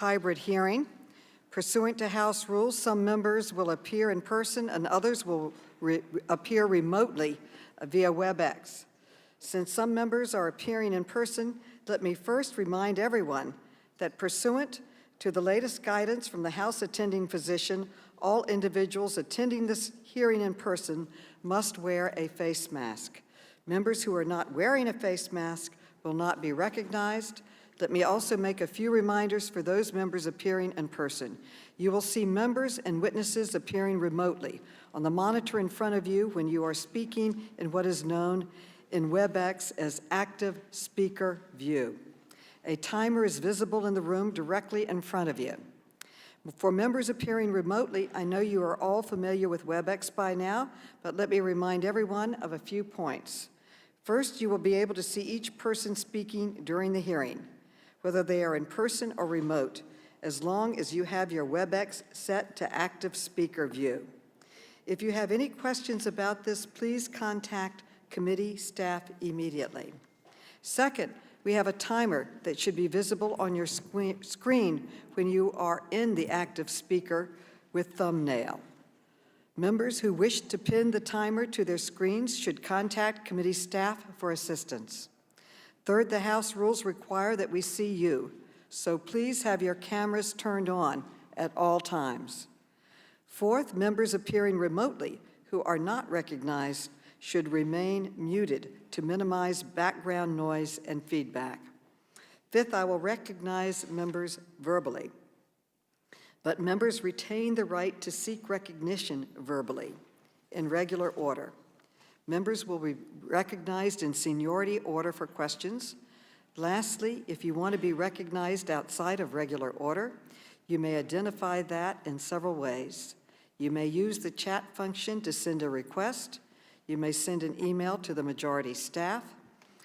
hybrid hearing. Pursuant to House rules, some members will appear in person and others will appear remotely via WebEx. Since some members are appearing in person, let me first remind everyone that pursuant to the latest guidance from the House attending physician, all individuals attending this hearing in person must wear a face mask. Members who are not wearing a face mask will not be recognized. Let me also make a few reminders for those members appearing in person. You will see members and witnesses appearing remotely on the monitor in front of you when you are speaking in what is known in WebEx as active speaker view. A timer is visible in the room directly in front of you. For members appearing remotely, I know you are all familiar with WebEx by now, but let me remind everyone of a few points. First, you will be able to see each person speaking during the hearing, whether they are in person or remote, as long as you have your WebEx set to active speaker view. If you have any questions about this, please contact committee staff immediately. Second, we have a timer that should be visible on your screen when you are in the active speaker with thumbnail. Members who wish to pin the timer to their screens should contact committee staff for assistance. Third, the House rules require that we see you, so please have your cameras turned on at all times. Fourth, members appearing remotely who are not recognized should remain muted to minimize background noise and feedback. Fifth, I will recognize members verbally, but members retain the right to seek recognition verbally in regular order. Members will be recognized in seniority order for questions. Lastly, if you want to be recognized outside of regular order, you may identify that in several ways. You may use the chat function to send a request. You may send an email to the majority staff,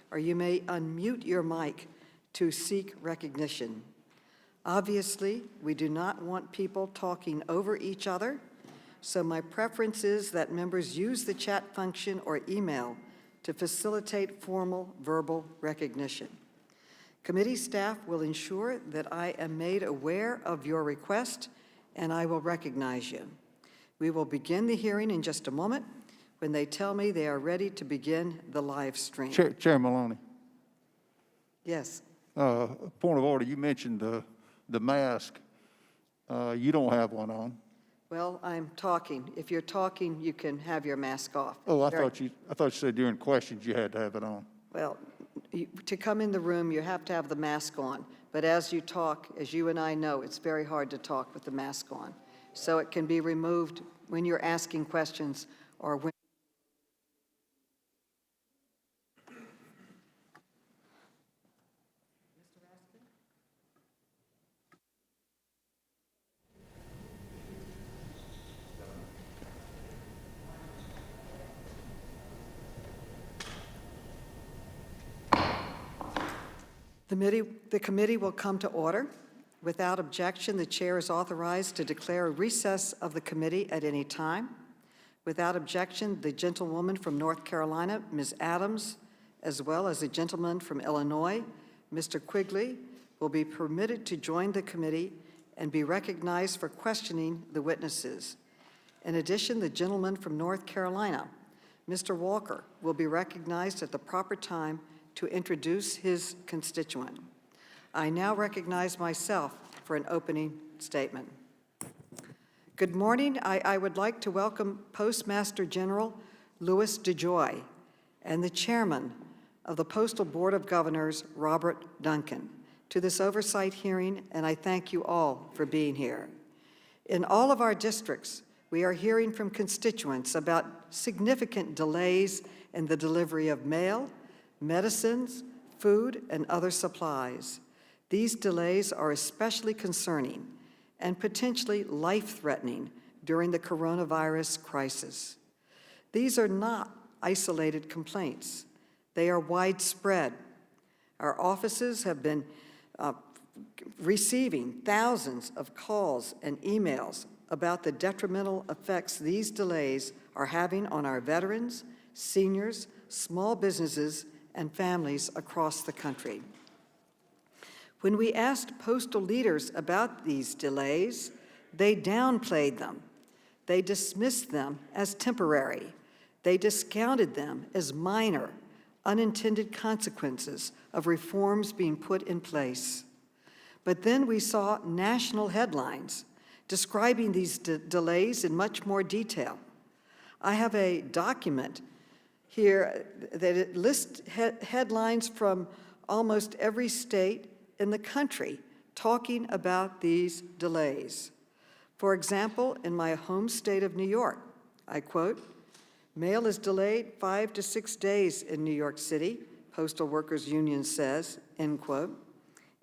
or you may unmute your mic to seek recognition. Obviously, we do not want people talking over each other, so my preference is that members use the chat function or email to facilitate formal verbal recognition. Committee staff will ensure that I am made aware of your request and I will recognize you. We will begin the hearing in just a moment when they tell me they are ready to begin the live stream. Chair Maloney. Yes. Point of order, you mentioned the mask. You don't have one on. Well, I'm talking. If you're talking, you can have your mask off. Oh, I thought you said during questions you had to have it on. Well, to come in the room, you have to have the mask on. But as you talk, as you and I know, it's very hard to talk with the mask on. So it can be removed when you're asking questions or when. The committee will come to order. Without objection, the chair is authorized to declare a recess of the committee at any time. Without objection, the gentlewoman from North Carolina, Ms. Adams, as well as the gentleman from Illinois, Mr. Quigley, will be permitted to join the committee and be recognized for questioning the witnesses. In addition, the gentleman from North Carolina, Mr. Walker, will be recognized at the proper time to introduce his constituent. I now recognize myself for an opening statement. Good morning. I would like to welcome Postmaster General Louis DeJoy and the chairman of the Postal Board of Governors, Robert Duncan, to this oversight hearing, and I thank you all for being here. In all of our districts, we are hearing from constituents about significant delays in the delivery of mail, medicines, food, and other supplies. These delays are especially concerning and potentially life-threatening during the coronavirus crisis. These are not isolated complaints. They are widespread. Our offices have been receiving thousands of calls and emails about the detrimental effects these delays are having on our veterans, seniors, small businesses, and families across the country. When we asked postal leaders about these delays, they downplayed them. They dismissed them as temporary. They discounted them as minor, unintended consequences of reforms being put in place. But then we saw national headlines describing these delays in much more detail. I have a document here that lists headlines from almost every state in the country talking about these delays. For example, in my home state of New York, I quote, "Mail is delayed 5 to 6 days in New York City," Postal Workers Union says, end quote.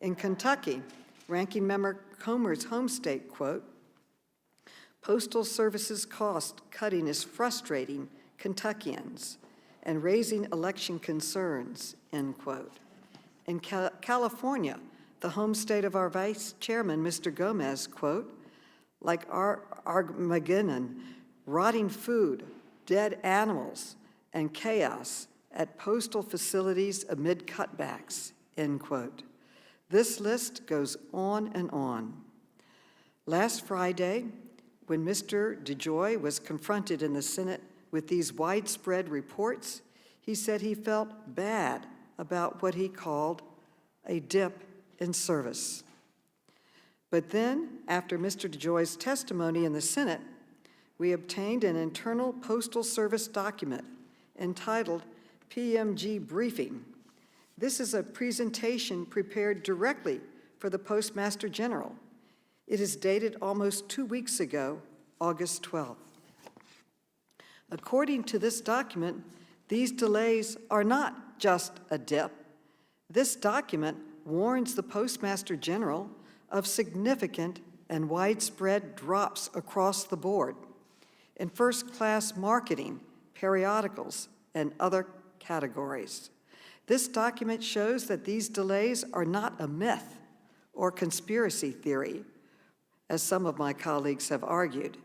In Kentucky, Ranking Member Comer's home state, quote, "Postal Service's cost cutting is frustrating Kentuckians and raising election concerns," end quote. In California, the home state of our Vice Chairman, Mr. Gomez, quote, "Like Armageddon, rotting food, dead animals, and chaos at postal facilities amid cutbacks," end quote. This list goes on and on. Last Friday, when Mr. DeJoy was confronted in the Senate with these widespread reports, he said he felt bad about what he called a dip in service. But then, after Mr. DeJoy's testimony in the Senate, we obtained an internal Postal Service document entitled PMG Briefing. This is a presentation prepared directly for the Postmaster General. It is dated almost 2 weeks ago, August 12th. According to this document, these delays are not just a dip. This document warns the Postmaster General of significant and widespread drops across the board in first-class marketing, periodicals, and other categories. This document shows that these delays are not a myth or conspiracy theory, as some of my colleagues have argued.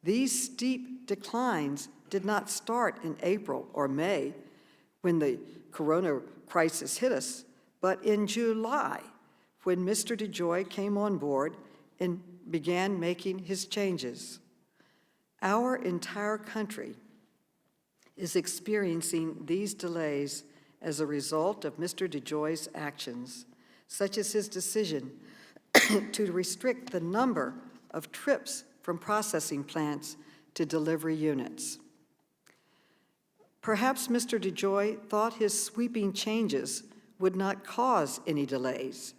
These steep declines did not start in April or May when the corona crisis hit us, but in July, when Mr. DeJoy came on board and began making his changes. Our entire country is experiencing these delays as a result of Mr. DeJoy's actions, such as his decision to restrict the number of trips from processing plants to delivery units. Perhaps Mr. DeJoy thought his sweeping changes would not cause any delays.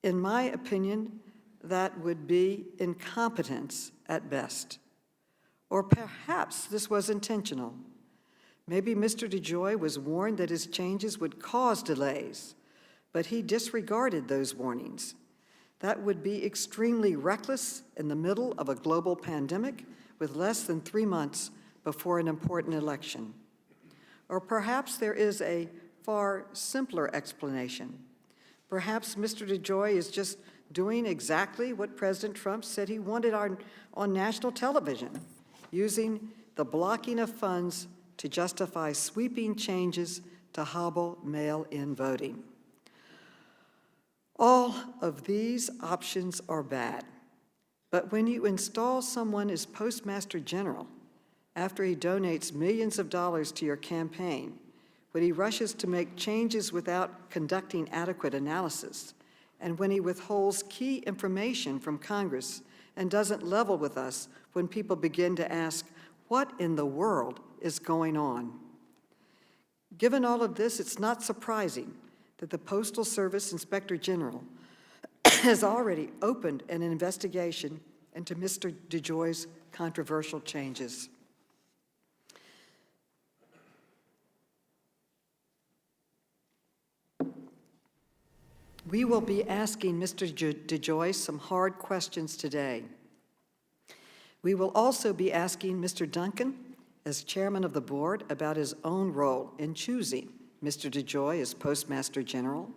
In my opinion, that would be incompetence at best. Or perhaps this was intentional. Maybe Mr. DeJoy was warned that his changes would cause delays, but he disregarded those warnings. That would be extremely reckless in the middle of a global pandemic with less than 3 months before an important election. Or perhaps there is a far simpler explanation. Perhaps Mr. DeJoy is just doing exactly what President Trump said he wanted on national television, using the blocking of funds to justify sweeping changes to hobble mail-in voting. All of these options are bad, but when you install someone as Postmaster General after he donates millions of dollars to your campaign, when he rushes to make changes without conducting adequate analysis, and when he withholds key information from Congress and doesn't level with us when people begin to ask, what in the world is going on? Given all of this, it's not surprising that the Postal Service Inspector General has already opened an investigation into Mr. DeJoy's controversial changes. We will be asking Mr. DeJoy some hard questions today. We will also be asking Mr. Duncan, as chairman of the board, about his own role in choosing Mr. DeJoy as Postmaster General,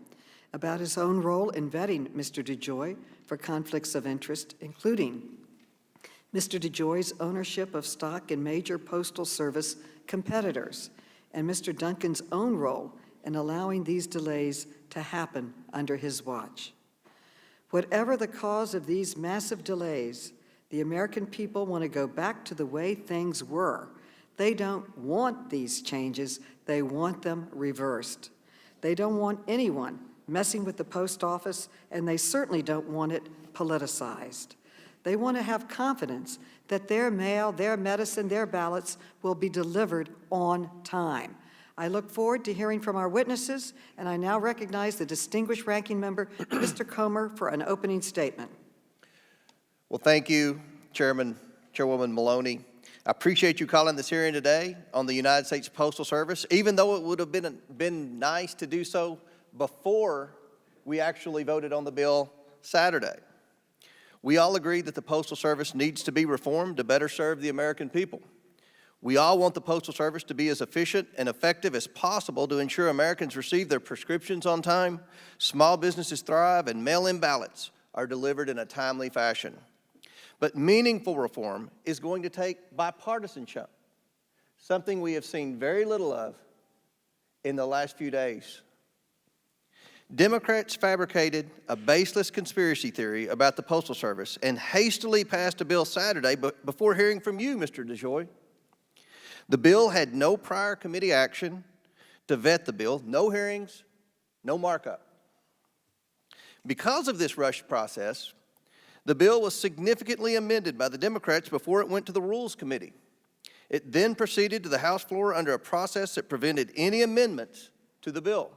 about his own role in vetting Mr. DeJoy for conflicts of interest, including Mr. DeJoy's ownership of stock in major Postal Service competitors, and Mr. Duncan's own role in allowing these delays to happen under his watch. Whatever the cause of these massive delays, the American people want to go back to the way things were. They don't want these changes. They want them reversed. They don't want anyone messing with the post office, and they certainly don't want it politicized. They want to have confidence that their mail, their medicine, their ballots will be delivered on time. I look forward to hearing from our witnesses, and I now recognize the distinguished ranking member, Mr. Comer, for an opening statement. Well, thank you, Chairwoman Maloney. I appreciate you calling this hearing today on the United States Postal Service, even though it would have been nice to do so before we actually voted on the bill Saturday. We all agree that the Postal Service needs to be reformed to better serve the American people. We all want the Postal Service to be as efficient and effective as possible to ensure Americans receive their prescriptions on time, small businesses thrive, and mail-in ballots are delivered in a timely fashion. But meaningful reform is going to take bipartisanship, something we have seen very little of in the last few days. Democrats fabricated a baseless conspiracy theory about the Postal Service and hastily passed a bill Saturday before hearing from you, Mr. DeJoy. The bill had no prior committee action to vet the bill, no hearings, no markup. Because of this rushed process, the bill was significantly amended by the Democrats before it went to the Rules Committee. It then proceeded to the House floor under a process that prevented any amendments to the bill.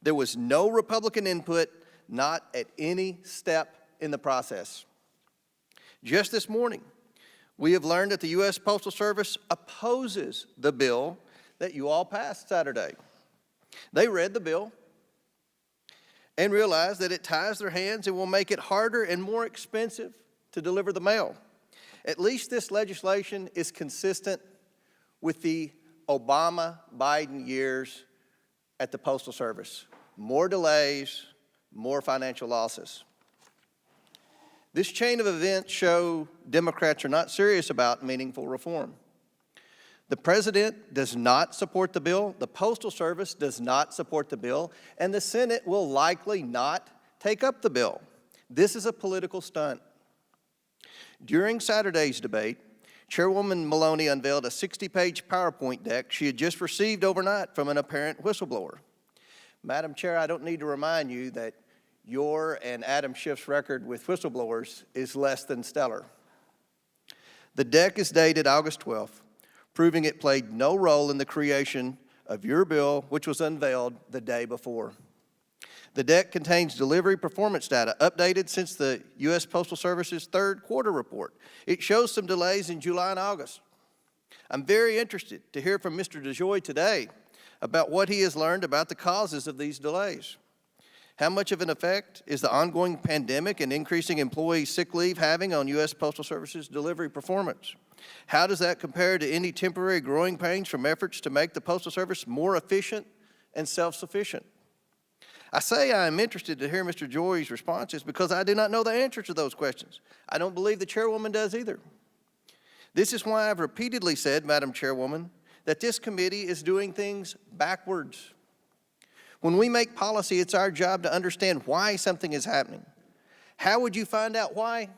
There was no Republican input, not at any step in the process. Just this morning, we have learned that the U.S. Postal Service opposes the bill that you all passed Saturday. They read the bill and realized that it ties their hands and will make it harder and more expensive to deliver the mail. At least this legislation is consistent with the Obama-Biden years at the Postal Service. More delays, more financial losses. This chain of events show Democrats are not serious about meaningful reform. The President does not support the bill, the Postal Service does not support the bill, and the Senate will likely not take up the bill. This is a political stunt. During Saturday's debate, Chairwoman Maloney unveiled a 60-page PowerPoint deck she had just received overnight from an apparent whistleblower. Madam Chair, I don't need to remind you that your and Adam Schiff's record with whistleblowers is less than stellar. The deck is dated August 12th, proving it played no role in the creation of your bill, which was unveiled the day before. The deck contains delivery performance data updated since the U.S. Postal Service's third quarter report. It shows some delays in July and August. I'm very interested to hear from Mr. DeJoy today about what he has learned about the causes of these delays. How much of an effect is the ongoing pandemic and increasing employee sick leave having on U.S. Postal Service's delivery performance? How does that compare to any temporary growing pains from efforts to make the Postal Service more efficient and self-sufficient? I say I am interested to hear Mr. DeJoy's responses because I do not know the answer to those questions. I don't believe the Chairwoman does either. This is why I've repeatedly said, Madam Chairwoman, that this committee is doing things backwards. When we make policy, it's our job to understand why something is happening. How would you find out why?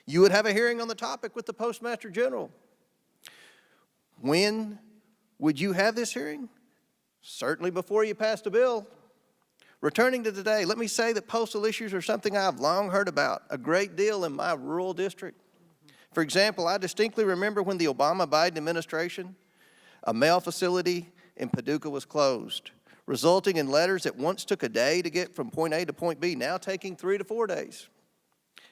You would have a hearing on the topic with the Postmaster General. When would you have this hearing? Certainly before you passed a bill. Returning to today, let me say that postal issues are something I've long heard about a great deal in my rural district. For example, I distinctly remember when the Obama-Biden administration, a mail facility in Paducah was closed, resulting in letters that once took a day to get from point A to point B, now taking 3 to 4 days.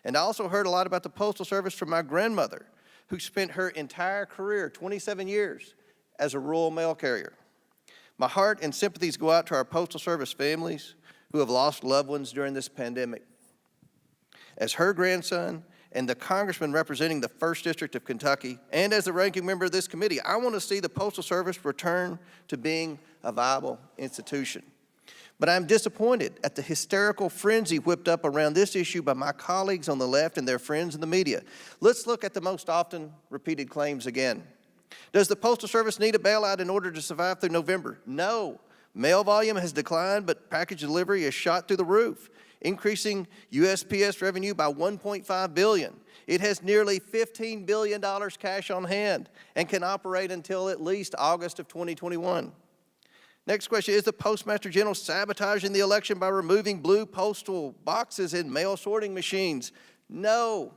And I also heard a lot about the Postal Service from my grandmother, who spent her entire career, 27 years, as a rural mail carrier. My heart and sympathies go out to our Postal Service families who have lost loved ones during this pandemic. As her grandson and the congressman representing the 1st District of Kentucky, and as the ranking member of this committee, I want to see the Postal Service return to being a viable institution. But I'm disappointed at the hysterical frenzy whipped up around this issue by my colleagues on the left and their friends in the media. Let's look at the most often repeated claims again. Does the Postal Service need a bailout in order to survive through November? No. Mail volume has declined, but package delivery has shot through the roof, increasing USPS revenue by $1.5 billion. It has nearly $15 billion cash on hand and can operate until at least August of 2021. Next question, is the Postmaster General sabotaging the election by removing blue postal boxes in mail sorting machines? No.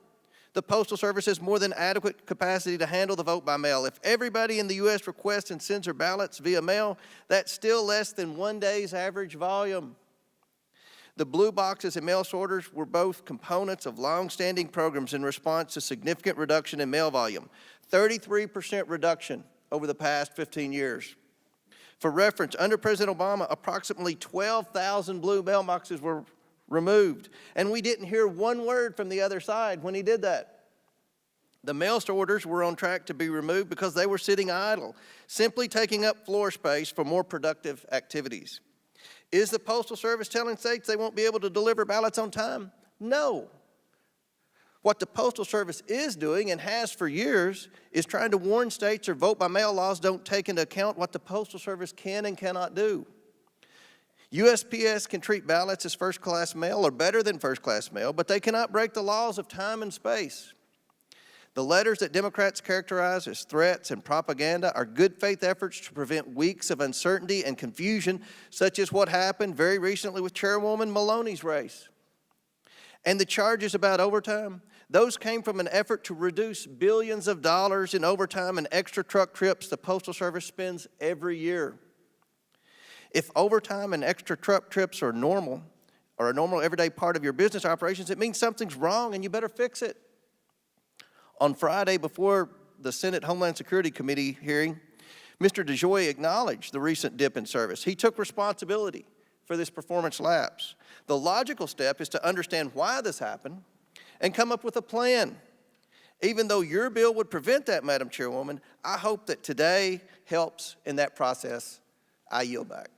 The Postal Service has more than adequate capacity to handle the vote by mail. If everybody in the U.S. requests and sends their ballots via mail, that's still less than 1 day's average volume. The blue boxes and mail sorters were both components of long-standing programs in response to significant reduction in mail volume, 33% reduction over the past 15 years. For reference, under President Obama, approximately 12,000 blue mailboxes were removed, and we didn't hear one word from the other side when he did that. The mail sorters were on track to be removed because they were sitting idle, simply taking up floor space for more productive activities. Is the Postal Service telling states they won't be able to deliver ballots on time? No. What the Postal Service is doing, and has for years, is trying to warn states their vote-by-mail laws don't take into account what the Postal Service can and cannot do. USPS can treat ballots as first-class mail or better than first-class mail, but they cannot break the laws of time and space. The letters that Democrats characterize as threats and propaganda are good faith efforts to prevent weeks of uncertainty and confusion, such as what happened very recently with Chairwoman Maloney's race. And the charges about overtime, those came from an effort to reduce billions of dollars in overtime and extra truck trips the Postal Service spends every year. If overtime and extra truck trips are normal, or a normal everyday part of your business operations, it means something's wrong and you better fix it. On Friday, before the Senate Homeland Security Committee hearing, Mr. DeJoy acknowledged the recent dip in service. He took responsibility for this performance lapse. The logical step is to understand why this happened and come up with a plan. Even though your bill would prevent that, Madam Chairwoman, I hope that today helps in that process. I yield back.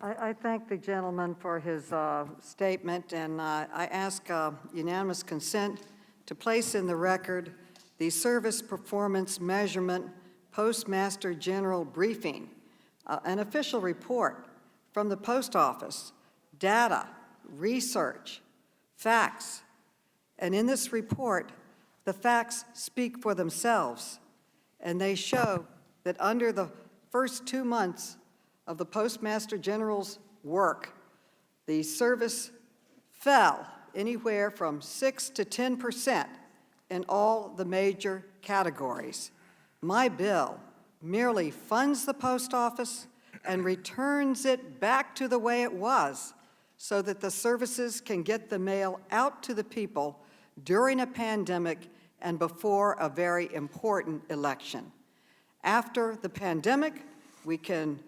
I thank the gentleman for his statement, and I ask unanimous consent to place in the record the Service Performance Measurement Postmaster General Briefing, an official report from the Post Office, data, research, facts. And in this report, the facts speak for themselves, and they show that under the first 2 months of the Postmaster General's work, the service fell anywhere from 6 to 10% in all the major categories. My bill merely funds the post office and returns it back to the way it was so that the services can get the mail out to the people during a pandemic and before a very important election. After the pandemic, we can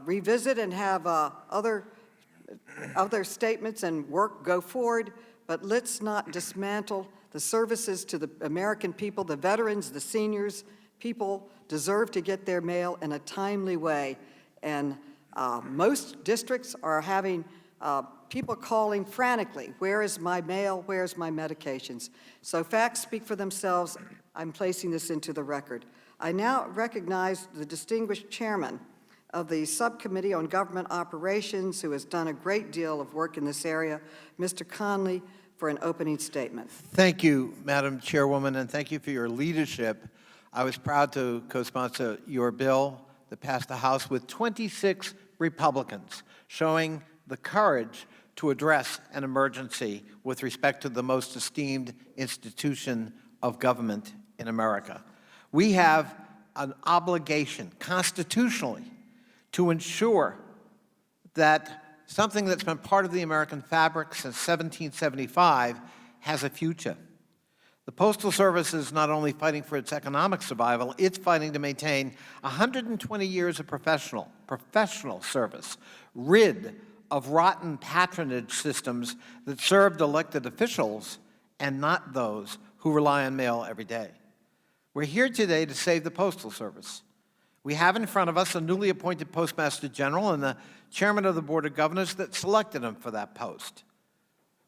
revisit and have other statements and work go forward, but let's not dismantle the services to the American people, the veterans, the seniors. People deserve to get their mail in a timely way, and most districts are having people calling frantically, where is my mail, where's my medications? So facts speak for themselves. I'm placing this into the record. I now recognize the distinguished chairman of the Subcommittee on Government Operations, who has done a great deal of work in this area, Mr. Conley, for an opening statement. Thank you, Madam Chairwoman, and thank you for your leadership. I was proud to co-sponsor your bill that passed the House with 26 Republicans, showing the courage to address an emergency with respect to the most esteemed institution of government in America. We have an obligation constitutionally to ensure that something that's been part of the American fabric since 1775 has a future. The Postal Service is not only fighting for its economic survival, it's fighting to maintain 120 years of professional service, rid of rotten patronage systems that served elected officials and not those who rely on mail every day. We're here today to save the Postal Service. We have in front of us a newly appointed Postmaster General and the chairman of the Board of Governors that selected him for that post.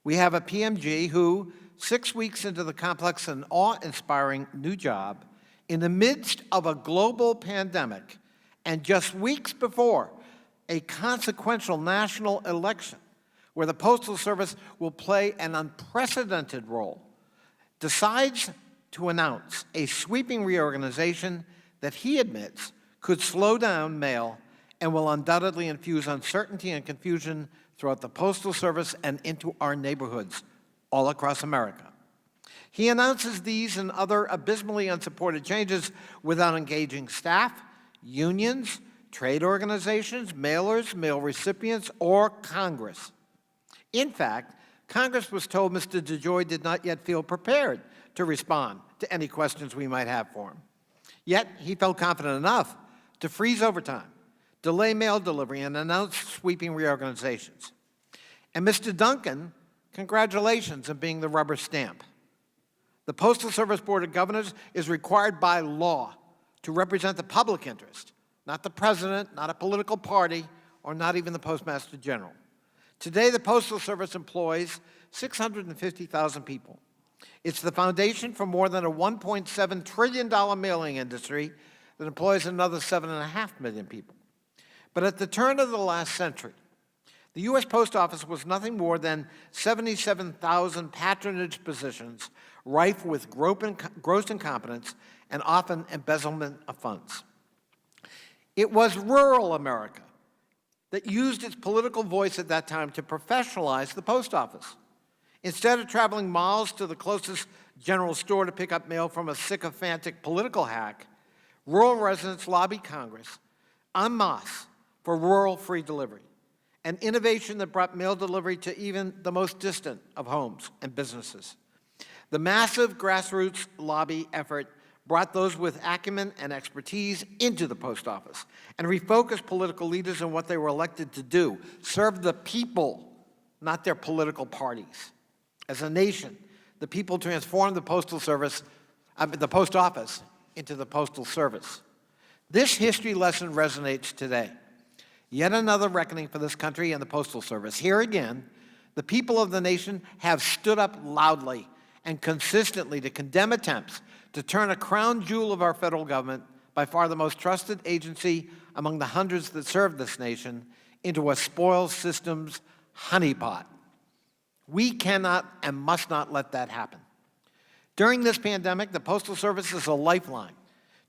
We have a PMG who, 6 weeks into the complex and awe-inspiring new job, in the midst of a global pandemic And just weeks before a consequential national election, where the Postal Service will play an unprecedented role, decides to announce a sweeping reorganization that he admits could slow down mail and will undoubtedly infuse uncertainty and confusion throughout the Postal Service and into our neighborhoods all across America. He announces these and other abysmally unsupported changes without engaging staff, unions, trade organizations, mailers, mail recipients, or Congress. In fact, Congress was told Mr. DeJoy did not yet feel prepared to respond to any questions we might have for him. Yet, he felt confident enough to freeze overtime, delay mail delivery, and announce sweeping reorganizations. And Mr. Duncan, congratulations on being the rubber stamp. The Postal Service Board of Governors is required by law to represent the public interest, not the president, not a political party, or not even the Postmaster General. Today, the Postal Service employs 650,000 people. It's the foundation for more than a $1.7 trillion mailing industry that employs another 7.5 million people. But at the turn of the last century, the U.S. Post Office was nothing more than 77,000 patronage positions rife with gross incompetence and often embezzlement of funds. It was rural America that used its political voice at that time to professionalize the post office. Instead of traveling miles to the closest general store to pick up mail from a sycophantic political hack, rural residents lobbied Congress en masse for rural free delivery, an innovation that brought mail delivery to even the most distant of homes and businesses. The massive grassroots lobby effort brought those with acumen and expertise into the post office and refocused political leaders on what they were elected to do: serve the people, not their political parties. As a nation, the people transformed the Postal Service, the post office, into the Postal Service. This history lesson resonates today. Yet another reckoning for this country and the Postal Service. Here again, the people of the nation have stood up loudly and consistently to condemn attempts to turn a crown jewel of our federal government, by far the most trusted agency among the hundreds that serve this nation, into a spoils systems honeypot. We cannot and must not let that happen. During this pandemic, the Postal Service is a lifeline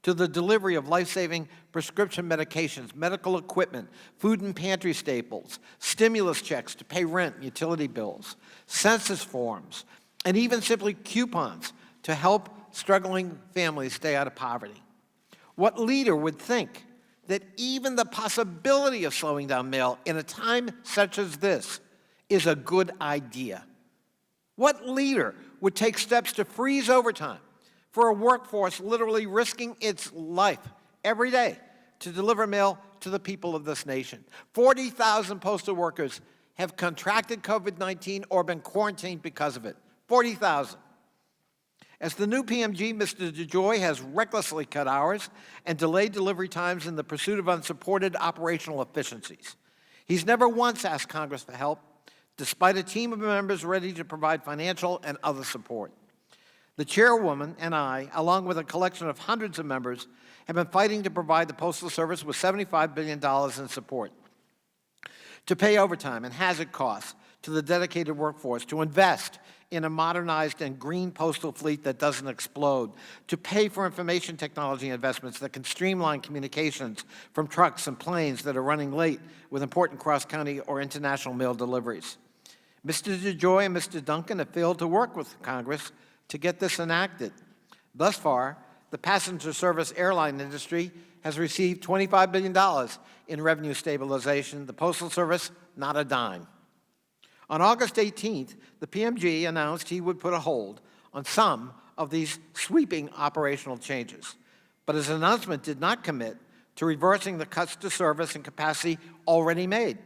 to the delivery of life-saving prescription medications, medical equipment, food and pantry staples, stimulus checks to pay rent and utility bills, census forms, and even simply coupons to help struggling families stay out of poverty. What leader would think that even the possibility of slowing down mail in a time such as this is a good idea? What leader would take steps to freeze overtime for a workforce literally risking its life every day to deliver mail to the people of this nation? 40,000 postal workers have contracted COVID-19 or been quarantined because of it. 40,000. As the new PMG, Mr. DeJoy has recklessly cut hours and delayed delivery times in the pursuit of unsupported operational efficiencies. He's never once asked Congress for help, despite a team of members ready to provide financial and other support. The chairwoman and I, along with a collection of hundreds of members, have been fighting to provide the Postal Service with $75 billion in support, to pay overtime and hazard costs to the dedicated workforce, to invest in a modernized and green postal fleet that doesn't explode, to pay for information technology investments that can streamline communications from trucks and planes that are running late with important cross-county or international mail deliveries. Mr. DeJoy and Mr. Duncan have failed to work with Congress to get this enacted. Thus far, the passenger service airline industry has received $25 billion in revenue stabilization. The Postal Service, not a dime. On August 18th, the PMG announced he would put a hold on some of these sweeping operational changes. But his announcement did not commit to reversing the cuts to service and capacity already made.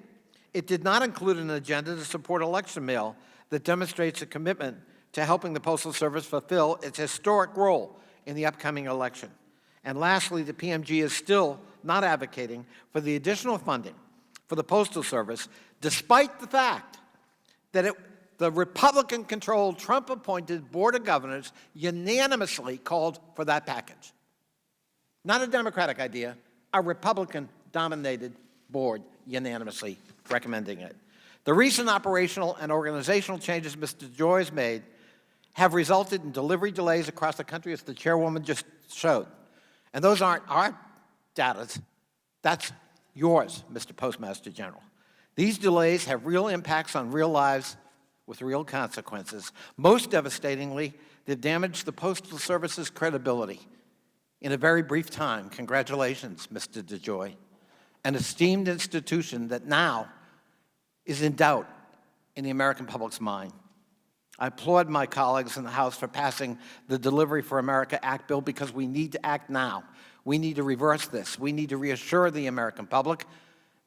It did not include an agenda to support election mail that demonstrates a commitment to helping the Postal Service fulfill its historic role in the upcoming election. And lastly, the PMG is still not advocating for the additional funding for the Postal Service, despite the fact that the Republican-controlled, Trump-appointed Board of Governors unanimously called for that package. Not a Democratic idea, a Republican-dominated board unanimously recommending it. The recent operational and organizational changes Mr. DeJoy has made have resulted in delivery delays across the country, as the chairwoman just showed. And those aren't our data. That's yours, Mr. Postmaster General. These delays have real impacts on real lives with real consequences. Most devastatingly, they've damaged the Postal Service's credibility. In a very brief time, congratulations, Mr. DeJoy, an esteemed institution that now is in doubt in the American public's mind. I applaud my colleagues in the House for passing the Delivery for America Act bill because we need to act now. We need to reverse this. We need to reassure the American public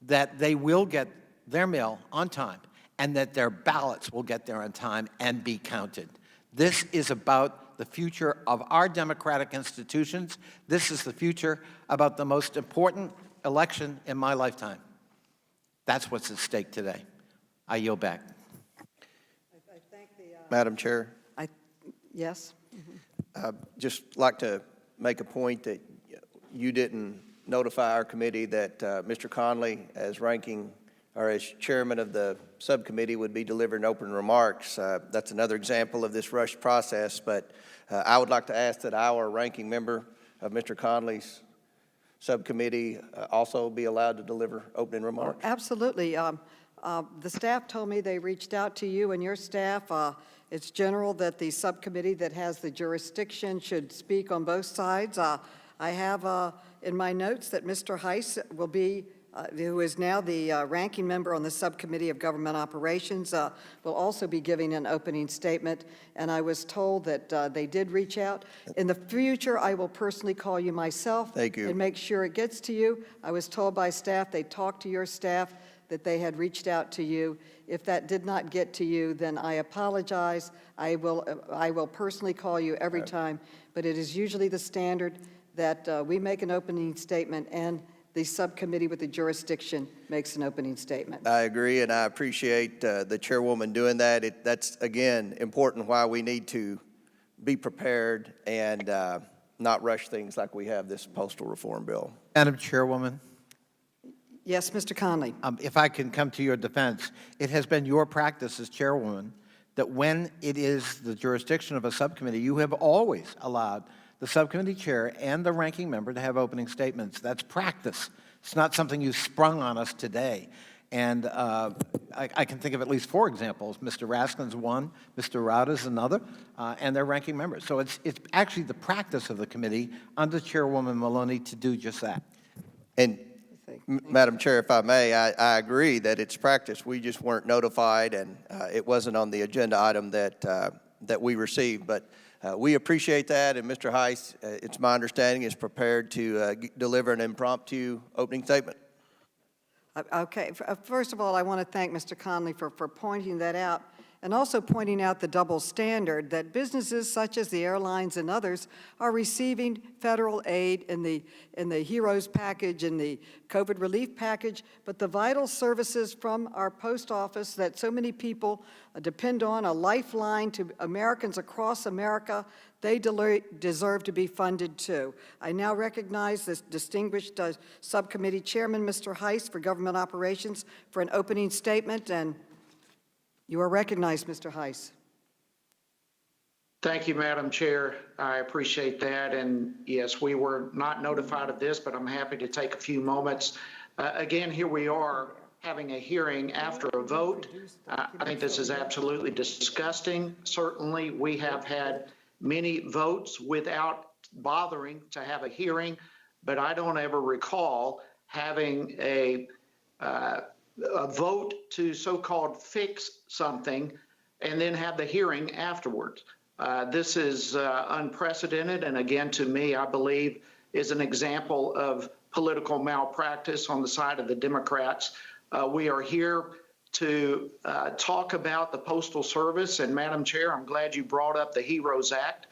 that they will get their mail on time and that their ballots will get there on time and be counted. This is about the future of our democratic institutions. This is the future about the most important election in my lifetime. That's what's at stake today. I yield back. I thank the, Madam Chair, yes? I'd just like to make a point that you didn't notify our committee that Mr. Conley, as ranking or as chairman of the subcommittee, would be delivering open remarks. That's another example of this rushed process, but I would like to ask that our ranking member of Mr. Conley's subcommittee also be allowed to deliver opening remarks. Absolutely. The staff told me they reached out to you and your staff. It's general that the subcommittee that has the jurisdiction should speak on both sides. I have in my notes that Mr. Heiss will be, who is now the ranking member on the Subcommittee of Government Operations, will also be giving an opening statement. And I was told that they did reach out. In the future, I will personally call you myself. Thank you. And make sure it gets to you. I was told by staff, they talked to your staff, that they had reached out to you. If that did not get to you, then I apologize. I will personally call you every time, but it is usually the standard that we make an opening statement and the subcommittee with the jurisdiction makes an opening statement. I agree, and I appreciate the chairwoman doing that. That's, again, important why we need to be prepared and not rush things like we have this postal reform bill. Madam Chairwoman, Yes, Mr. Conley. if I can come to your defense, it has been your practice as chairwoman that when it is the jurisdiction of a subcommittee, you have always allowed the subcommittee chair and the ranking member to have opening statements. That's practice. It's not something you sprung on us today. And I can think of at least 4 examples. Mr. Raskin's one, Mr. Rauda's another, and their ranking members. So it's actually the practice of the committee under Chairwoman Maloney to do just that. And Madam Chair, if I may, I agree that it's practice. We just weren't notified, and it wasn't on the agenda item that we received. But we appreciate that, and Mr. Heiss, it's my understanding, is prepared to deliver an impromptu opening statement. Okay, first of all, I want to thank Mr. Conley for pointing that out, and also pointing out the double standard that businesses such as the airlines and others are receiving federal aid in the HEROES package, in the COVID relief package, but the vital services from our post office that so many people depend on, a lifeline to Americans across America, they deserve to be funded too. I now recognize this distinguished subcommittee chairman, Mr. Heiss, for Government Operations, for an opening statement, and you are recognized, Mr. Heiss. Thank you, Madam Chair. I appreciate that. And yes, we were not notified of this, but I'm happy to take a few moments. Again, here we are having a hearing after a vote. I think this is absolutely disgusting. Certainly, we have had many votes without bothering to have a hearing, but I don't ever recall having a vote to so-called fix something and then have the hearing afterwards. This is unprecedented, and again, to me, I believe is an example of political malpractice on the side of the Democrats. We are here to talk about the Postal Service, and Madam Chair, I'm glad you brought up the HEROES Act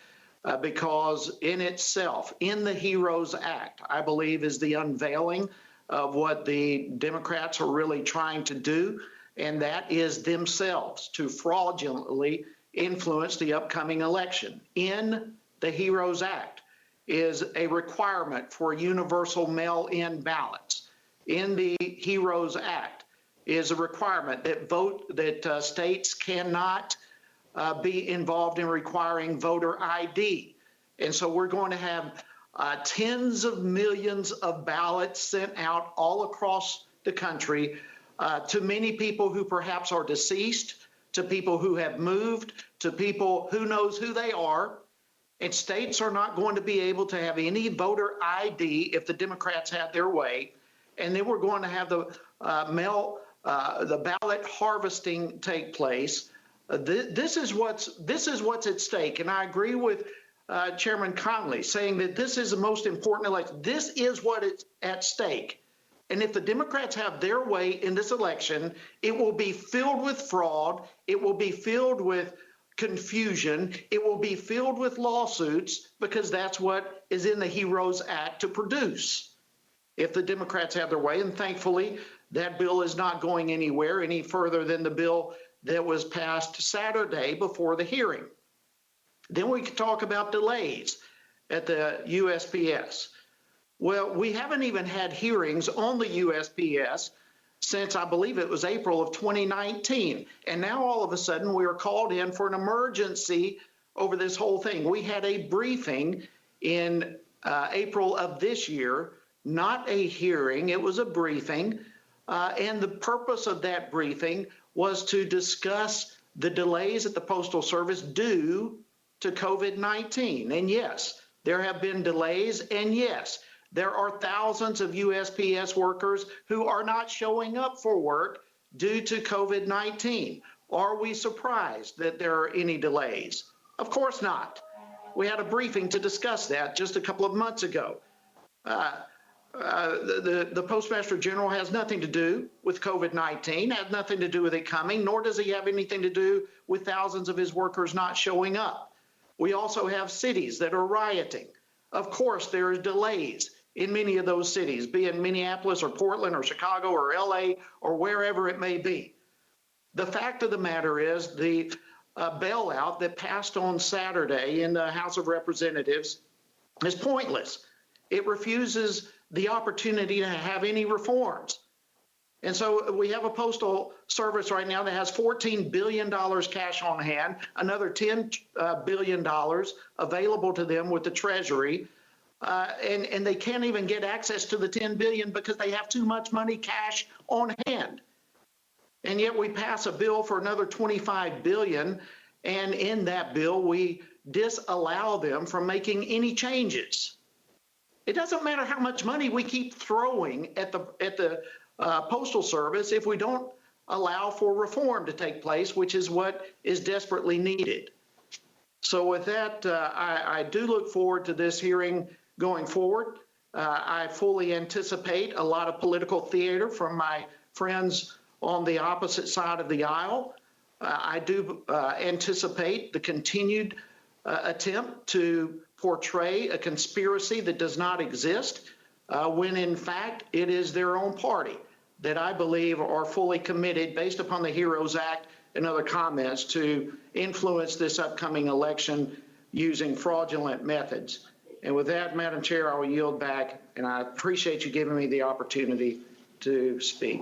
because in itself, in the HEROES Act, I believe is the unveiling of what the Democrats are really trying to do, and that is themselves to fraudulently influence the upcoming election. In the HEROES Act, is a requirement for universal mail-in ballots. In the HEROES Act is a requirement that states cannot be involved in requiring voter ID. And so we're going to have tens of millions of ballots sent out all across the country to many people who perhaps are deceased, to people who have moved, to people who knows who they are. And states are not going to be able to have any voter ID if the Democrats have their way. And then we're going to have the ballot harvesting take place. This is what's at stake. And I agree with Chairman Conley saying that this is the most important election. This is what is at stake. And if the Democrats have their way in this election, it will be filled with fraud. It will be filled with confusion. It will be filled with lawsuits, because that's what is in the HEROES Act to produce if the Democrats have their way. And thankfully, that bill is not going anywhere any further than the bill that was passed Saturday before the hearing. Then we can talk about delays at the USPS. Well, we haven't even had hearings on the USPS since I believe it was April of 2019. And now all of a sudden we are called in for an emergency over this whole thing. We had a briefing in April of this year, not a hearing, it was a briefing. And the purpose of that briefing was to discuss the delays at the Postal Service due to COVID-19. And yes, there have been delays, and yes, there are thousands of USPS workers who are not showing up for work due to COVID-19. Are we surprised that there are any delays? Of course not. We had a briefing to discuss that just a couple of months ago. The Postmaster General has nothing to do with COVID-19, has nothing to do with it coming, nor does he have anything to do with thousands of his workers not showing up. We also have cities that are rioting. Of course, there are delays in many of those cities, be it Minneapolis or Portland or Chicago or LA or wherever it may be. The fact of the matter is the bailout that passed on Saturday in the House of Representatives is pointless. It refuses the opportunity to have any reforms. And so we have a postal service right now that has $14 billion cash on hand, another $10 billion available to them with the Treasury. And they can't even get access to the $10 billion because they have too much money cash on hand. And yet we pass a bill for another $25 billion. And in that bill, we disallow them from making any changes. It doesn't matter how much money we keep throwing at the Postal Service if we don't allow for reform to take place, which is what is desperately needed. So with that, I do look forward to this hearing going forward. I fully anticipate a lot of political theater from my friends on the opposite side of the aisle. I do anticipate the continued attempt to portray a conspiracy that does not exist, when in fact it is their own party that I believe are fully committed, based upon the HEROES Act and other comments, to influence this upcoming election using fraudulent methods. And with that, Madam Chair, I will yield back, and I appreciate you giving me the opportunity to speak.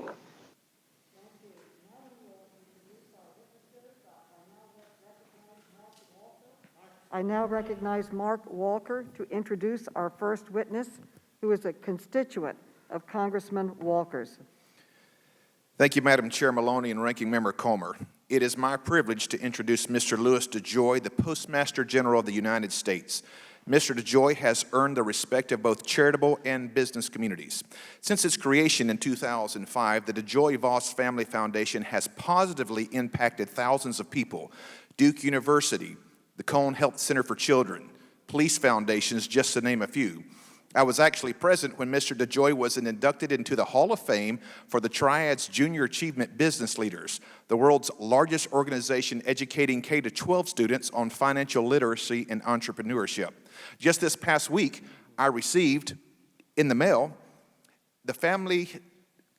I now recognize Mark Walker to introduce our first witness, who is a constituent of Congressman Walker's. Thank you, Madam Chair Maloney and Ranking Member Comer. It is my privilege to introduce Mr. Louis DeJoy, the Postmaster General of the United States. Mr. DeJoy has earned the respect of both charitable and business communities. Since its creation in 2005, the DeJoy Voss Family Foundation has positively impacted thousands of people. Duke University, the Cone Health Center for Children, police foundations, just to name a few. I was actually present when Mr. DeJoy was inducted into the Hall of Fame for the Triad's Junior Achievement Business Leaders, the world's largest organization educating K-12 students on financial literacy and entrepreneurship. Just this past week, I received in the mail the family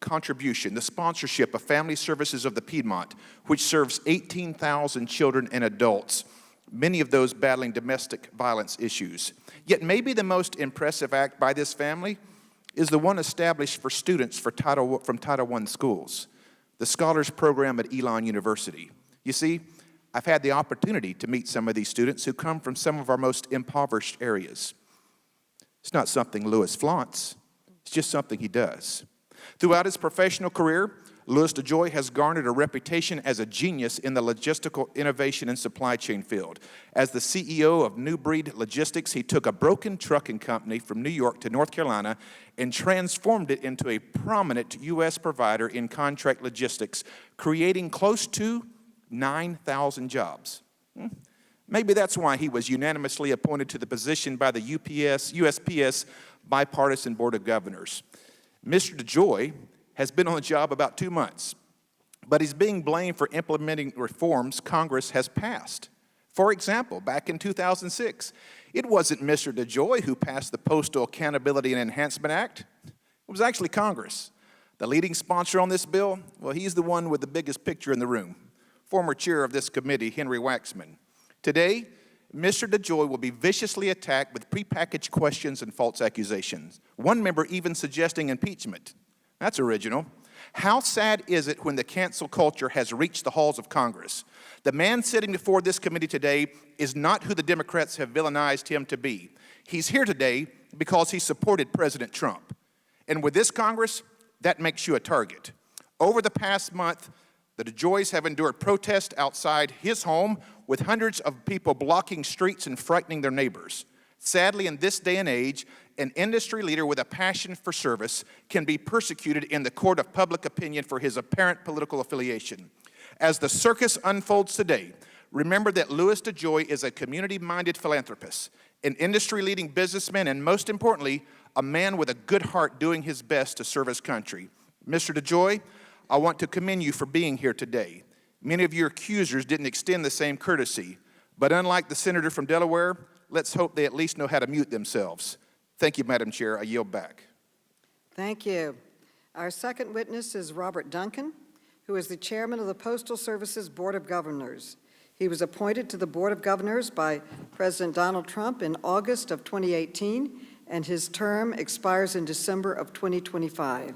contribution, the sponsorship of Family Services of the Piedmont, which serves 18,000 children and adults many of those battling domestic violence issues. Yet maybe the most impressive act by this family is the one established for students from Title I schools, the Scholars Program at Elon University. You see, I've had the opportunity to meet some of these students who come from some of our most impoverished areas. It's not something Louis flaunts, it's just something he does. Throughout his professional career, Louis DeJoy has garnered a reputation as a genius in the logistical innovation and supply chain field. As the CEO of New Breed Logistics, he took a broken trucking company from New York to North Carolina and transformed it into a prominent U.S. provider in contract logistics, creating close to 9,000 jobs. Maybe that's why he was unanimously appointed to the position by the USPS Bipartisan Board of Governors. Mr. DeJoy has been on the job about 2 months, but he's being blamed for implementing reforms Congress has passed. For example, back in 2006, it wasn't Mr. DeJoy who passed the Postal Accountability and Enhancement Act. It was actually Congress. The leading sponsor on this bill, well, he's the one with the biggest picture in the room, former chair of this committee, Henry Waxman. Today, Mr. DeJoy will be viciously attacked with prepackaged questions and false accusations. One member even suggesting impeachment. That's original. How sad is it when the cancel culture has reached the halls of Congress? The man sitting before this committee today is not who the Democrats have villainized him to be. He's here today because he supported President Trump. And with this Congress, that makes you a target. Over the past month, the DeJoys have endured protests outside his home with hundreds of people blocking streets and frightening their neighbors. Sadly, in this day and age, an industry leader with a passion for service can be persecuted in the court of public opinion for his apparent political affiliation. As the circus unfolds today, remember that Louis DeJoy is a community-minded philanthropist, an industry-leading businessman, and most importantly, a man with a good heart doing his best to serve his country. Mr. DeJoy, I want to commend you for being here today. Many of your accusers didn't extend the same courtesy, but unlike the senator from Delaware, let's hope they at least know how to mute themselves. Thank you, Madam Chair. I yield back. Thank you. Our second witness is Robert Duncan, who is the chairman of the Postal Service's Board of Governors. He was appointed to the Board of Governors by President Donald Trump in August of 2018, and his term expires in December of 2025.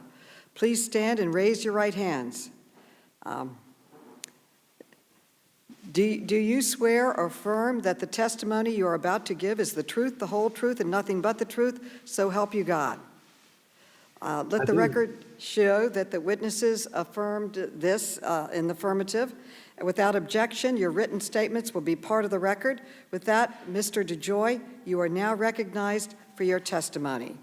Please stand and raise your right hands. Do you swear or affirm that the testimony you are about to give is the truth, the whole truth, and nothing but the truth? So help you God. Let the record show that the witnesses affirmed this in the affirmative. Without objection, your written statements will be part of the record. With that, Mr. DeJoy, you are now recognized for your testimony.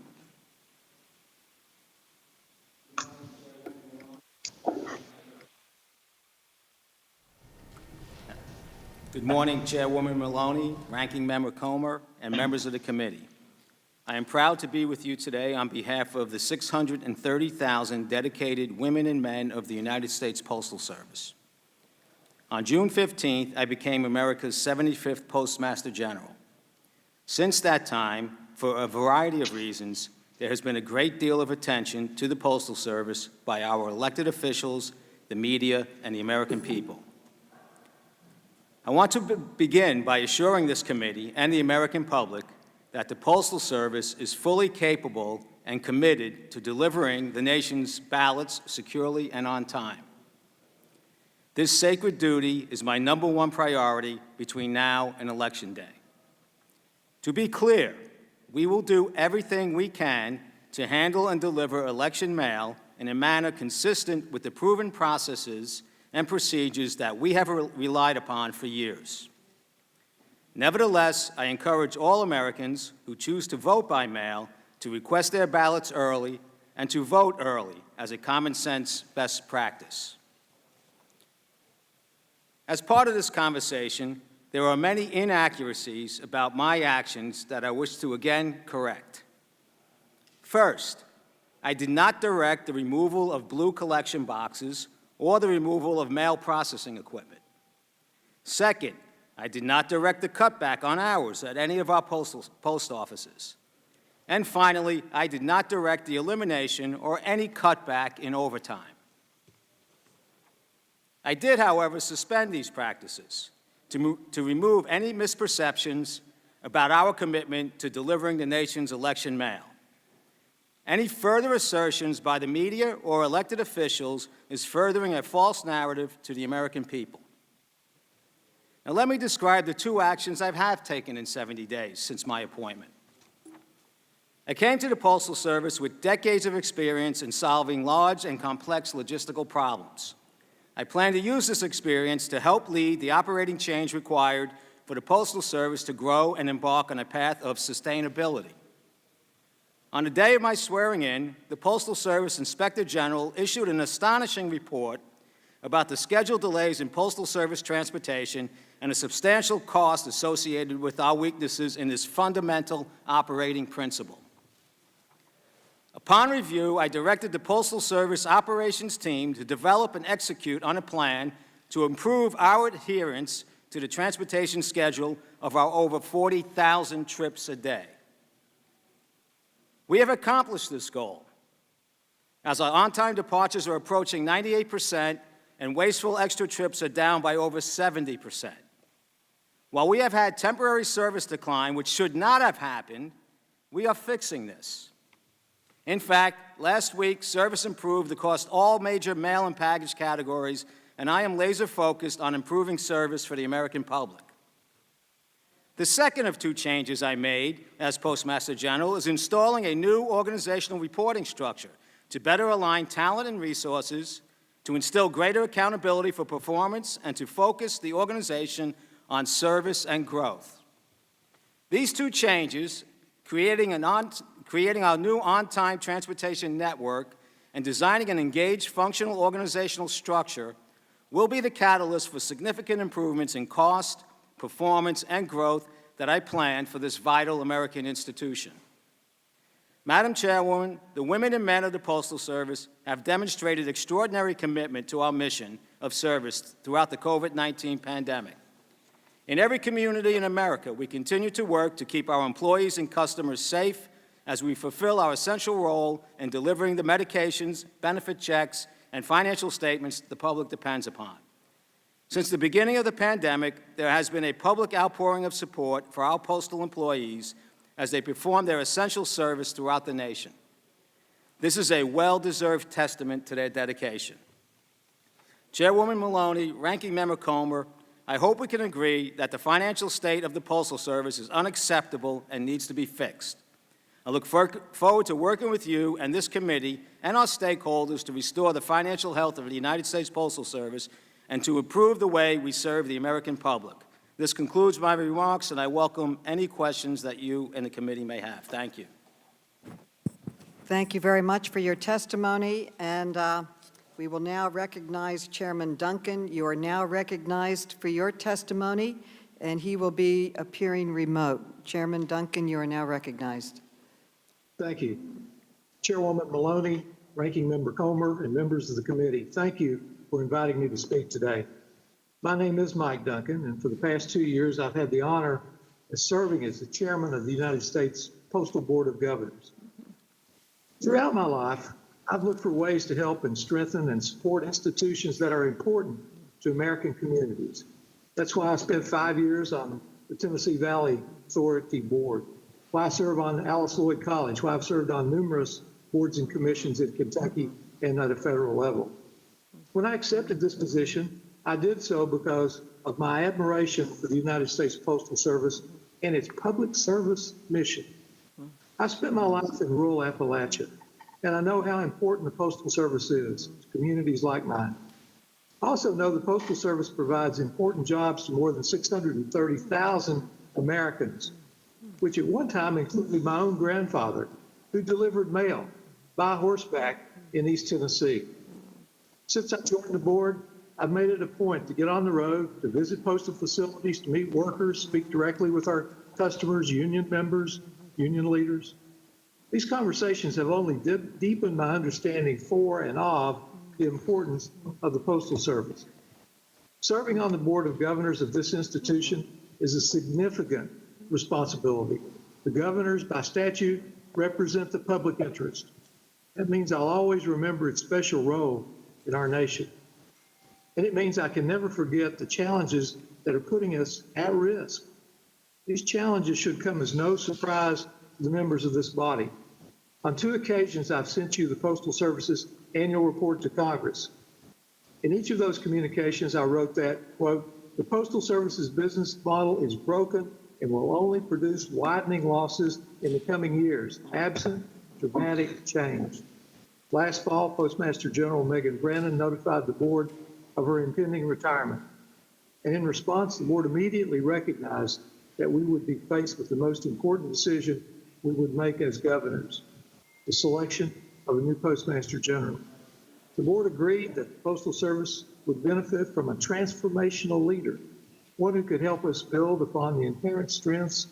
Good morning, Chairwoman Maloney, Ranking Member Comer, and members of the committee. I am proud to be with you today on behalf of the 630,000 dedicated women and men of the United States Postal Service. On June 15th, I became America's 75th Postmaster General. Since that time, for a variety of reasons, there has been a great deal of attention to the Postal Service by our elected officials, the media, and the American people. I want to begin by assuring this committee and the American public that the Postal Service is fully capable and committed to delivering the nation's ballots securely and on time. This sacred duty is my #1 priority between now and Election Day. To be clear, we will do everything we can to handle and deliver election mail in a manner consistent with the proven processes and procedures that we have relied upon for years. Nevertheless, I encourage all Americans who choose to vote by mail to request their ballots early and to vote early as a common-sense best practice. As part of this conversation, there are many inaccuracies about my actions that I wish to again correct. First, I did not direct the removal of blue collection boxes or the removal of mail processing equipment. Second, I did not direct the cutback on hours at any of our post offices. And finally, I did not direct the elimination or any cutback in overtime. I did, however, suspend these practices, to remove any misperceptions about our commitment to delivering the nation's election mail. Any further assertions by the media or elected officials is furthering a false narrative to the American people. Now, let me describe the two actions I have taken in 70 days since my appointment. I came to the Postal Service with decades of experience in solving large and complex logistical problems. I plan to use this experience to help lead the operating change required for the Postal Service to grow and embark on a path of sustainability. On the day of my swearing in, the Postal Service Inspector General issued an astonishing report about the scheduled delays in Postal Service transportation and the substantial cost associated with our weaknesses in this fundamental operating principle. Upon review, I directed the Postal Service operations team to develop and execute on a plan to improve our adherence to the transportation schedule of our over 40,000 trips a day. We have accomplished this goal, as our on-time departures are approaching 98% and wasteful extra trips are down by over 70%. While we have had temporary service decline, which should not have happened, we are fixing this. In fact, last week, service improved across all major mail and package categories, and I am laser-focused on improving service for the American public. The second of two changes I made as Postmaster General is installing a new organizational reporting structure to better align talent and resources, to instill greater accountability for performance, and to focus the organization on service and growth. These two changes, creating our new on-time transportation network and designing an engaged, functional organizational structure, will be the catalyst for significant improvements in cost, performance, and growth that I plan for this vital American institution. Madam Chairwoman, the women and men of the Postal Service have demonstrated extraordinary commitment to our mission of service throughout the COVID-19 pandemic. In every community in America, we continue to work to keep our employees and customers safe as we fulfill our essential role in delivering the medications, benefit checks, and financial statements the public depends upon. Since the beginning of the pandemic, there has been a public outpouring of support for our postal employees as they perform their essential service throughout the nation. This is a well-deserved testament to their dedication. Chairwoman Maloney, Ranking Member Comer, I hope we can agree that the financial state of the Postal Service is unacceptable and needs to be fixed. I look forward to working with you and this committee and our stakeholders to restore the financial health of the United States Postal Service and to improve the way we serve the American public. This concludes my remarks, and I welcome any questions that you and the committee may have. Thank you. Thank you very much for your testimony, and we will now recognize Chairman Duncan. You are now recognized for your testimony, and he will be appearing remote. Chairman Duncan, you are now recognized. Thank you. Chairwoman Maloney, Ranking Member Comer, and members of the committee, thank you for inviting me to speak today. My name is Mike Duncan, and for the past 2 years, I've had the honor of serving as the chairman of the United States Postal Board of Governors. Throughout my life, I've looked for ways to help and strengthen and support institutions that are important to American communities. That's why I spent 5 years on the Tennessee Valley Authority Board, why I serve on Alice Lloyd College, why I've served on numerous boards and commissions in Kentucky and at a federal level. When I accepted this position, I did so because of my admiration for the United States Postal Service and its public service mission. I spent my life in rural Appalachia, and I know how important the Postal Service is to communities like mine. I also know the Postal Service provides important jobs to more than 630,000 Americans, which at one time included my own grandfather, who delivered mail by horseback in East Tennessee. Since I joined the board, I've made it a point to get on the road, to visit postal facilities, to meet workers, speak directly with our customers, union members, union leaders. These conversations have only deepened my understanding for and of the importance of the Postal Service. Serving on the Board of Governors of this institution is a significant responsibility. The governors, by statute, represent the public interest. That means I'll always remember its special role in our nation. And it means I can never forget the challenges that are putting us at risk. These challenges should come as no surprise to the members of this body. On 2 occasions, I've sent you the Postal Service's annual report to Congress. In each of those communications, I wrote that, quote, "The Postal Service's business model is broken and will only produce widening losses in the coming years, absent dramatic change." Last fall, Postmaster General Megan Brannon notified the board of her impending retirement. And in response, the board immediately recognized that we would be faced with the most important decision we would make as governors, the selection of a new Postmaster General. The board agreed that the Postal Service would benefit from a transformational leader, one who could help us build upon the inherent strengths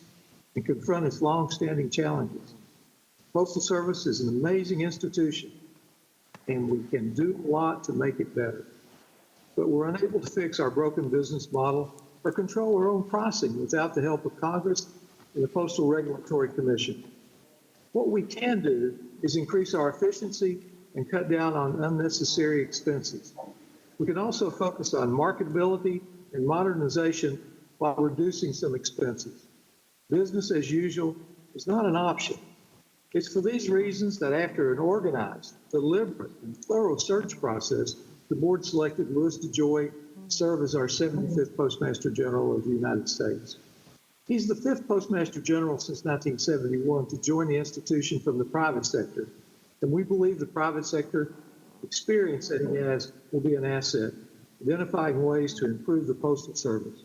and confront its long-standing challenges. The Postal Service is an amazing institution, and we can do a lot to make it better. But we're unable to fix our broken business model or control our own pricing without the help of Congress and the Postal Regulatory Commission. What we can do is increase our efficiency and cut down on unnecessary expenses. We can also focus on marketability and modernization while reducing some expenses. Business as usual is not an option. It's for these reasons that after an organized, deliberate, and thorough search process, the board selected Louis DeJoy to serve as our 75th Postmaster General of the United States. He's the 5th Postmaster General since 1971 to join the institution from the private sector, and we believe the private sector experience that he has will be an asset, identifying ways to improve the Postal Service.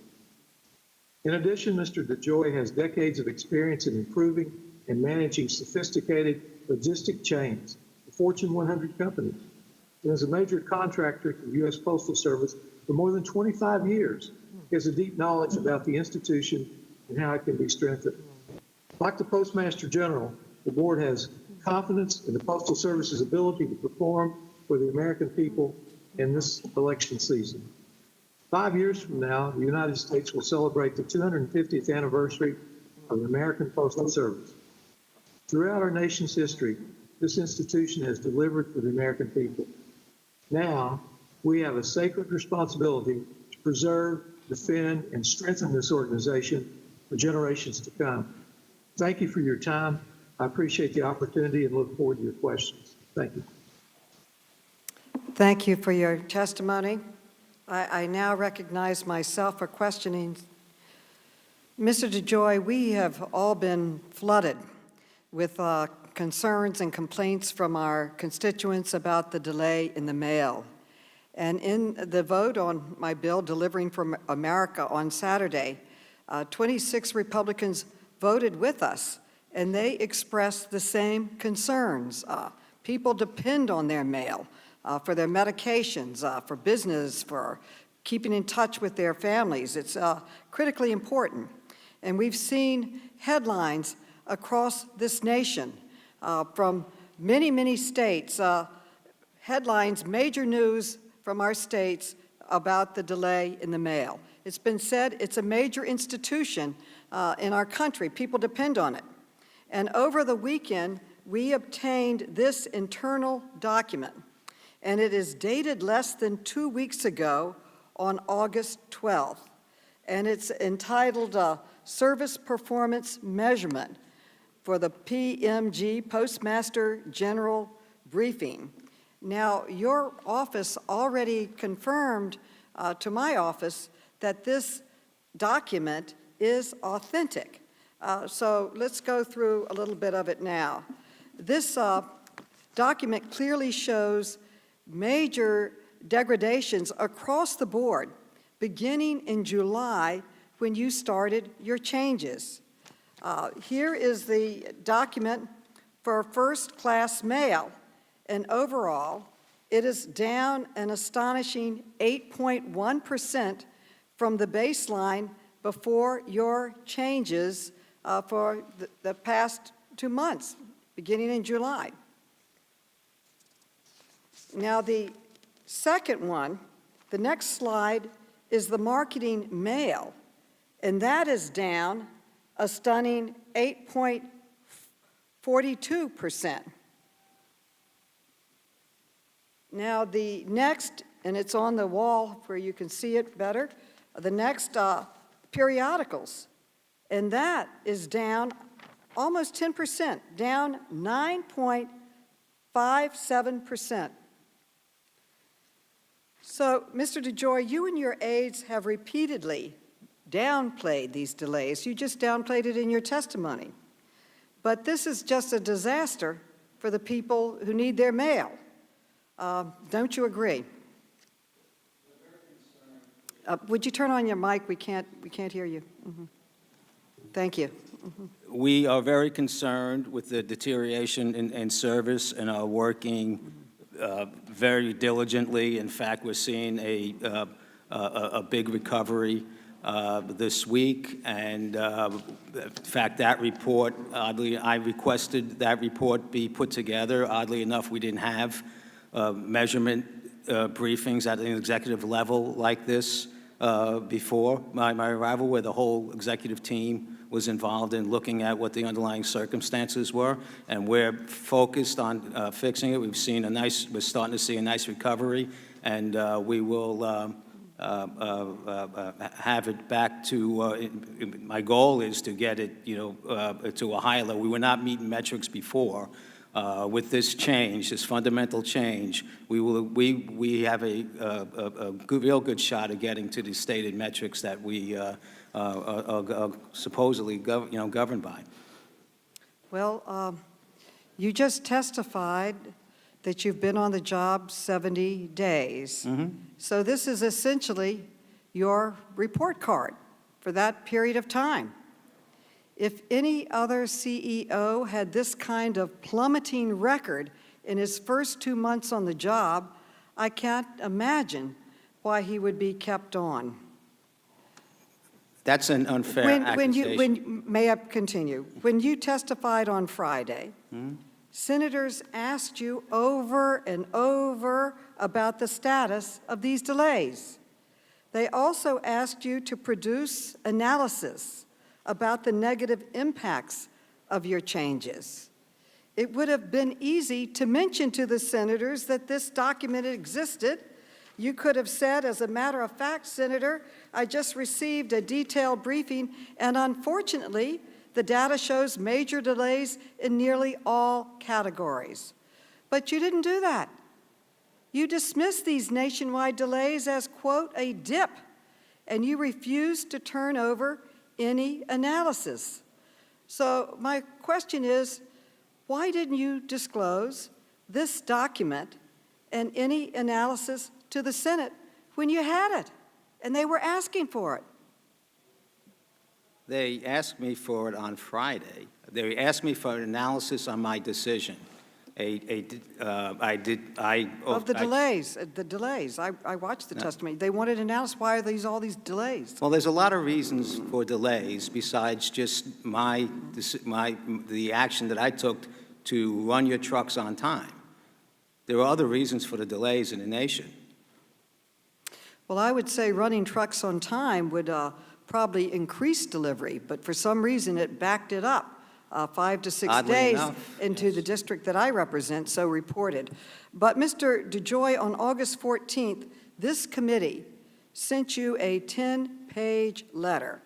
In addition, Mr. DeJoy has decades of experience in improving and managing sophisticated logistic chains for Fortune 100 companies. And as a major contractor to the U.S. Postal Service for more than 25 years, he has a deep knowledge about the institution and how it can be strengthened. Like the Postmaster General, the board has confidence in the Postal Service's ability to perform for the American people in this election season. 5 years from now, the United States will celebrate the 250th anniversary of the American Postal Service. Throughout our nation's history, this institution has delivered for the American people. Now, we have a sacred responsibility to preserve, defend, and strengthen this organization for generations to come. Thank you for your time. I appreciate the opportunity and look forward to your questions. Thank you. Thank you for your testimony. I now recognize myself for questioning. Mr. DeJoy, we have all been flooded with concerns and complaints from our constituents about the delay in the mail. And in the vote on my bill, Delivering for America, on Saturday, 26 Republicans voted with us, and they expressed the same concerns. People depend on their mail for their medications, for business, for keeping in touch with their families. It's critically important. And we've seen headlines across this nation from many, many states, headlines, major news from our states about the delay in the mail. It's been said it's a major institution in our country. People depend on it. And over the weekend, we obtained this internal document, and it is dated less than 2 weeks ago on August 12th. And it's entitled Service Performance Measurement for the PMG, Postmaster General Briefing. Now, your office already confirmed to my office that this document is authentic. So let's go through a little bit of it now. This document clearly shows major degradations across the board, beginning in July when you started your changes. Here is the document for first-class mail, and overall, it is down an astonishing 8.1% from the baseline before your changes for the past 2 months, beginning in July. Now, the second one, the next slide, is the marketing mail, and that is down a stunning 8.42%. Now, the next, and it's on the wall where you can see it better, The next, periodicals, and that is down almost 10%, down 9.57%. So, Mr. DeJoy, you and your aides have repeatedly downplayed these delays. You just downplayed it in your testimony. But this is just a disaster for the people who need their mail. Don't you agree? Would you turn on your mic? We can't hear you. Thank you. We are very concerned with the deterioration in service and are working very diligently. In fact, we're seeing a big recovery this week, and in fact, that report, oddly, I requested that report be put together. Oddly enough, we didn't have measurement briefings at an executive level like this before my arrival, where the whole executive team was involved in looking at what the underlying circumstances were, and we're focused on fixing it. We're starting to see a nice recovery, and we will have it back to, my goal is to get it, to a higher level. We were not meeting metrics before. With this change, this fundamental change, we have a real good shot at getting to the stated metrics that we are supposedly governed by. Well, you just testified that you've been on the job 70 days. So this is essentially your report card for that period of time. If any other CEO had this kind of plummeting record in his first 2 months on the job, I can't imagine why he would be kept on. That's an unfair accusation. May I continue? When you testified on Friday, senators asked you over and over about the status of these delays. They also asked you to produce analysis about the negative impacts of your changes. It would have been easy to mention to the senators that this document existed. You could have said, as a matter of fact, Senator, I just received a detailed briefing, and unfortunately, the data shows major delays in nearly all categories. But you didn't do that. You dismissed these nationwide delays as, quote, a dip, and you refused to turn over any analysis. So my question is, why didn't you disclose this document and any analysis to the Senate when you had it and they were asking for it? They asked me for it on Friday. They asked me for an analysis on my decision. Of the delays. I watched the testimony. They wanted to analyze why are all these delays. Well, there's a lot of reasons for delays besides just the action that I took to run your trucks on time. There are other reasons for the delays in the nation. Well, I would say running trucks on time would probably increase delivery, but for some reason it backed it up. 5 to 6 Oddly days enough, into yes. the district that I represent, so reported. But Mr. DeJoy, on August 14th, this committee sent you a 10-page letter,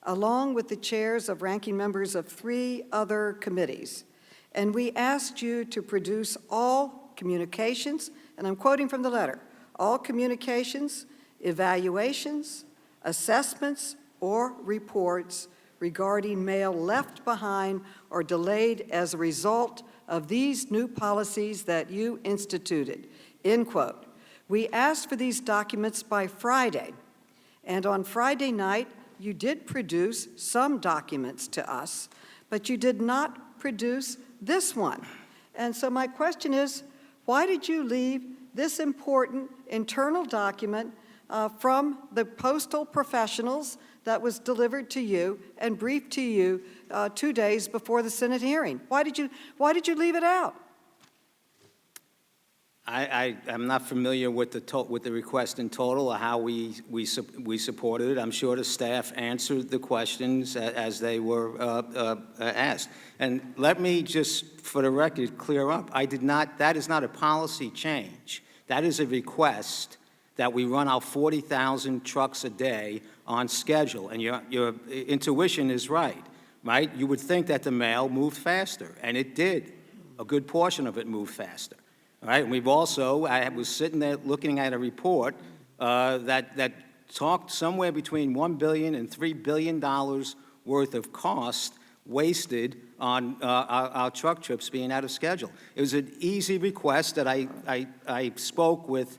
along with the chairs of ranking members of 3 other committees. And we asked you to produce all communications, and I'm quoting from the letter, all communications, evaluations, assessments, or reports regarding mail left behind or delayed as a result of these new policies that you instituted, end quote. We asked for these documents by Friday, and on Friday night, you did produce some documents to us, but you did not produce this one. And so my question is, why did you leave this important internal document from the postal professionals that was delivered to you and briefed to you 2 days before the Senate hearing? Why did you leave it out? I'm not familiar with the request in total or how we supported it. I'm sure the staff answered the questions as they were asked. And let me just, for the record, clear up. That is not a policy change. That is a request that we run our 40,000 trucks a day on schedule. And your intuition is right? You would think that the mail moved faster, and it did. A good portion of it moved faster. Right? And we've also, I was sitting there looking at a report that talked somewhere between $1 billion and $3 billion worth of cost wasted on our truck trips being out of schedule. It was an easy request that I spoke with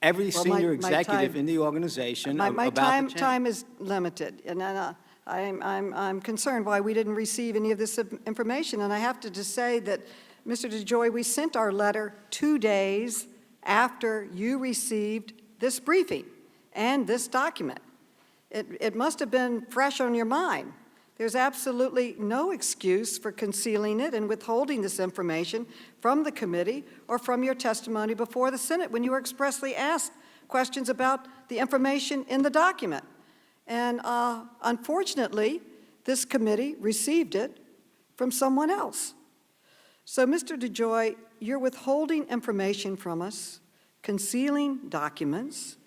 every senior executive in the organization about the change. Time is limited, and I'm concerned why we didn't receive any of this information. And I have to just say that, Mr. DeJoy, we sent our letter 2 days after you received this briefing and this document. It must have been fresh on your mind. There's absolutely no excuse for concealing it and withholding this information from the committee or from your testimony before the Senate when you were expressly asked questions about the information in the document. And unfortunately, this committee received it from someone else. So, Mr. DeJoy, you're withholding information from us, concealing documents,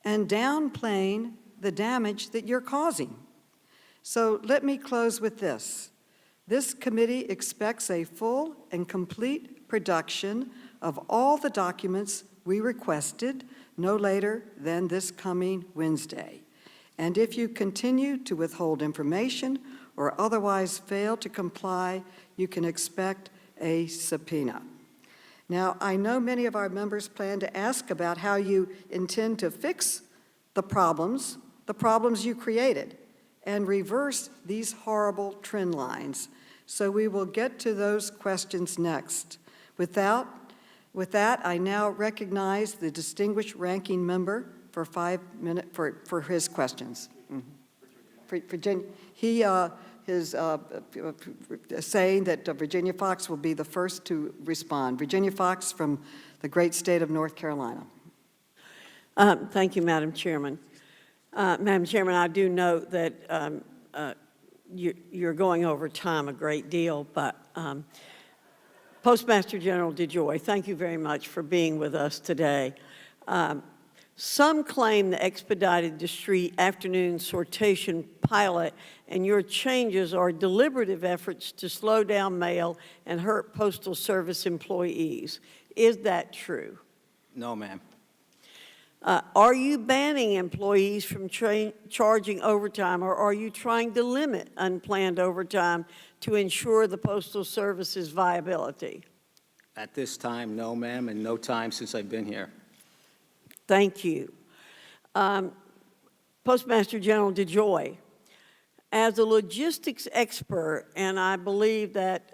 and downplaying the damage that you're causing. So let me close with this. This committee expects a full and complete production of all the documents we requested no later than this coming Wednesday. And if you continue to withhold information or otherwise fail to comply, you can expect a subpoena. Now, I know many of our members plan to ask about how you intend to fix the problems you created, and reverse these horrible trend lines. So we will get to those questions next. With that, I now recognize the distinguished ranking member for 5 minutes for his questions. Virginia, he is saying that Virginia Fox will be the first to respond. Virginia Fox from the great state of North Carolina. Thank you, Madam Chairman. Madam Chairman, I do note that you're going over time a great deal, but Postmaster General DeJoy, thank you very much for being with us today. Some claim the expedited discrete afternoon sortation pilot and your changes are deliberative efforts to slow down mail and hurt Postal Service employees. Is that true? No, ma'am. Are you banning employees from charging overtime, or are you trying to limit unplanned overtime to ensure the Postal Service's viability? At this time, no, ma'am, and no time since I've been here. Thank you. Postmaster General DeJoy, as a logistics expert, and I believe that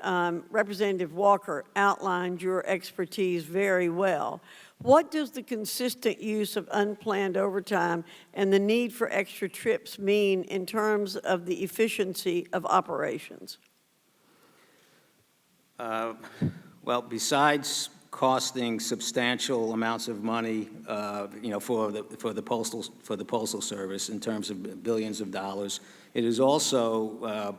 Representative Walker outlined your expertise very well, what does the consistent use of unplanned overtime and the need for extra trips mean in terms of the efficiency of operations? Well, besides costing substantial amounts of money, for the Postal Service in terms of billions of dollars, it is also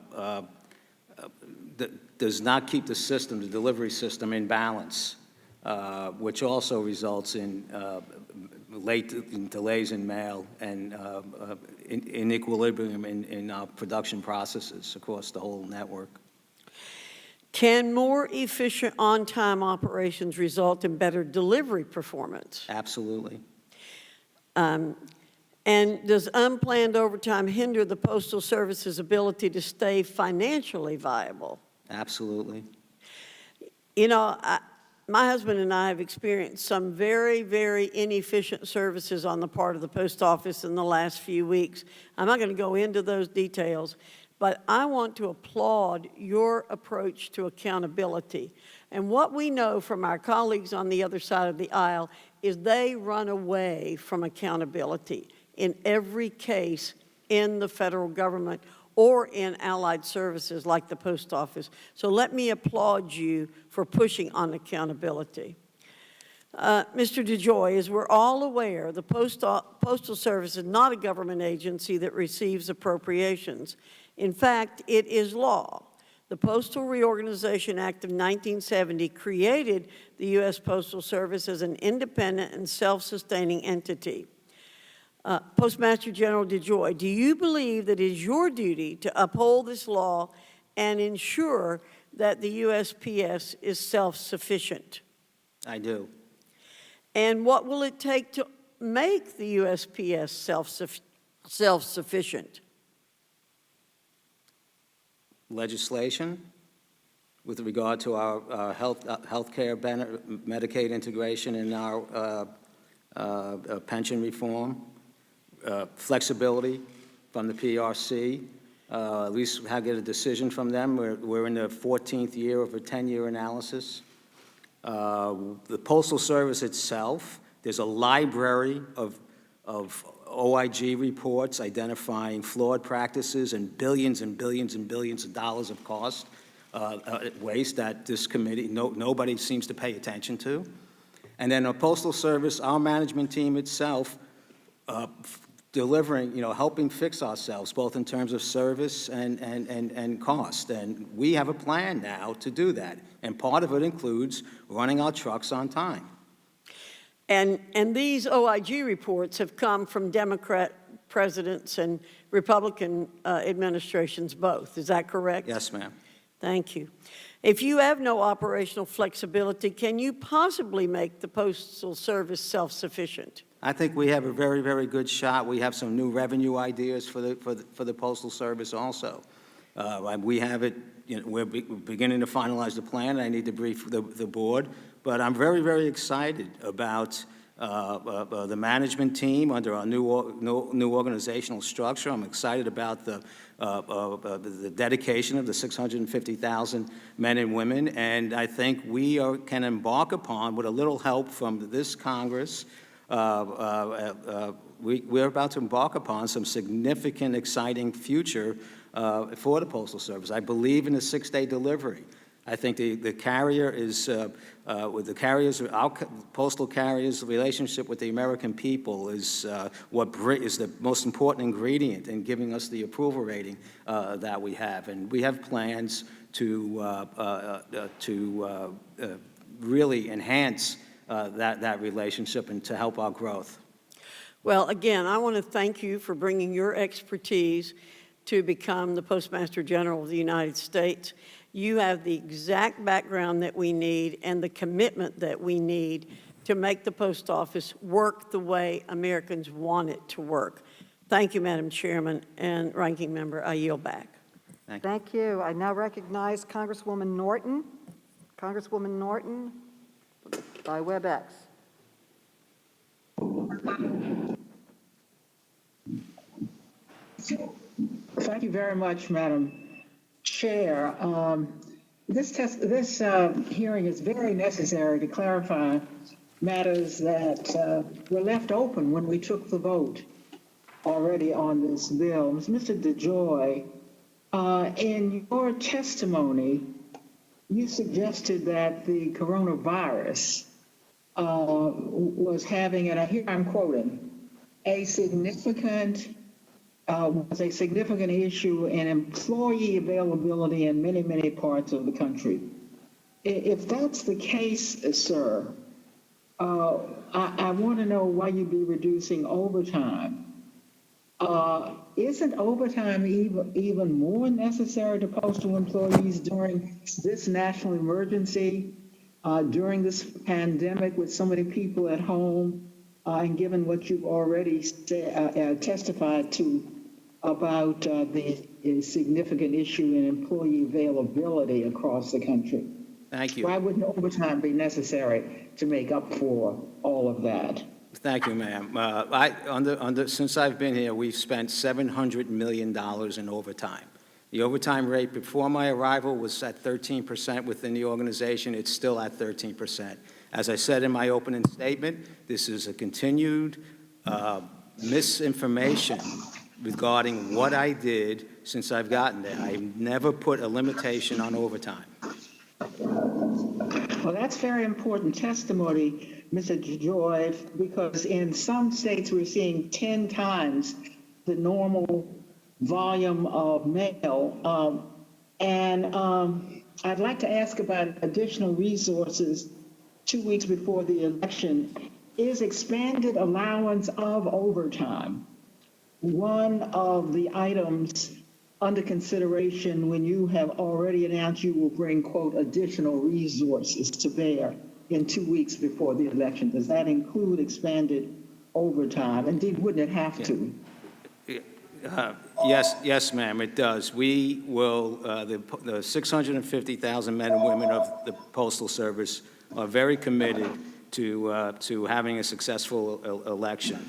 does not keep the delivery system in balance. Which also results in delays in mail and inequilibrium in production processes across the whole network. Can more efficient on-time operations result in better delivery performance? Absolutely. And does unplanned overtime hinder the Postal Service's ability to stay financially viable? Absolutely. You know, my husband and I have experienced some very, very inefficient services on the part of the post office in the last few weeks. I'm not going to go into those details, but I want to applaud your approach to accountability. And what we know from our colleagues on the other side of the aisle is they run away from accountability in every case in the federal government or in allied services like the post office. So let me applaud you for pushing on accountability. Mr. DeJoy, as we're all aware, the Postal Service is not a government agency that receives appropriations. In fact, it is law The Postal Reorganization Act of 1970 created the U.S. Postal Service as an independent and self-sustaining entity. Postmaster General DeJoy, do you believe that it is your duty to uphold this law and ensure that the USPS is self-sufficient? I do. And what will it take to make the USPS self-sufficient? Legislation with regard to our healthcare Medicaid integration and our pension reform, flexibility from the PRC. At least we get a decision from them. We're in the 14th year of a 10-year analysis. The Postal Service itself, there's a library of OIG reports identifying flawed practices and billions and billions and billions of dollars of cost, waste that this committee, nobody seems to pay attention to. And then the Postal Service, our management team itself, delivering, helping fix ourselves, both in terms of service and cost. And we have a plan now to do that. And part of it includes running our trucks on time. And these OIG reports have come from Democrat presidents and Republican administrations both. Is that correct? Yes, ma'am. Thank you. If you have no operational flexibility, can you possibly make the Postal Service self-sufficient? I think we have a very, very good shot. We have some new revenue ideas for the Postal Service also. We have it, we're beginning to finalize the plan. I need to brief the board. But I'm very, very excited about the management team under our new organizational structure. I'm excited about the dedication of the 650,000 men and women. And I think we can embark upon, with a little help from this Congress, we're about to embark upon some significant, exciting future for the Postal Service. I believe in the 6-day delivery. I think the carrier is, with the carriers, our postal carriers' relationship with the American people is what is the most important ingredient in giving us the approval rating that we have. And we have plans to really enhance that relationship and to help our growth. Well, again, I want to thank you for bringing your expertise to become the Postmaster General of the United States. You have the exact background that we need and the commitment that we need to make the post office work the way Americans want it to work. Thank you, Madam Chairman and Ranking Member. I yield back. Thank you. I now recognize Congresswoman Norton. Congresswoman Norton by WebEx. Thank you very much, Madam Chair. This hearing is very necessary to clarify matters that were left open when we took the vote already on this bill. Mr. DeJoy, in your testimony, you suggested that the coronavirus was having, and here I'm quoting, was a significant issue in employee availability in many, many parts of the country. If that's the case, sir, I want to know why you'd be reducing overtime. Isn't overtime even more necessary to postal employees during this national emergency, during this pandemic with so many people at home, and given what you've already testified to about the significant issue in employee availability across the country? Thank you. Why wouldn't overtime be necessary to make up for all of that? Thank you, ma'am. Since I've been here, we've spent $700 million in overtime. The overtime rate before my arrival was at 13% within the organization. It's still at 13%. As I said in my opening statement, this is a continued misinformation regarding what I did since I've gotten there. I've never put a limitation on overtime. Well, that's very important testimony, Mr. DeJoy, because in some states we're seeing 10 times the normal volume of mail. And I'd like to ask about additional resources 2 weeks before the election. Is expanded allowance of overtime one of the items under consideration when you have already announced you will bring, quote, additional resources to bear in 2 weeks before the election? Does that include expanded overtime? Indeed, wouldn't it have to? Yes, ma'am, it does. We will, the 650,000 men and women of the Postal Service are very committed to having a successful election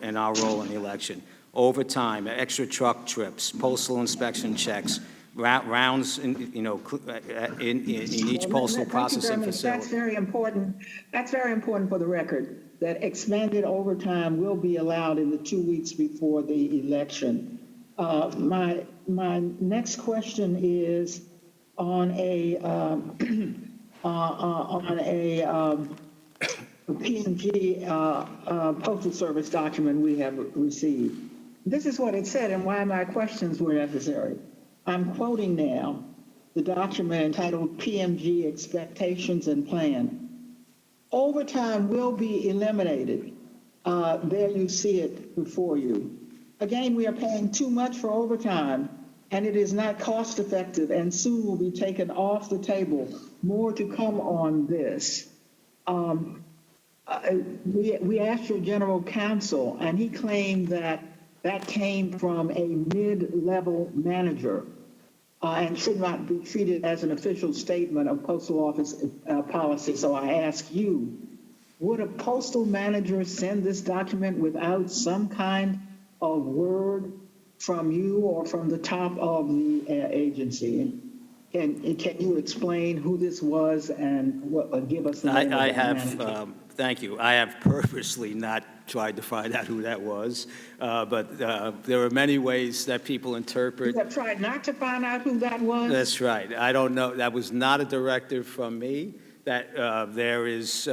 in our role in the election. Overtime, extra truck trips, postal inspection checks, rounds in each postal processing facility. That's very important. That's very important for the record, that expanded overtime will be allowed in the 2 weeks before the election. My next question is on a P&G Postal Service document we have received. This is what it said and why my questions were necessary. I'm quoting now the document entitled PMG Expectations and Plan. Overtime will be eliminated. There you see it before you. Again, we are paying too much for overtime, and it is not cost effective, and soon will be taken off the table. More to come on this. We asked your general counsel, and he claimed that that came from a mid-level manager and should not be treated as an official statement of postal office policy. So I ask you, would a postal manager send this document without some kind of word from you or from the top of the agency? Can you explain who this was and give us the name of the manager? Thank you. I have purposely not tried to find out who that was, but there are many ways that people interpret. You have tried not to find out who that was? That's right. I don't know. That was not a directive from me. That there's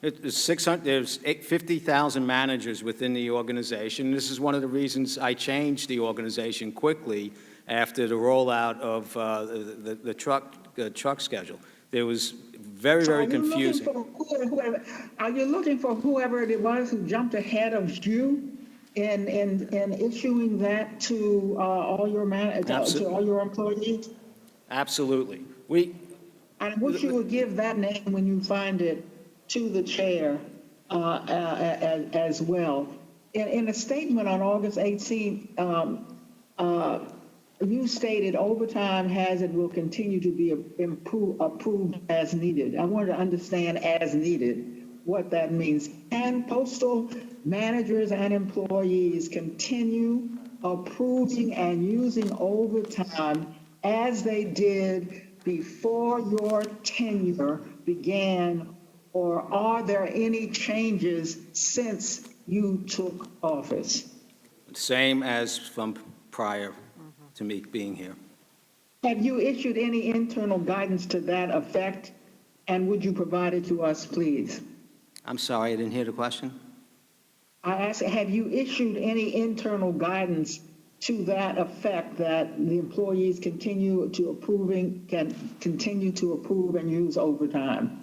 50,000 managers within the organization. This is one of the reasons I changed the organization quickly after the rollout of the truck schedule. There was very confusing. Are you looking for whoever it was who jumped ahead of you in issuing that to all your to all your employees? Absolutely. I wish you would give that name when you find it to the chair as well. In a statement on August 18th, you stated overtime will continue to be approved as needed. I wanted to understand as needed what that means. Can postal managers and employees continue approving and using overtime as they did before your tenure began, or are there any changes since you took office? Same as from prior to me being here. Have you issued any internal guidance to that effect, and would you provide it to us, please? I'm sorry, I didn't hear the question. I asked, have you issued any internal guidance to that effect, that the employees can continue to approve and use overtime?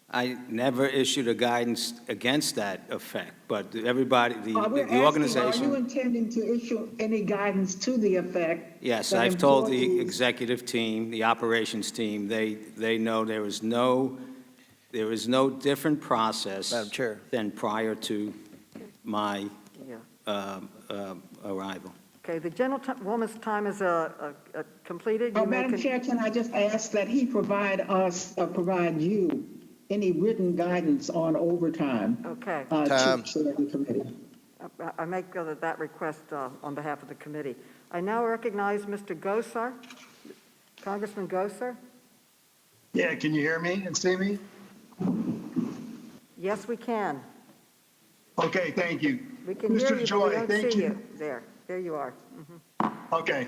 I never issued a guidance against that effect, but everybody, the organization. Are you intending to issue any guidance to the effect? Yes, I've told the executive team, the operations team, they know there is no different process, Madam Chair, than prior to my arrival. Okay, the gentlewoman's time is completed. Madam Chair, can I just ask that he provide you any written guidance on overtime? Okay. To the committee. I make that request on behalf of the committee. I now recognize Mr. Gosar, Congressman Gosar. Yeah, can you hear me and see me? Yes, we can. Okay, thank you. We can Mr. hear you, DeJoy, but we don't thank see you. you. There you are. Okay.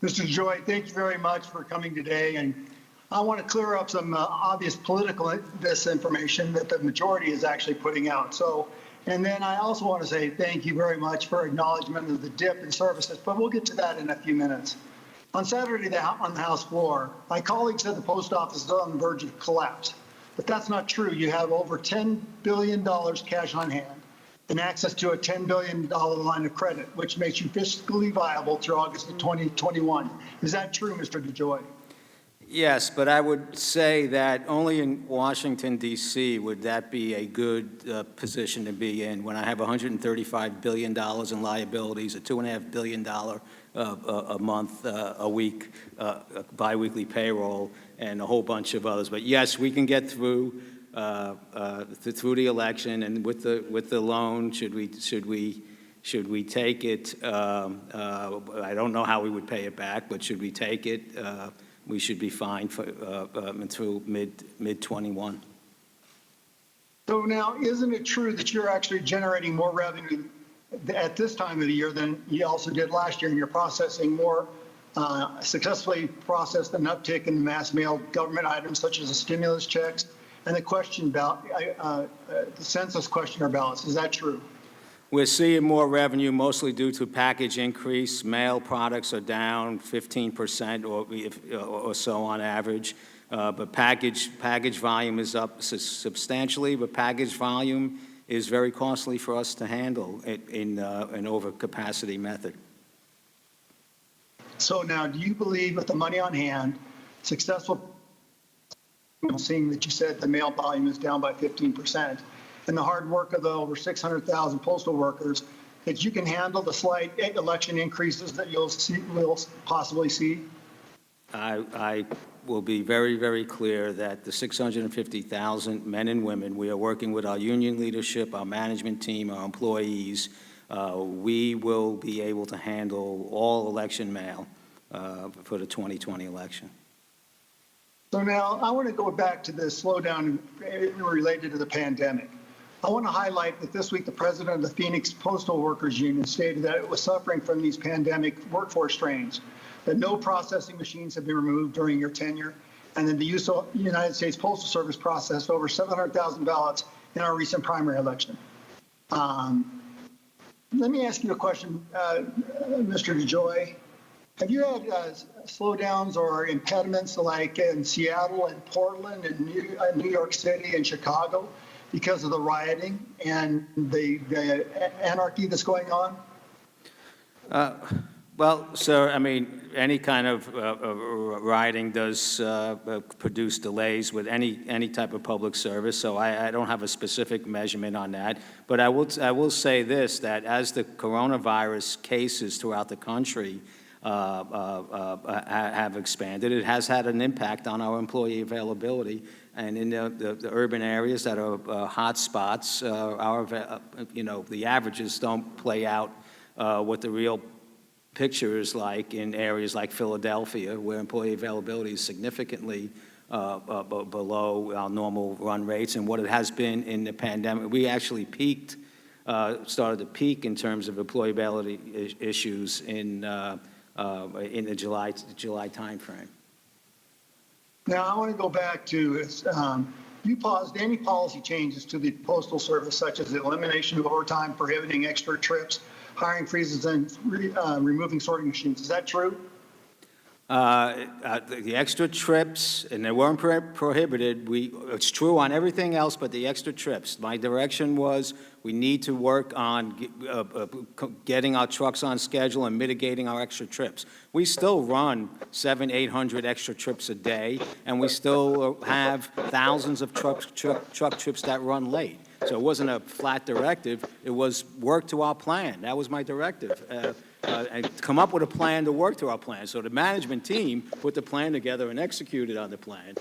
Mr. DeJoy, thank you very much for coming today. And I want to clear up some obvious political disinformation that the majority is actually putting out. And then I also want to say thank you very much for acknowledgement of the dip in services, but we'll get to that in a few minutes. On Saturday on the House floor, my colleague said the post office is on the verge of collapse. But that's not true. You have over $10 billion cash on hand and access to a $10 billion line of credit, which makes you fiscally viable through August of 2021. Is that true, Mr. DeJoy? Yes, but I would say that only in Washington, D.C. would that be a good position to be in when I have $135 billion in liabilities, a $2.5 billion a month, a week, biweekly payroll, and a whole bunch of others. But yes, we can get through the election, and with the loan, should we take it? I don't know how we would pay it back, but should we take it? We should be fine for through mid-21. So now, isn't it true that you're actually generating more revenue at this time of the year than you also did last year, and you're processing more, successfully processed an uptick in the mass mail government items such as the stimulus checks and the census questionnaire ballots? Is that true? We're seeing more revenue, mostly due to package increase. Mail products are down 15% or so on average, but package volume is up substantially. But package volume is very costly for us to handle in an overcapacity method. So now, do you believe with the money on hand, successful, seeing that you said the mail volume is down by 15%, and the hard work of the over 600,000 postal workers, that you can handle the slight election increases that we'll possibly see? I will be very, very clear that the 650,000 men and women, we are working with our union leadership, our management team, our employees. We will be able to handle all election mail for the 2020 election. So now I want to go back to the slowdown related to the pandemic. I want to highlight that this week the president of the Phoenix Postal Workers Union stated that it was suffering from these pandemic workforce strains, that no processing machines have been removed during your tenure, and that the United States Postal Service processed over 700,000 ballots in our recent primary election. Let me ask you a question, Mr. DeJoy. Have you had slowdowns or impediments like in Seattle and Portland and New York City and Chicago because of the rioting and the anarchy that's going on? Well, sir, I mean, any kind of rioting does produce delays with any type of public service, so I don't have a specific measurement on that. But I will say this, that as the coronavirus cases throughout the country have expanded, it has had an impact on our employee availability. And in the urban areas that are hot spots, the averages don't play out what the real picture is like in areas like Philadelphia, where employee availability is significantly below our normal run rates and what it has been in the pandemic. We actually started to peak in terms of employee availability issues in the July timeframe. Now, I want to go back to, you paused any policy changes to the Postal Service, such as the elimination of overtime, prohibiting extra trips, hiring freezes, and removing sorting machines. Is that true? The extra trips, and they weren't prohibited. It's true on everything else but the extra trips. My direction was we need to work on getting our trucks on schedule and mitigating our extra trips. We still run 700-800 extra trips a day, and we still have thousands of truck trips that run late. So it wasn't a flat directive. It was work to our plan. That was my directive. And come up with a plan to work through our plan. So the management team put the plan together and executed on the plan.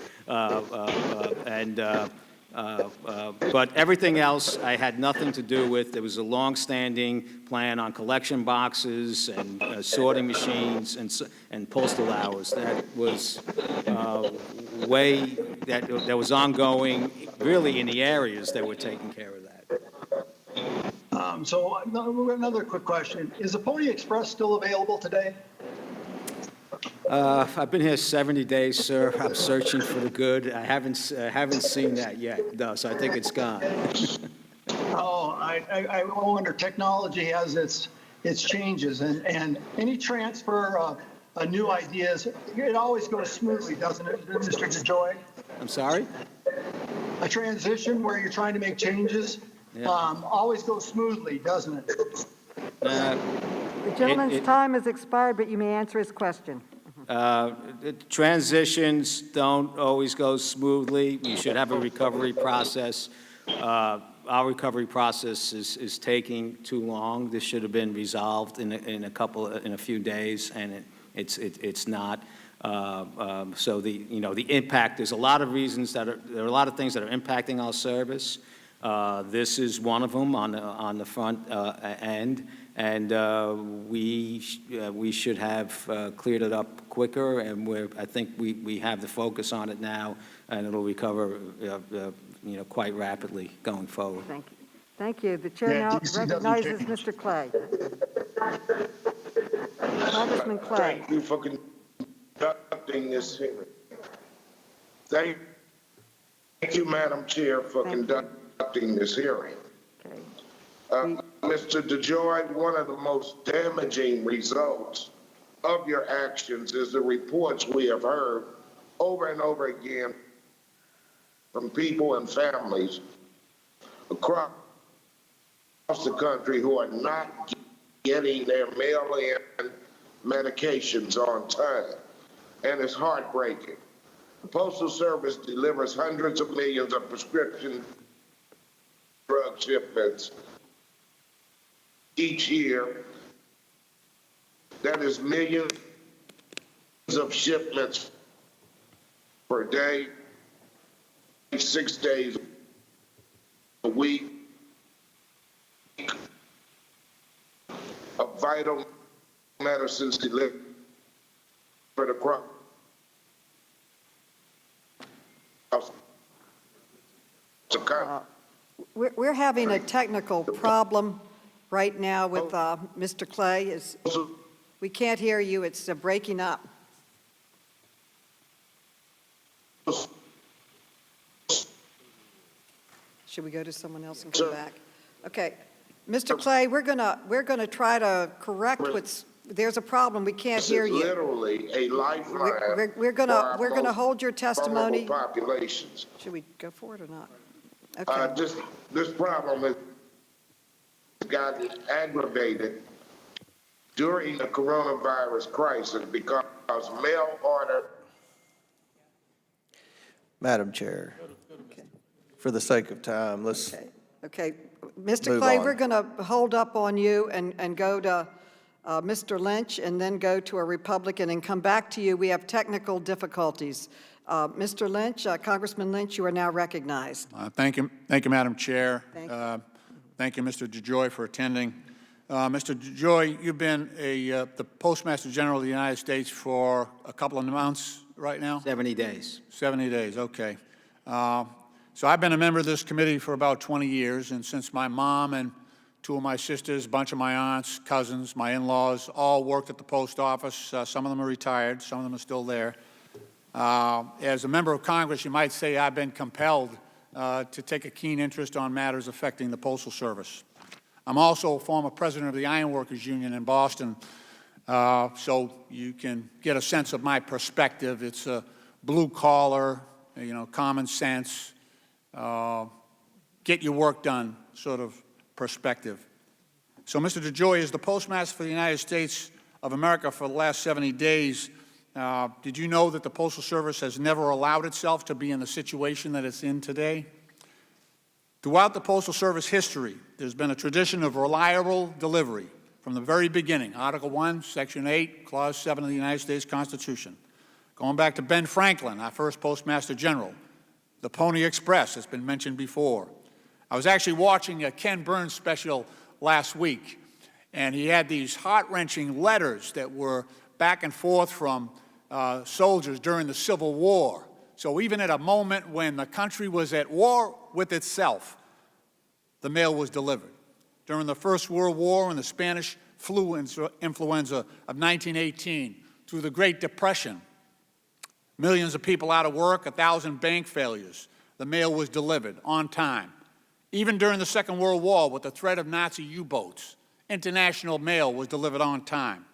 But everything else I had nothing to do with. There was a long-standing plan on collection boxes and sorting machines and postal hours. That was that was ongoing, really, in the areas that were taking care of that. So another quick question. Is the Pony Express still available today? I've been here 70 days, sir. I'm searching for the good. I haven't seen that yet, though, so I think it's gone. I wonder, technology has its changes, and any transfer new ideas. It always goes smoothly, doesn't it, Mr. DeJoy? I'm sorry? A transition where you're trying to make changes always goes smoothly, doesn't it? Uh, The gentleman's it- time has expired, but you may answer his question. Transitions don't always go smoothly. We should have a recovery process. Our recovery process is taking too long. This should have been resolved in a few days, and it's not. So the impact, there's a lot of reasons there are a lot of things that are impacting our service. This is one of them on the front end, and we should have cleared it up quicker, and I think we have the focus on it now, and it'll recover quite rapidly going forward. Thank you. Thank you. The chair Yeah, now DC doesn't recognizes change. Mr. Clay. Congressman Clay. Thank you for conducting this hearing. Thank you, Madam Chair, for conducting this hearing. Okay. Mr. DeJoy, one of the most damaging results of your actions is the reports we have heard over and over again from people and families across the country who are not getting their mail-in medications on time, and it's heartbreaking. The Postal Service delivers hundreds of millions of prescription drug shipments each year. That is millions of shipments per day, 6 days a week, of vital medicines delivered across the country. We're having a technical problem right now with Mr. Clay. We can't hear you. It's breaking up. Should we go to someone else and come back? Okay. Mr. Clay, we're gonna try to correct there's a problem. We can't hear This is you. literally a lifeline. We're gonna hold your testimony. Vulnerable populations. Should we go for it or not? Okay. This problem has gotten aggravated during the coronavirus crisis because mail order. Madam Chair, for the sake of time, let's Okay. Mr. Move Clay, on. we're going to hold up on you and go to Mr. Lynch and then go to a Republican and come back to you. We have technical difficulties. Mr. Lynch, Congressman Lynch, you are now recognized. Thank you, Madam Chair. Thank you. Thank you, Mr. DeJoy, for attending. Mr. DeJoy, you've been the Postmaster General of the United States for a couple of months right now? 70 days. 70 days, okay. So I've been a member of this committee for about 20 years, and since my mom and two of my sisters, a bunch of my aunts, cousins, my in-laws, all worked at the post office. Some of them are retired, some of them are still there. As a member of Congress, you might say I've been compelled to take a keen interest on matters affecting the Postal Service. I'm also a former president of the Ironworkers Union in Boston, so you can get a sense of my perspective. It's a blue-collar, common sense, get your work done sort of perspective. So Mr. DeJoy, as the Postmaster for the United States of America for the last 70 days, did you know that the Postal Service has never allowed itself to be in the situation that it's in today? Throughout the Postal Service history, there's been a tradition of reliable delivery from the very beginning, Article 1, Section 8, Clause 7 of the United States Constitution. Going back to Ben Franklin, our first Postmaster General, the Pony Express has been mentioned before. I was actually watching a Ken Burns special last week, and he had these heart-wrenching letters that were back and forth from soldiers during the Civil War. So even at a moment when the country was at war with itself, the mail was delivered. During the First World War and the Spanish flu influenza of 1918, through the Great Depression, millions of people out of work, 1,000 bank failures, the mail was delivered on time. Even during the Second World War, with the threat of Nazi U-boats, international mail was delivered on time.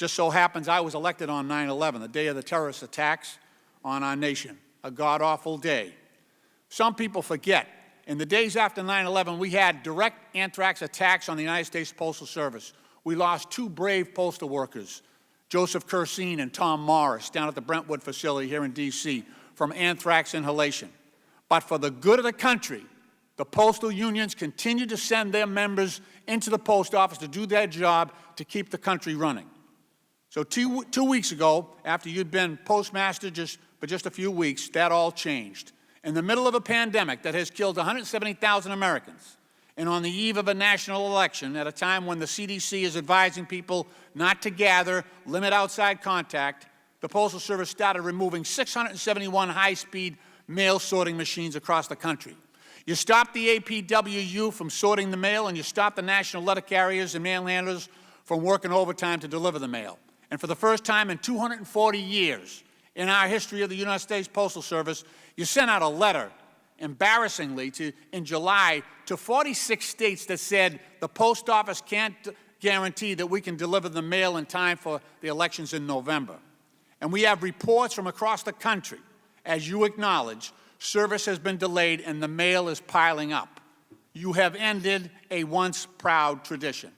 Just so happens I was elected on 9/11, the day of the terrorist attacks on our nation, a god-awful day. Some people forget, in the days after 9/11, we had direct anthrax attacks on the United States Postal Service. We lost 2 brave postal workers, Joseph Cursine and Tom Morris, down at the Brentwood facility here in D.C., from anthrax inhalation. But for the good of the country, the postal unions continue to send their members into the post office to do their job to keep the country running. So two weeks ago, after you'd been postmaster for just a few weeks, that all changed. In the middle of a pandemic that has killed 170,000 Americans, and on the eve of a national election, at a time when the CDC is advising people not to gather, limit outside contact, the Postal Service started removing 671 high-speed mail sorting machines across the country. You stopped the APWU from sorting the mail, and you stopped the national letter carriers and mail handlers from working overtime to deliver the mail. And for the first time in 240 years in our history of the United States Postal Service, you sent out a letter, embarrassingly, in July to 46 states that said the post office can't guarantee that we can deliver the mail in time for the elections in November. And we have reports from across the country, as you acknowledge, service has been delayed and the mail is piling up. You have ended a once proud tradition.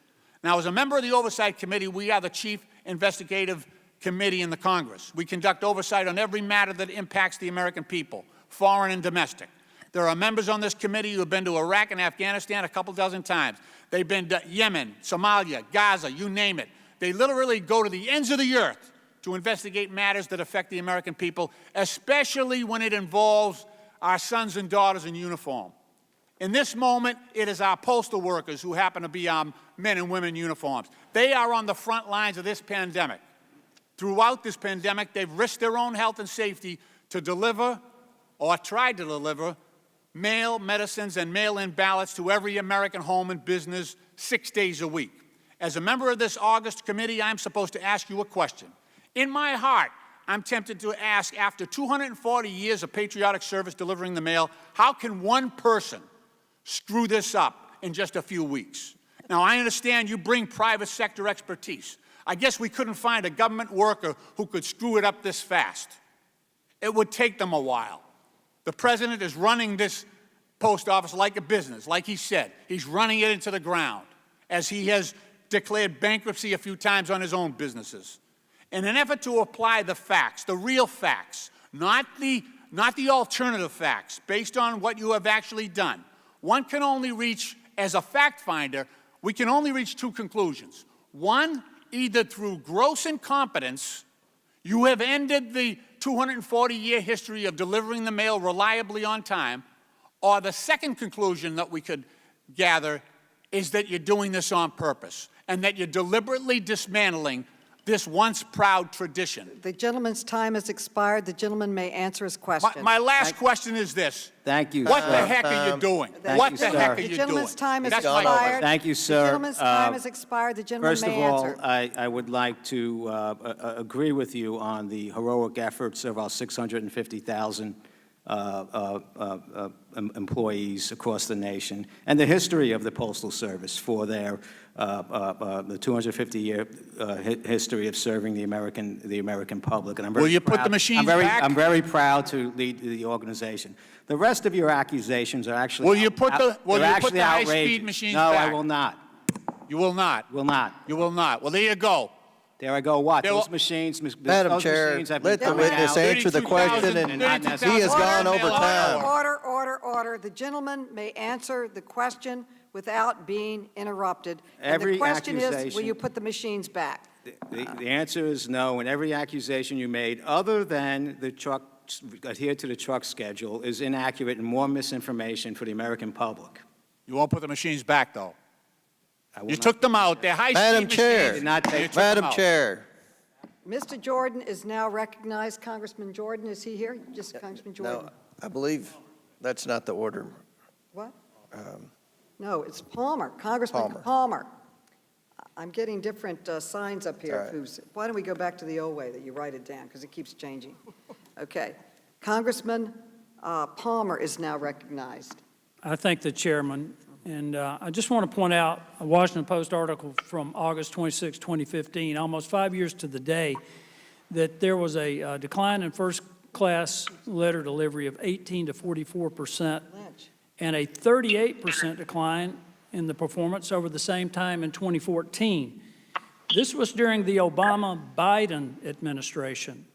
Now, as a member of the Oversight Committee, we are the chief investigative committee in the Congress. We conduct oversight on every matter that impacts the American people, foreign and domestic. There are members on this committee who have been to Iraq and Afghanistan a couple dozen times. They've been to Yemen, Somalia, Gaza, you name it. They literally go to the ends of the earth to investigate matters that affect the American people, especially when it involves our sons and daughters in uniform. In this moment, it is our postal workers who happen to be our men and women in uniforms. They are on the front lines of this pandemic. Throughout this pandemic, they've risked their own health and safety to deliver, or tried to deliver, mail, medicines, and mail-in ballots to every American home and business 6 days a week. As a member of this August committee, I'm supposed to ask you a question. In my heart, I'm tempted to ask, after 240 years of patriotic service delivering the mail, how can one person screw this up in just a few weeks? Now, I understand you bring private sector expertise. I guess we couldn't find a government worker who could screw it up this fast. It would take them a while. The president is running this post office like a business, like he said. He's running it into the ground, as he has declared bankruptcy a few times on his own businesses. In an effort to apply the facts, the real facts, not the alternative facts, based on what you have actually done, one can only reach, as a fact finder, we can only reach 2 conclusions. One, either through gross incompetence, you have ended the 240-year history of delivering the mail reliably on time, or the second conclusion that we could gather is that you're doing this on purpose and that you're deliberately dismantling this once proud tradition. The gentleman's time has expired. The gentleman may answer his question. My last question is this. Thank you, What sir. the heck are you doing? Thank What you, the sir. heck are The you doing? gentleman's time has That's my expired. question. Thank you, sir. The gentleman's time has expired. The gentleman First may of all, answer. I would like to agree with you on the heroic efforts of our 650,000 employees across the nation, and the history of the Postal Service for their the 250-year history of serving the American public. And I'm very Will you put proud- the machines I'm back? I'm very proud to lead the organization. The rest of your accusations are actually Will you put the outrageous. high-speed machines No, back? I will not. You will not. Will not. You will not. Well, there you go. There I go. What? There Those will- machines, Madam those Chair, machines have been let the coming witness out. answer the 32,000 question, and not he has gone over Order, time. Order. The gentleman may answer the question without being interrupted. And Every the question is, will accusation- you put the machines back? The answer is no, and every accusation you made, other than the truck, adhere to the truck schedule, is inaccurate and more misinformation for the American public. You won't put the machines back, though. I will You not- took them out. They're high-speed Madam machines. Chair, Did not take- You took them Madam out. Chair. Mr. Jordan is now recognized. Congressman Jordan, is he here? Just Congressman Jordan. No, I believe that's not the order. What? No, it's Palmer, Congressman Palmer. Palmer. I'm getting different signs up All here. right. Why don't we go back to the old way that you write it down, because it keeps changing. Okay. Congressman Palmer is now recognized. I thank the chairman And I just want to point out a Washington Post article from August 26, 2015, almost 5 years to the day, that there was a decline in first-class letter delivery of 18 to 44%, and a 38% decline in the performance over the same time in 2014. This was during the Obama-Biden administration.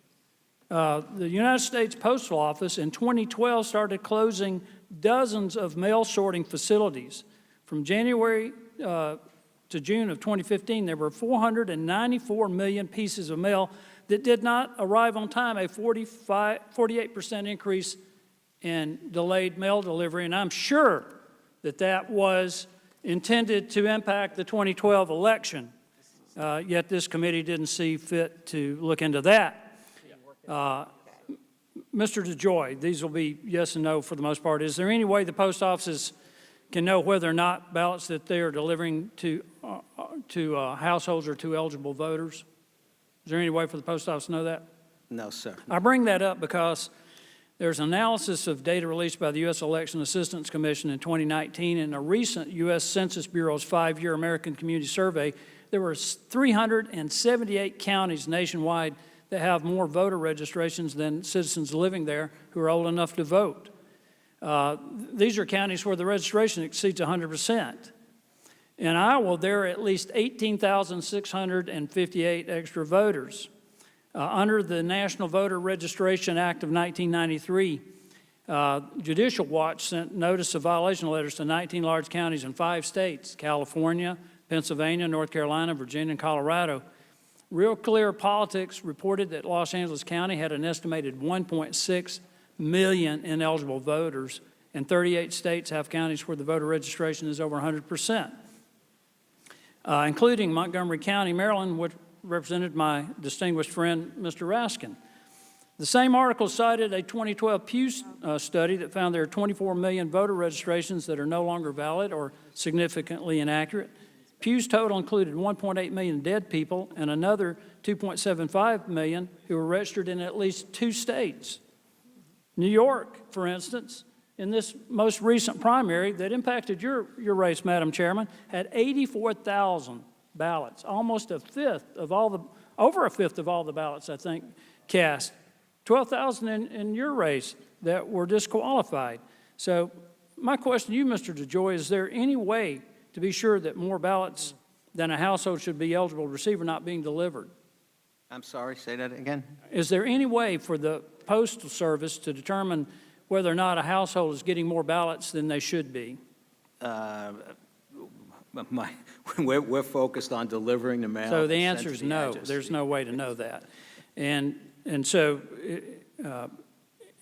The United States Postal Office in 2012 started closing dozens of mail sorting facilities. From January to June of 2015, there were 494 million pieces of mail that did not arrive on time, a 48% increase in delayed mail delivery, and I'm sure that that was intended to impact the 2012 election, yet this committee didn't see fit to look into that. Mr. DeJoy, these will be yes and no for the most part. Is there any way the post offices can know whether or not ballots that they are delivering to households or to eligible voters? Is there any way for the post office to know that? No, sir. I bring that up because there's analysis of data released by the U.S. Election Assistance Commission in 2019. In a recent U.S. Census Bureau's 5-year American Community Survey, there were 378 counties nationwide that have more voter registrations than citizens living there who are old enough to vote. These are counties where the registration exceeds 100%. In Iowa, there are at least 18,658 extra voters. Under the National Voter Registration Act of 1993, Judicial Watch sent notice of violation letters to 19 large counties in 5 states, California, Pennsylvania, North Carolina, Virginia, and Colorado. Real Clear Politics reported that Los Angeles County had an estimated 1.6 million ineligible voters, and 38 states have counties where the voter registration is over 100%, including Montgomery County, Maryland, which represented my distinguished friend, Mr. Raskin. The same article cited a 2012 Pew study that found there are 24 million voter registrations that are no longer valid or significantly inaccurate. Pew's total included 1.8 million dead people and another 2.75 million who were registered in at least 2 states. New York, for instance, in this most recent primary that impacted your race, Madam Chairman, had 84,000 ballots, almost a fifth of all the, over a fifth of all the ballots, I think, cast. 12,000 in your race that were disqualified. So my question to you, Mr. DeJoy, is there any way to be sure that more ballots than a household should be eligible to receive are not being delivered? I'm sorry, say that again? Is there any way for the Postal Service to determine whether or not a household is getting more ballots than they should be? We're focused on delivering the mail. So the answer is no. There's no way to know that. And so,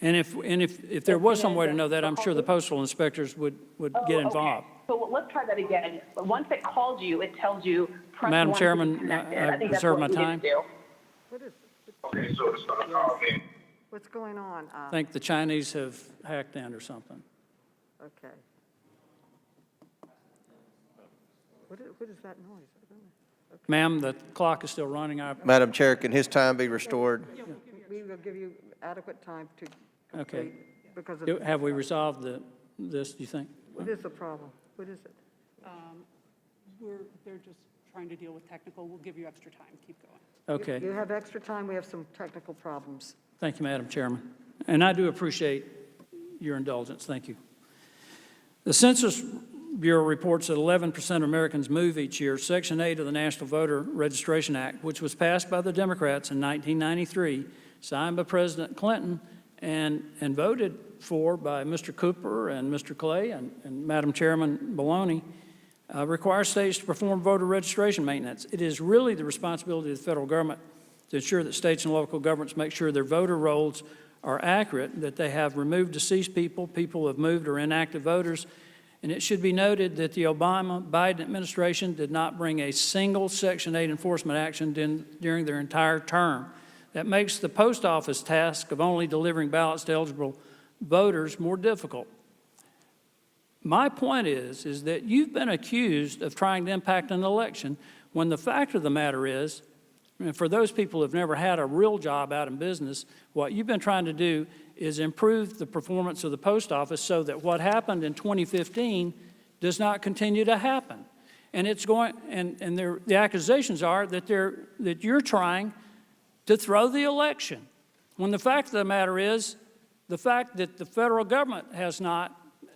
if there was some way to know that, I'm sure the postal inspectors would get involved. Okay. So let's try that again. Once it calls you, it tells you. Madam Chairman, I reserve my time. What is it? Okay, so it's not call me. What's going on? I think the Chinese have hacked in or something. Okay. What is that noise? Okay. Ma'am, the clock is still running. Madam Chair, can his time be restored? We will give you adequate time to Okay. complete because of. Have we resolved this, do you think? What is the problem? What is it? They're just trying to deal with technical. We'll give you extra time. Keep going. Okay. You have extra time. We have some technical problems. Thank you, Madam Chairman. And I do appreciate your indulgence. Thank you. The Census Bureau reports that 11% of Americans move each year. Section 8 of the National Voter Registration Act, which was passed by the Democrats in 1993, signed by President Clinton, and voted for by Mr. Cooper and Mr. Clay and Madam Chairman Maloney, requires states to perform voter registration maintenance. It is really the responsibility of the federal government to ensure that states and local governments make sure their voter rolls are accurate, that they have removed deceased people, people who have moved or inactive voters. And it should be noted that the Obama-Biden administration did not bring a single Section 8 enforcement action during their entire term. That makes the post office task of only delivering ballots to eligible voters more difficult. My point is that you've been accused of trying to impact an election when the fact of the matter is, and for those people who have never had a real job out in business, what you've been trying to do is improve the performance of the post office so that what happened in 2015 does not continue to happen. And it's going, and the accusations are that you're trying to throw the election. When the fact of the matter is, the fact that the federal government has not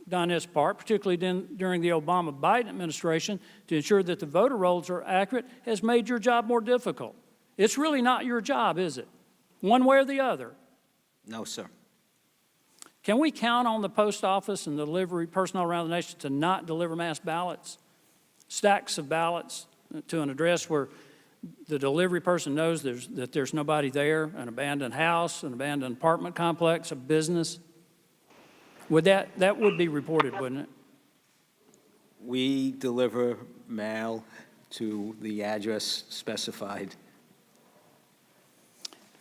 done its part, particularly during the Obama-Biden administration, to ensure that the voter rolls are accurate, has made your job more difficult. It's really not your job, is it? One way or the other. No, sir. Can we count on the post office and the delivery personnel around the nation to not deliver mass ballots, stacks of ballots to an address where the delivery person knows that there's nobody there, an abandoned house, an abandoned apartment complex, a business? That would be reported, wouldn't it? We deliver mail to the address specified.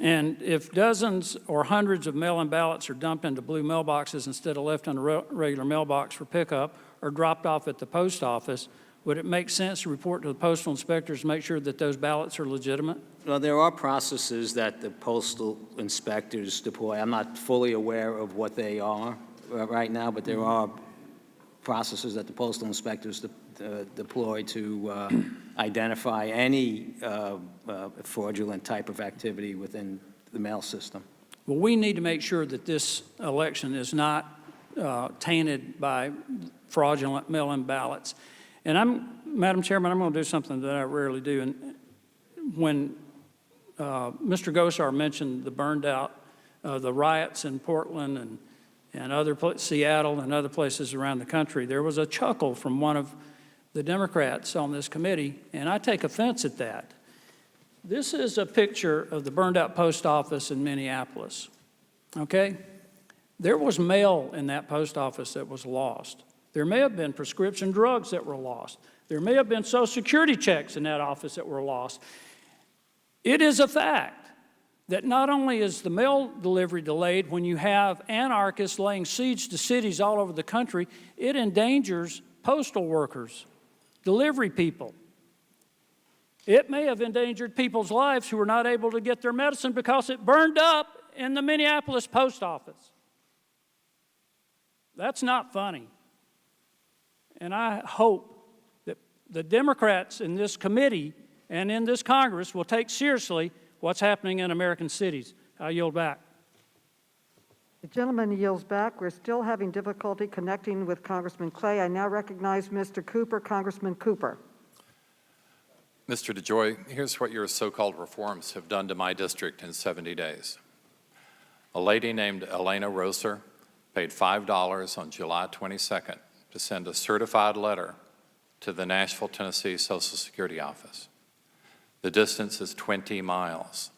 And if dozens or hundreds of mail-in ballots are dumped into blue mailboxes instead of left in a regular mailbox for pickup or dropped off at the post office, would it make sense to report to the postal inspectors to make sure that those ballots are legitimate? Well, there are processes that the postal inspectors deploy. I'm not fully aware of what they are right now, but there are processes that the postal inspectors deploy to identify any fraudulent type of activity within the mail system. Well, we need to make sure that this election is not tainted by fraudulent mail-in ballots. And Madam Chairman, I'm going to do something that I rarely do. And when Mr. Gosar mentioned the burned out, the riots in Portland and other Seattle and other places around the country, there was a chuckle from one of the Democrats on this committee, and I take offense at that. This is a picture of the burned out post office in Minneapolis, okay? There was mail in that post office that was lost. There may have been prescription drugs that were lost. There may have been Social Security checks in that office that were lost. It is a fact that not only is the mail delivery delayed when you have anarchists laying siege to cities all over the country, it endangers postal workers, delivery people. It may have endangered people's lives who were not able to get their medicine because it burned up in the Minneapolis post office. That's not funny. And I hope that the Democrats in this committee and in this Congress will take seriously what's happening in American cities. I yield back. The gentleman yields back. We're still having difficulty connecting with Congressman Clay. I now recognize Mr. Cooper, Congressman Cooper. Mr. DeJoy, here's what your so-called reforms have done to my district in 70 days. A lady named Elena Rosser paid $5 on July 22nd to send a certified letter to the Nashville, Tennessee Social Security office. The distance is 20 miles.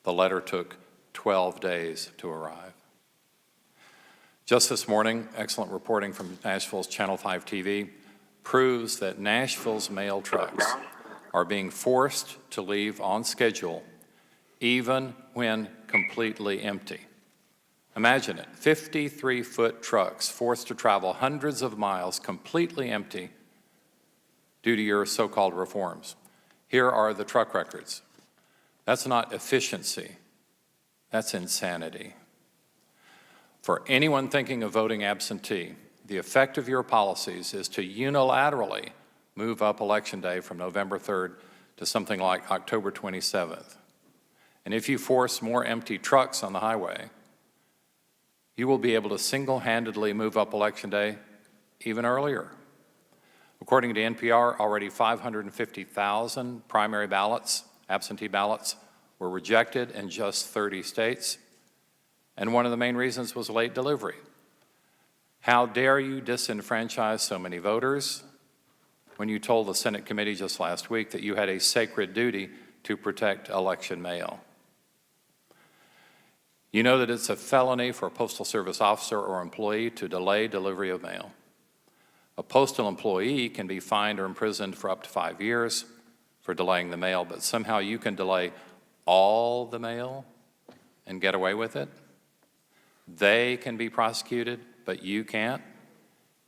The letter took 12 days to arrive. Just this morning, excellent reporting from Nashville's Channel 5 TV proves that Nashville's mail trucks are being forced to leave on schedule even when completely empty. Imagine it, 53-foot trucks forced to travel hundreds of miles completely empty due to your so-called reforms. Here are the truck records. That's not efficiency, that's insanity. For anyone thinking of voting absentee, the effect of your policies is to unilaterally move up Election Day from November 3rd to something like October 27th. And if you force more empty trucks on the highway, you will be able to single-handedly move up Election Day even earlier. According to NPR, already 550,000 primary ballots, absentee ballots, were rejected in just 30 states. And one of the main reasons was late delivery. How dare you disenfranchise so many voters when you told the Senate committee just last week that you had a sacred duty to protect election mail? You know that it's a felony for a Postal Service officer or employee to delay delivery of mail. A postal employee can be fined or imprisoned for up to 5 years for delaying the mail, but somehow you can delay all the mail and get away with it? They can be prosecuted, but you can't,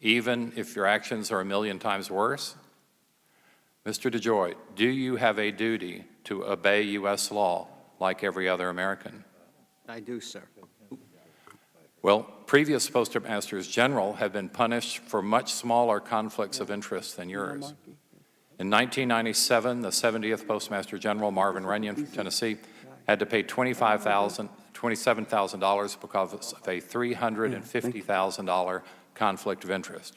even if your actions are 1,000,000 times worse? Mr. DeJoy, do you have a duty to obey U.S. law like every other American? I do, sir. Well, previous Postmasters General have been punished for much smaller conflicts of interest than yours. In 1997, the 70th Postmaster General, Marvin Runyon from Tennessee, had to pay $27,000 because of a $350,000 conflict of interest.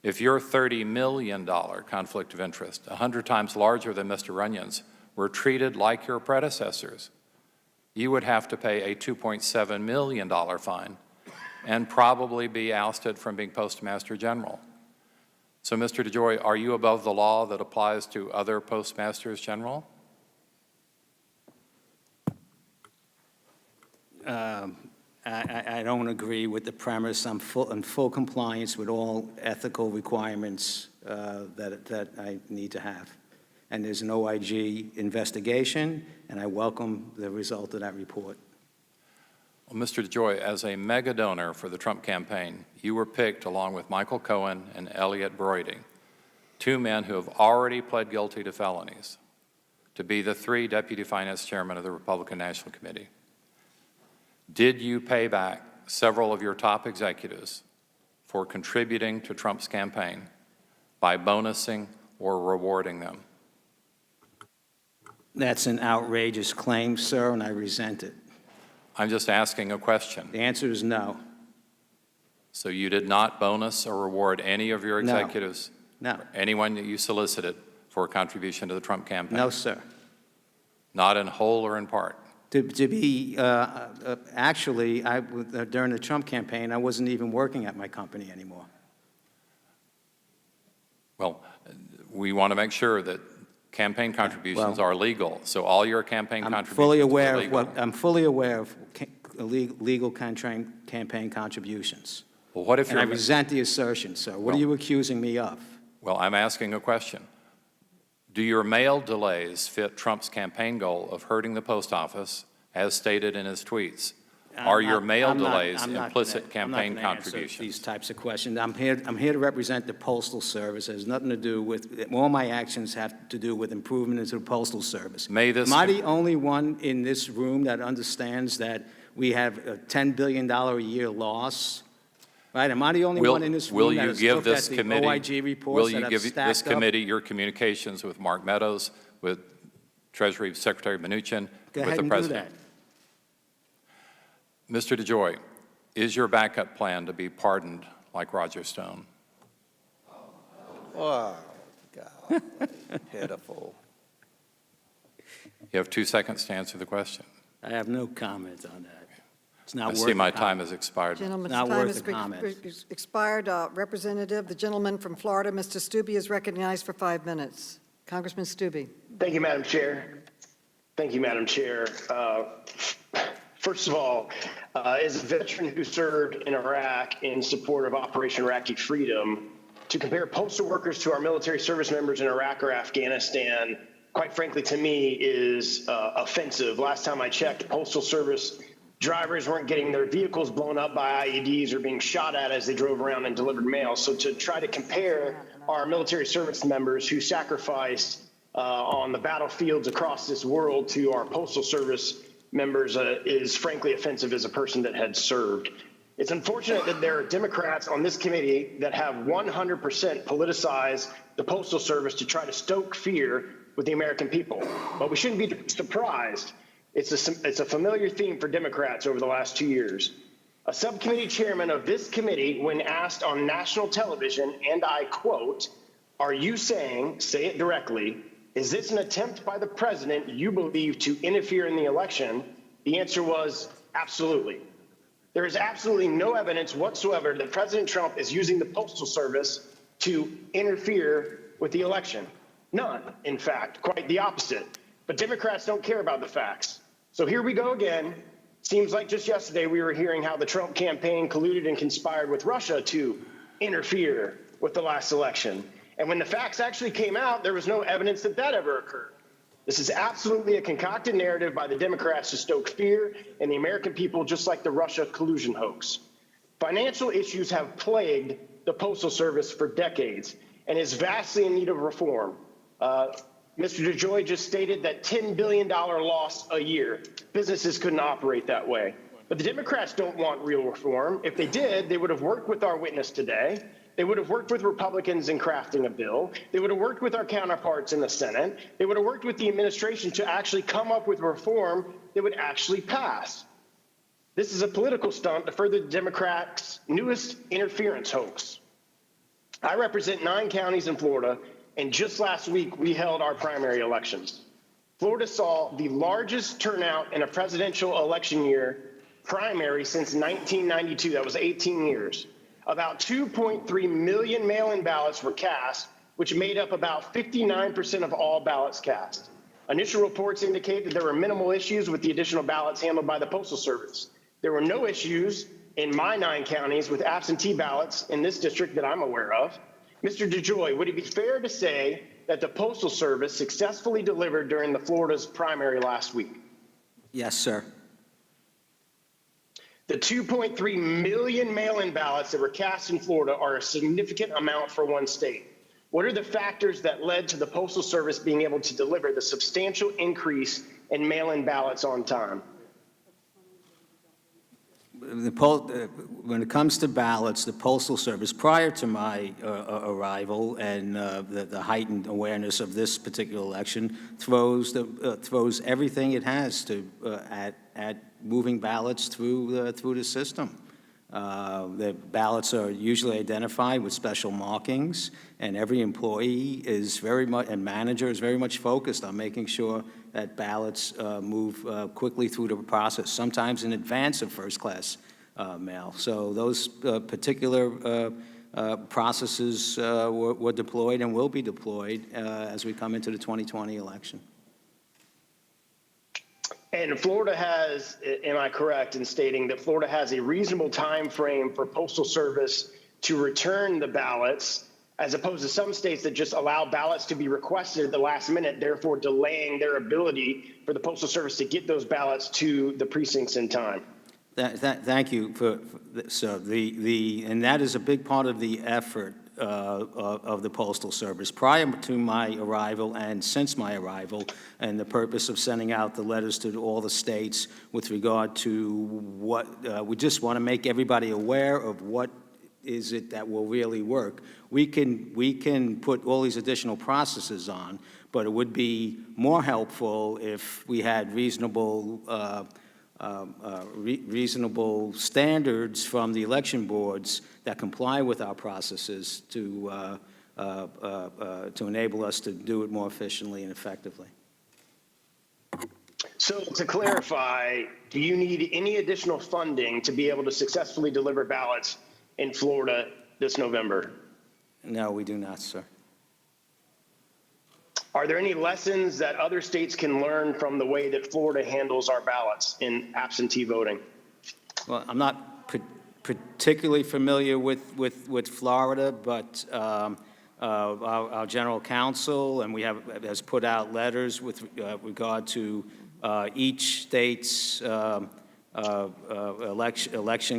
If your $30 million conflict of interest, 100 times larger than Mr. Runyon's, were treated like your predecessors, you would have to pay a $2.7 million fine and probably be ousted from being Postmaster General. So, Mr. DeJoy, are you above the law that applies to other Postmasters General? I don't agree with the premise. I'm in full compliance with all ethical requirements that I need to have. And there's an OIG investigation, and I welcome the result of that report. Well, Mr. DeJoy, as a mega donor for the Trump campaign, you were picked along with Michael Cohen and Elliot Broidy, two men who have already pled guilty to felonies, to be the 3 deputy finance chairmen of the Republican National Committee. Did you pay back several of your top executives for contributing to Trump's campaign by bonusing or rewarding them? That's an outrageous claim, sir, and I resent it. I'm just asking a question. The answer is no. So you did not bonus or reward any of your executives? No. Or anyone that you solicited for a contribution to the Trump campaign? No, sir. Not in whole or in part? Actually, during the Trump campaign, I wasn't even working at my company anymore. Well, we want to make sure that campaign contributions are legal. So all your campaign contributions are legal. I'm fully aware of legal campaign contributions. Well, what if and I resent the assertion, sir. What are you accusing me of? Well, I'm asking a question. Do your mail delays fit Trump's campaign goal of hurting the post office, as stated in his tweets? Are your mail delays implicit campaign contributions? These types of questions. I'm here to represent the Postal Service. It has nothing to do with, all my actions have to do with improvement into the Postal Service. Am I the only one in this room that understands that we have a $10 billion a year loss? Right? Am I the only one in this room that has looked at the OIG reports that have stacked up? Will you give this committee your communications with Mark Meadows, with Treasury Secretary Mnuchin, with the President? Mr. DeJoy, is your backup plan to be pardoned like Roger Stone? Oh, God. Pitiful. You have 2 seconds to answer the question. I have no comment on that. It's not worth I see my time has expired. Gentleman's Not time worth has expired. Representative, the gentleman from Florida, Mr. Stubbe, is recognized for 5 minutes. Congressman Stubbe. Thank you, Madam Chair. Thank you, Madam Chair. First of all, as a veteran who served in Iraq in support of Operation Iraqi Freedom, to compare postal workers to our military service members in Iraq or Afghanistan, quite frankly, to me, is offensive. Last time I checked, Postal Service drivers weren't getting their vehicles blown up by IEDs or being shot at as they drove around and delivered mail. So to try to compare our military service members who sacrificed on the battlefields across this world to our Postal Service members is frankly offensive as a person that had served. It's unfortunate that there are Democrats on this committee that have 100% politicized the Postal Service to try to stoke fear with the American people. But we shouldn't be surprised. It's a familiar theme for Democrats over the last 2 years. A subcommittee chairman of this committee, when asked on national television, and I quote, "Are you saying, say it directly, is this an attempt by the president you believe to interfere in the election?" The answer was absolutely. There is absolutely no evidence whatsoever that President Trump is using the Postal Service to interfere with the election. None, in fact, quite the opposite. But Democrats don't care about the facts. So here we go again. Seems like just yesterday we were hearing how the Trump campaign colluded and conspired with Russia to interfere with the last election. And when the facts actually came out, there was no evidence that that ever occurred. This is absolutely a concocted narrative by the Democrats to stoke fear in the American people, just like the Russia collusion hoax. Financial issues have plagued the Postal Service for decades and is vastly in need of reform. Mr. DeJoy just stated that $10 billion loss a year. Businesses couldn't operate that way. But the Democrats don't want real reform. If they did, they would have worked with our witness today. They would have worked with Republicans in crafting a bill. They would have worked with our counterparts in the Senate. They would have worked with the administration to actually come up with reform that would actually pass. This is a political stunt to further the Democrats' newest interference hoax. I represent 9 counties in Florida, and just last week we held our primary elections. Florida saw the largest turnout in a presidential election year primary since 1992. That was 18 years. About 2.3 million mail-in ballots were cast, which made up about 59% of all ballots cast. Initial reports indicate that there were minimal issues with the additional ballots handled by the Postal Service. There were no issues in my 9 counties with absentee ballots in this district that I'm aware of. Mr. DeJoy, would it be fair to say that the Postal Service successfully delivered during the Florida's primary last week? Yes, sir. The 2.3 million mail-in ballots that were cast in Florida are a significant amount for one state. What are the factors that led to the Postal Service being able to deliver the substantial increase in mail-in ballots on time? When it comes to ballots, the Postal Service, prior to my arrival and the heightened awareness of this particular election, throws everything it has to at moving ballots through the system. The ballots are usually identified with special markings, and every employee is and manager is very much focused on making sure that ballots move quickly through the process, sometimes in advance of first-class mail. So those particular processes were deployed and will be deployed as we come into the 2020 election. And Florida has, am I correct in stating that Florida has a reasonable time frame for Postal Service to return the ballots, as opposed to some states that just allow ballots to be requested at the last minute, therefore delaying their ability for the Postal Service to get those ballots to the precincts in time? Thank you so and that is a big part of the effort of the Postal Service prior to my arrival and since my arrival, and the purpose of sending out the letters to all the states with regard to what we just want to make everybody aware of what is it that will really work. We can put all these additional processes on, but it would be more helpful if we had reasonable standards from the election boards that comply with our processes to enable us to do it more efficiently and effectively. So to clarify, do you need any additional funding to be able to successfully deliver ballots in Florida this November? No, we do not, sir. Are there any lessons that other states can learn from the way that Florida handles our ballots in absentee voting? Well, I'm not particularly familiar with Florida, but our general counsel and has put out letters with regard to each state's election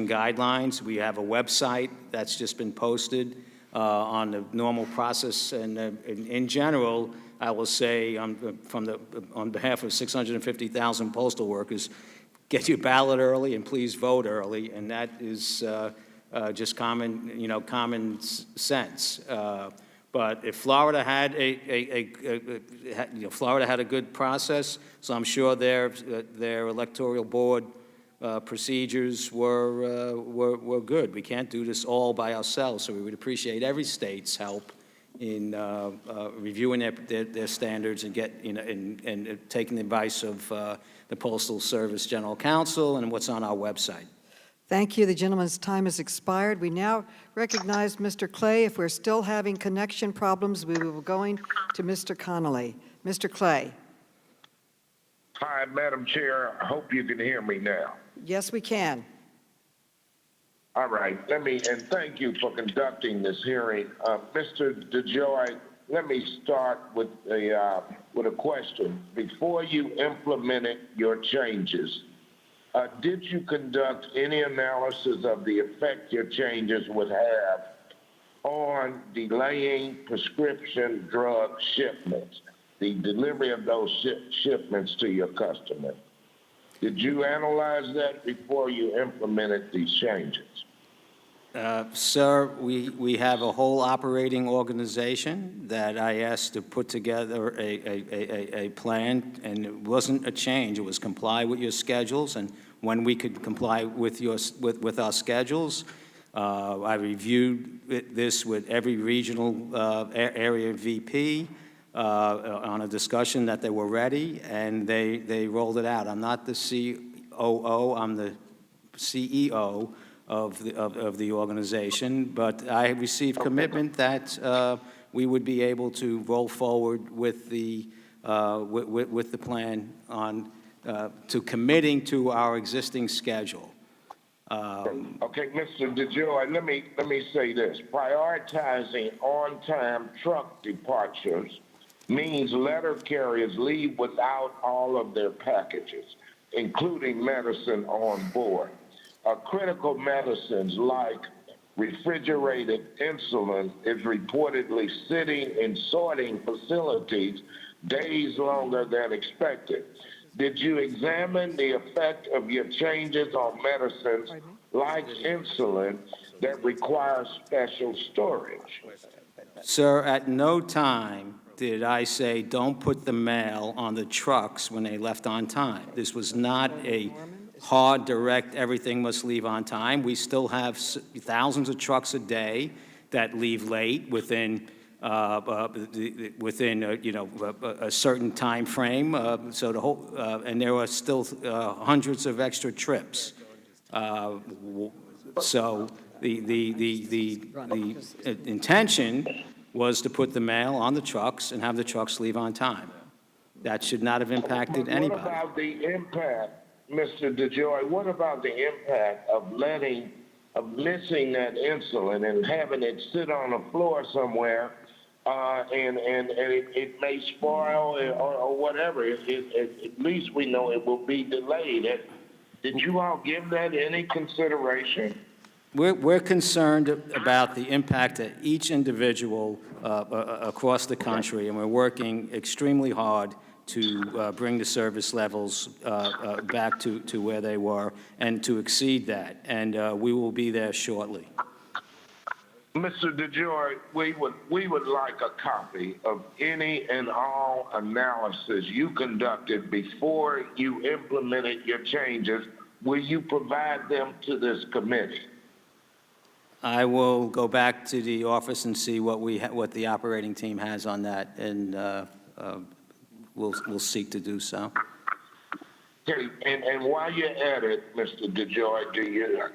guidelines. We have a website that's just been posted on the normal process, and in general, I will say on behalf of 650,000 postal workers, get your ballot early and please vote early, and that is just common sense. But if Florida had Florida had a good process, so I'm sure their electoral board procedures were good. We can't do this all by ourselves, so we would appreciate every state's help in reviewing their standards and and taking the advice of the Postal Service General Counsel and what's on our website. Thank you. The gentleman's time has expired. We now recognize Mr. Clay. If we're still having connection problems, we will be going to Mr. Connolly. Mr. Clay. Hi, Madam Chair. I hope you can hear me now. Yes, we can. All right. And thank you for conducting this hearing. Mr. DeJoy, let me start with a question. Before you implemented your changes, did you conduct any analysis of the effect your changes would have on delaying prescription drug shipments, the delivery of those shipments to your customer? Did you analyze that before you implemented these changes? Sir, we have a whole operating organization that I asked to put together a plan, and it wasn't a change. It was comply with your schedules, and when we could comply with with our schedules, I reviewed this with every regional area VP on a discussion that they were ready, and they rolled it out. I'm not the COO, I'm the CEO of the organization, but I received commitment that we would be able to roll forward with the plan on to committing to our existing schedule. Okay, Mr. DeJoy, let me say this. Prioritizing on-time truck departures means letter carriers leave without all of their packages, including medicine on board. Critical medicines like refrigerated insulin is reportedly sitting in sorting facilities days longer than expected. Did you examine the effect of your changes on medicines like insulin that require special storage? Sir, at no time did I say don't put the mail on the trucks when they left on time. This was not a hard, direct, everything must leave on time. We still have thousands of trucks a day that leave late within a certain time frame. So the whole and there are still hundreds of extra trips. So the intention was to put the mail on the trucks and have the trucks leave on time. That should not have impacted anybody. What about the impact, Mr. DeJoy, what about the impact of missing that insulin and having it sit on the floor somewhere, and it may spoil or whatever? At least we know it will be delayed. Did you all give that any consideration? We're concerned about the impact of each individual across the country, and we're working extremely hard to bring the service levels back to where they were and to exceed that. And we will be there shortly. Mr. DeJoy, we would like a copy of any and all analysis you conducted before you implemented your changes. Will you provide them to this committee? I will go back to the office and see what the operating team has on that, and we'll seek to do so. Okay, and while you're at it, Mr. DeJoy,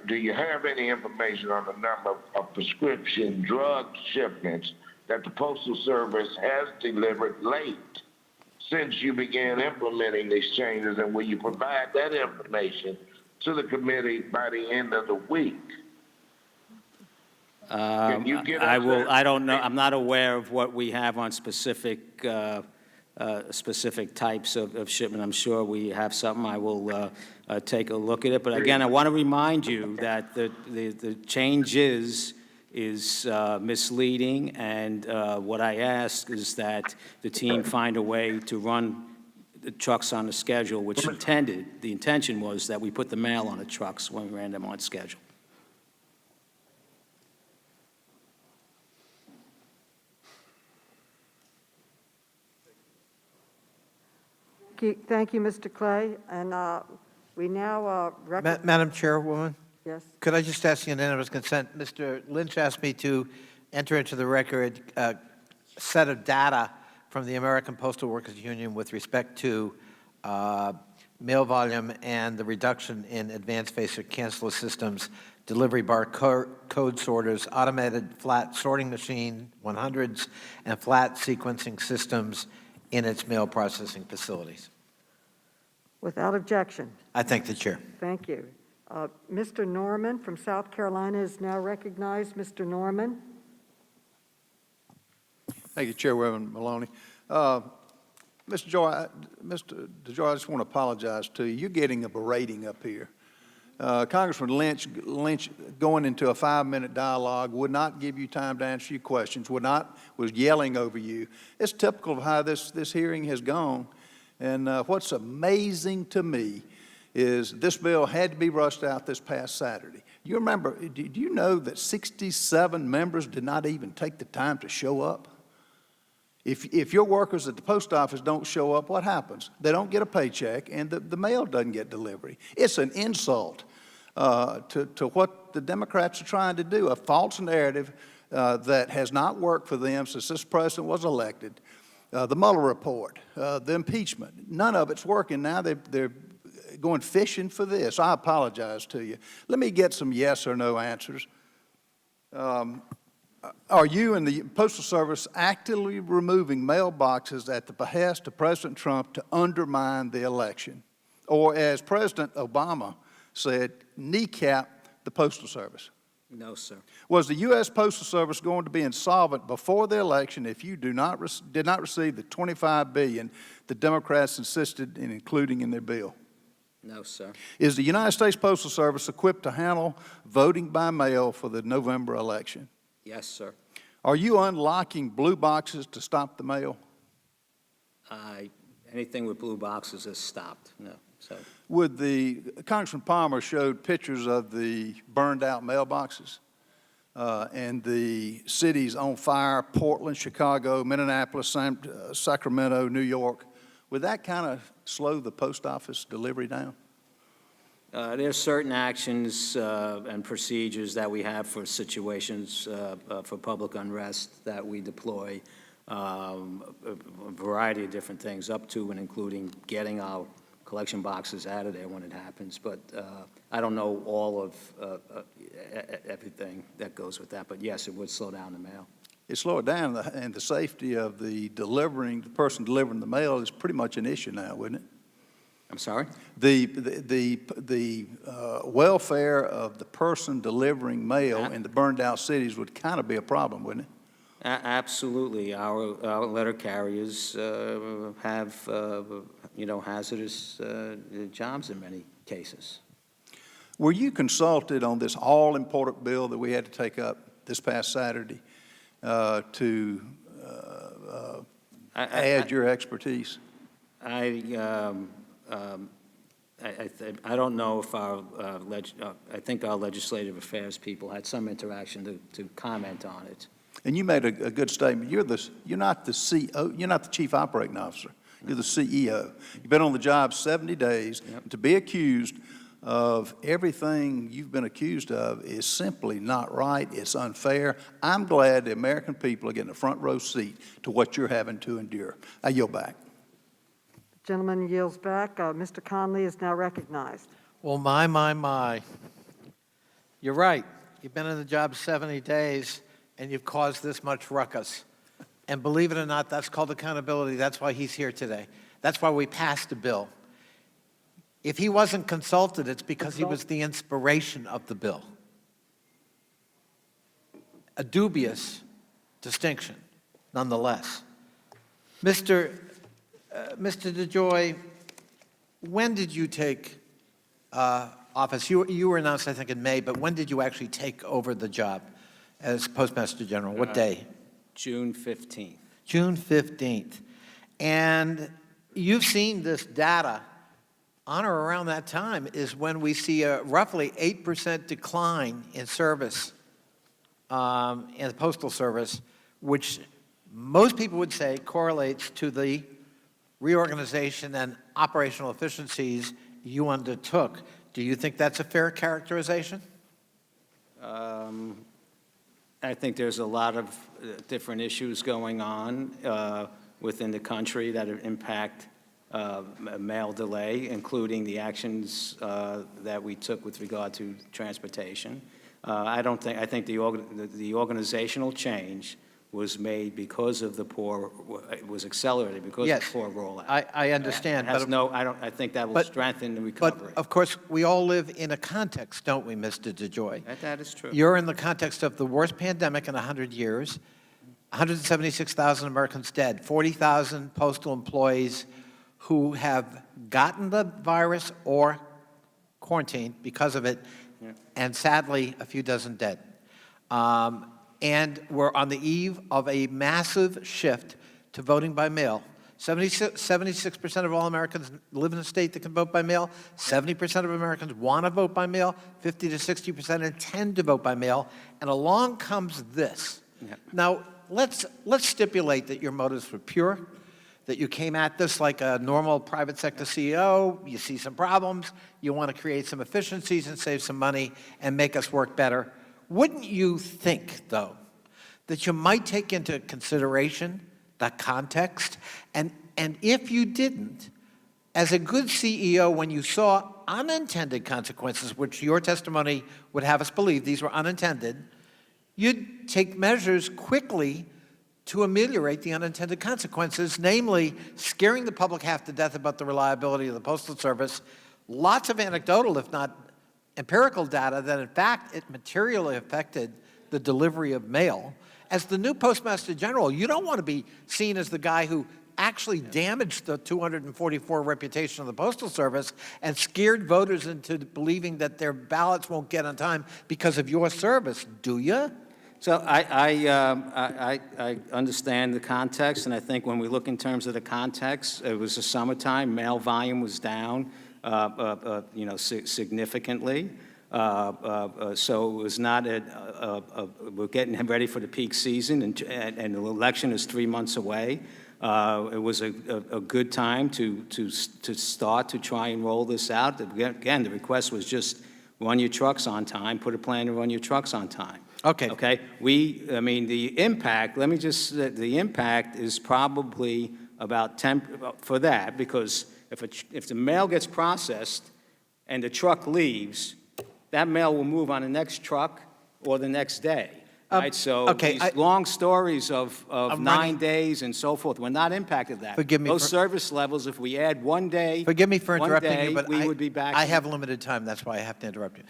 do you have any information on the number of prescription drug shipments that the Postal Service has delivered late since you began implementing these changes, and will you provide that information to the committee by the end of the week? I don't know. I'm not aware of what we have on specific types of shipment. I'm sure we have something. I will take a look at it. But again, I want to remind you that the change is misleading, and what I ask is that the team find a way to run the trucks on the schedule, which the intention was that we put the mail on the trucks when we ran them on schedule. Thank you, Mr. Clay. And we now Madam Chairwoman? Yes. Could I just ask unanimous consent? Mr. Lynch asked me to enter into the record a set of data from the American Postal Workers Union with respect to mail volume and the reduction in advanced facer canceller systems, delivery bar code sorters, automated flat sorting machine 100s, and flat sequencing systems in its mail processing facilities. Without objection. I thank the chair. Thank you. Mr. Norman from South Carolina is now recognized. Mr. Norman. Thank you, Chairwoman Maloney. Mr. DeJoy, I just want to apologize to you. You're getting a berating up here. Congressman Lynch going into a 5-minute dialogue would not give you time to answer your questions, was yelling over you. It's typical of how this hearing has gone. And what's amazing to me is this bill had to be rushed out this past Saturday. You remember, do you know that 67 members did not even take the time to show up? If your workers at the post office don't show up, what happens? They don't get a paycheck, and the mail doesn't get delivery. It's an insult to what the Democrats are trying to do, a false narrative that has not worked for them since this president was elected. The Mueller report, the impeachment, none of it's working now. They're going fishing for this. I apologize to you. Let me get some yes or no answers. Are you and the Postal Service actively removing mailboxes at the behest of President Trump to undermine the election? Or, as President Obama said, kneecap the Postal Service? No, sir. Was the U.S. Postal Service going to be insolvent before the election if you did not receive the $25 billion the Democrats insisted in including in their bill? No, sir. Is the United States Postal Service equipped to handle voting by mail for the November election? Yes, sir. Are you unlocking blue boxes to stop the mail? Anything with blue boxes is stopped, no. So, Congressman Palmer showed pictures of the burned out mailboxes and the cities on fire, Portland, Chicago, Minneapolis, Sacramento, New York. Would that kind of slow the post office delivery down? there's certain actions and procedures that we have for situations for public unrest that we deploy, a variety of different things, up to and including getting our collection boxes out of there when it happens. But I don't know all of everything that goes with that. But yes, it would slow down the mail. It slow it down, and the safety of the person delivering the mail is pretty much an issue now, wouldn't it? I'm sorry? The welfare of the person delivering mail in the burned out cities would kind of be a problem, wouldn't it? Absolutely. Our letter carriers have, hazardous jobs in many cases. Were you consulted on this all-important bill that we had to take up this past Saturday to add your expertise? I don't know if I think our legislative affairs people had some interaction to comment on it. And you made a good statement. You're not the CEO. You're not the chief operating officer. You're the CEO. You've been on the job 70 days. Yep. To be accused of everything you've been accused of is simply not right. It's unfair. I'm glad the American people are getting a front row seat to what you're having to endure. I yield back. The gentleman yields back. Mr. Conley is now recognized. Well, my. You're right. You've been in the job 70 days, and you've caused this much ruckus. And believe it or not, that's called accountability. That's why he's here today. That's why we passed the bill. If he wasn't consulted, it's because he was the inspiration of the bill. A dubious distinction, nonetheless. Mr. DeJoy, when did you take office? You were announced, I think, in May, but when did you actually take over the job as Postmaster General? What day? June 15th. June 15th. And you've seen this data on or around that time is when we see a roughly 8% decline in service in the Postal Service, which most people would say correlates to the reorganization and operational efficiencies you undertook. Do you think that's a fair characterization? I think there's a lot of different issues going on within the country that impact mail delay, including the actions that we took with regard to transportation. I think the organizational change was made because of the poor, it was accelerated because of the poor rollout. I understand. I think that will strengthen the recovery. But, of course, we all live in a context, don't we, Mr. DeJoy? That is true. You're in the context of the worst pandemic in 100 years, 176,000 Americans dead, 40,000 postal employees who have gotten the virus or quarantined because of it, and sadly, a few dozen dead. And we're on the eve of a massive shift to voting by mail. 76% of all Americans live in a state that can vote by mail. 70% of Americans want to vote by mail. 50 to 60% intend to vote by mail. And along comes this. Now, let's stipulate that your motives were pure, that you came at this like a normal private sector CEO, you see some problems, you want to create some efficiencies and save some money and make us work better. Wouldn't you think, though, that you might take into consideration the context? And if you didn't, as a good CEO, when you saw unintended consequences, which your testimony would have us believe these were unintended, you'd take measures quickly to ameliorate the unintended consequences, namely scaring the public half to death about the reliability of the Postal Service. Lots of anecdotal, if not empirical data, that in fact it materially affected the delivery of mail. As the new Postmaster General, you don't want to be seen as the guy who actually damaged the 244 reputation of the Postal Service and scared voters into believing that their ballots won't get on time because of your service, do you? So I understand the context, and I think when we look in terms of the context, it was the summertime, mail volume was down, significantly. So it was not we're getting ready for the peak season, and the election is 3 months away. It was a good time to start to try and roll this out. Again, the request was just run your trucks on time, put a plan to run your trucks on time. Okay. Okay. The impact, the impact is probably about 10 for that, because if the mail gets processed and the truck leaves, that mail will move on the next truck or the next day. Right? So okay, these long stories of 9 days and so forth, we're not impacted that. Forgive me Those service levels, if we add 1 day, forgive me for interrupting you, but we would be back. I have limited time. That's why I have to interrupt you.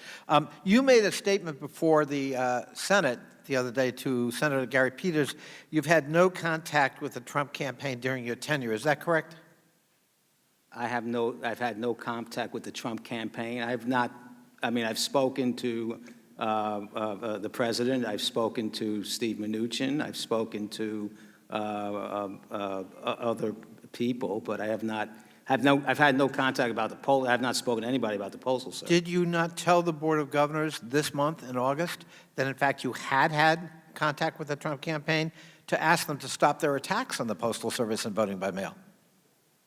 You made a statement before the Senate the other day to Senator Gary Peters. You've had no contact with the Trump campaign during your tenure. Is that correct? I've had no contact with the Trump campaign. I've spoken to the president. I've spoken to Steve Mnuchin. I've spoken to other people, but I've had no contact about the poll. I've not spoken to anybody about the Postal Service. Did you not tell the Board of Governors this month in August that in fact you had contact with the Trump campaign to ask them to stop their attacks on the Postal Service and voting by mail?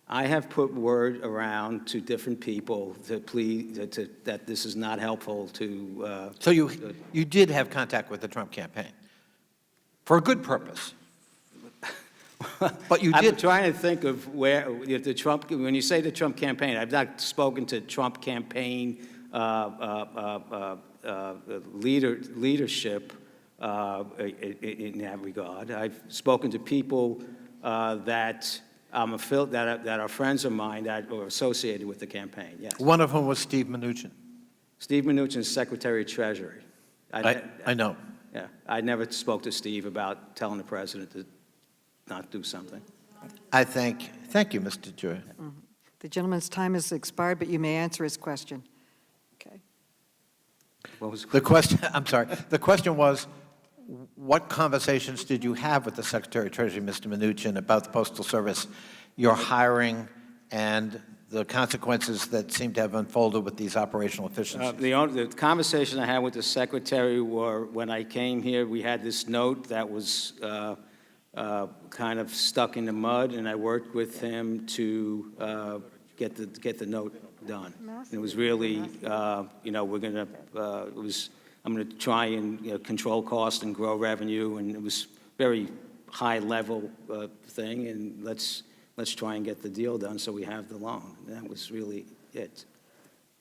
I have put word around to different people to plead that this is not helpful to. So you did have contact with the Trump campaign for a good purpose. But you did. I'm trying to think of where the Trump. When you say the Trump campaign, I've not spoken to Trump campaign leadership in that regard. I've spoken to people that are friends of mine that are associated with the campaign, yes. One of whom was Steve Mnuchin. Steve Mnuchin is Secretary of Treasury. I know. Yeah, I never spoke to Steve about telling the president to not do something. Thank you, Mr. DeJoy. Mm-hmm. The gentleman's time has expired, but you may answer his question. Okay. What was the question? I'm sorry. The question was, what conversations did you have with the Secretary of Treasury, Mr. Mnuchin, about the Postal Service, your hiring, and the consequences that seem to have unfolded with these operational efficiencies? The conversation I had with the Secretary were when I came here, we had this note that was kind of stuck in the mud, and I worked with him to get the note done. It was really, I'm going to try and control cost and grow revenue, and it was very high level thing, and let's try and get the deal done so we have the loan. And that was really it.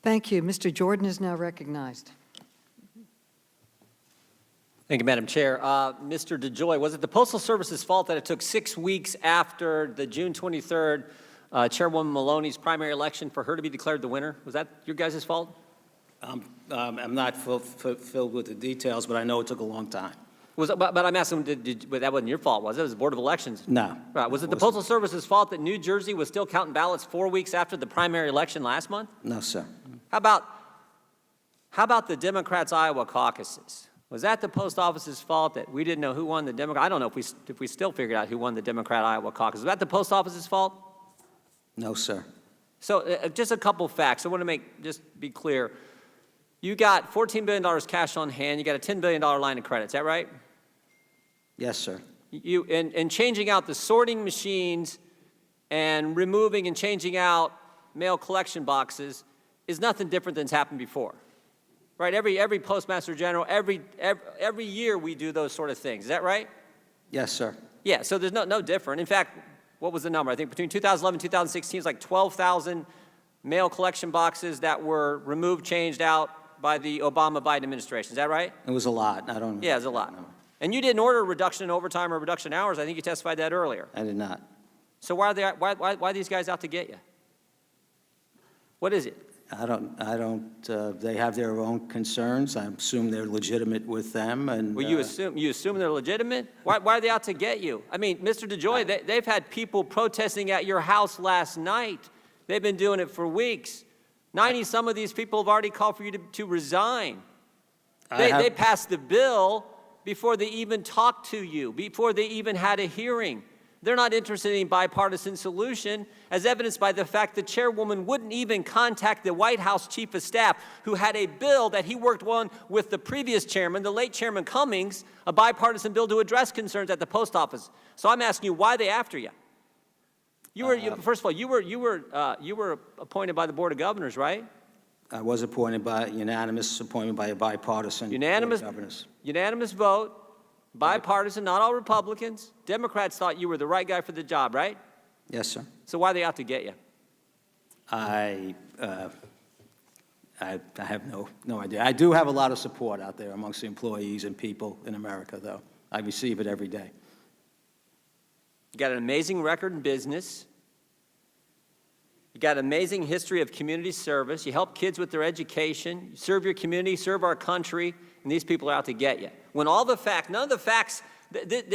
Thank you. Mr. Jordan is now recognized. Thank you, Madam Chair. Mr. DeJoy, was it the Postal Service's fault that it took 6 weeks after the June 23rd Chairwoman Maloney's primary election for her to be declared the winner? Was that your guys' fault? I'm not filled with the details, but I know it took a long time. But I'm asking, but that wasn't your fault, was it? It was the Board of Elections. No. Right. Was it the Postal Service's fault that New Jersey was still counting ballots 4 weeks after the primary election last month? No, sir. How about the Democrats' Iowa caucuses? Was that the post office's fault that we didn't know who won the Democrat? I don't know if we still figured out who won the Democrat Iowa caucus. Was that the post office's fault? No, sir. So just a couple facts. I want to just be clear. You got $14 billion cash on hand. You got a $10 billion line of credit. Is that right? Yes, sir. And changing out the sorting machines and removing and changing out mail collection boxes is nothing different than's happened before. Right? Every Postmaster General, every year we do those sort of things. Is that right? Yes, sir. Yeah, so there's no different. In fact, what was the number? I think between 2011 and 2016, it's like 12,000 mail collection boxes that were removed, changed out by the Obama-Biden administration. Is that right? It was a lot. I don't know. Yeah, it was a lot. And you didn't order a reduction in overtime or reduction in hours. I think you testified that earlier. I did not. So why are these guys out to get you? What is it? I don't, they have their own concerns. I assume they're legitimate with them, and... Well, you assume they're legitimate? Why are they out to get you? I mean, Mr. DeJoy, they've had people protesting at your house last night. They've been doing it for weeks. 90-some of these people have already called for you to resign. They passed the bill before they even talked to you, before they even had a hearing. They're not interested in a bipartisan solution, as evidenced by the fact the chairwoman wouldn't even contact the White House chief of staff, who had a bill that he worked on with the previous chairman, the late Chairman Cummings, a bipartisan bill to address concerns at the post office. So I'm asking you, why are they after you? First of all, you were appointed by the Board of Governors, right? I was appointed by unanimous appointment by a bipartisan Unanimous, Board of Governors. unanimous vote, bipartisan, not all Republicans. Democrats thought you were the right guy for the job, right? Yes, sir. So why are they out to get you? I have no idea. I do have a lot of support out there amongst the employees and people in America, though. I receive it every day. You got an amazing record in business. You got an amazing history of community service. You help kids with their education. You serve your community, serve our country, and these people are out to get you. When all the facts, none of the facts,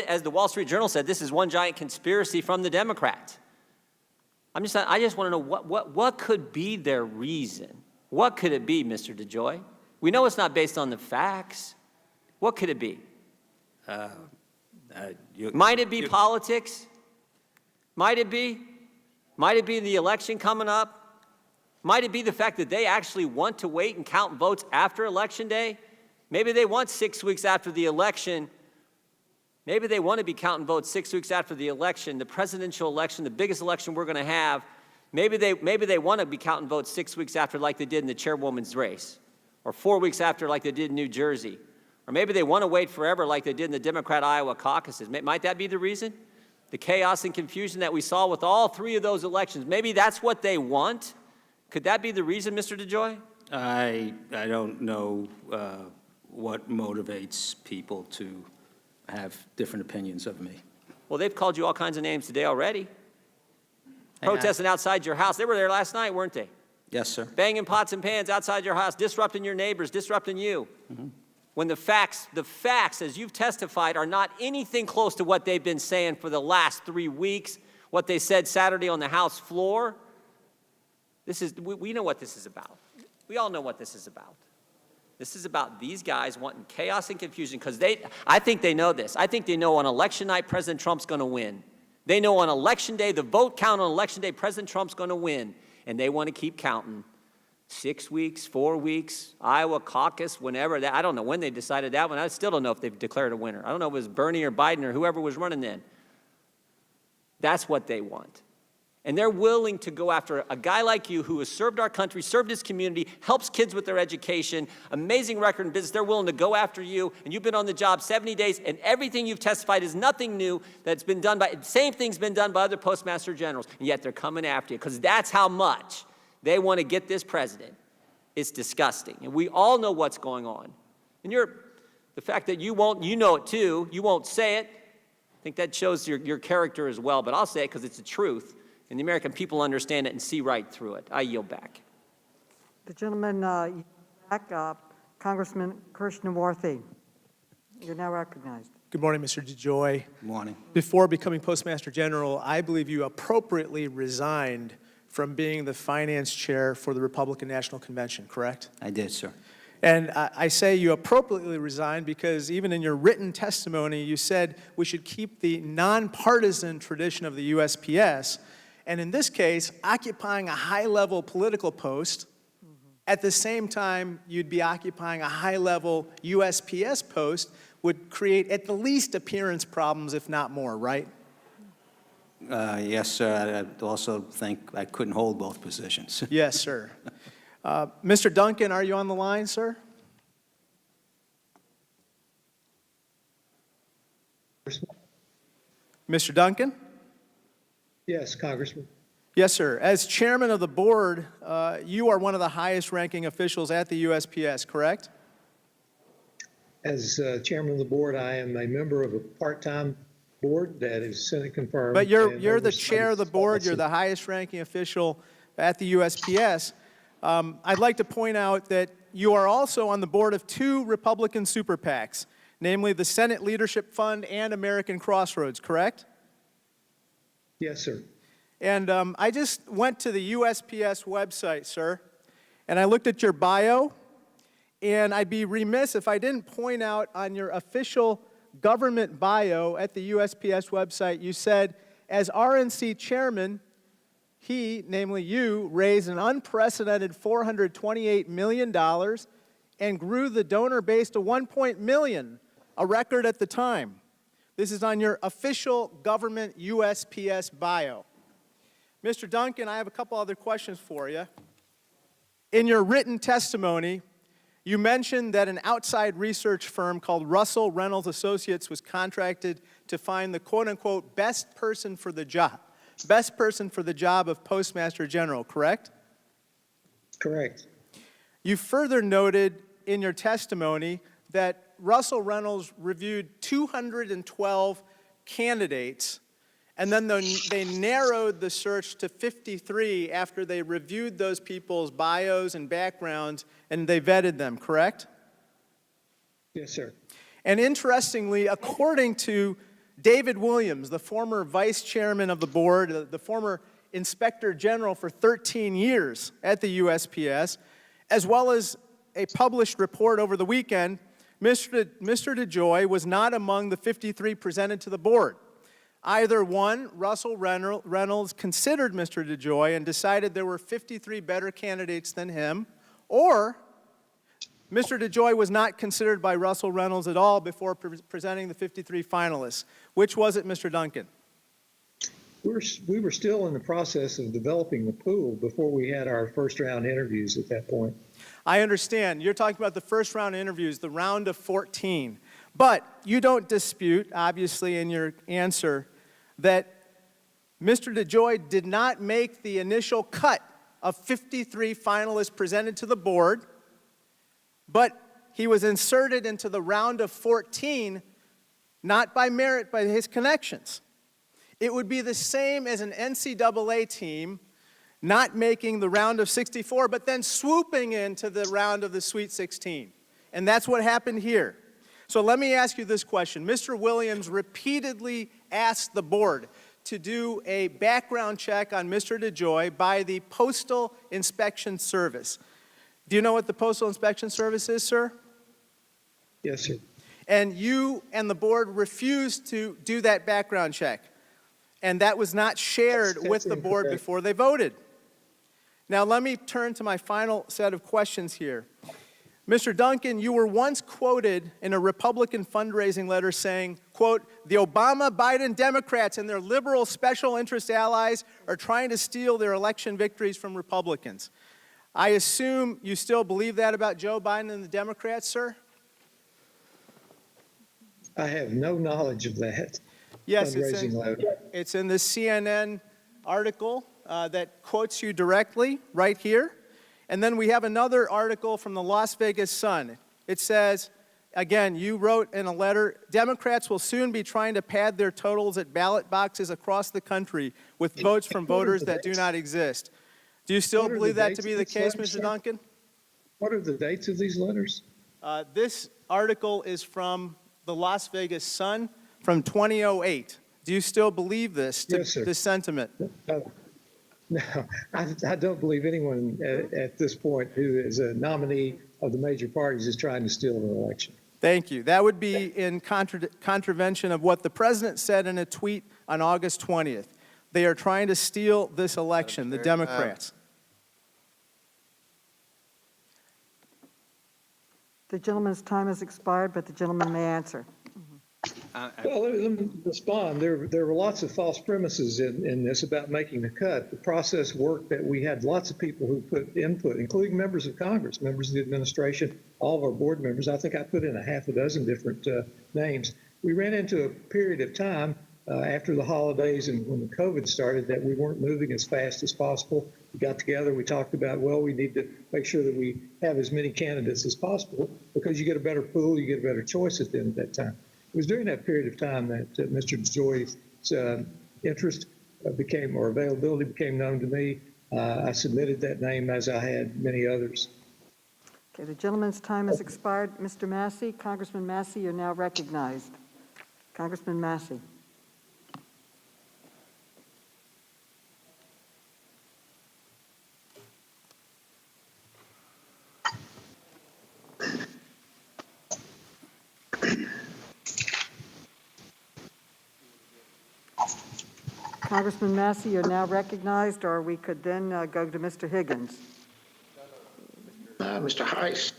as the Wall Street Journal said, this is one giant conspiracy from the Democrats. I just want to know what could be their reason. What could it be, Mr. DeJoy? We know it's not based on the facts. What could it be? Might it be politics? Might it be? Might it be the election coming up? Might it be the fact that they actually want to wait and count votes after Election Day? Maybe they want 6 weeks after the election. Maybe they want to be counting votes 6 weeks after the election, the presidential election, the biggest election we're going to have. Maybe they want to be counting votes 6 weeks after, like they did in the chairwoman's race, or 4 weeks after, like they did in New Jersey. Or maybe they want to wait forever, like they did in the Democrat Iowa caucuses. Might that be the reason? The chaos and confusion that we saw with all three of those elections. Maybe that's what they want. Could that be the reason, Mr. DeJoy? I don't know what motivates people to have different opinions of me. Well, they've called you all kinds of names today already. Protesting outside your house. They were there last night, weren't they? Yes, sir. Banging pots and pans outside your house, disrupting your neighbors, disrupting you. When the facts, as you've testified, are not anything close to what they've been saying for the last 3 weeks, what they said Saturday on the House floor. We know what this is about. We all know what this is about. This is about these guys wanting chaos and confusion because I think they know this. I think they know on election night President Trump's going to win. They know on election day, the vote count on election day, President Trump's going to win. And they want to keep counting. 6 weeks, 4 weeks, Iowa caucus, whenever. I don't know when they decided that one. I still don't know if they've declared a winner. I don't know if it was Bernie or Biden or whoever was running then. That's what they want. And they're willing to go after a guy like you who has served our country, served his community, helps kids with their education, amazing record in business. They're willing to go after you, and you've been on the job 70 days, and everything you've testified is nothing new that's been done by, same thing's been done by other Postmaster Generals, and yet they're coming after you because that's how much they want to get this president. It's disgusting, and we all know what's going on. And the fact that you know it too, you won't say it, I think that shows your character as well, but I'll say it because it's the truth. And the American people understand it and see right through it. I yield back. The gentleman back, Congressman Krishnawarthy. You're now recognized. Good morning, Mr. DeJoy. Good morning. Before becoming Postmaster General, I believe you appropriately resigned from being the finance chair for the Republican National Convention, correct? I did, sir. And I say you appropriately resigned because even in your written testimony, you said we should keep the nonpartisan tradition of the USPS. And in this case, occupying a high-level political post, at the same time you'd be occupying a high-level USPS post would create at the least appearance problems, if not more, right? Yes, sir. I also think I couldn't hold both positions. Yes, sir. Mr. Duncan, are you on the line, sir? Mr. Duncan? Yes, Congressman. Yes, sir. As chairman of the board, you are one of the highest-ranking officials at the USPS, correct? As chairman of the board, I am a member of a part-time board that is Senate confirmed. But you're and the oversight chair of the board. You're the highest-ranking official at the USPS. I'd like to point out that you are also on the board of 2 Republican super PACs, namely the Senate Leadership Fund and American Crossroads, correct? Yes, sir. And I just went to the USPS website, sir, and I looked at your bio, and I'd be remiss if I didn't point out on your official government bio at the USPS website, you said, as RNC chairman, he, namely you, raised an unprecedented $428 million and grew the donor base to $1 million, a record at the time. This is on your official government USPS bio. Mr. Duncan, I have a couple other questions for you. In your written testimony, you mentioned that an outside research firm called Russell Reynolds Associates was contracted to find the quote-unquote best person for the job of Postmaster General, correct? Correct. You further noted in your testimony that Russell Reynolds reviewed 212 candidates, and then they narrowed the search to 53 after they reviewed those people's bios and backgrounds, and they vetted them, correct? Yes, sir. And interestingly, according to David Williams, the former vice chairman of the board, the former inspector general for 13 years at the USPS, as well as a published report over the weekend, Mr. DeJoy was not among the 53 presented to the board. Either one, Russell Reynolds considered Mr. DeJoy and decided there were 53 better candidates than him, or Mr. DeJoy was not considered by Russell Reynolds at all before presenting the 53 finalists. Which was it, Mr. Duncan? We were still in the process of developing the pool before we had our first-round interviews at that point. I understand. You're talking about the first-round interviews, the round of 14. But you don't dispute, obviously, in your answer, that Mr. DeJoy did not make the initial cut of 53 finalists presented to the board, but he was inserted into the round of 14, not by merit, by his connections. It would be the same as an NCAA team not making the round of 64, but then swooping into the round of the Sweet 16. And that's what happened here. So let me ask you this question. Mr. Williams repeatedly asked the board to do a background check on Mr. DeJoy by the Postal Inspection Service. Do you know what the Postal Inspection Service is, sir? Yes, sir. And you and the board refused to do that background check. And that was not shared with the board before they voted. Now let me turn to my final set of questions here. Mr. Duncan, you were once quoted in a Republican fundraising letter saying, quote, the Obama-Biden Democrats and their liberal special interest allies are trying to steal their election victories from Republicans. I assume you still believe that about Joe Biden and the Democrats, sir? I have no knowledge of that. Yes, fundraising it's in the CNN article that quotes you directly right here. And then we have another article from the Las Vegas Sun. It says, again, you wrote in a letter, Democrats will soon be trying to pad their totals at ballot boxes across the country with votes from voters that do not exist. Do you still believe that to be the case, Mr. Duncan? What are the dates of these letters? This article is from the Las Vegas Sun from 2008. Do you still believe this, Yes, sir. this sentiment? No, I don't believe anyone at this point who is a nominee of the major parties is trying to steal an election. Thank you. That would be in contravention of what the president said in a tweet on August 20th. They are trying to steal this election, the Democrats. The gentleman's time has expired, but the gentleman may answer. Well, let me respond. There were lots of false premises in this about making the cut. The process worked that we had lots of people who put input, including members of Congress, members of the administration, all of our board members. I think I put in a half a dozen different names. We ran into a period of time after the holidays and when the COVID started that we weren't moving as fast as possible. We got together, we talked about, well, we need to make sure that we have as many candidates as possible because you get a better pool, you get a better choice at the end of that time. It was during that period of time that Mr. DeJoy's interest became, or availability became known to me. I submitted that name as I had many others. Okay, the gentleman's time has expired. Mr. Massey, Congressman Massey, you're now recognized. Congressman Massey. Congressman Massey, you're now recognized, or we could then go to Mr. Higgins. Mr. Heiss.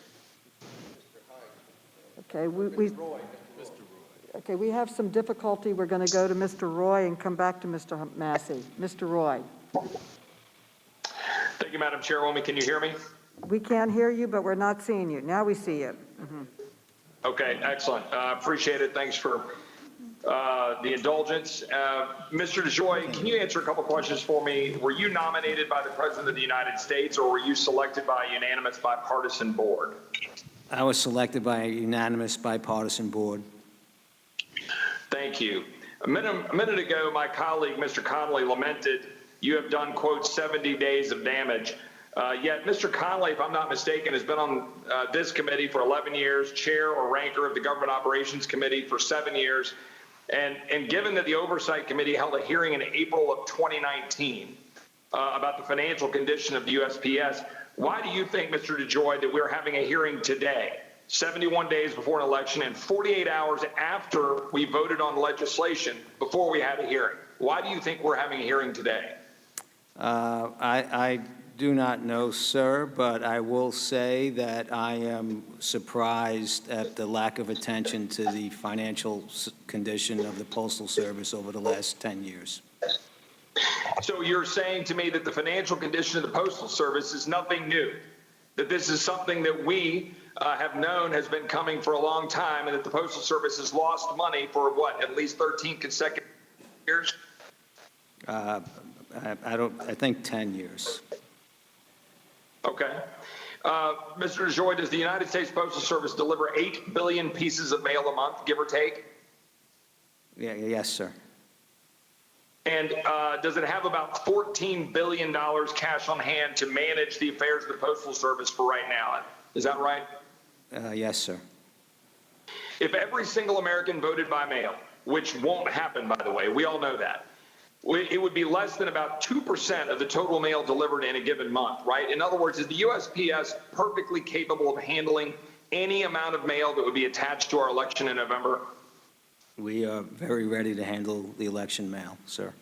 Okay, we have some difficulty. We're going to go to Mr. Roy and come back to Mr. Massey. Mr. Roy. Thank you, Madam Chairwoman. Can you hear me? We can't hear you, but we're not seeing you. Now we see you. Okay, excellent. Appreciate it. Thanks for the indulgence. Mr. DeJoy, can you answer a couple questions for me? Were you nominated by the President of the United States, or were you selected by a unanimous bipartisan board? I was selected by a unanimous bipartisan board. Thank you. A minute ago, my colleague, Mr. Connolly, lamented you have done, quote, 70 days of damage. Yet Mr. Connolly, if I'm not mistaken, has been on this committee for 11 years, chair or ranker of the Government Operations Committee for 7 years. And given that the Oversight Committee held a hearing in April of 2019 about the financial condition of the USPS, why do you think, Mr. DeJoy, that we're having a hearing today, 71 days before an election and 48 hours after we voted on legislation before we had a hearing? Why do you think we're having a hearing today? I do not know, sir, but I will say that I am surprised at the lack of attention to the financial condition of the Postal Service over the last 10 years. So you're saying to me that the financial condition of the Postal Service is nothing new, that this is something that we have known has been coming for a long time, and that the Postal Service has lost money for, what, at least 13 consecutive years? I think 10 years. Okay. Mr. DeJoy, does the United States Postal Service deliver 8 billion pieces of mail a month, give or take? Yeah, yes, sir. And does it have about $14 billion cash on hand to manage the affairs of the Postal Service for right now? Is that right? Yes, sir. If every single American voted by mail, which won't happen, by the way, we all know that, it would be less than about 2% of the total mail delivered in a given month, right? In other words, is the USPS perfectly capable of handling any amount of mail that would be attached to our election in November? We are very ready to handle the election mail, sir.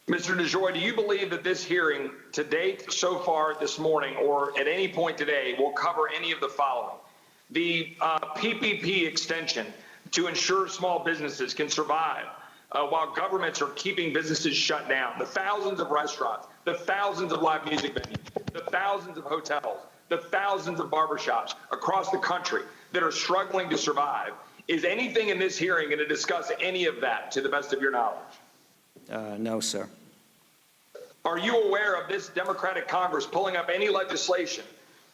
Mr. DeJoy, do you believe that this hearing to date so far this morning or at any point today will cover any of the following? The PPP extension to ensure small businesses can survive while governments are keeping businesses shut down, the thousands of restaurants, the thousands of live music venues, the thousands of hotels, the thousands of barbershops across the country that are struggling to survive. Is anything in this hearing going to discuss any of that to the best of your knowledge? No, sir. Are you aware of this Democratic Congress pulling up any legislation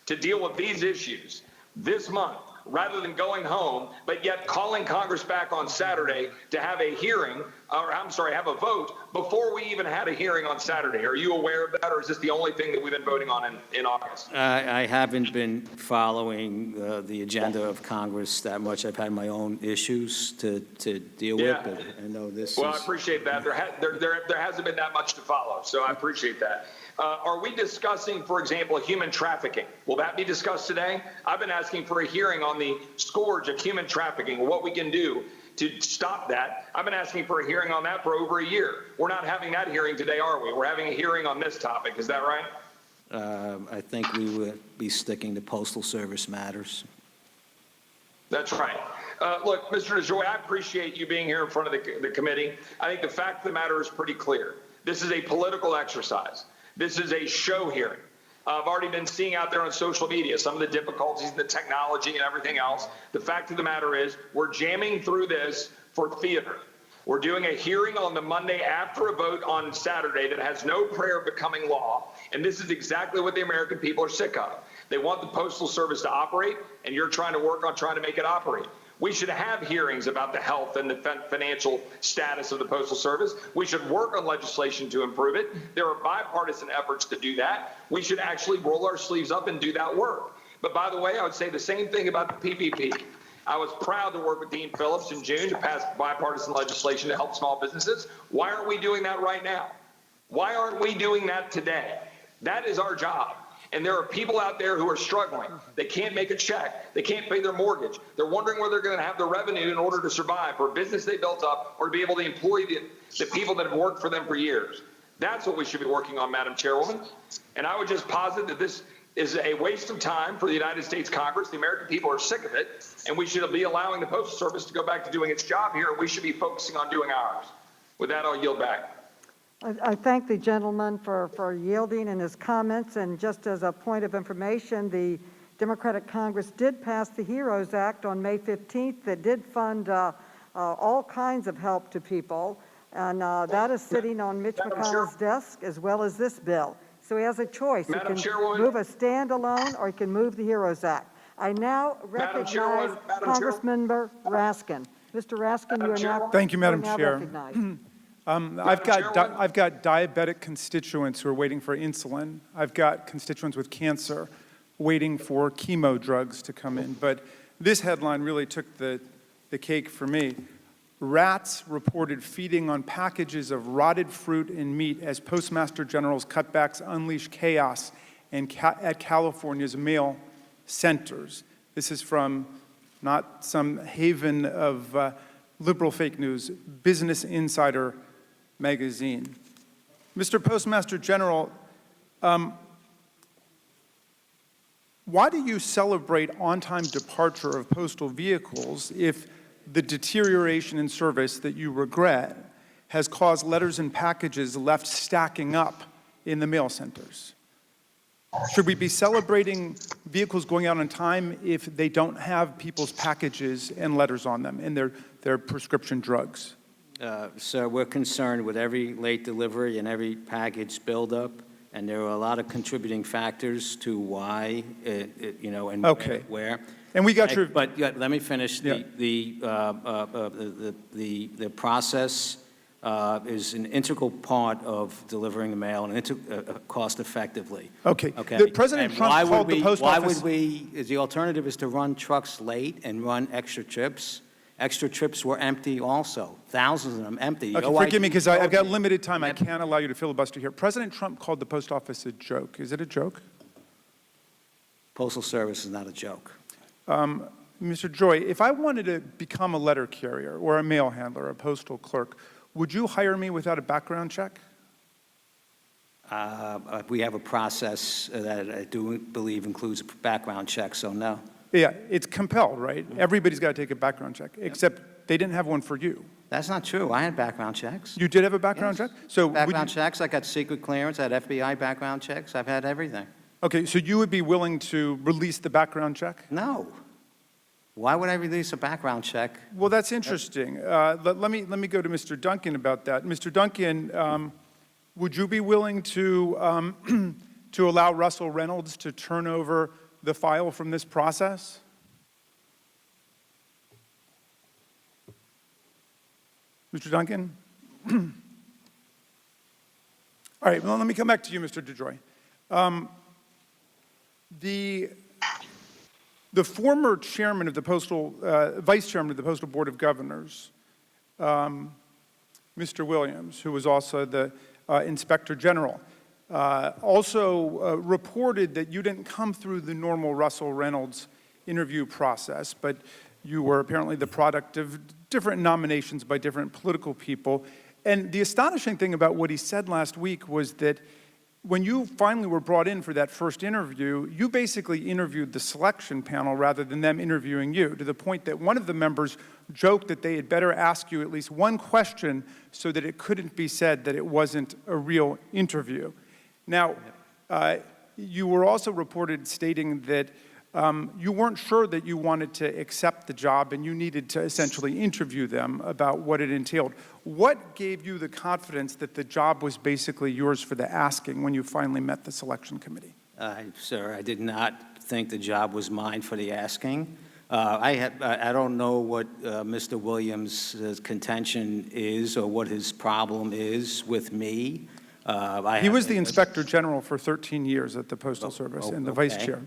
to deal with these issues this month, rather than going home, but yet calling Congress back on Saturday to have a hearing, or I'm sorry, have a vote before we even had a hearing on Saturday? Are you aware of that, or is this the only thing that we've been voting on in August? I haven't been following the agenda of Congress that much. I've had my own issues to deal with, but I know this Well, I appreciate that. There hasn't been that much to follow, so I appreciate that. Are we discussing, for example, human trafficking? Will that be discussed today? I've been asking for a hearing on the scourge of human trafficking, what we can do to stop that. I've been asking for a hearing on that for over a year. We're not having that hearing today, are we? We're having a hearing on this topic. Is that right? I think we would be sticking to Postal Service matters. That's right. Look, Mr. DeJoy, I appreciate you being here in front of the committee. I think the fact of the matter is pretty clear. This is a political exercise. This is a show hearing. I've already been seeing out there on social media some of the difficulties, the technology and everything else. The fact of the matter is we're jamming through this for theater. We're doing a hearing on the Monday after a vote on Saturday that has no prayer of becoming law. And this is exactly what the American people are sick of. They want the Postal Service to operate, and you're trying to work on trying to make it operate. We should have hearings about the health and the financial status of the Postal Service. We should work on legislation to improve it. There are bipartisan efforts to do that. We should actually roll our sleeves up and do that work. But by the way, I would say the same thing about the PPP. I was proud to work with Dean Phillips in June to pass bipartisan legislation to help small businesses. Why aren't we doing that right now? Why aren't we doing that today? That is our job. And there are people out there who are struggling. They can't make a check. They can't pay their mortgage. They're wondering where they're going to have the revenue in order to survive for a business they built up or to be able to employ the people that have worked for them for years. That's what we should be working on, Madam Chairwoman. And I would just posit that this is a waste of time for the United States Congress. The American people are sick of it, and we should be allowing the Postal Service to go back to doing its job here. We should be focusing on doing ours. With that, I'll yield back. I thank the gentleman for yielding in his comments, and just as a point of information, the Democratic Congress did pass the HEROES Act on May 15th that did fund all kinds of help to people, and that is sitting on Mitch McConnell's desk as well as this bill. So he has a choice. He can move a standalone or he can move the HEROES Act. I now recognize Congressmember Raskin. Mr. Raskin, you are now Thank you, Madam Chair. recognized. I've got diabetic constituents who are waiting for insulin. I've got constituents with cancer waiting for chemo drugs to come in. But this headline really took the cake for me. Rats reported feeding on packages of rotted fruit and meat as Postmaster General's cutbacks unleash chaos at California's mail centers. This is from not some haven of liberal fake news, Business Insider magazine. Mr. Postmaster General, why do you celebrate on-time departure of postal vehicles if the deterioration in service that you regret has caused letters and packages left stacking up in the mail centers? Should we be celebrating vehicles going out on time if they don't have people's packages and letters on them and their prescription drugs? So we're concerned with every late delivery and every package buildup, and there are a lot of contributing factors to why, and okay. where. And we got your. But let me finish. Yeah. The process is an integral part of delivering the mail and cost effectively. Okay. Okay. President Trump called the post office. The alternative is to run trucks late and run extra trips. Extra trips were empty also, thousands of them empty. Okay, forgive me because I've got limited time. I can't allow you to filibuster here. President Trump called the post office a joke. Is it a joke? Postal Service is not a joke. Mr. Joy, if I wanted to become a letter carrier or a mail handler, a postal clerk, would you hire me without a background check? We have a process that I do believe includes a background check, so no. Yeah, it's compelled, right? Everybody's got to take a background check, except they didn't have one for you. That's not true. I had background checks. You did have a background check? So background checks. I got secret clearance. I had FBI background checks. I've had everything. Okay, so you would be willing to release the background check? No. Why would I release a background check? Well, that's interesting. Let me go to Mr. Duncan about that. Mr. Duncan, would you be willing to to allow Russell Reynolds to turn over the file from this process? Mr. Duncan? All right, well, let me come back to you, Mr. DeJoy. The former chairman of the Postal, vice chairman of the Postal Board of Governors, Mr. Williams, who was also the inspector general, also reported that you didn't come through the normal Russell Reynolds interview process, but you were apparently the product of different nominations by different political people. And the astonishing thing about what he said last week was that when you finally were brought in for that first interview, you basically interviewed the selection panel rather than them interviewing you, to the point that one of the members joked that they had better ask you at least one question so that it couldn't be said that it wasn't a real interview. Now, you were also reported stating that you weren't sure that you wanted to accept the job and you needed to essentially interview them about what it entailed. What gave you the confidence that the job was basically yours for the asking when you finally met the selection committee? Sir, I did not think the job was mine for the asking. I don't know what Mr. Williams' contention is or what his problem is with me. He was the Inspector General for 13 years at the Postal Service and the Vice Chair.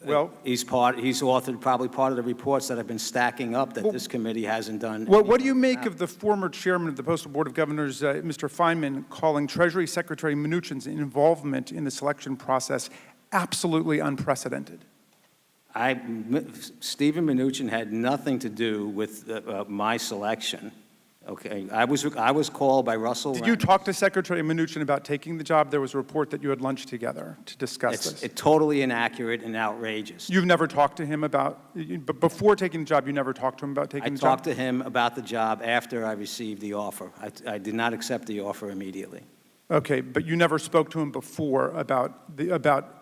Well, he's authored probably part of the reports that have been stacking up that this committee hasn't done. What do you make of the former chairman of the Postal Board of Governors, Mr. Feynman, calling Treasury Secretary Mnuchin's involvement in the selection process absolutely unprecedented? Stephen Mnuchin had nothing to do with my selection. Okay, I was called by Russell. Did you talk to Secretary Mnuchin about taking the job? There was a report that you had lunch together to discuss this. It's totally inaccurate and outrageous. You've never talked to him about, but before taking the job, you never talked to him about taking the job? I talked to him about the job after I received the offer. I did not accept the offer immediately. Okay, but you never spoke to him before about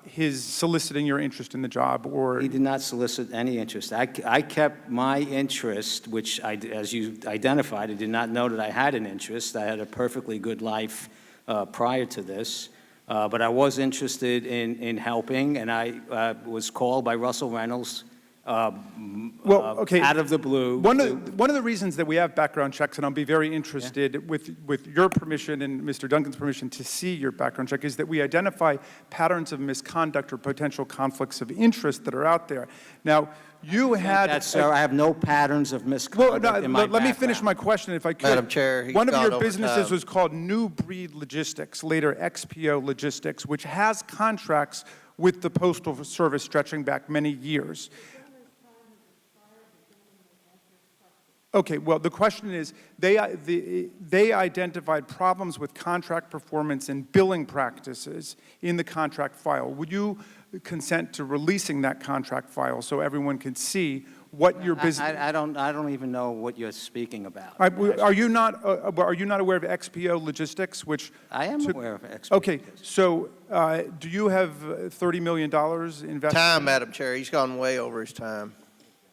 his soliciting your interest in the job, or? He did not solicit any interest. I kept my interest, which, as you identified, I did not know that I had an interest. I had a perfectly good life prior to this, but I was interested in helping, and I was called by Russell Reynolds out of the blue. One of the reasons that we have background checks, and I'll be very interested with your permission and Mr. Duncan's permission to see your background check, is that we identify patterns of misconduct or potential conflicts of interest that are out there. Now, you had... sir, I have no patterns of misconduct in my background. Let me finish my question, if I could. Madam Chair, one of your businesses was called New Breed Logistics, later XPO Logistics, which has contracts with the Postal Service stretching back many years. Okay, well, the question is, they identified problems with contract performance and billing practices in the contract file. Would you consent to releasing that contract file so everyone can see what your business? I don't even know what you're speaking about. Are you not aware of XPO Logistics, which? I am aware of XPO. Okay, so do you have $30 million invested? Time, Madam Chair. He's gone way over his time.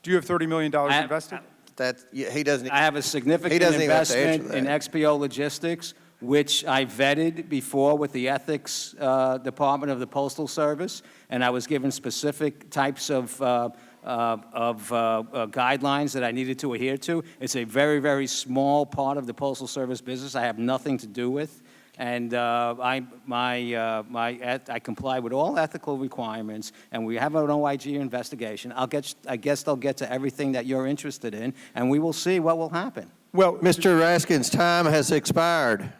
Do you have $30 million invested? He doesn't. I have a significant investment in XPO Logistics, which I vetted before with the ethics department of the Postal Service, and I was given specific types of guidelines that I needed to adhere to. It's a very, very small part of the Postal Service business I have nothing to do with. And I comply with all ethical requirements, and we have an OIG investigation. I guess they'll get to everything that you're interested in, and we will see what will happen. Well, Mr. Raskin's time has expired.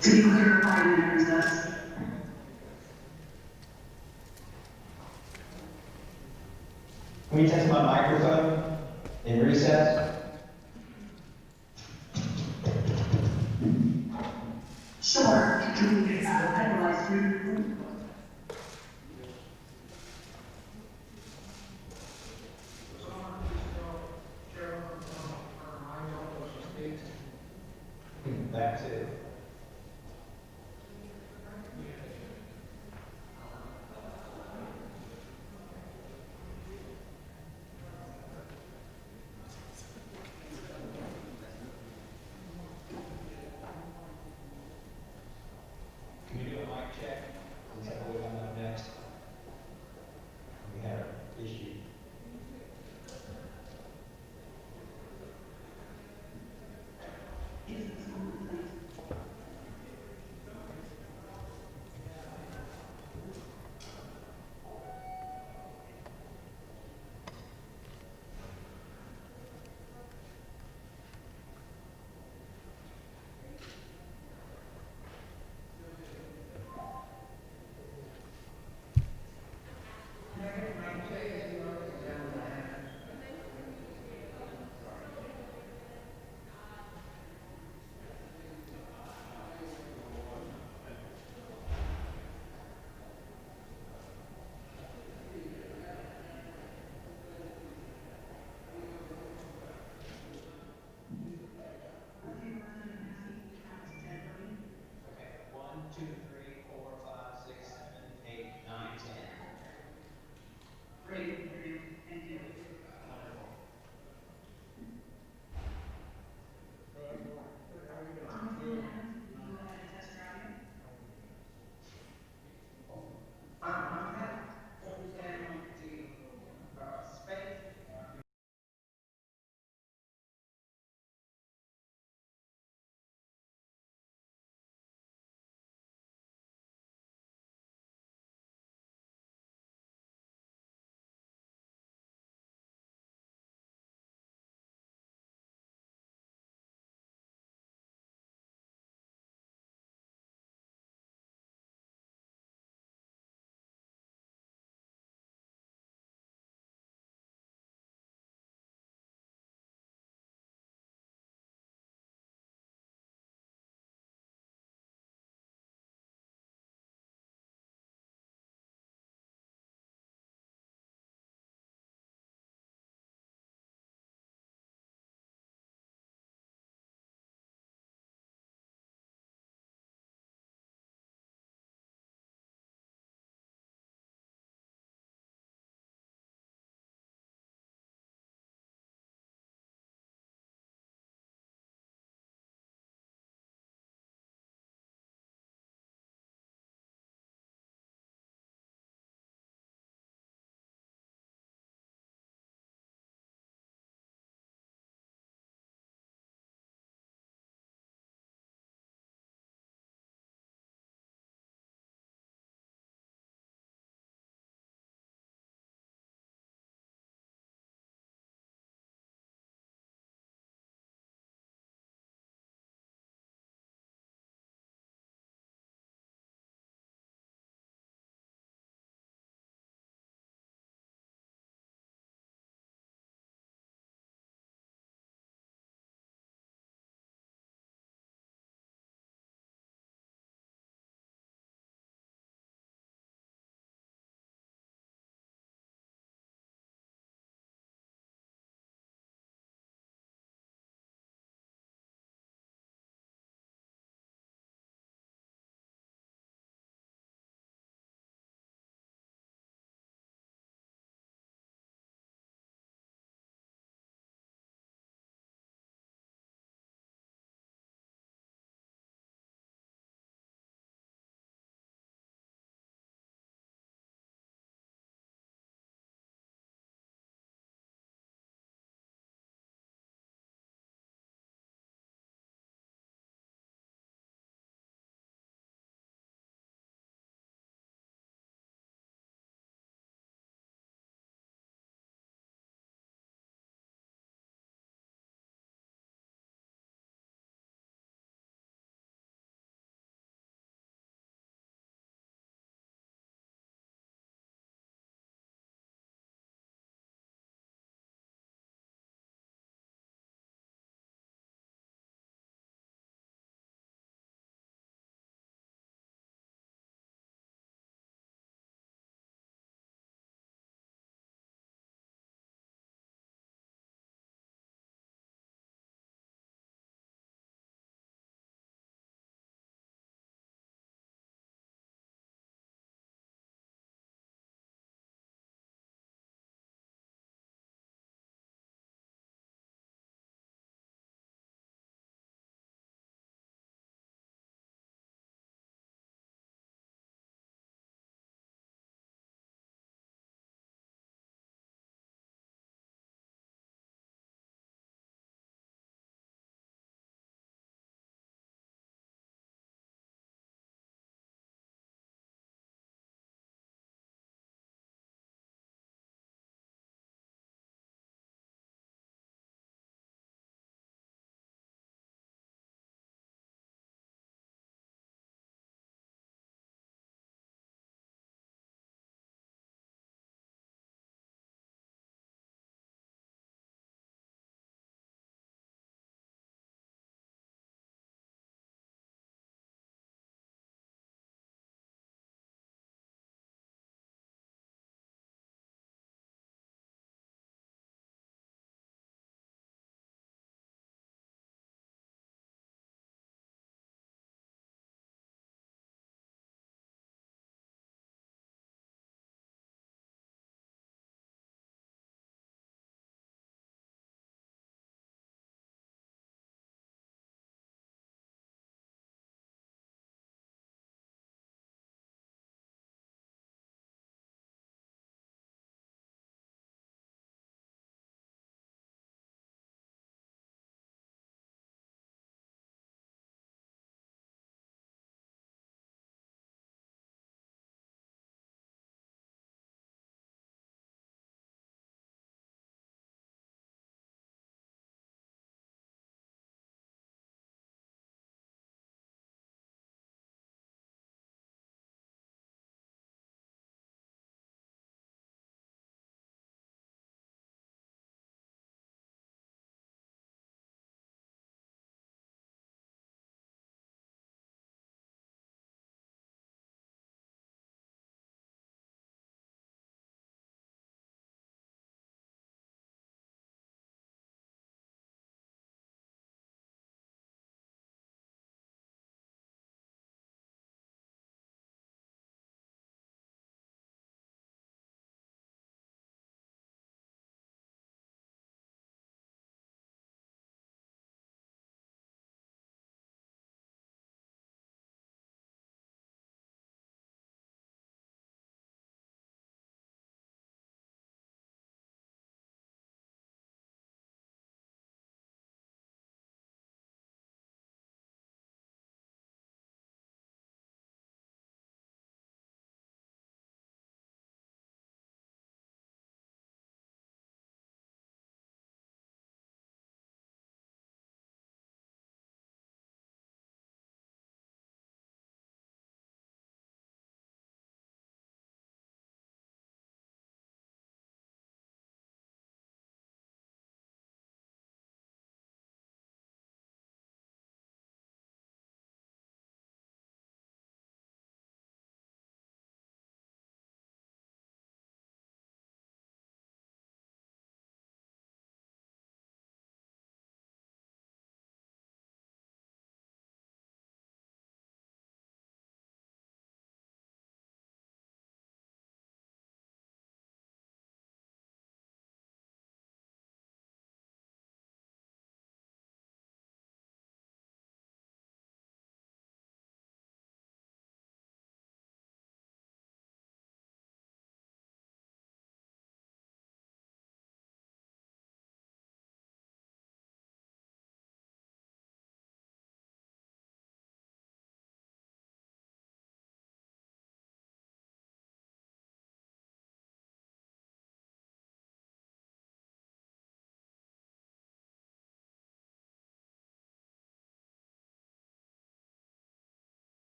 To be clear, 5 minute recess. Can we test my microphone in recess? Sure. Can we federalize through? That's it.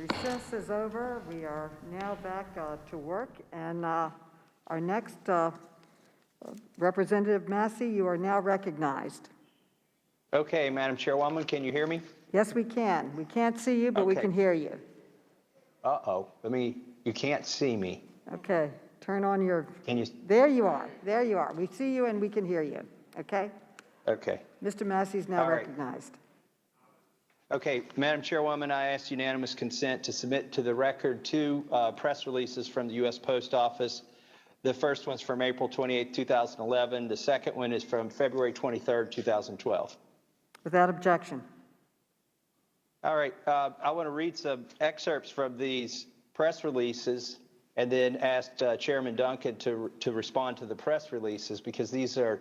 Recess is over. We are now back to work, and our next Representative Massey, you are now recognized. Okay, Madam Chairwoman, can you hear me? Yes, we can. We can't see you, but we Okay. can hear you. Uh-oh, you can't see me. Okay, turn on your, Can you? there you are, there you are. We see you and we can hear you, okay? Okay. Mr. Massey is now All right. recognized. Okay, Madam Chairwoman, I ask unanimous consent to submit to the record two press releases from the U.S. Post Office. The first one's from April 28, 2011. The second one is from February 23, 2012. Without objection. All right, I want to read some excerpts from these press releases and then ask Chairman Duncan to respond to the press releases because these are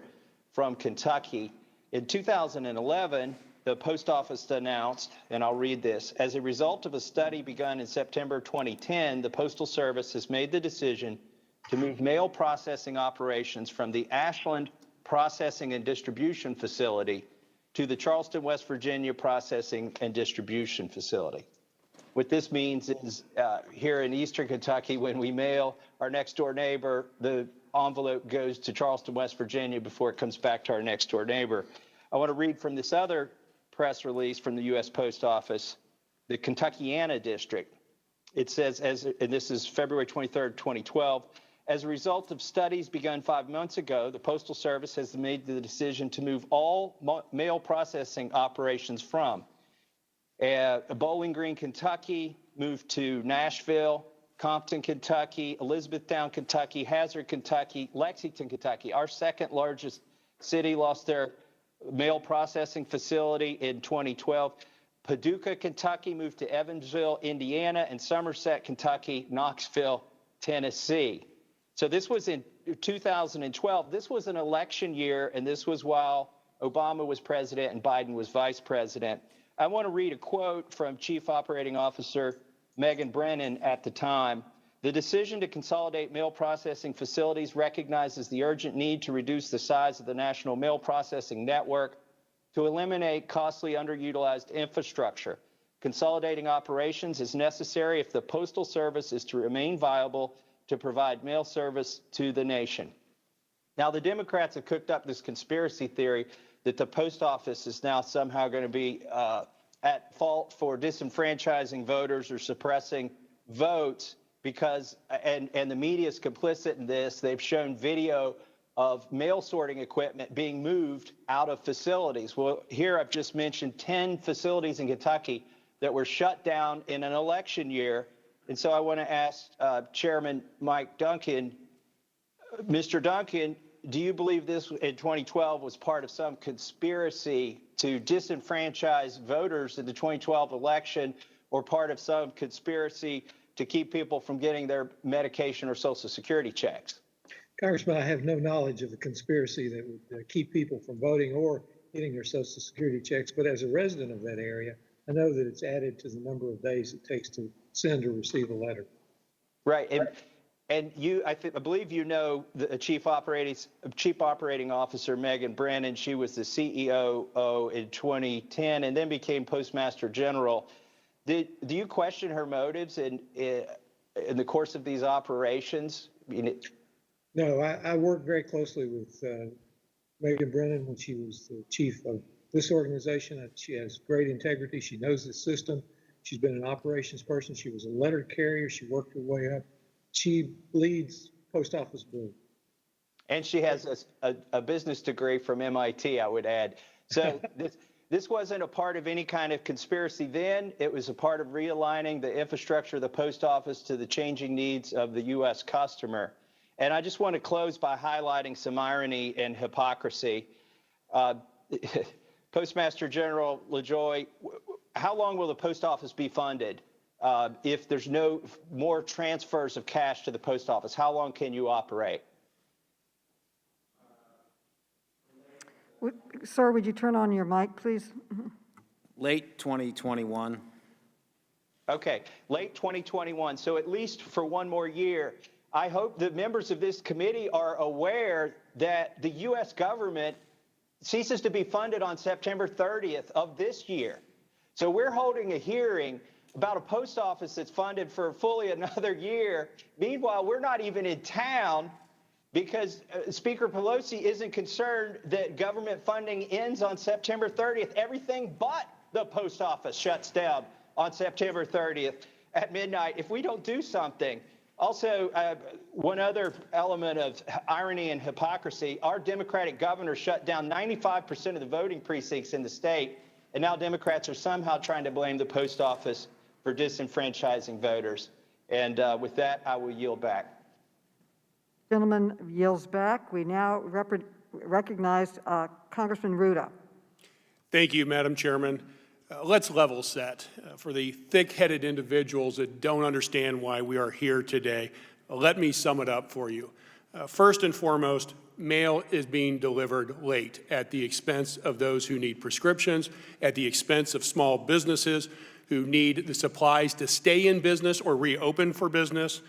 from Kentucky. In 2011, the Post Office announced, and I'll read this, as a result of a study begun in September 2010, the Postal Service has made the decision to move mail processing operations from the Ashland Processing and Distribution Facility to the Charleston, West Virginia Processing and Distribution Facility. What this means is here in Eastern Kentucky, when we mail our next door neighbor, the envelope goes to Charleston, West Virginia before it comes back to our next door neighbor. I want to read from this other press release from the U.S. Post Office, the Kentuckiana District. It says, and this is February 23rd, 2012, as a result of studies begun 5 months ago, the Postal Service has made the decision to move all mail processing operations from Bowling Green, Kentucky, moved to Nashville, Compton, Kentucky, Elizabethtown, Kentucky, Hazard, Kentucky, Lexington, Kentucky. Our second largest city lost their mail processing facility in 2012. Paducah, Kentucky, moved to Evansville, Indiana, and Somerset, Kentucky, Knoxville, Tennessee. So this was in 2012. This was an election year, and this was while Obama was president and Biden was vice president. I want to read a quote from Chief Operating Officer Megan Brennan at the time. The decision to consolidate mail processing facilities recognizes the urgent need to reduce the size of the national mail processing network to eliminate costly underutilized infrastructure. Consolidating operations is necessary if the Postal Service is to remain viable to provide mail service to the nation. Now, the Democrats have cooked up this conspiracy theory that the Post Office is now somehow going to be at fault for disenfranchising voters or suppressing votes because, and the media is complicit in this. They've shown video of mail sorting equipment being moved out of facilities. Well, here I've just mentioned 10 facilities in Kentucky that were shut down in an election year. And so I want to ask Chairman Mike Duncan, Mr. Duncan, do you believe this in 2012 was part of some conspiracy to disenfranchise voters in the 2012 election or part of some conspiracy to keep people from getting their medication or Social Security checks? Congressman, I have no knowledge of the conspiracy that would keep people from voting or getting their Social Security checks, but as a resident of that area, I know that it's added to the number of days it takes to send or receive a letter. Right, and you, I believe you know the Chief Operating Officer Megan Brennan. She was the CEO in 2010 and then became Postmaster General. Do you question her motives in the course of these operations? No, I worked very closely with Megan Brennan when she was the chief of this organization. She has great integrity. She knows the system. She's been an operations person. She was a letter carrier. She worked her way up. She leads Post Office Blue. And she has a business degree from MIT, I would add. So this wasn't a part of any kind of conspiracy then. It was a part of realigning the infrastructure of the post office to the changing needs of the U.S. customer. And I just want to close by highlighting some irony and hypocrisy. Postmaster General LeJoy, how long will the post office be funded? If there's no more transfers of cash to the post office, how long can you operate? Sir, would you turn on your mic, please? Late 2021. Okay, late 2021. So at least for one more year. I hope that members of this committee are aware that the U.S. government ceases to be funded on September 30th of this year. So we're holding a hearing about a post office that's funded for fully another year. Meanwhile, we're not even in town because Speaker Pelosi isn't concerned that government funding ends on September 30th. Everything but the post office shuts down on September 30th at midnight if we don't do something. Also, one other element of irony and hypocrisy, our Democratic governor shut down 95% of the voting precincts in the state, and now Democrats are somehow trying to blame the post office for disenfranchising voters. And with that, I will yield back. Gentleman yields back. We now recognize Congressman Ruda. Thank you, Madam Chairman. Let's level set. For the thick-headed individuals that don't understand why we are here today, let me sum it up for you. First and foremost, mail is being delivered late at the expense of those who need prescriptions, at the expense of small businesses who need the supplies to stay in business or reopen for business,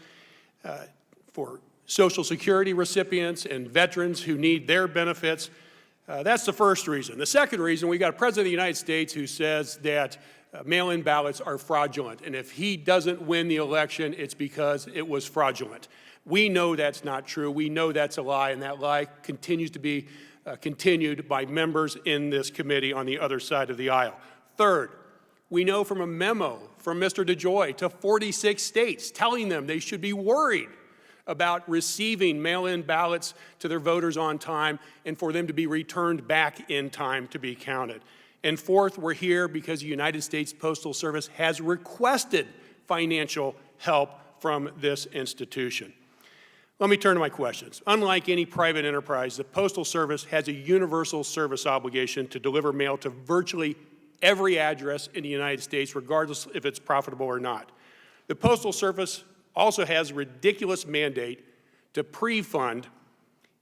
for Social Security recipients and veterans who need their benefits. That's the first reason. The second reason, we got a president of the United States who says that mail-in ballots are fraudulent, and if he doesn't win the election, it's because it was fraudulent. We know that's not true. We know that's a lie, and that lie continues to be continued by members in this committee on the other side of the aisle. Third, we know from a memo from Mr. DeJoy to 46 states telling them they should be worried about receiving mail-in ballots to their voters on time and for them to be returned back in time to be counted. And fourth, we're here because the United States Postal Service has requested financial help from this institution. Let me turn to my questions. Unlike any private enterprise, the Postal Service has a universal service obligation to deliver mail to virtually every address in the United States, regardless if it's profitable or not. The Postal Service also has a ridiculous mandate to pre-fund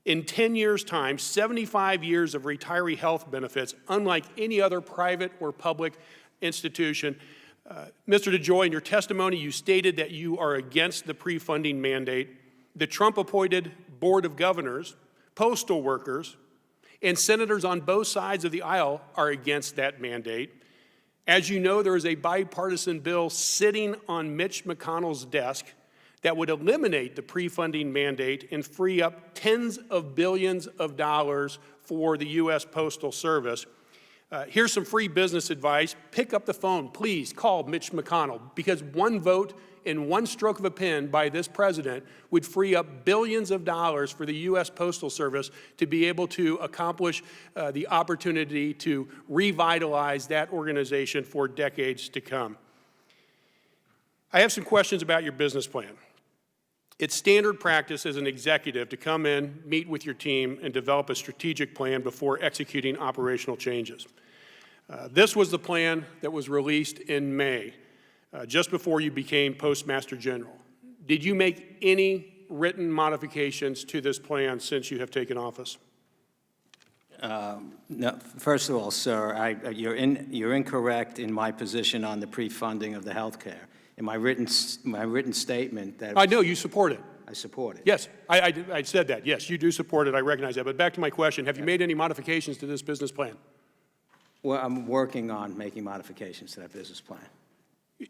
in 10 years' time 75 years of retiree health benefits, unlike any other private or public institution. Mr. DeJoy, in your testimony, you stated that you are against the pre-funding mandate. The Trump-appointed Board of Governors, postal workers, and senators on both sides of the aisle are against that mandate. As you know, there is a bipartisan bill sitting on Mitch McConnell's desk that would eliminate the pre-funding mandate and free up tens of billions of dollars for the U.S. Postal Service. Here's some free business advice. Pick up the phone, please call Mitch McConnell, because one vote and one stroke of a pen by this president would free up billions of dollars for the U.S. Postal Service to be able to accomplish the opportunity to revitalize that organization for decades to come. I have some questions about your business plan. It's standard practice as an executive to come in, meet with your team, and develop a strategic plan before executing operational changes. This was the plan that was released in May, just before you became Postmaster General. Did you make any written modifications to this plan since you have taken office? No, first of all, sir, you're incorrect in my position on the pre-funding of the health care. In my written statement that I know you support it. I support it. Yes, I said that. Yes, you do support it. I recognize that. But back to my question, have you made any modifications to this business plan? Well, I'm working on making modifications to that business plan.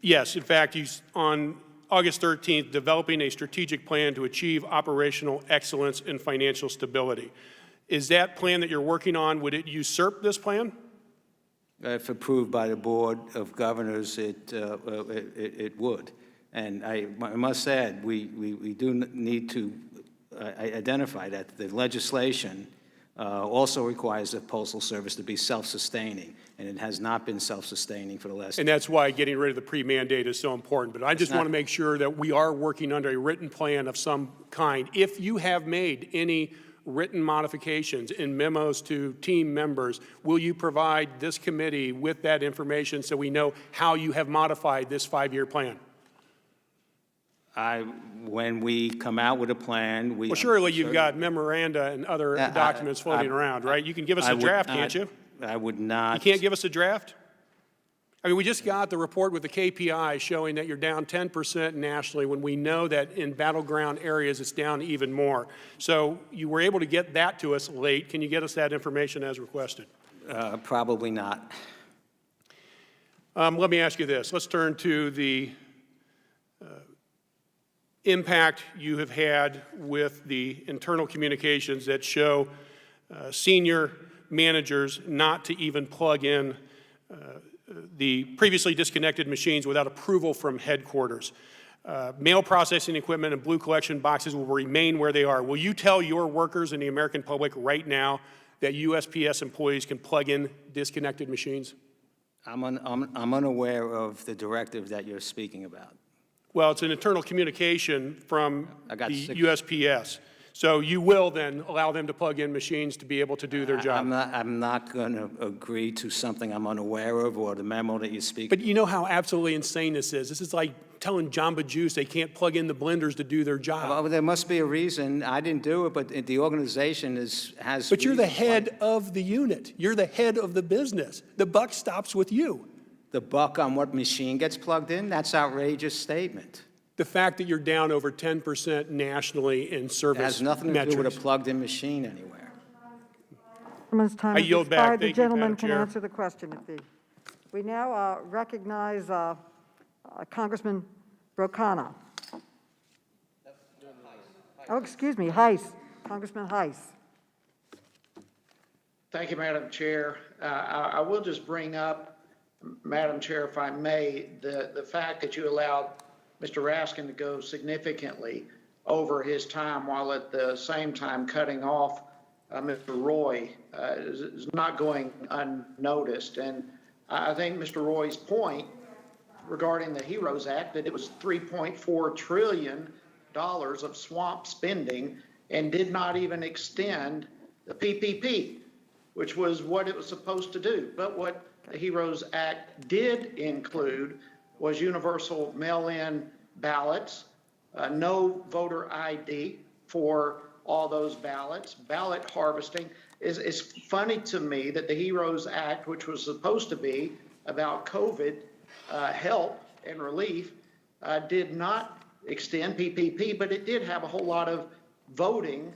Yes, in fact, on August 13th, developing a strategic plan to achieve operational excellence and financial stability. Is that plan that you're working on, would it usurp this plan? If approved by the Board of Governors, it would. And I must add, we do need to identify that the legislation also requires the Postal Service to be self-sustaining, and it has not been self-sustaining for the last. And that's why getting rid of the pre-mandate is so important. But I just want to make sure that we are working under a written plan of some kind. If you have made any written modifications in memos to team members, will you provide this committee with that information so we know how you have modified this 5-year plan? When we come out with a plan, well, surely you've got memoranda and other documents floating around, right? You can give us a draft, can't you? I would not. You can't give us a draft? I mean, we just got the report with the KPI showing that you're down 10% nationally when we know that in battleground areas it's down even more. So you were able to get that to us late. Can you get us that information as requested? Probably not. Let me ask you this. Let's turn to the impact you have had with the internal communications that show senior managers not to even plug in the previously disconnected machines without approval from headquarters. Mail processing equipment and blue collection boxes will remain where they are. Will you tell your workers and the American public right now that USPS employees can plug in disconnected machines? I'm unaware of the directive that you're speaking about. Well, it's an internal communication from the six- USPS. So you will then allow them to plug in machines to be able to do their job? I'm not going to agree to something I'm unaware of or the memo that you speak. But you know how absolutely insane this is. This is like telling Jamba Juice they can't plug in the blenders to do their job. Well, there must be a reason. I didn't do it, but the organization has. But you're the reasons why. head of the unit. You're the head of the business. The buck stops with you. The buck on what machine gets plugged in? That's outrageous statement. The fact that you're down over 10% nationally in service It has nothing to metrics. do with a plugged-in machine anywhere. Gentleman's time I has yield back. expired. The Thank you, gentleman Madam can Chair. answer the question if he. We now recognize Congressman Brocana. Oh, excuse me, Heiss. Congressman Heiss. Thank you, Madam Chair. I will just bring up, Madam Chair, if I may, the fact that you allowed Mr. Raskin to go significantly over his time while at the same time cutting off Mr. Roy is not going unnoticed. And I think Mr. Roy's point regarding the HEROES Act, that it was $3.4 trillion of swamp spending and did not even extend the PPP, which was what it was supposed to do. But what the HEROES Act did include was universal mail-in ballots, no voter ID for all those ballots, ballot harvesting. It's funny to me that the HEROES Act, which was supposed to be about COVID help and relief, did not extend PPP, but it did have a whole lot of voting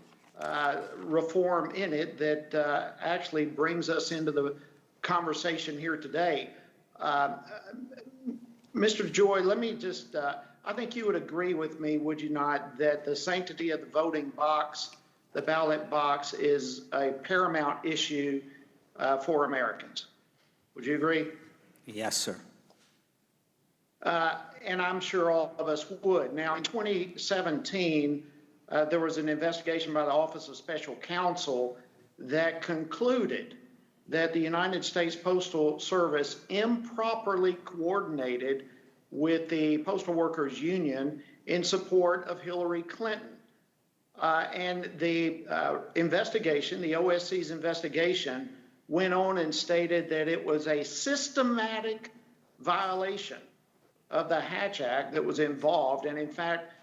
reform in it that actually brings us into the conversation here today. Mr. DeJoy, let me just, I think you would agree with me, would you not, that the sanctity of the voting box, the ballot box, is a paramount issue for Americans. Would you agree? Yes, sir. And I'm sure all of us would. Now, in 2017, there was an investigation by the Office of Special Counsel that concluded that the United States Postal Service improperly coordinated with the Postal Workers Union in support of Hillary Clinton. And the investigation, the OSC's investigation, went on and stated that it was a systematic violation of the Hatch Act that was involved. And in fact,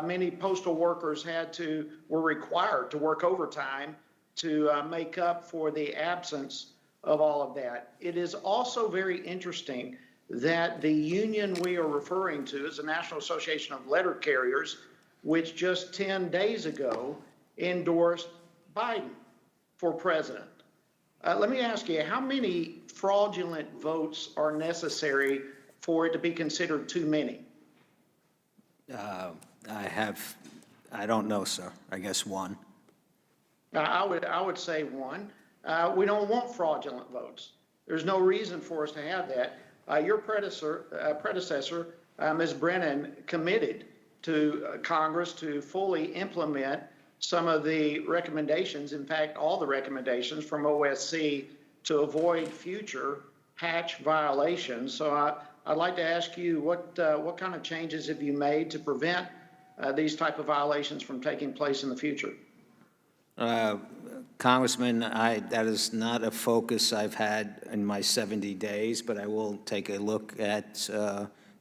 many postal workers were required to work overtime to make up for the absence of all of that. It is also very interesting that the union we are referring to is the National Association of Letter Carriers, which just 10 days ago endorsed Biden for president. Let me ask you, how many fraudulent votes are necessary for it to be considered too many? I don't know, sir. I guess one. I would say one. We don't want fraudulent votes. There's no reason for us to have that. Your predecessor, Ms. Brennan, committed to Congress to fully implement some of the recommendations, in fact, all the recommendations from OSC to avoid future Hatch violations. So I'd like to ask you, what kind of changes have you made to prevent these type of violations from taking place in the future? Congressman, that is not a focus I've had in my 70 days, but I will take a look at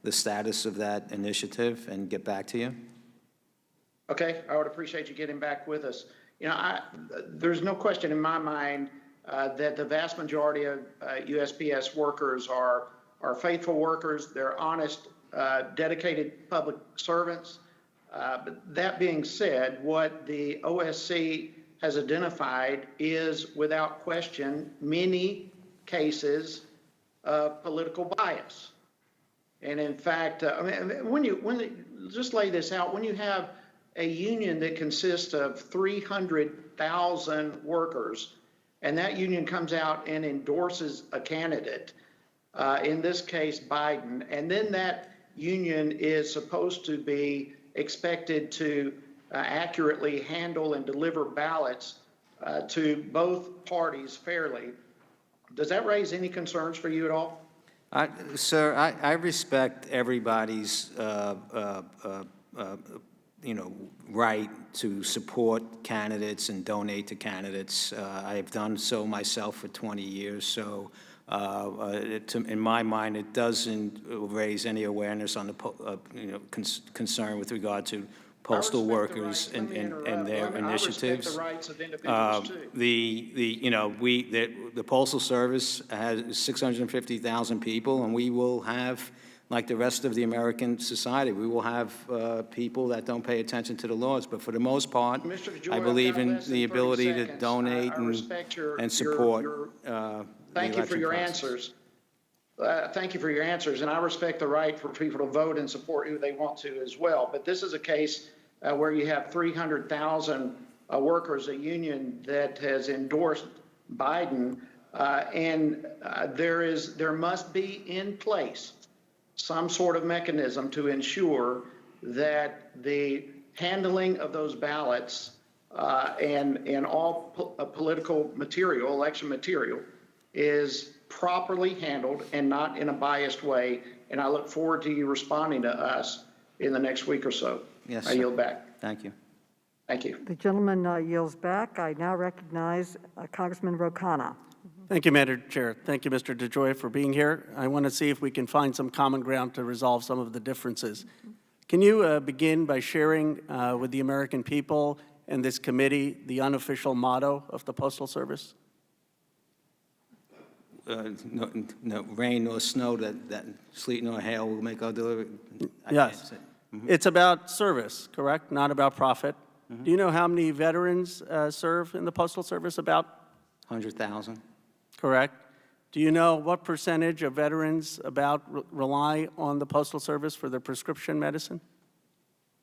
the status of that initiative and get back to you. Okay, I would appreciate you getting back with us. You know, there's no question in my mind that the vast majority of USPS workers are faithful workers. They're honest, dedicated public servants. But that being said, what the OSC has identified is, without question, many cases of political bias. And in fact, just lay this out, when you have a union that consists of 300,000 workers, and that union comes out and endorses a candidate, in this case Biden, and then that union is supposed to be expected to accurately handle and deliver ballots to both parties fairly, does that raise any concerns for you at all? Sir, I respect everybody's, right to support candidates and donate to candidates. I have done so myself for 20 years, so in my mind, it doesn't raise any awareness on the concern with regard to postal workers and their initiatives. I respect the rights of individuals too. The Postal Service has 650,000 people, and we will have, like the rest of the American society, we will have people that don't pay attention to the laws. But for the most part, Mr. DeJoy, I believe I've got in less than the 30 ability to seconds. donate I respect and support. Thank you for your answers. Thank you for your answers, and I respect the right for people to vote and support who they want to as well. But this is a case where you have 300,000 workers, a union that has endorsed Biden, and there must be in place some sort of mechanism to ensure that the handling of those ballots and all political material, election material, is properly handled and not in a biased way. And I look forward to you responding to us in the next week or so. Yes, I yield back. Thank you. Thank you. The gentleman yields back. I now recognize Congressman Rokana. Thank you, Madam Chair. Thank you, Mr. DeJoy, for being here. I want to see if we can find some common ground to resolve some of the differences. Can you begin by sharing with the American people and this committee the unofficial motto of the Postal Service? No rain nor snow, that sleet nor hail will make our delivery. Yes. It's about service, correct? Not about profit. Do you know how many veterans serve in the Postal Service? About 100,000. Correct. Do you know what percentage of veterans rely on the Postal Service for their prescription medicine?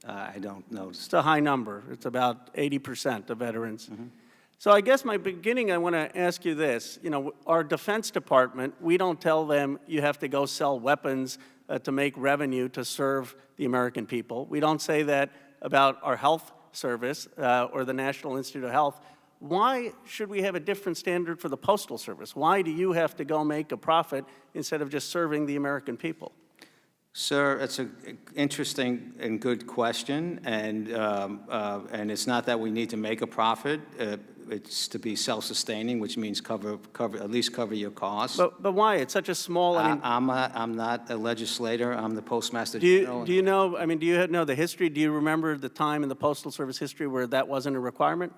I don't know. It's a high number. It's about 80% of veterans. So I guess I want to ask you this. Our Defense Department, we don't tell them you have to go sell weapons to make revenue to serve the American people. We don't say that about our health service or the National Institute of Health. Why should we have a different standard for the Postal Service? Why do you have to go make a profit instead of just serving the American people? Sir, it's an interesting and good question, and it's not that we need to make a profit. It's to be self-sustaining, which means at least cover your costs. But why? It's such a small. I'm not a legislator. I'm the Postmaster Do General. you know? Do you know the history? Do you remember the time in the Postal Service history where that wasn't a requirement?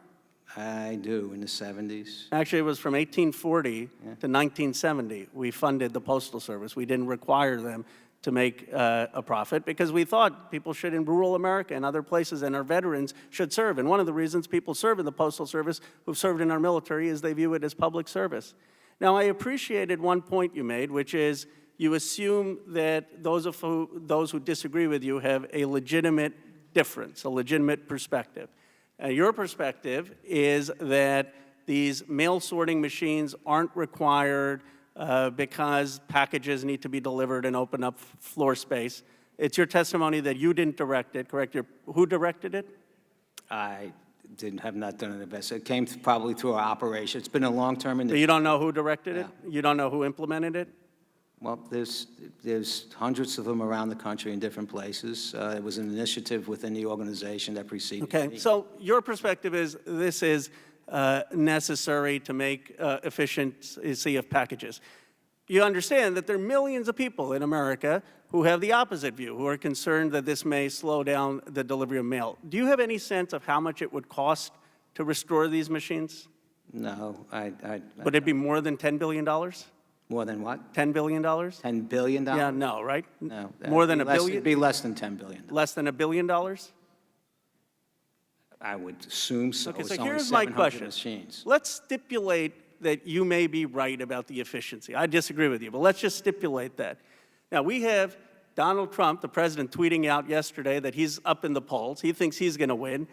I do, in the 70s. Actually, it was from 1840 to 1970. We funded the Postal Service. We didn't require them to make a profit because we thought people should, in rural America and other places, and our veterans should serve. And one of the reasons people serve in the Postal Service who've served in our military is they view it as public service. Now, I appreciated one point you made, which is you assume that those who disagree with you have a legitimate difference, a legitimate perspective. Your perspective is that these mail sorting machines aren't required because packages need to be delivered and open up floor space. It's your testimony that you didn't direct it, correct? Who directed it? I have not done an investment. It came probably through our operation. It's been a long-term initiative. So you don't know who directed it? You don't know who implemented it? Well, there's hundreds of them around the country in different places. It was an initiative within the organization that preceded me. Okay, so your perspective is this is necessary to make efficiency of packages. You understand that there are millions of people in America who have the opposite view, who are concerned that this may slow down the delivery of mail. Do you have any sense of how much it would cost to restore these machines? No, Would it be more than $10 billion? More than what? $10 billion? $10 billion? Yeah, no, right? No. More than $1 billion? It'd be less than $10 billion. Less than $1 billion? I would assume so. Okay, It's so only here's my 700 question. machines. Let's stipulate that you may be right about the efficiency. I disagree with you, but let's just stipulate that. Now, we have Donald Trump, the president, tweeting out yesterday that he's up in the polls. He thinks he's going to win.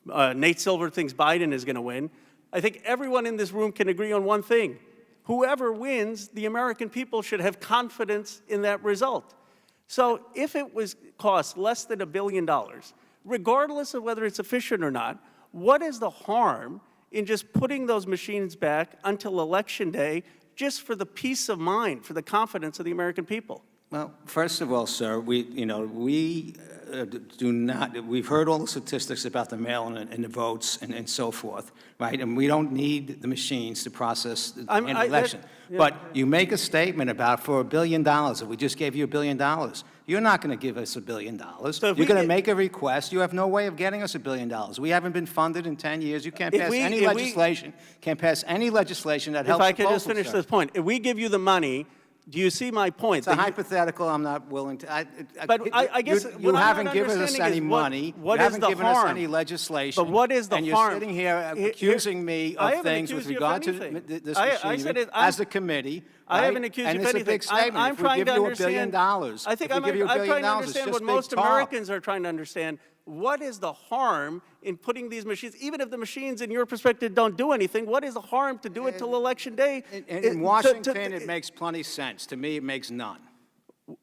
Nate Silver thinks Biden is going to win. I think everyone in this room can agree on one thing. Whoever wins, the American people should have confidence in that result. So if it cost less than $1 billion, regardless of whether it's efficient or not, what is the harm in just putting those machines back until Election Day just for the peace of mind, for the confidence of the American people? Well, first of all, sir, we've heard all the statistics about the mail-in and the votes and so forth, right? And we don't need the machines to process the election. But you make a statement about for $1 billion, if we just gave you $1 billion, you're not going to give us $1 billion. You're going to make a request. You have no way of getting us $1 billion. We haven't been funded in 10 years. You can't pass any legislation. Can't pass any legislation that helps. If I could just finish this point, if we give you the money. Do you see my point? It's a hypothetical. I'm not willing to. I guess you haven't given us any money. What you is haven't the given harm? us any legislation. But what is the and harm? And you're sitting here accusing me of things with regard to this machine as a committee. I haven't accused you of anything. I'm trying to understand. I think I'm trying to understand what most Americans are trying to understand. What is the harm in putting these machines, even if the machines in your perspective don't do anything, what is the harm to do it till Election Day? In Washington, it makes plenty sense. To me, it makes none.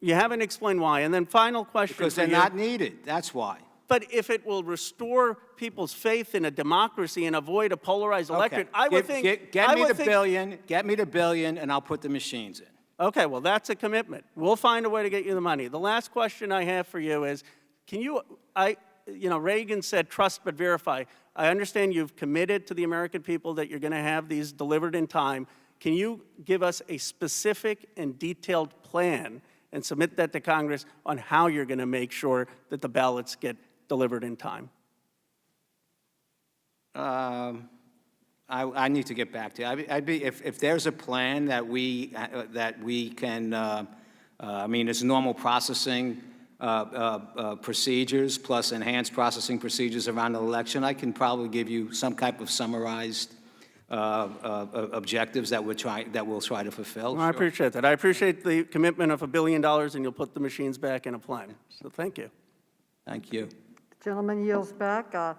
You haven't explained why. And then final question because they're not needed. That's why. But if it will restore people's faith in a democracy and avoid a polarized electorate, I would think... Get me the billion, and I'll put the machines in. Okay, well, that's a commitment. We'll find a way to get you the money. The last question I have for you is, Reagan said, trust but verify. I understand you've committed to the American people that you're going to have these delivered in time. Can you give us a specific and detailed plan and submit that to Congress on how you're going to make sure that the ballots get delivered in time? I need to get back to you. If there's a plan that we can, it's normal processing procedures plus enhanced processing procedures around the election, I can probably give you some type of summarized objectives that we'll try to fulfill. Well, I appreciate that. I appreciate the commitment of $1 billion, and you'll put the machines back in a plan. So thank you. Thank you. The gentleman yields back. I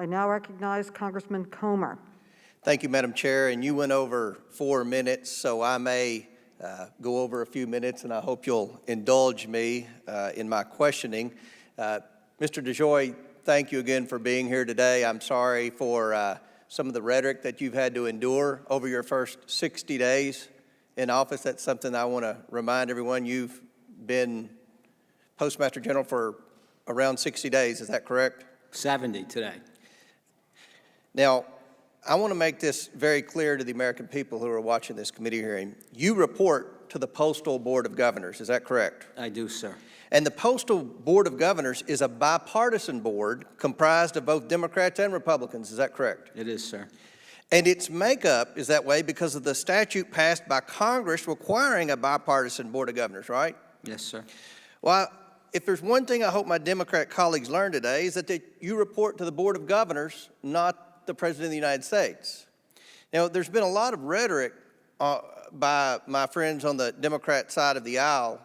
now recognize Congressman Comer. Thank you, Madam Chair. And you went over 4 minutes, so I may go over a few minutes, and I hope you'll indulge me in my questioning. Mr. DeJoy, thank you again for being here today. I'm sorry for some of the rhetoric that you've had to endure over your first 60 days in office. That's something I want to remind everyone. You've been Postmaster General for around 60 days. Is that correct? 70 today. Now, I want to make this very clear to the American people who are watching this committee hearing. You report to the Postal Board of Governors, is that correct? I do, sir. And the Postal Board of Governors is a bipartisan board comprised of both Democrats and Republicans, is that correct? It is, sir. And its makeup is that way because of the statute passed by Congress requiring a bipartisan Board of Governors, right? Yes, sir. Well, if there's one thing I hope my Democrat colleagues learn today is that you report to the Board of Governors, not the President of the United States. Now, there's been a lot of rhetoric by my friends on the Democrat side of the aisle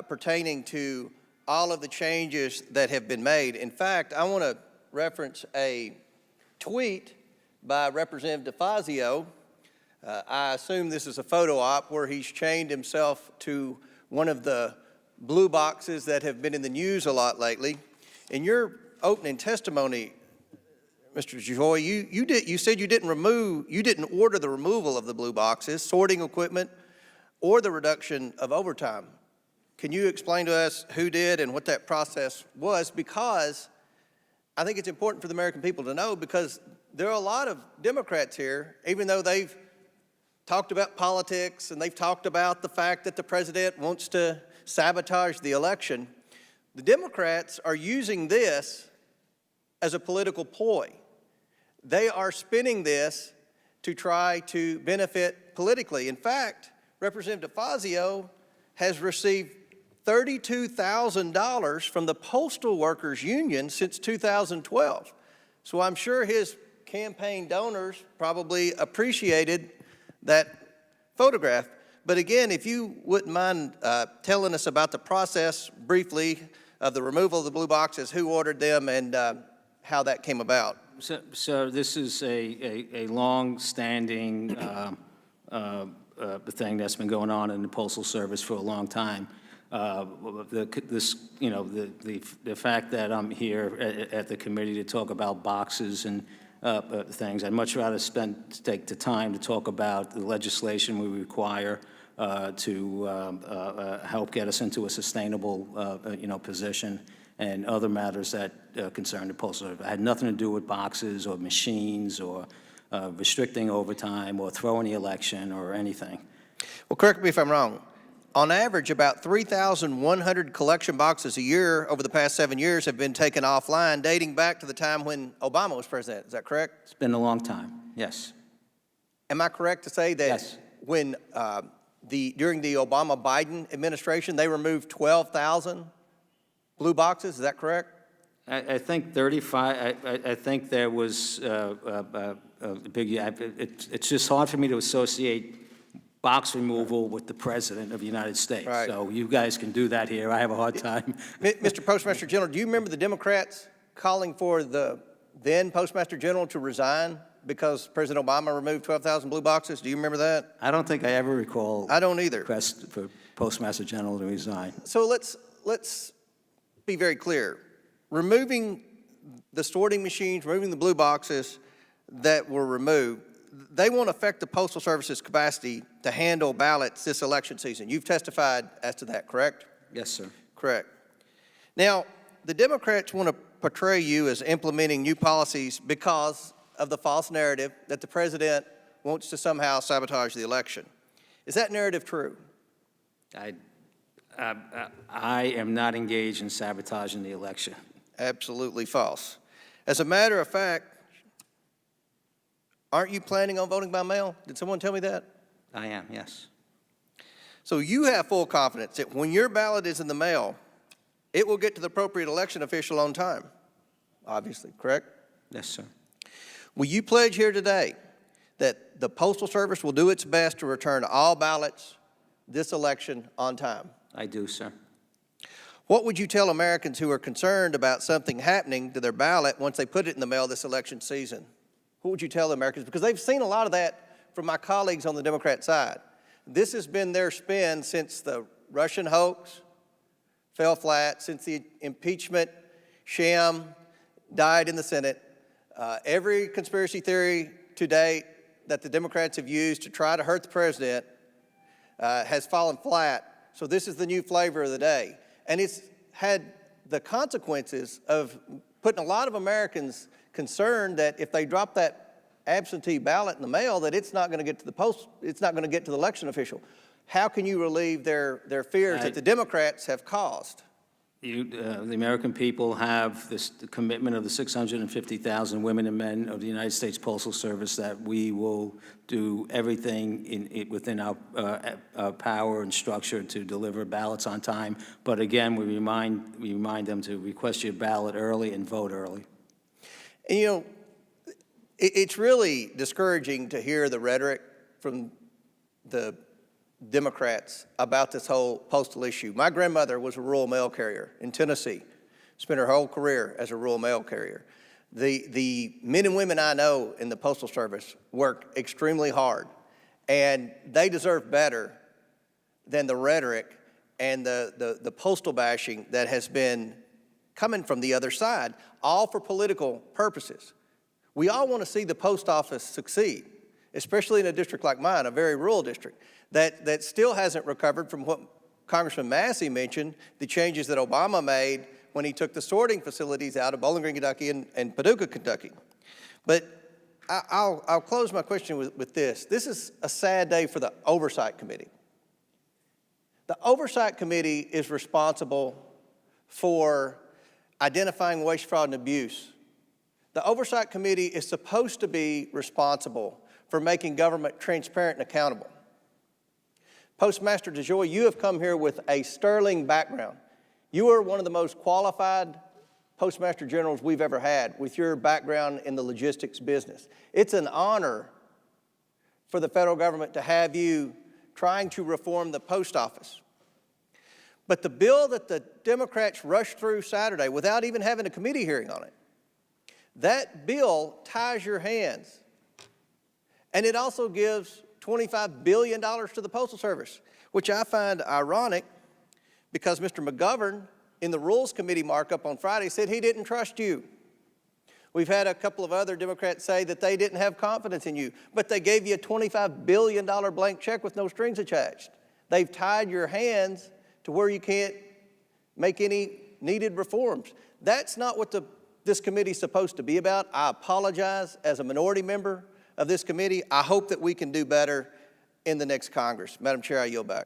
pertaining to all of the changes that have been made. In fact, I want to reference a tweet by Representative DeFazio. I assume this is a photo op where he's chained himself to one of the blue boxes that have been in the news a lot lately. In your opening testimony, Mr. DeJoy, you said you didn't order the removal of the blue boxes, sorting equipment, or the reduction of overtime. Can you explain to us who did and what that process was? Because I think it's important for the American people to know, because there are a lot of Democrats here, even though they've talked about politics and they've talked about the fact that the president wants to sabotage the election, the Democrats are using this as a political ploy. They are spinning this to try to benefit politically. In fact, Representative DeFazio has received $32,000 from the Postal Workers Union since 2012. So I'm sure his campaign donors probably appreciated that photograph. But again, if you wouldn't mind telling us about the process briefly of the removal of the blue boxes, who ordered them, and how that came about. So this is a long-standing thing that's been going on in the Postal Service for a long time. The fact that I'm here at the committee to talk about boxes and things, I'd much rather take the time to talk about the legislation we require to help get us into a sustainable, position, and other matters that concern the Postal Service. It had nothing to do with boxes or machines or restricting overtime or throwing the election or anything. Well, correct me if I'm wrong. On average, about 3,100 collection boxes a year over the past 7 years have been taken offline, dating back to the time when Obama was president. Is that correct? It's been a long time, yes. Am I correct to say that yes. When during the Obama-Biden administration, they removed 12,000 blue boxes? Is that correct? I think 35. I think there was a big. It's just hard for me to associate box removal with the President of the United States. Right. So you guys can do that here. I have a hard time. Mr. Postmaster General, do you remember the Democrats calling for the then Postmaster General to resign because President Obama removed 12,000 blue boxes? Do you remember that? I don't think I ever recall. I don't either. Request for Postmaster General to resign. So let's be very clear. Removing the sorting machines, removing the blue boxes that were removed, they won't affect the Postal Service's capacity to handle ballots this election season. You've testified as to that, correct? Yes, sir. Correct. Now, the Democrats want to portray you as implementing new policies because of the false narrative that the president wants to somehow sabotage the election. Is that narrative true? I am not engaged in sabotaging the election. Absolutely false. As a matter of fact, aren't you planning on voting by mail? Did someone tell me that? I am, yes. So you have full confidence that when your ballot is in the mail, it will get to the appropriate election official on time, obviously, correct? Yes, sir. Will you pledge here today that the Postal Service will do its best to return all ballots this election on time? I do, sir. What would you tell Americans who are concerned about something happening to their ballot once they put it in the mail this election season? What would you tell Americans? Because they've seen a lot of that from my colleagues on the Democrat side. This has been their spin since the Russian hoax fell flat, since the impeachment sham died in the Senate. Every conspiracy theory to date that the Democrats have used to try to hurt the president has fallen flat. So this is the new flavor of the day. And it's had the consequences of putting a lot of Americans concerned that if they drop that absentee ballot in the mail, that it's not going to get to the post, it's not going to get to the election official. How can you relieve their fears that the Democrats have caused? The American people have the commitment of the 650,000 women and men of the United States Postal Service that we will do everything within our power and structure to deliver ballots on time. But again, we remind them to request your ballot early and vote early. And you know, it's really discouraging to hear the rhetoric from the Democrats about this whole postal issue. My grandmother was a rural mail carrier in Tennessee, spent her whole career as a rural mail carrier. The men and women I know in the Postal Service work extremely hard, and they deserve better than the rhetoric and the postal bashing that has been coming from the other side, all for political purposes. We all want to see the post office succeed, especially in a district like mine, a very rural district, that still hasn't recovered from what Congressman Massey mentioned, the changes that Obama made when he took the sorting facilities out of Bowling Green, Kentucky and Paducah, Kentucky. But I'll close my question with this. This is a sad day for the Oversight Committee. The Oversight Committee is responsible for identifying waste, fraud, and abuse. The Oversight Committee is supposed to be responsible for making government transparent and accountable. Postmaster DeJoy, you have come here with a sterling background. You are one of the most qualified Postmaster Generals we've ever had with your background in the logistics business. It's an honor for the federal government to have you trying to reform the post office. But the bill that the Democrats rushed through Saturday without even having a committee hearing on it, that bill ties your hands. And it also gives $25 billion to the Postal Service, which I find ironic because Mr. McGovern in the Rules Committee markup on Friday said he didn't trust you. We've had a couple of other Democrats say that they didn't have confidence in you, but they gave you a $25 billion blank check with no strings attached. They've tied your hands to where you can't make any needed reforms. That's not what this committee is supposed to be about. I apologize as a minority member of this committee. I hope that we can do better in the next Congress. Madam Chair, I yield back.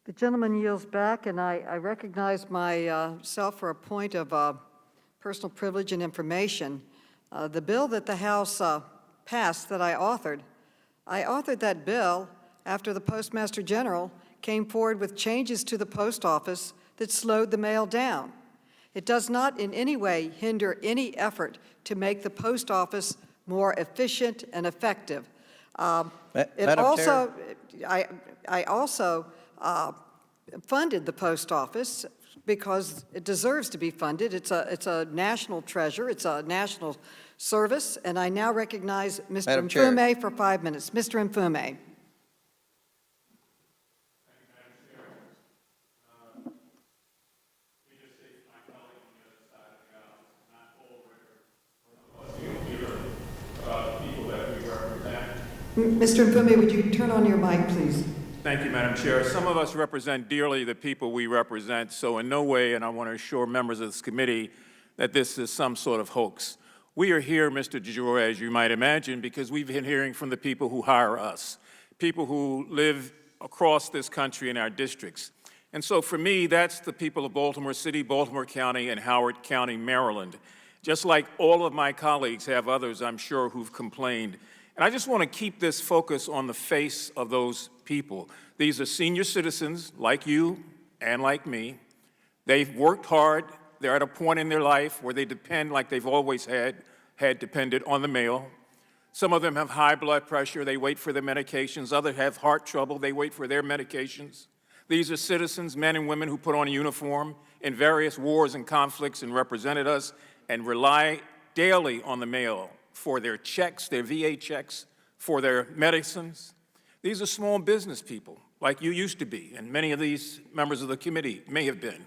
The gentleman yields back, and I recognize myself for a point of personal privilege and information. The bill that the House passed that I authored that bill after the Postmaster General came forward with changes to the post office that slowed the mail down. It does not in any way hinder any effort to make the post office more efficient and effective. I also funded the post office because it deserves to be funded. It's a national treasure. It's a national service. And I now recognize Mr. Mfume for 5 minutes. Mr. Mfume. Mr. Mfume, would you turn on your mic, please? Thank you, Madam Chair. Some of us represent dearly the people we represent, so in no way, and I want to assure members of this committee that this is some sort of hoax. We are here, Mr. DeJoy, as you might imagine, because we've been hearing from the people who hire us, people who live across this country in our districts. And so for me, that's the people of Baltimore City, Baltimore County, and Howard County, Maryland. Just like all of my colleagues have others, I'm sure, who've complained. And I just want to keep this focus on the face of those people. These are senior citizens like you and like me. They've worked hard. They're at a point in their life where they depend, like they've always had depended, on the mail. Some of them have high blood pressure. They wait for their medications. Others have heart trouble. They wait for their medications. These are citizens, men and women, who put on a uniform in various wars and conflicts and represented us and rely daily on the mail for their checks, their VA checks, for their medicines. These are small business people, like you used to be, and many of these members of the committee may have been,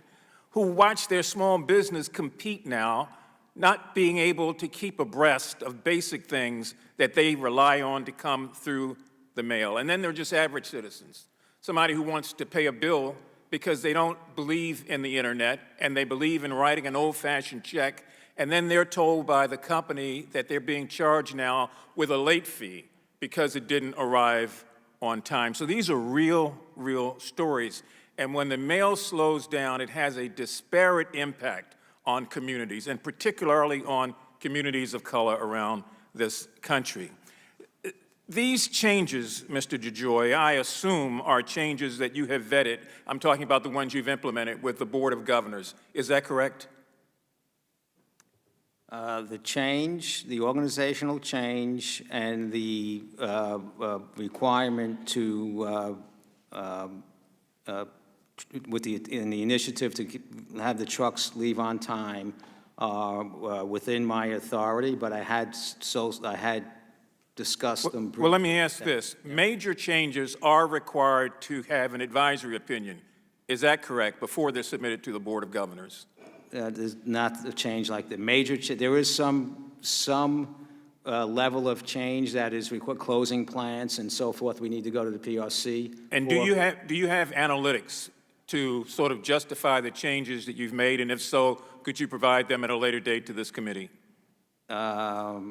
who watch their small business compete now, not being able to keep abreast of basic things that they rely on to come through the mail. And then they're just average citizens, somebody who wants to pay a bill because they don't believe in the internet and they believe in writing an old-fashioned check, and then they're told by the company that they're being charged now with a late fee because it didn't arrive on time. So these are real stories. And when the mail slows down, it has a disparate impact on communities, and particularly on communities of color around this country. These changes, Mr. DeJoy, I assume are changes that you have vetted. I'm talking about the ones you've implemented with the Board of Governors. Is that correct? The change, the organizational change, and the requirement to, in the initiative to have the trucks leave on time are within my authority, but I had discussed them briefly. Well, let me ask this. Major changes are required to have an advisory opinion. Is that correct, before they're submitted to the Board of Governors? There's not a change like the major. There is some level of change that is closing plants and so forth. We need to go to the PRC. And do you have analytics to sort of justify the changes that you've made? And if so, could you provide them at a later date to this committee? I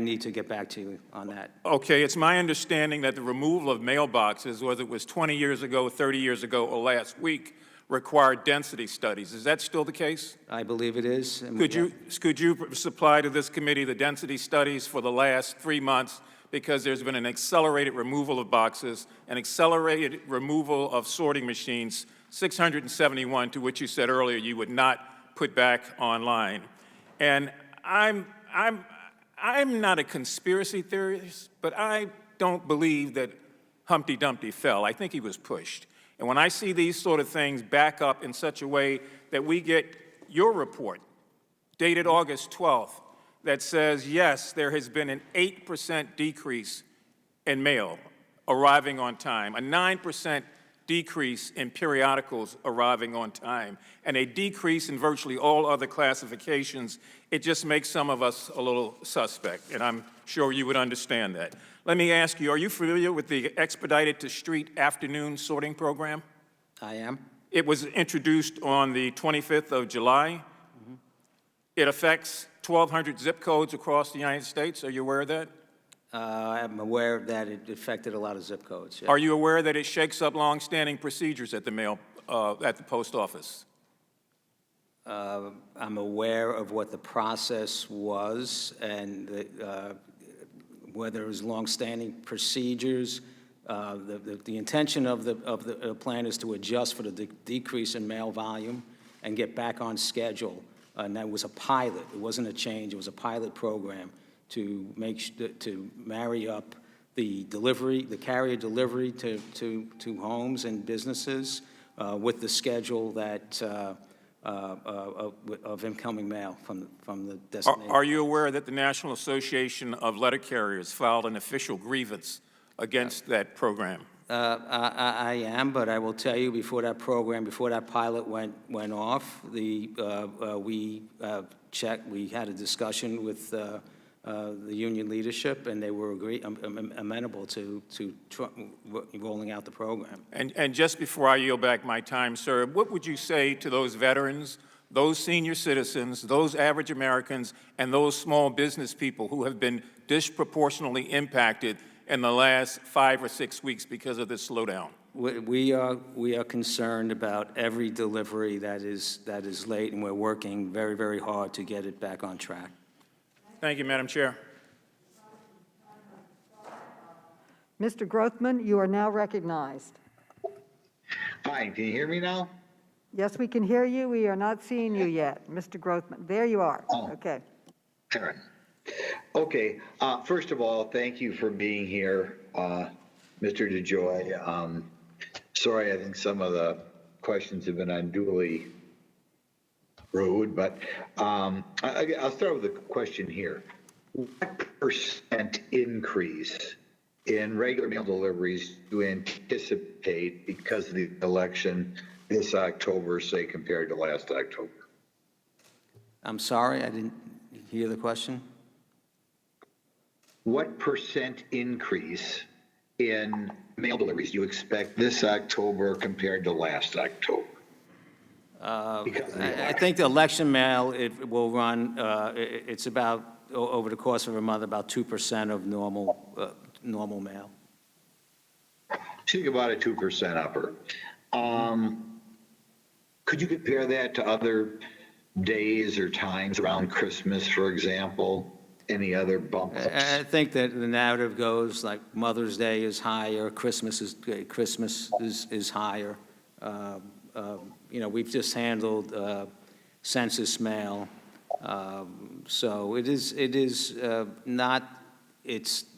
need to get back to you on that. Okay, it's my understanding that the removal of mailboxes, whether it was 20 years ago, 30 years ago, or last week, required density studies. Is that still the case? I believe it is. Could you supply to this committee the density studies for the last 3 months, because there's been an accelerated removal of boxes, an accelerated removal of sorting machines, 671, to which you said earlier you would not put back online. And I'm I'm not a conspiracy theorist, but I don't believe that Humpty Dumpty fell. I think he was pushed. And when I see these sort of things back up in such a way that we get your report, dated August 12th, that says, yes, there has been an 8% decrease in mail arriving on time, a 9% decrease in periodicals arriving on time, and a decrease in virtually all other classifications, it just makes some of us a little suspect, and I'm sure you would understand that. Let me ask you, are you familiar with the expedited to street afternoon sorting program? I am. It was introduced on the 25th of July. It affects 1,200 zip codes across the United States. Are you aware of that? I'm aware that it affected a lot of zip codes. Yeah. Are you aware that it shakes up longstanding procedures at the at the post office? I'm aware of what the process was and whether it was longstanding procedures. The intention of the plan is to adjust for the decrease in mail volume and get back on schedule. And that was a pilot. It wasn't a change. It was a pilot program to marry up the delivery, the carrier delivery to homes and businesses with the schedule that of incoming mail from the destination. Are you aware that the National Association of Letter Carriers filed an official grievance against that program? I am, but I will tell you, before that pilot went off, we had a discussion with the union leadership, and they were amenable to rolling out the program. And just before I yield back my time, sir, what would you say to those veterans, those senior citizens, those average Americans, and those small business people who have been disproportionately impacted in the last 5 or 6 weeks because of this slowdown? We are concerned about every delivery that is late, and we're working very, very hard to get it back on track. Thank you, Madam Chair. Mr. Grothman, you are now recognized. Hi, can you hear me now? Yes, we can hear you. We are not seeing you yet. Mr. Grothman, there you are. Oh. Okay. Sure. Okay, first of all, thank you for being here, Mr. DeJoy. Sorry, I think some of the questions have been unduly rude, but I'll start with a question here. What percent increase in regular mail deliveries do you anticipate because of the election this October, say, compared to last October? I'm sorry, I didn't hear the question. What percent increase in mail deliveries do you expect this October compared to last October? I think the election mail, it will run, it's about, over the course of a month, about 2% of normal mail. Think about a 2% upper. Could you compare that to other days or times around Christmas, for example? Any other bump ups? I think that the narrative goes like Mother's Day is higher, Christmas is higher. You know, we've just handled census mail, so it's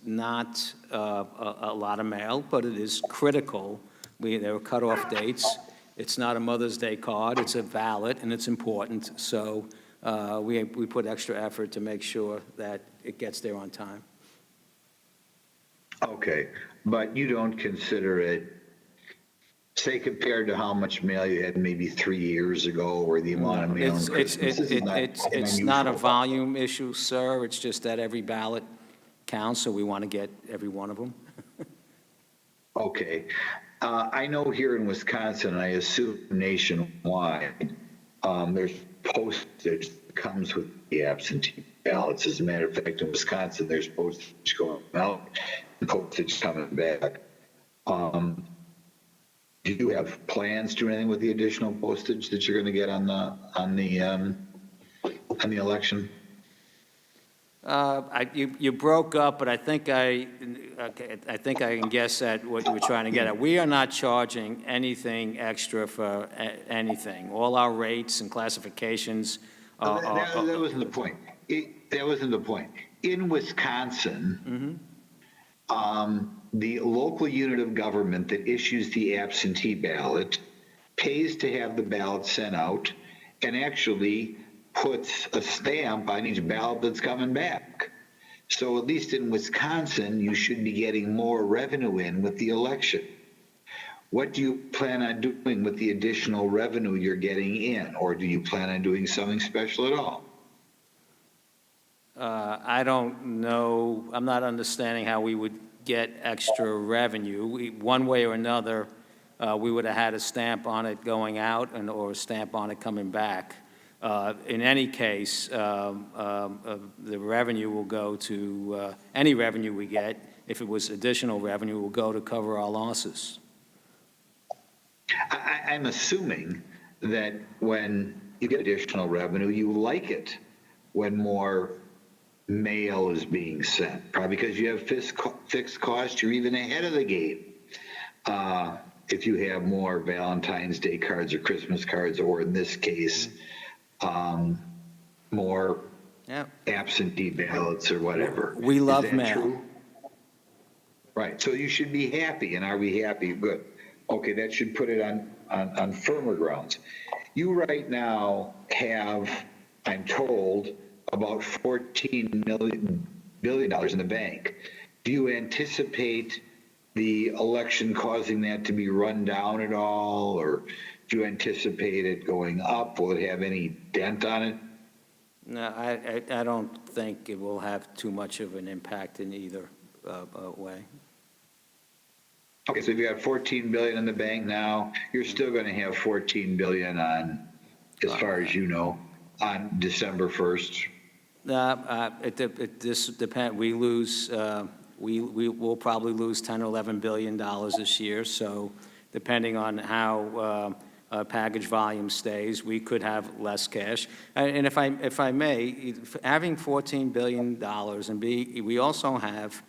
not a lot of mail, but it is critical. There are cutoff dates. It's not a Mother's Day card. It's a ballot, and it's important. So we put extra effort to make sure that it gets there on time. Okay, but you don't consider it, say, compared to how much mail you had maybe 3 years ago, or the amount of mail on Christmas? It's not a volume issue, sir. It's just that every ballot counts, so we want to get every one of them. Okay. I know here in Wisconsin, I assume nationwide, there's postage that comes with the absentee ballots. As a matter of fact, in Wisconsin, there's postage going out and postage coming back. Do you have plans to do anything with the additional postage that you're going to get on the election? You broke up, but I think I can guess at what you were trying to get at. We are not charging anything extra for anything. All our rates and classifications That wasn't the point. That wasn't the point. In Wisconsin, the local unit of government that issues the absentee ballot pays to have the ballot sent out and actually puts a stamp on each ballot that's coming back. So at least in Wisconsin, you should be getting more revenue in with the election. What do you plan on doing with the additional revenue you're getting in, or do you plan on doing something special at all? I don't know. I'm not understanding how we would get extra revenue. One way or another, we would have had a stamp on it going out or a stamp on it coming back. In any case, the revenue will go to, any revenue we get, if it was additional revenue, will go to cover our losses. I'm assuming that when you get additional revenue, you like it when more mail is being sent, probably because you have fixed costs, you're even ahead of the game. If you have more Valentine's Day cards or Christmas cards, or in this case, more absentee ballots or whatever. We love Is that mail. True? Right, so you should be happy, and are we happy? Good. Okay, that should put it on firmer grounds. You right now have, I'm told, about $14 billion in the bank. Do you anticipate the election causing that to be run down at all, or do you anticipate it going up? Will it have any dent on it? No, I don't think it will have too much of an impact in either way. Okay, so if you have $14 billion in the bank now, you're still going to have $14 billion on, as far as you know, on December 1st. This depends. We lose. We will probably lose $10 or $11 billion this year. So, depending on how package volume stays, we could have less cash. And if I may, having $14 billion and we also have.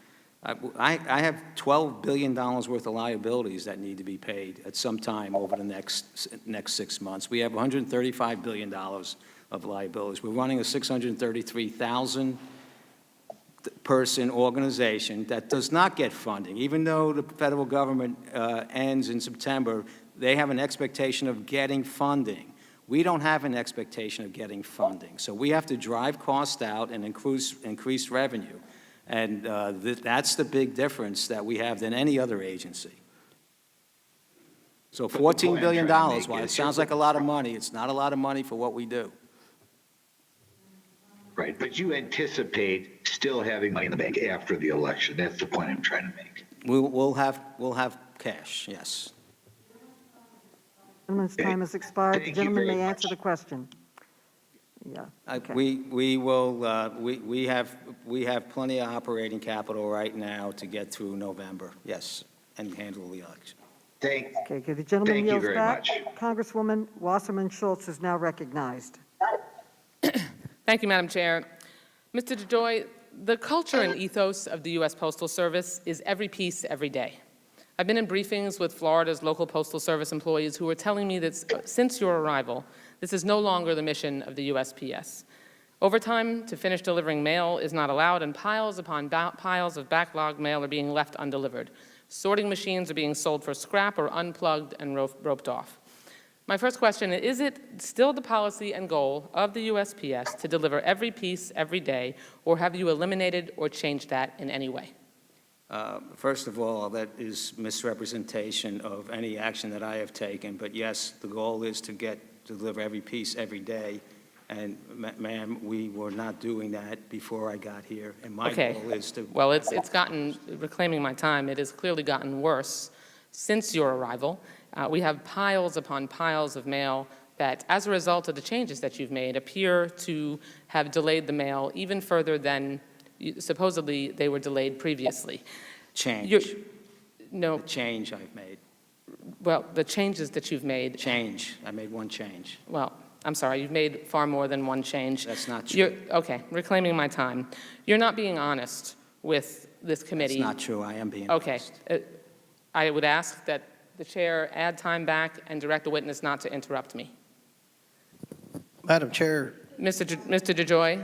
I have $12 billion worth of liabilities that need to be paid at some time over the next 6 months. We have $135 billion of liabilities. We're running a 633,000 person organization that does not get funding. Even though the federal government ends in September, they have an expectation of getting funding. We don't have an expectation of getting funding. So we have to drive costs out and increase revenue. And that's the big difference that we have than any other agency. So $14 billion, while it sounds like a lot of money, it's not a lot of money for what we do. Right, but you anticipate still having money in the bank after the election. That's the point I'm trying to make. We'll have cash, yes. Gentleman's time has expired. The gentleman may answer the question. Yeah. Okay. We will. We have plenty of operating capital right now to get through November. Yes, and handle the election. Okay. The gentleman Thank you yields very back. much. Congresswoman Wasserman Schultz is now recognized. Thank you, Madam Chair. Mr. DeJoy, the culture and ethos of the U.S. Postal Service is every piece, every day. I've been in briefings with Florida's local Postal Service employees who are telling me that since your arrival, this is no longer the mission of the USPS. Overtime to finish delivering mail is not allowed, and piles upon piles of backlogged mail are being left undelivered. Sorting machines are being sold for scrap or unplugged and roped off. My first question is it still the policy and goal of the USPS to deliver every piece every day, or have you eliminated or changed that in any way? First of all, that is misrepresentation of any action that I have taken. But yes, the goal is to deliver every piece every day. And ma'am, we were not doing that before I got here. And my goal is to. Well, it's gotten, reclaiming my time, it has clearly gotten worse since your arrival. We have piles upon piles of mail that, as a result of the changes that you've made, appear to have delayed the mail even further than supposedly they were delayed previously. Change. No. The change I've made. Well, the changes that you've made. Change. I made one change. Well, I'm sorry, you've made far more than one change. That's not true. Okay, reclaiming my time. You're not being honest with this committee. That's not true. I am being honest. I would ask that the chair add time back and direct the witness not to interrupt me. Madam Chair. Mr. DeJoy?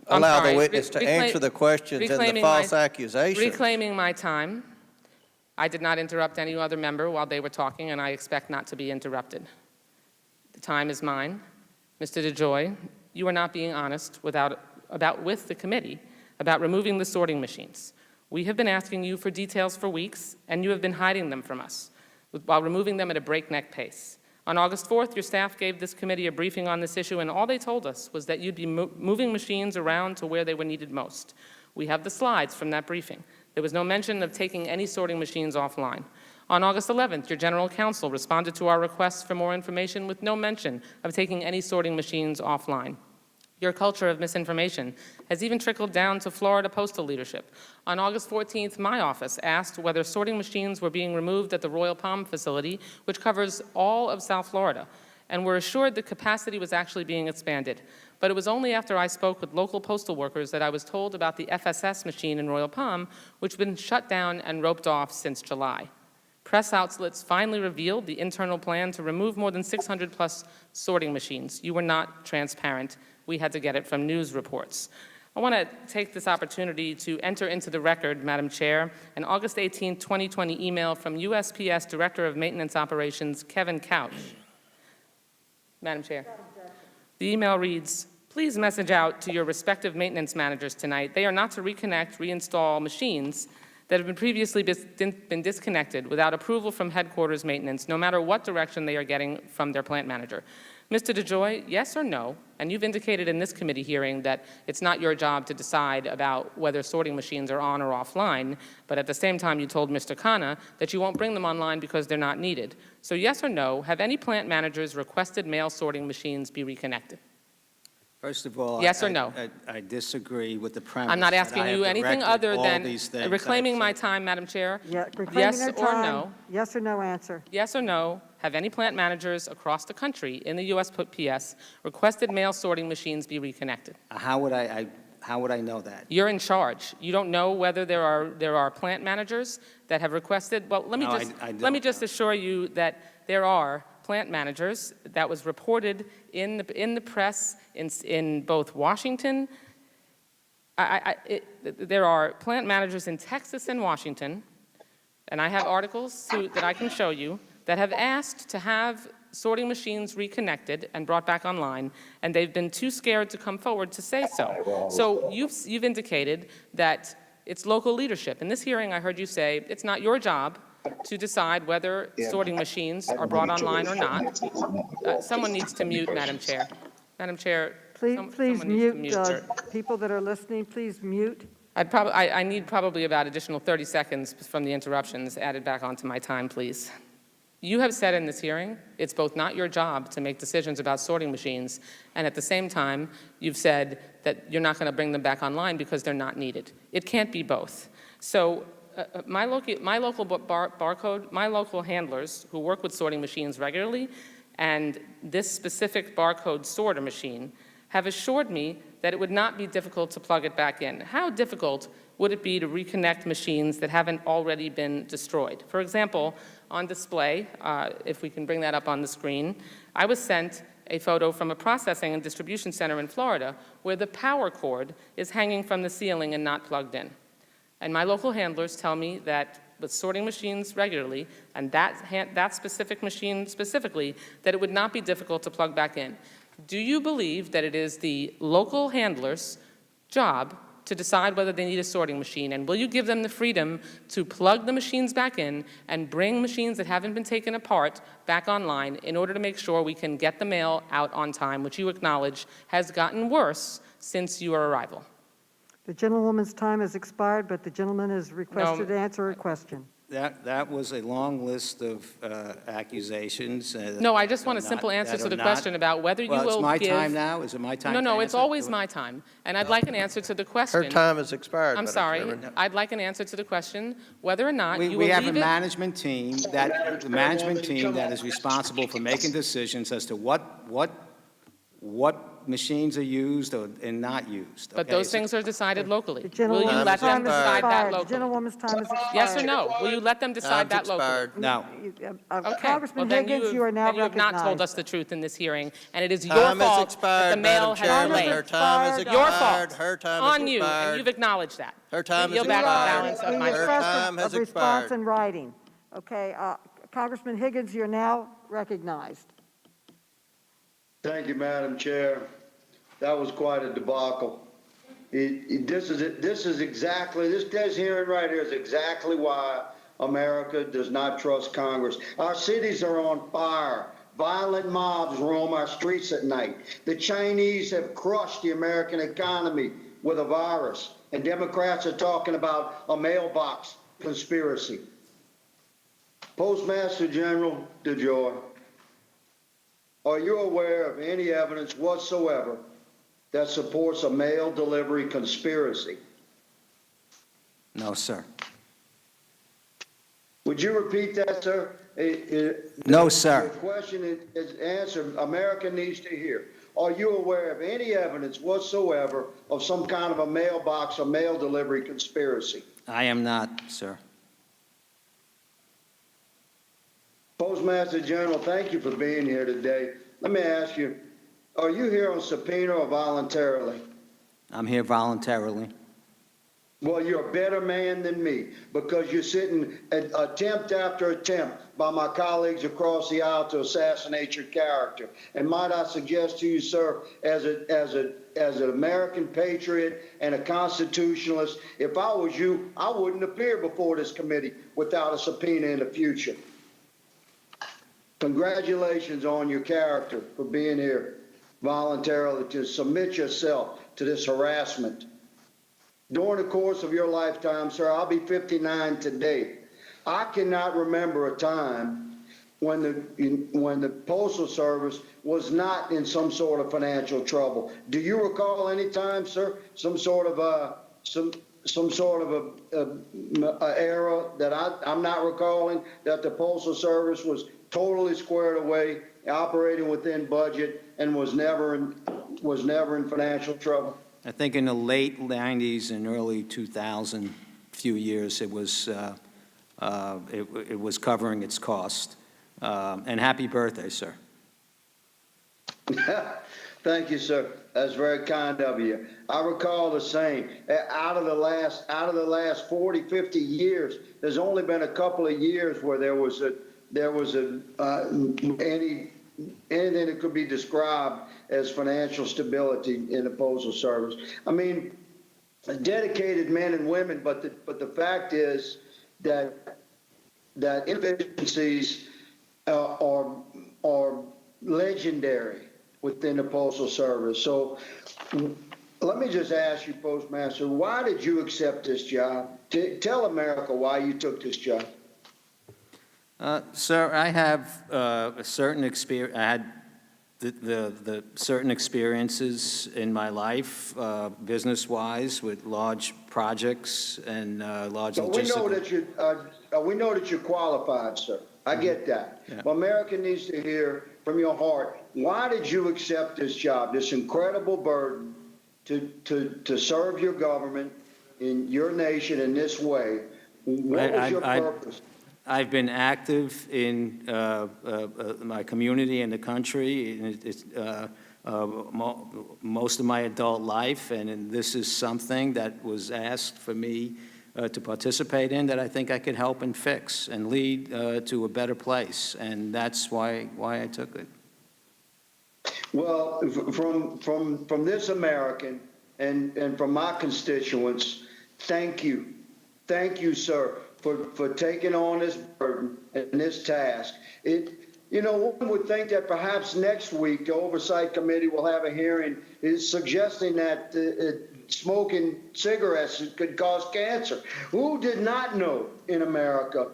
allow the sorry, witness to answer the questions and the reclaiming false my- accusations. Reclaiming my time. I did not interrupt any other member while they were talking, and I expect not to be interrupted. The time is mine. Mr. DeJoy, you are not being honest with the committee about removing the sorting machines. We have been asking you for details for weeks, and you have been hiding them from us while removing them at a breakneck pace. On August 4th, your staff gave this committee a briefing on this issue, and all they told us was that you'd be moving machines around to where they were needed most. We have the slides from that briefing. There was no mention of taking any sorting machines offline. On August 11th, your general counsel responded to our requests for more information with no mention of taking any sorting machines offline. Your culture of misinformation has even trickled down to Florida Postal leadership. On August 14th, my office asked whether sorting machines were being removed at the Royal Palm facility, which covers all of South Florida, and were assured the capacity was actually being expanded. But it was only after I spoke with local postal workers that I was told about the FSS machine in Royal Palm, which had been shut down and roped off since July. Press outlets finally revealed the internal plan to remove more than 600 plus sorting machines. You were not transparent. We had to get it from news reports. I want to take this opportunity to enter into the record, Madam Chair, an August 18, 2020 email from USPS Director of Maintenance Operations, Kevin Couch. Madam Chair. The email reads, please message out to your respective maintenance managers tonight. They are not to reconnect, reinstall machines that have been previously been disconnected without approval from headquarters maintenance, no matter what direction they are getting from their plant manager. Mr. DeJoy, yes or no? And you've indicated in this committee hearing that it's not your job to decide about whether sorting machines are on or offline, but at the same time you told Mr. Khanna that you won't bring them online because they're not needed. So yes or no, have any plant managers requested mail sorting machines be reconnected? First of all, yes or no? I disagree with the premise. I'm not that asking I you have anything directed other all than these things reclaiming my I've said. time, Madam Chair. Yeah, reclaiming yes their or time. no? Yes or no answer. Yes or no, have any plant managers across the country in the USPS requested mail sorting machines be reconnected? How would I know that? You're in charge. You don't know whether there are plant managers that have requested. Well, let me just assure you that there are plant managers. That was reported in the press in both Washington. There are plant managers in Texas and Washington, and I have articles that I can show you that have asked to have sorting machines reconnected and brought back online, and they've been too scared to come forward to say so. So you've indicated that it's local leadership. In this hearing, I heard you say it's not your job to decide whether sorting machines are brought online or not. Someone needs to mute, Madam Chair. Madam Chair, Please mute people that are listening. Please mute. I need probably about additional 30 seconds from the interruptions added back onto my time, please. You have said in this hearing it's both not your job to make decisions about sorting machines, and at the same time, you've said that you're not going to bring them back online because they're not needed. It can't be both. So my local handlers who work with sorting machines regularly and this specific barcode sorter machine have assured me that it would not be difficult to plug it back in. How difficult would it be to reconnect machines that haven't already been destroyed? For example, on display, if we can bring that up on the screen, I was sent a photo from a processing and distribution center in Florida where the power cord is hanging from the ceiling and not plugged in. And my local handlers tell me that with sorting machines regularly, and that specific machine specifically, that it would not be difficult to plug back in. Do you believe that it is the local handler's job to decide whether they need a sorting machine? And will you give them the freedom to plug the machines back in and bring machines that haven't been taken apart back online in order to make sure we can get the mail out on time, which you acknowledge has gotten worse since your arrival? The gentlewoman's time has expired, but the gentleman is requested to answer a question. That was a long list of accusations. No, I just want a simple answer to the question about whether you will give... Well, it's my time now? Is it my time? No, it's always my time. And I'd like an answer to the question. Her time has expired. I'm sorry. I'd like an answer to the question whether or not you will We have leave a management team that is responsible for making decisions as to what machines are used and not used. But okay? those So- things are decided locally. Will you Gentlewoman's let them time has decide that expired. locally? Gentlewoman's time has expired. Yes or no? Will you let them decide that locally? No. Okay. Congressman Well, then Higgins, you are now then you have not told recognized. us the truth in this hearing, and it is your Time has fault expired, that the mail Madam has Chairman. delayed. Her time has Your expired. fault. Her time has On you, and expired. you've acknowledged that. Her time has Yield back the expired. balance of In my the Her interest time has of response expired. in writing. Okay, Congressman Higgins, you're now recognized. Thank you, Madam Chair. That was quite a debacle. This hearing right here is exactly why America does not trust Congress. Our cities are on fire. Violent mobs roam our streets at night. The Chinese have crushed the American economy with a virus, and Democrats are talking about a mailbox conspiracy. Postmaster General DeJoy, are you aware of any evidence whatsoever that supports a mail delivery conspiracy? No, sir. Would you repeat that, sir? No, sir. The question is answered. America needs to hear. Are you aware of any evidence whatsoever of some kind of a mailbox or mail delivery conspiracy? I am not, sir. Postmaster General, thank you for being here today. Let me ask you, are you here on subpoena or voluntarily? I'm here voluntarily. Well, you're a better man than me because you're sitting at attempt after attempt by my colleagues across the aisle to assassinate your character. And might I suggest to you, sir, as an American patriot and a constitutionalist, if I was you, I wouldn't appear before this committee without a subpoena in the future. Congratulations on your character for being here voluntarily to submit yourself to this harassment. During the course of your lifetime, sir, I'll be 59 today. I cannot remember a time when the Postal Service was not in some sort of financial trouble. Do you recall any time, sir, some sort of era that I'm not recalling that the Postal Service was totally squared away, operating within budget, and was never in financial trouble? I think in the late 90s and early 2000, few years, it was covering its cost. And happy birthday, sir. Thank you, sir. That's very kind of you. I recall the same. Out of the last 40, 50 years, there's only been a couple of years where there was anything that could be described as financial stability in the Postal Service. I mean, dedicated men and women, but the fact is that inefficiencies are legendary within the Postal Service. So let me just ask you, Postmaster, why did you accept this job? Tell America why you took this job. Sir, I have a certain experience. I had the certain experiences in my life, business-wise, with large projects and large logistical. We know that you're qualified, sir. I get that. Yeah. But America needs to hear from your heart. Why did you accept this job, this incredible burden to serve your government in your nation in this way? What was your purpose? I've been active in my community and the country most of my adult life, and this is something that was asked for me to participate in that I think I could help and fix and lead to a better place, and that's why I took it. Well, from this American and from my constituents, thank you, sir, for taking on this burden and this task. One would think that perhaps next week the Oversight Committee will have a hearing suggesting that smoking cigarettes could cause cancer. Who did not know in America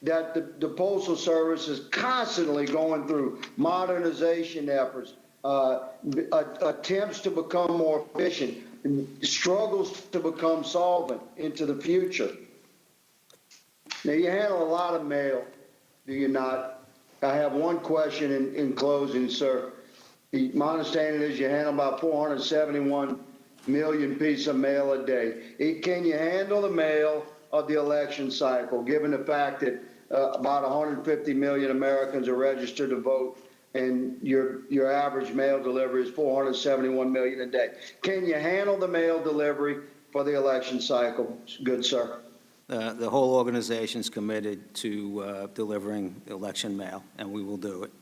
that the Postal Service is constantly going through modernization efforts, attempts to become more efficient, struggles to become solvent into the future? Now, you handle a lot of mail, do you not? I have one question in closing, sir. My understanding is you handle about 471 million pieces of mail a day. Can you handle the mail of the election cycle, given the fact that about 150 million Americans are registered to vote, and your average mail delivery is 471 million a day? Can you handle the mail delivery for the election cycle, good sir? The whole organization's committed to delivering election mail, and we will do it.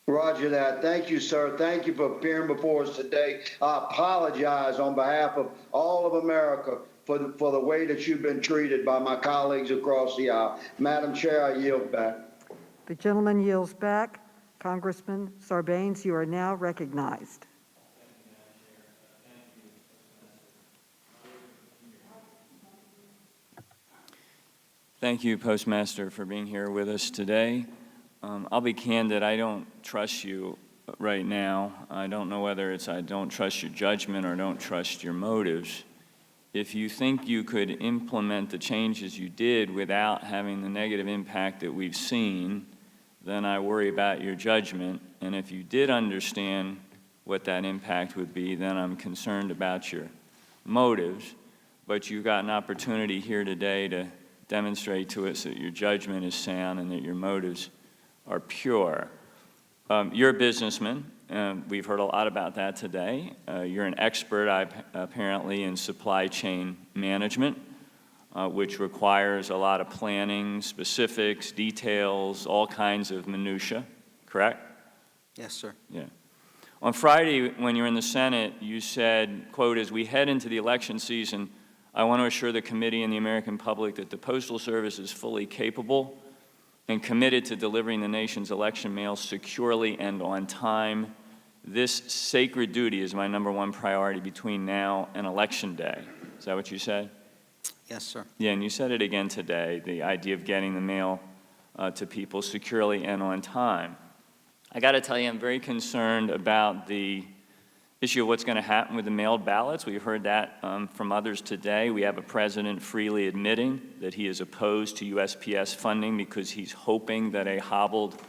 Roger that. Thank you, sir. Thank you for appearing before us today. I apologize on behalf of all of America for the way that you've been treated by my colleagues across the aisle. Madam Chair, I yield back. The gentleman yields back. Congressman Sarbanes, you are now recognized. Thank you, Postmaster, for being here with us today. I'll be candid, I don't trust you right now. I don't know whether it's I don't trust your judgment or don't trust your motives. If you think you could implement the changes you did without having the negative impact that we've seen, then I worry about your judgment. And if you did understand what that impact would be, then I'm concerned about your motives. But you've got an opportunity here today to demonstrate to us that your judgment is sound and that your motives are pure. You're a businessman. We've heard a lot about that today. You're an expert, apparently, in supply chain management, which requires a lot of planning, specifics, details, all kinds of minutia, correct? Yes, sir. Yeah. On Friday, when you were in the Senate, you said, quote, as we head into the election season, I want to assure the committee and the American public that the Postal Service is fully capable and committed to delivering the nation's election mail securely and on time. This sacred duty is my #1 priority between now and Election Day. Is that what you said? Yes, sir. Yeah, and you said it again today, the idea of getting the mail to people securely and on time. I got to tell you, I'm very concerned about the issue of what's going to happen with the mailed ballots. We've heard that from others today. We have a president freely admitting that he is opposed to USPS funding because he's hoping that a hobbled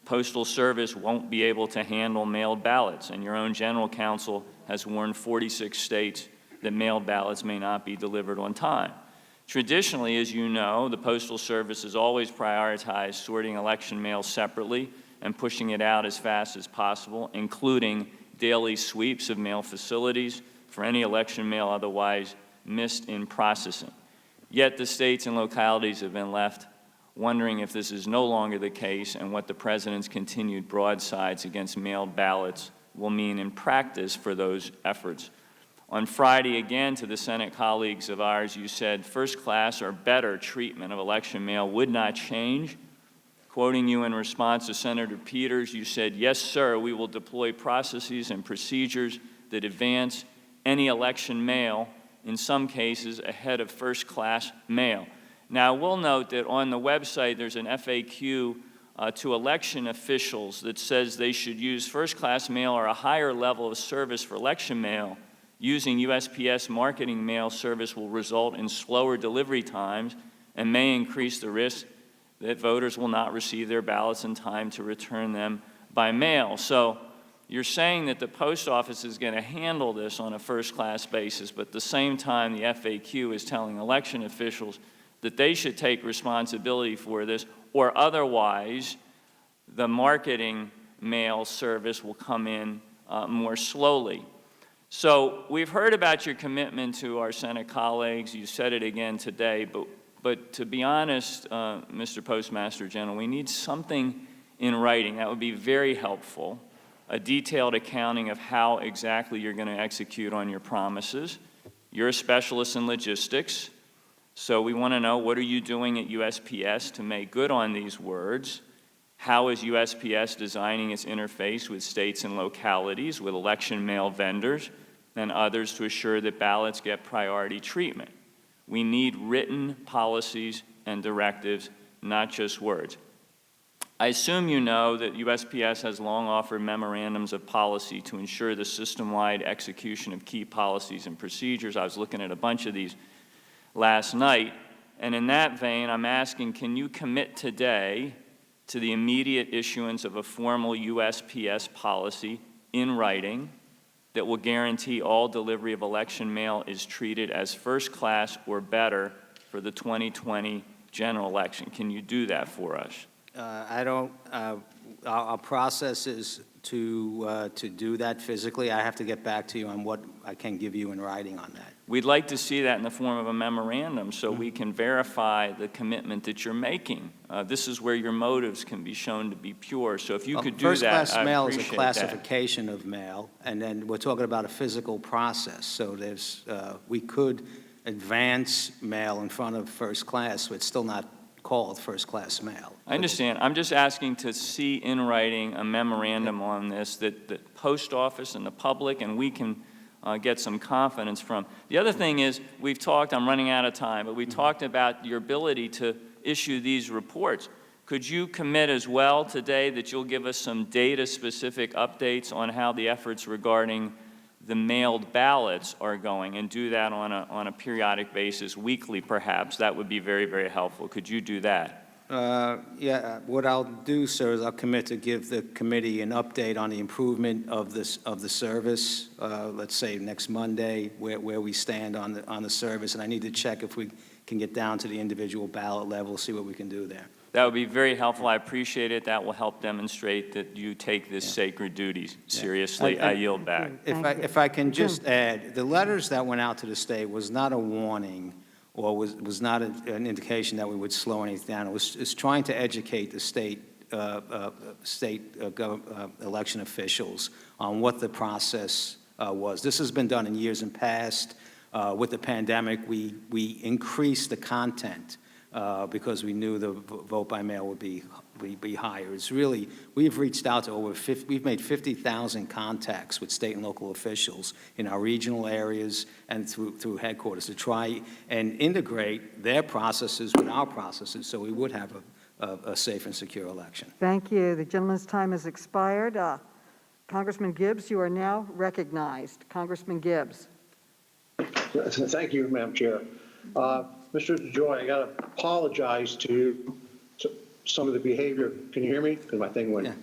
Postal Service won't be able to handle mailed ballots. And your own general counsel has warned 46 states that mailed ballots may not be delivered on time. Traditionally, as you know, the Postal Service has always prioritized sorting election mail separately and pushing it out as fast as possible, including daily sweeps of mail facilities for any election mail otherwise missed in processing. Yet the states and localities have been left wondering if this is no longer the case and what the president's continued broadsides against mailed ballots will mean in practice for those efforts. On Friday, again, to the Senate colleagues of ours, you said first-class or better treatment of election mail would not change. Quoting you in response to Senator Peters, you said, yes, sir, we will deploy processes and procedures that advance any election mail, in some cases ahead of first-class mail. Now, we'll note that on the website there's an FAQ to election officials that says they should use first-class mail or a higher level of service for election mail. Using USPS marketing mail service will result in slower delivery times and may increase the risk that voters will not receive their ballots in time to return them by mail. So you're saying that the post office is going to handle this on a first-class basis, but at the same time the FAQ is telling election officials that they should take responsibility for this, or otherwise the marketing mail service will come in more slowly. So we've heard about your commitment to our Senate colleagues. You said it again today, but to be honest, Mr. Postmaster General, we need something in writing. That would be very helpful, a detailed accounting of how exactly you're going to execute on your promises. You're a specialist in logistics, so we want to know, what are you doing at USPS to make good on these words? How is USPS designing its interface with states and localities, with election mail vendors and others to assure that ballots get priority treatment? We need written policies and directives, not just words. I assume you know that USPS has long offered memorandums of policy to ensure the system-wide execution of key policies and procedures. I was looking at a bunch of these last night, and in that vein, I'm asking, can you commit today to the immediate issuance of a formal USPS policy in writing that will guarantee all delivery of election mail is treated as first class or better for the 2020 general election. Can you do that for us? Our process is to do that physically. I have to get back to you on what I can give you in writing on that. We'd like to see that in the form of a memorandum so we can verify the commitment that you're making. This is where your motives can be shown to be pure. So if you could do that, First-class I mail is a appreciate classification of mail, and then we're talking about a physical process. So we could advance mail in front of first class, but it's still not called first-class mail. I understand. I'm just asking to see in writing a memorandum on this that the post office and the public and we can get some confidence from. The other thing is, we've talked, I'm running out of time, but we talked about your ability to issue these reports. Could you commit as well today that you'll give us some data-specific updates on how the efforts regarding the mailed ballots are going, and do that on a periodic basis, weekly perhaps? That would be very, very helpful. Could you do that? Yeah, what I'll do, sir, is I'll commit to give the committee an update on the improvement of the service. Let's say next Monday, where we stand on the service, and I need to check if we can get down to the individual ballot level, see what we can do there. That would be very helpful. I appreciate it. That will help demonstrate that you take this sacred duty seriously. I yield back. If I can just add, the letters that went out to the state was not a warning or was not an indication that we would slow anything down. It was trying to educate the state election officials on what the process was. This has been done in years in past. With the pandemic, we increased the content because we knew the vote by mail would be higher. It's really, we've reached out to we've made 50,000 contacts with state and local officials in our regional areas and through headquarters to try and integrate their processes with our processes so we would have a safe and secure election. Thank you. The gentleman's time has expired. Congressman Gibbs, you are now recognized. Congressman Gibbs. Thank you, Madam Chair. Mr. DeJoy, I got to apologize to some of the behavior. Can you hear me? Because my thing went. Yeah.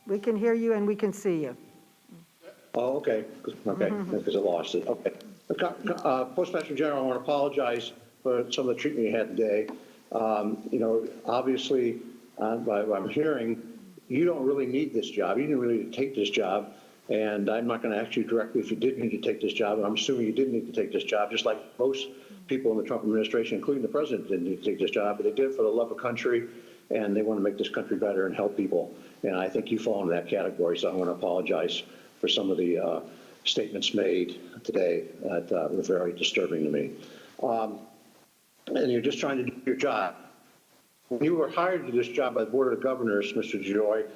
We can hear you and we can see you. Oh, okay. Okay, because I lost it. Okay. Postmaster General, I want to apologize for some of the treatment you had today. Obviously, I'm hearing you don't really need this job. You didn't really take this job. And I'm not going to ask you directly if you did need to take this job. And I'm assuming you did need to take this job, just like most people in the Trump administration, including the president, didn't need to take this job. But they did it for the love of country, and they want to make this country better and help people. And I think you fall into that category. So I want to apologize for some of the statements made today that were very disturbing to me. And you're just trying to do your job. When you were hired to this job by the Board of Governors, Mr. DeJoy,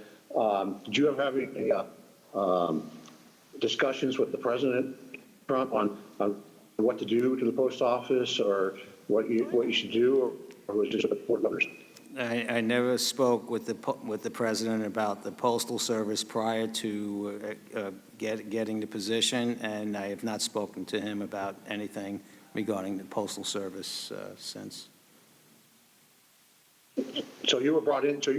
did you ever have any discussions with the President Trump on what to do to the post office or what you should do, or was it just with the Board of Governors? I never spoke with the President about the Postal Service prior to getting the position, and I have not spoken to him about anything regarding the Postal Service since. So you were brought in to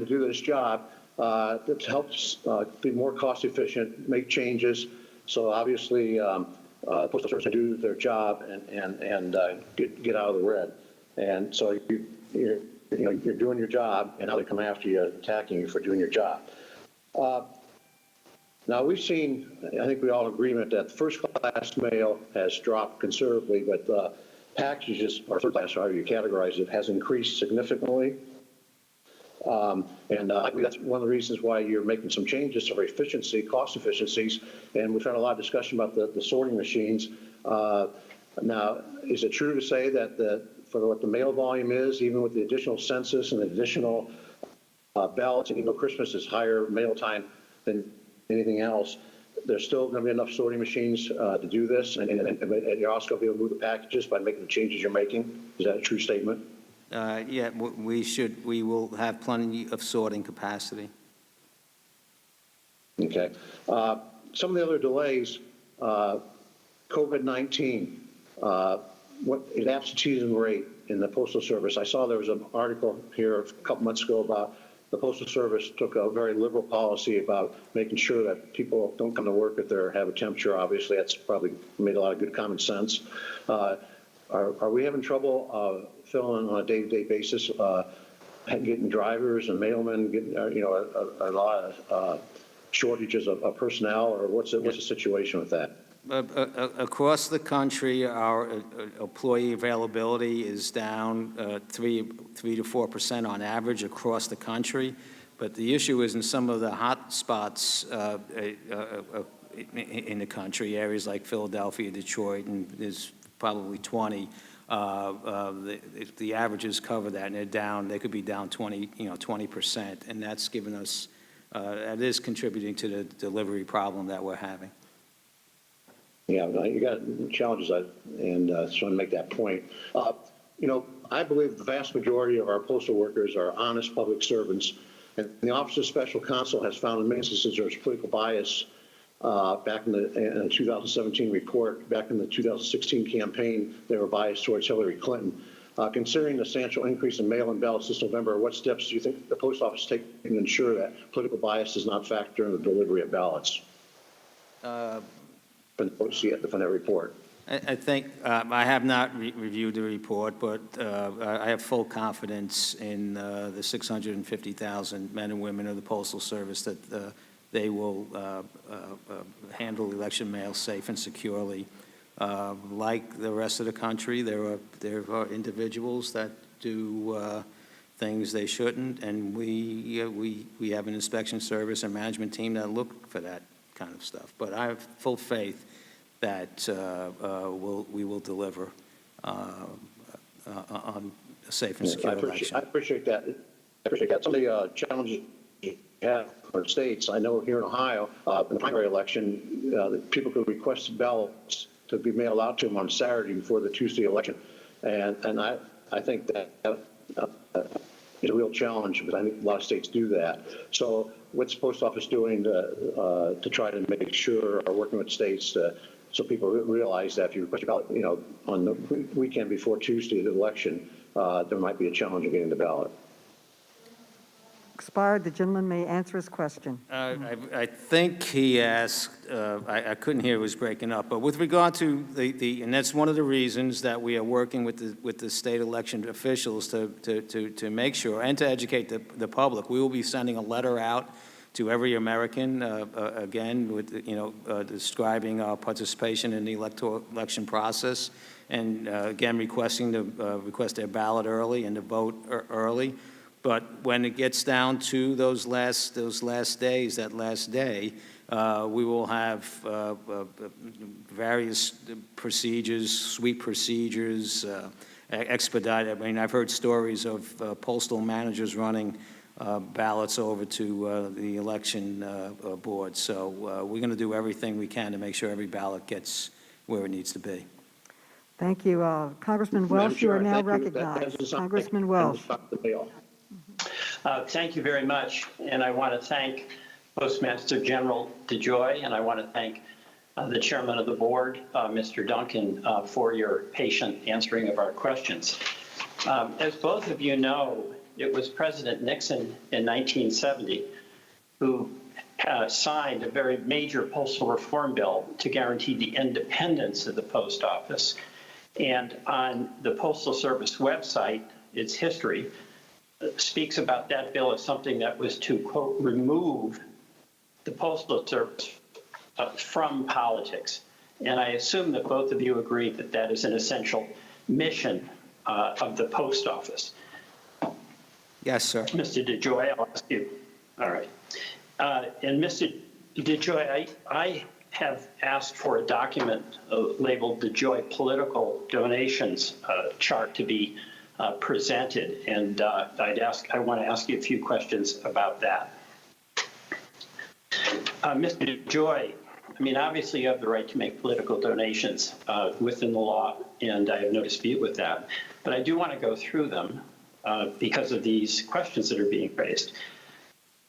do this job that helps be more cost efficient, make changes. So obviously, the Postal Service can do their job and get out of the red. And so you're doing your job, and now they come after you, attacking you for doing your job. Now we've seen, I think we all agreement that first-class mail has dropped considerably, but packages, or third-class, however you categorize it, has increased significantly. I think that's one of the reasons why you're making some changes to efficiency, cost efficiencies, and we've had a lot of discussion about the sorting machines. Now, is it true to say that for what the mail volume is, even with the additional census and additional ballots, and even though Christmas is higher mail time than anything else, there's still going to be enough sorting machines to do this, and you're also going to be able to move the packages by making the changes you're making? Is that a true statement? Yeah, we will have plenty of sorting capacity. Okay. Some of the other delays, COVID-19, what is absenteeism rate in the Postal Service? I saw there was an article here a couple months ago about the Postal Service took a very liberal policy about making sure that people don't come to work if they have a temperature. Obviously, that's probably made a lot of good common sense. Are we having trouble filling on a day-to-day basis, getting drivers and mailmen, getting a lot of shortages of personnel, or what's the situation with that? Across the country, our employee availability is down 3 to 4% on average across the country. But the issue is in some of the hot spots in the country, areas like Philadelphia, Detroit, and there's probably 20. The averages cover that, and they're down. They could be down 20%, and that's given us. That is contributing to the delivery problem that we're having. Yeah, you got challenges, and so I want to make that point. I believe the vast majority of our postal workers are honest public servants, and the Office of Special Counsel has found in many instances there's political bias. Back in the 2017 report, back in the 2016 campaign, they were biased towards Hillary Clinton. Considering the substantial increase in mail-in ballots this November, what steps do you think the Post Office is taking to ensure that political bias does not factor in the delivery of ballots? From that report. I think I have not reviewed the report, but I have full confidence in the 650,000 men and women of the Postal Service that they will handle election mail safe and securely. Like the rest of the country, there are individuals that do things they shouldn't, and we have an inspection service and management team that look for that kind of stuff. But I have full faith that we will deliver on a safe and secure election. I appreciate that. Some of the challenges you have for states, I know here in Ohio, in the primary election, people could request ballots to be mailed out to them on Saturday before the Tuesday election. And I think that is a real challenge, because I think a lot of states do that. So what's the Post Office doing to try to make sure, or working with states so people realize that if you request a ballot, on the weekend before Tuesday, the election, there might be a challenge in getting the ballot? Expired. The gentleman may answer his question. I think he asked, I couldn't hear, it was breaking up, but with regard to and that's one of the reasons that we are working with the state election officials to make sure and to educate the public. We will be sending a letter out to every American, again, with describing our participation in the election process, and again request their ballot early and to vote early. But when it gets down to those last days, that last day, we will have various procedures, sweep procedures, expedited. I mean, I've heard stories of postal managers running ballots over to the election board. So we're going to do everything we can to make sure every ballot gets where it needs to be. Thank you. Congressman Welsh, you are now recognized. Congressman Welsh. Thank you very much, and I want to thank Postmaster General DeJoy, and I want to thank the chairman of the board, Mr. Duncan, for your patient answering of our questions. As both of you know, it was President Nixon in 1970 who signed a very major postal reform bill to guarantee the independence of the post office. And on the Postal Service website, its history speaks about that bill as something that was to, quote, remove the Postal Service from politics. And I assume that both of you agree that that is an essential mission of the post office. Yes, sir. Mr. DeJoy, I'll ask you. All right. And Mr. DeJoy, I have asked for a document labeled DeJoy Political Donations chart to be presented, and I want to ask you a few questions about that. Mr. DeJoy, I mean, obviously you have the right to make political donations within the law, and I have no dispute with that. But I do want to go through them because of these questions that are being raised.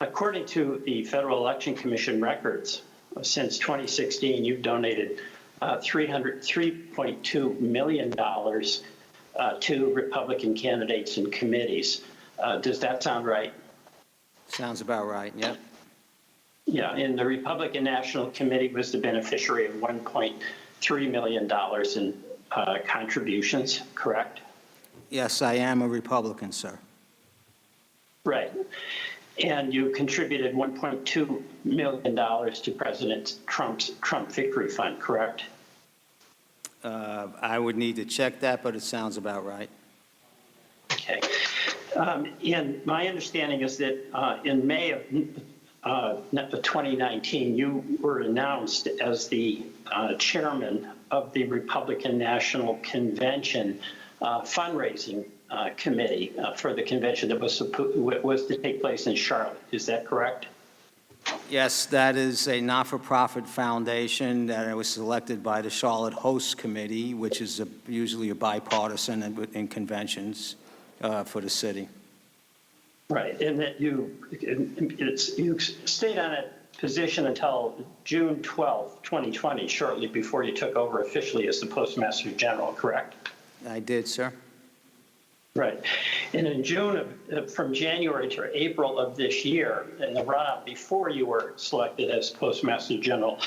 According to the Federal Election Commission records, since 2016, you've donated $3.2 million to Republican candidates and committees. Does that sound right? Sounds about right, yep. Yeah, and the Republican National Committee was the beneficiary of $1.3 million in contributions, correct? Yes, I am a Republican, sir. Right. And you contributed $1.2 million to President Trump's Trump Victory Fund, correct? I would need to check that, but it sounds about right. Okay. And my understanding is that in May of 2019, you were announced as the chairman of the Republican National Convention fundraising committee for the convention that was to take place in Charlotte. Is that correct? Yes, that is a not-for-profit foundation that was selected by the Charlotte Host Committee, which is usually a bipartisan in conventions for the city. Right, and that you stayed on that position until June 12, 2020, shortly before you took over officially as the Postmaster General, correct? I did, sir. Right. And in June, from January to April of this year, in the run-up before you were selected as Postmaster General,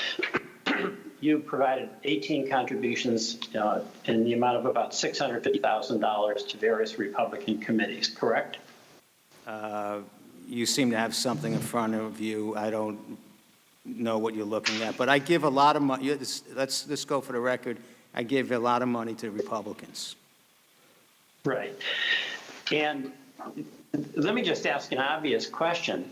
you provided 18 contributions in the amount of about $650,000 to various Republican committees, correct? You seem to have something in front of you. I don't know what you're looking at, but I give a lot of money. Let's go for the record. I give a lot of money to Republicans. Right. And let me just ask an obvious question.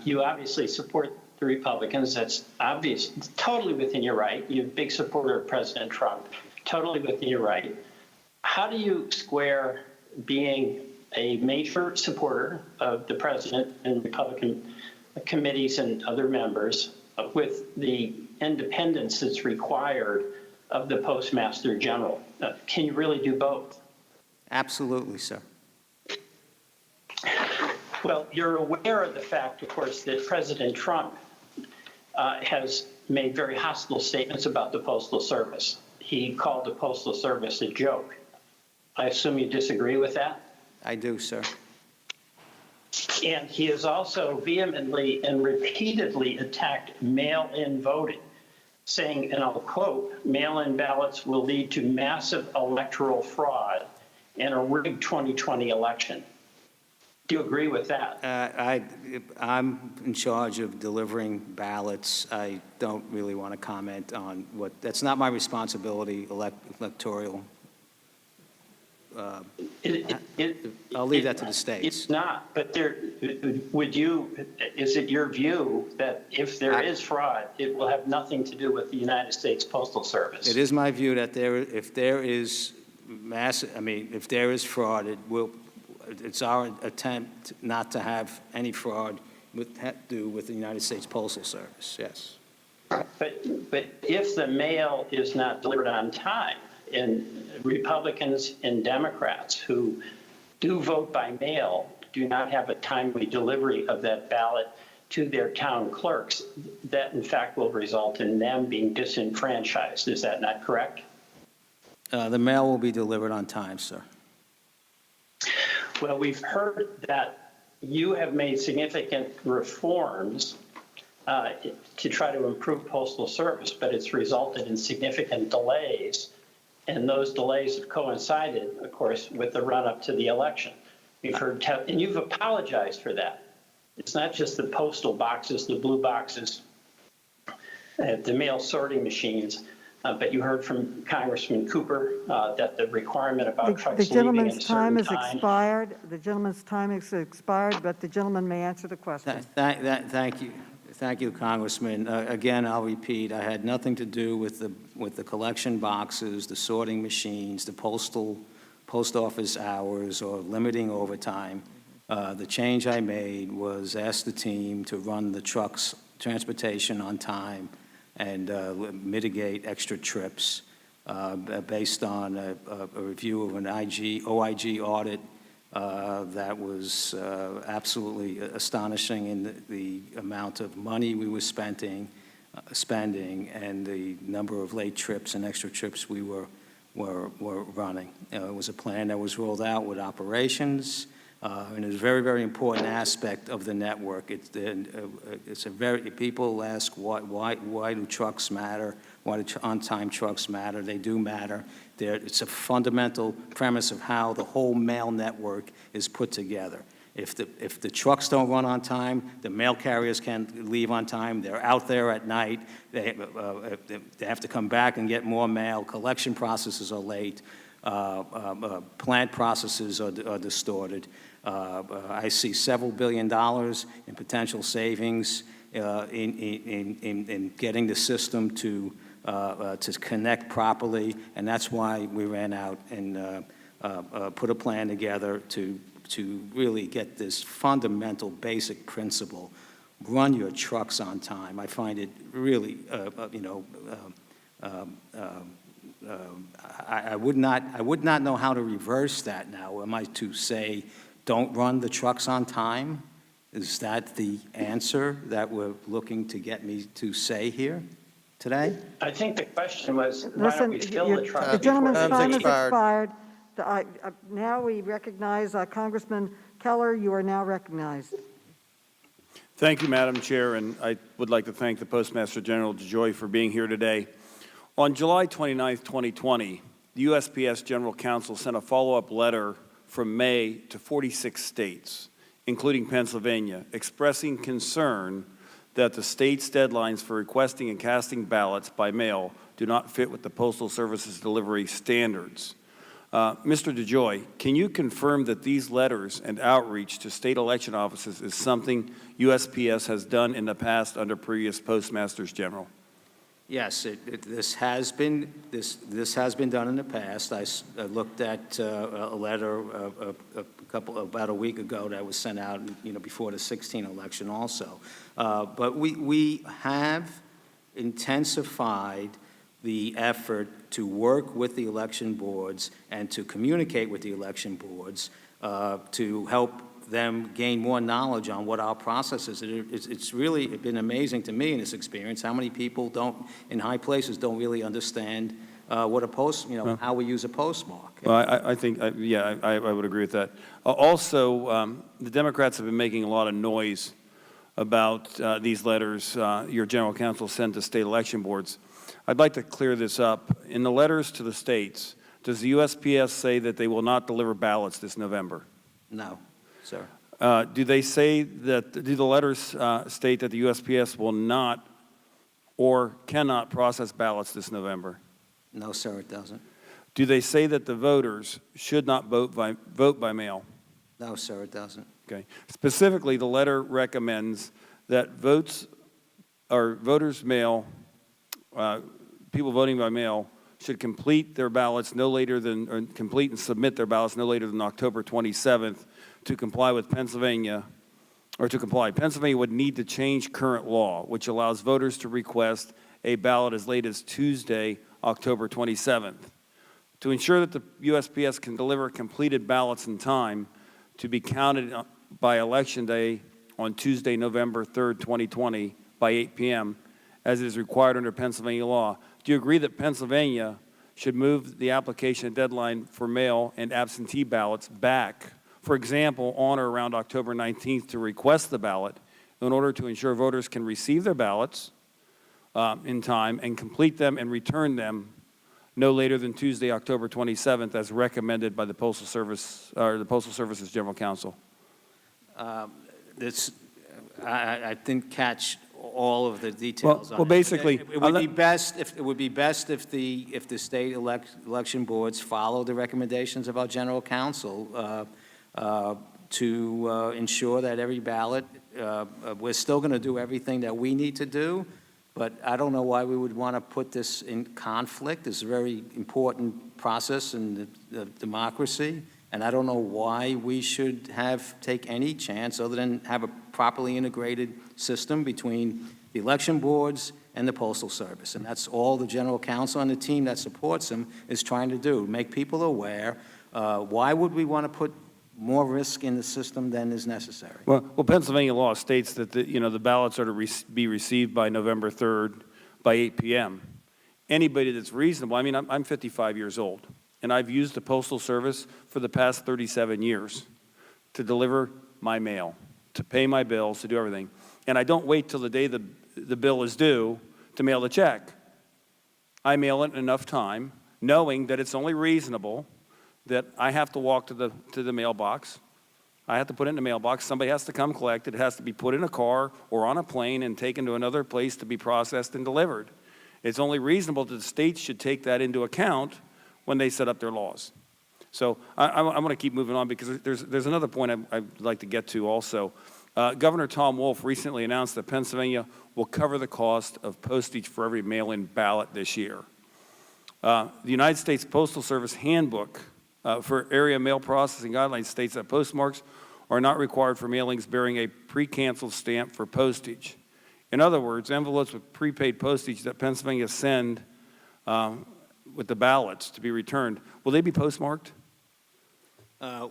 You obviously support the Republicans. That's obvious. It's totally within your right. You're a big supporter of President Trump. Totally within your right. How do you square being a major supporter of the president and Republican committees and other members with the independence that's required of the Postmaster General? Can you really do both? Absolutely, sir. Well, you're aware of the fact, of course, that President Trump has made very hostile statements about the Postal Service. He called the Postal Service a joke. I assume you disagree with that? I do, sir. And he has also vehemently and repeatedly attacked mail-in voting, saying, and I'll quote, "Mail-in ballots will lead to massive electoral fraud and a rigged 2020 election." Do you agree with that? I'm in charge of delivering ballots. I don't really want to comment on what, that's not my responsibility, electoral. I'll leave that to the states. It's not, but is it your view that if there is fraud, it will have nothing to do with the United States Postal Service? It is my view that if there is fraud, it's our attempt not to have any fraud do with the United States Postal Service, yes. But if the mail is not delivered on time, and Republicans and Democrats who do vote by mail do not have a timely delivery of that ballot to their town clerks, that in fact will result in them being disenfranchised. Is that not correct? The mail will be delivered on time, sir. Well, we've heard that you have made significant reforms to try to improve Postal Service, but it's resulted in significant delays. And those delays have coincided, of course, with the run-up to the election. We've heard, and you've apologized for that. It's not just the postal boxes, the blue boxes, the mail sorting machines, but you heard from Congressman Cooper that the requirement about trucks The gentleman's leaving at a time certain has expired. The gentleman's time has expired, but the gentleman may answer the question. Thank you. Thank you, Congressman. Again, I'll repeat, I had nothing to do with the collection boxes, the sorting machines, the post office hours, or limiting overtime. The change I made was ask the team to run the trucks, transportation on time, and mitigate extra trips based on a review of an OIG audit that was absolutely astonishing in the amount of money we were spending and the number of late trips and extra trips we were running. It was a plan that was rolled out with operations, and it's a very, very important aspect of the network. It's a very, people ask why do trucks matter? Why do on-time trucks matter? They do matter. It's a fundamental premise of how the whole mail network is put together. If the trucks don't run on time, the mail carriers can't leave on time. They're out there at night. They have to come back and get more mail. Collection processes are late. Plant processes are distorted. I see several $1 billion in potential savings in getting the system to connect properly, and that's why we ran out and put a plan together to really get this fundamental basic principle: run your trucks on time. I find it really, I would not know how to reverse that now. Am I to say, don't run the trucks on time? Is that the answer that we're looking to get me to say here today? I think the question was, why don't we fill the trucks? The gentleman's before time they has expired. Now we recognize Congressman Keller. You are now recognized. Thank you, Madam Chair, and I would like to thank the Postmaster General DeJoy for being here today. On July 29, 2020, the USPS General Counsel sent a follow-up letter from May to 46 states, including Pennsylvania, expressing concern that the state's deadlines for requesting and casting ballots by mail do not fit with the Postal Service's delivery standards. Mr. DeJoy, can you confirm that these letters and outreach to state election offices is something USPS has done in the past under previous Postmasters General? Yes, this has been done in the past. I looked at a letter about a week ago that was sent out, before the 2016 election also. But we have intensified the effort to work with the election boards and to communicate with the election boards to help them gain more knowledge on what our process is. It's really been amazing to me in this experience how many people in high places don't really understand what a how we use a postmark. Well, I think, I would agree with that. Also, the Democrats have been making a lot of noise about these letters your general counsel sent to state election boards. I'd like to clear this up. In the letters to the states, does the USPS say that they will not deliver ballots this November? No, sir. Do they say that, do the letters state that the USPS will not or cannot process ballots this November? No, sir, it doesn't. Do they say that the voters should not vote by mail? No, sir, it doesn't. Okay. Specifically, the letter recommends that voters mail, people voting by mail should complete their ballots no later than, or complete and submit their ballots no later than October 27th to comply with Pennsylvania, or to comply. Pennsylvania would need to change current law, which allows voters to request a ballot as late as Tuesday, October 27th. To ensure that the USPS can deliver completed ballots in time to be counted by Election Day on Tuesday, November 3rd, 2020 by 8 p.m., as it is required under Pennsylvania law. Do you agree that Pennsylvania should move the application deadline for mail and absentee ballots back, for example, on or around October 19th to request the ballot in order to ensure voters can receive their ballots in time and complete them and return them no later than Tuesday, October 27th, as recommended by the Postal Service or the Postal Service's General Counsel? I didn't catch all of the details. Well, basically, it would be best if the state election boards follow the recommendations of our general counsel to ensure that every ballot, we're still going to do everything that we need to do, but I don't know why we would want to put this in conflict. It's a very important process in the democracy, and I don't know why we should take any chance other than have a properly integrated system between the election boards and the Postal Service. And that's all the general counsel and the team that supports them is trying to do, make people aware. Why would we want to put more risk in the system than is necessary? Well, Pennsylvania law states that the ballots are to be received by November 3rd by 8 p.m. Anybody that's reasonable, I mean, I'm 55 years old, and I've used the Postal Service for the past 37 years. to deliver my mail, to pay my bills, to do everything. And I don't wait till the day the bill is due to mail the check. I mail it in enough time, knowing that it's only reasonable that I have to walk to the mailbox. I have to put it in the mailbox. Somebody has to come collect it. It has to be put in a car or on a plane and taken to another place to be processed and delivered. It's only reasonable that the states should take that into account when they set up their laws. So I'm going to keep moving on because there's another point I'd like to get to also. Governor Tom Wolf recently announced that Pennsylvania will cover the cost of postage for every mail-in ballot this year. The United States Postal Service Handbook for area mail processing guidelines states that postmarks are not required for mailings bearing a pre-canceled stamp for postage. In other words, envelopes with prepaid postage that Pennsylvania send with the ballots to be returned, will they be postmarked?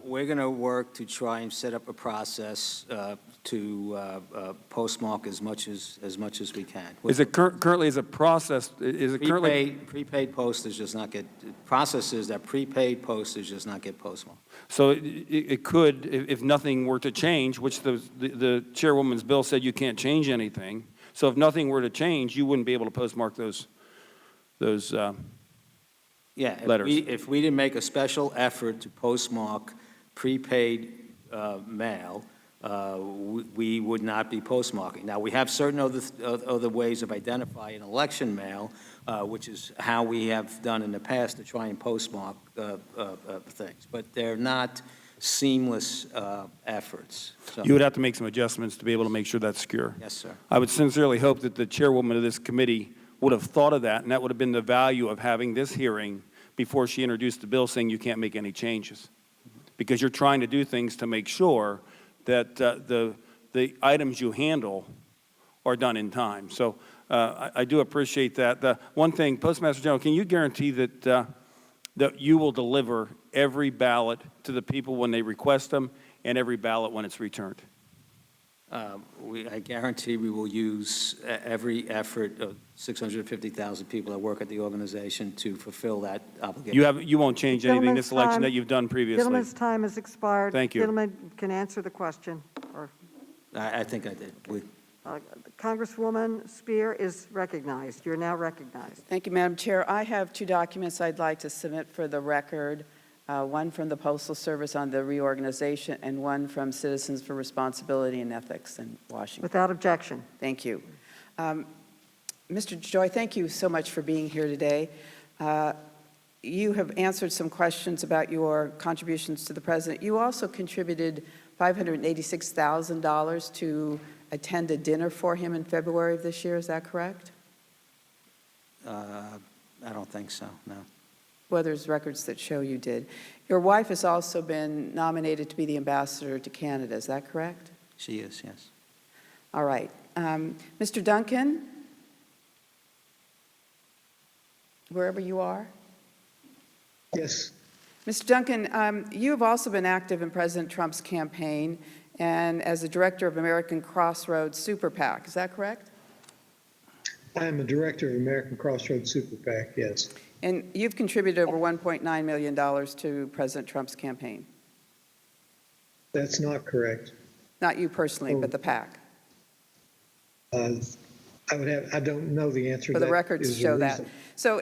We're going to work to try and set up a process to postmark as much as we can. Is it currently as a process? Is it currently prepaid postage does not get processes that prepaid postage does not get postmarked. So it could, if nothing were to change, which the chairwoman's bill said you can't change anything. So if nothing were to change, you wouldn't be able to postmark those Yeah, letters. if we didn't make a special effort to postmark prepaid mail, we would not be postmarking. Now, we have certain other ways of identifying election mail, which is how we have done in the past to try and postmark things, but they're not seamless efforts. So. You would have to make some adjustments to be able to make sure that's secure. Yes, sir. I would sincerely hope that the chairwoman of this committee would have thought of that, and that would have been the value of having this hearing before she introduced the bill saying you can't make any changes. Because you're trying to do things to make sure that the items you handle are done in time. So I do appreciate that. The one thing, Postmaster General, can you guarantee that you will deliver every ballot to the people when they request them and every ballot when it's returned? I guarantee we will use every effort of 650,000 people that work at the organization to fulfill that obligation. You won't change anything this election that you've done previously. Gentleman's time has expired. Thank you. Gentleman can answer the question. Or, I think I did. Congresswoman Spear is recognized. You're now recognized. Thank you, Madam Chair. I have two documents I'd like to submit for the record. One from the Postal Service on the reorganization and one from Citizens for Responsibility and Ethics in Washington. Without objection. Thank you. Mr. DeJoy, thank you so much for being here today. You have answered some questions about your contributions to the President. You also contributed $586,000 to attend a dinner for him in February of this year. Is that correct? I don't think so, no. Well, there's records that show you did. Your wife has also been nominated to be the ambassador to Canada. Is that correct? She is, yes. All right. Mr. Duncan, wherever you are. Yes. Mr. Duncan, you have also been active in President Trump's campaign and as the director of American Crossroads Super PAC. Is that correct? I am a director of American Crossroads Super PAC, yes. And you've contributed over $1.9 million to President Trump's campaign. That's not correct. Not you personally, but the PAC. I don't know the answer to that. But the records show that. So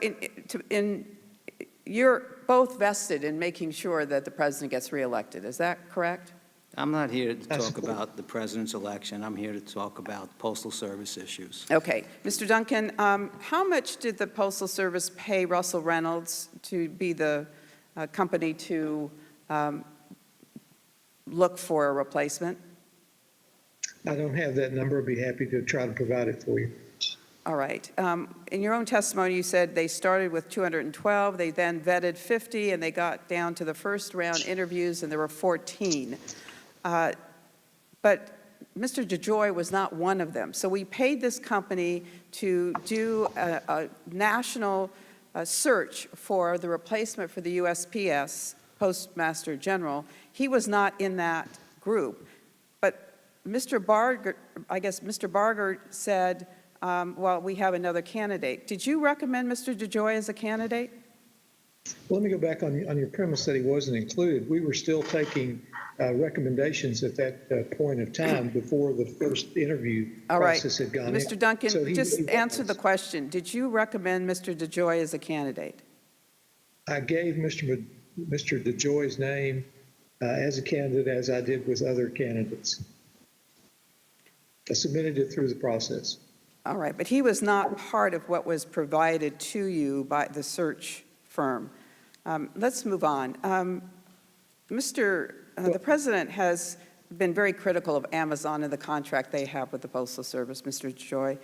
you're both vested in making sure that the president gets reelected. Is that correct? I'm not here to talk about the president's election. I'm here to talk about Postal Service issues. Okay. Mr. Duncan, how much did the Postal Service pay Russell Reynolds to be the company to look for a replacement? I don't have that number. I'd be happy to try to provide it for you. All right. In your own testimony, you said they started with 212, they then vetted 50, and they got down to the first round interviews, and there were 14. But Mr. DeJoy was not one of them. So we paid this company to do a national search for the replacement for the USPS, Postmaster General. He was not in that group. But Mr. Barger, I guess Mr. Barger said, well, we have another candidate. Did you recommend Mr. DeJoy as a candidate? Let me go back on your premise that he wasn't included. We were still taking recommendations at that point of time before the first interview All right. process had gone in. Mr. Duncan, So he just was. answer the question. Did you recommend Mr. DeJoy as a candidate? I gave Mr. DeJoy's name as a candidate, as I did with other candidates. I submitted it through the process. All right, but he was not part of what was provided to you by the search firm. Let's move on. The President has been very critical of Amazon and the contract they have with the Postal Service, Mr. DeJoy.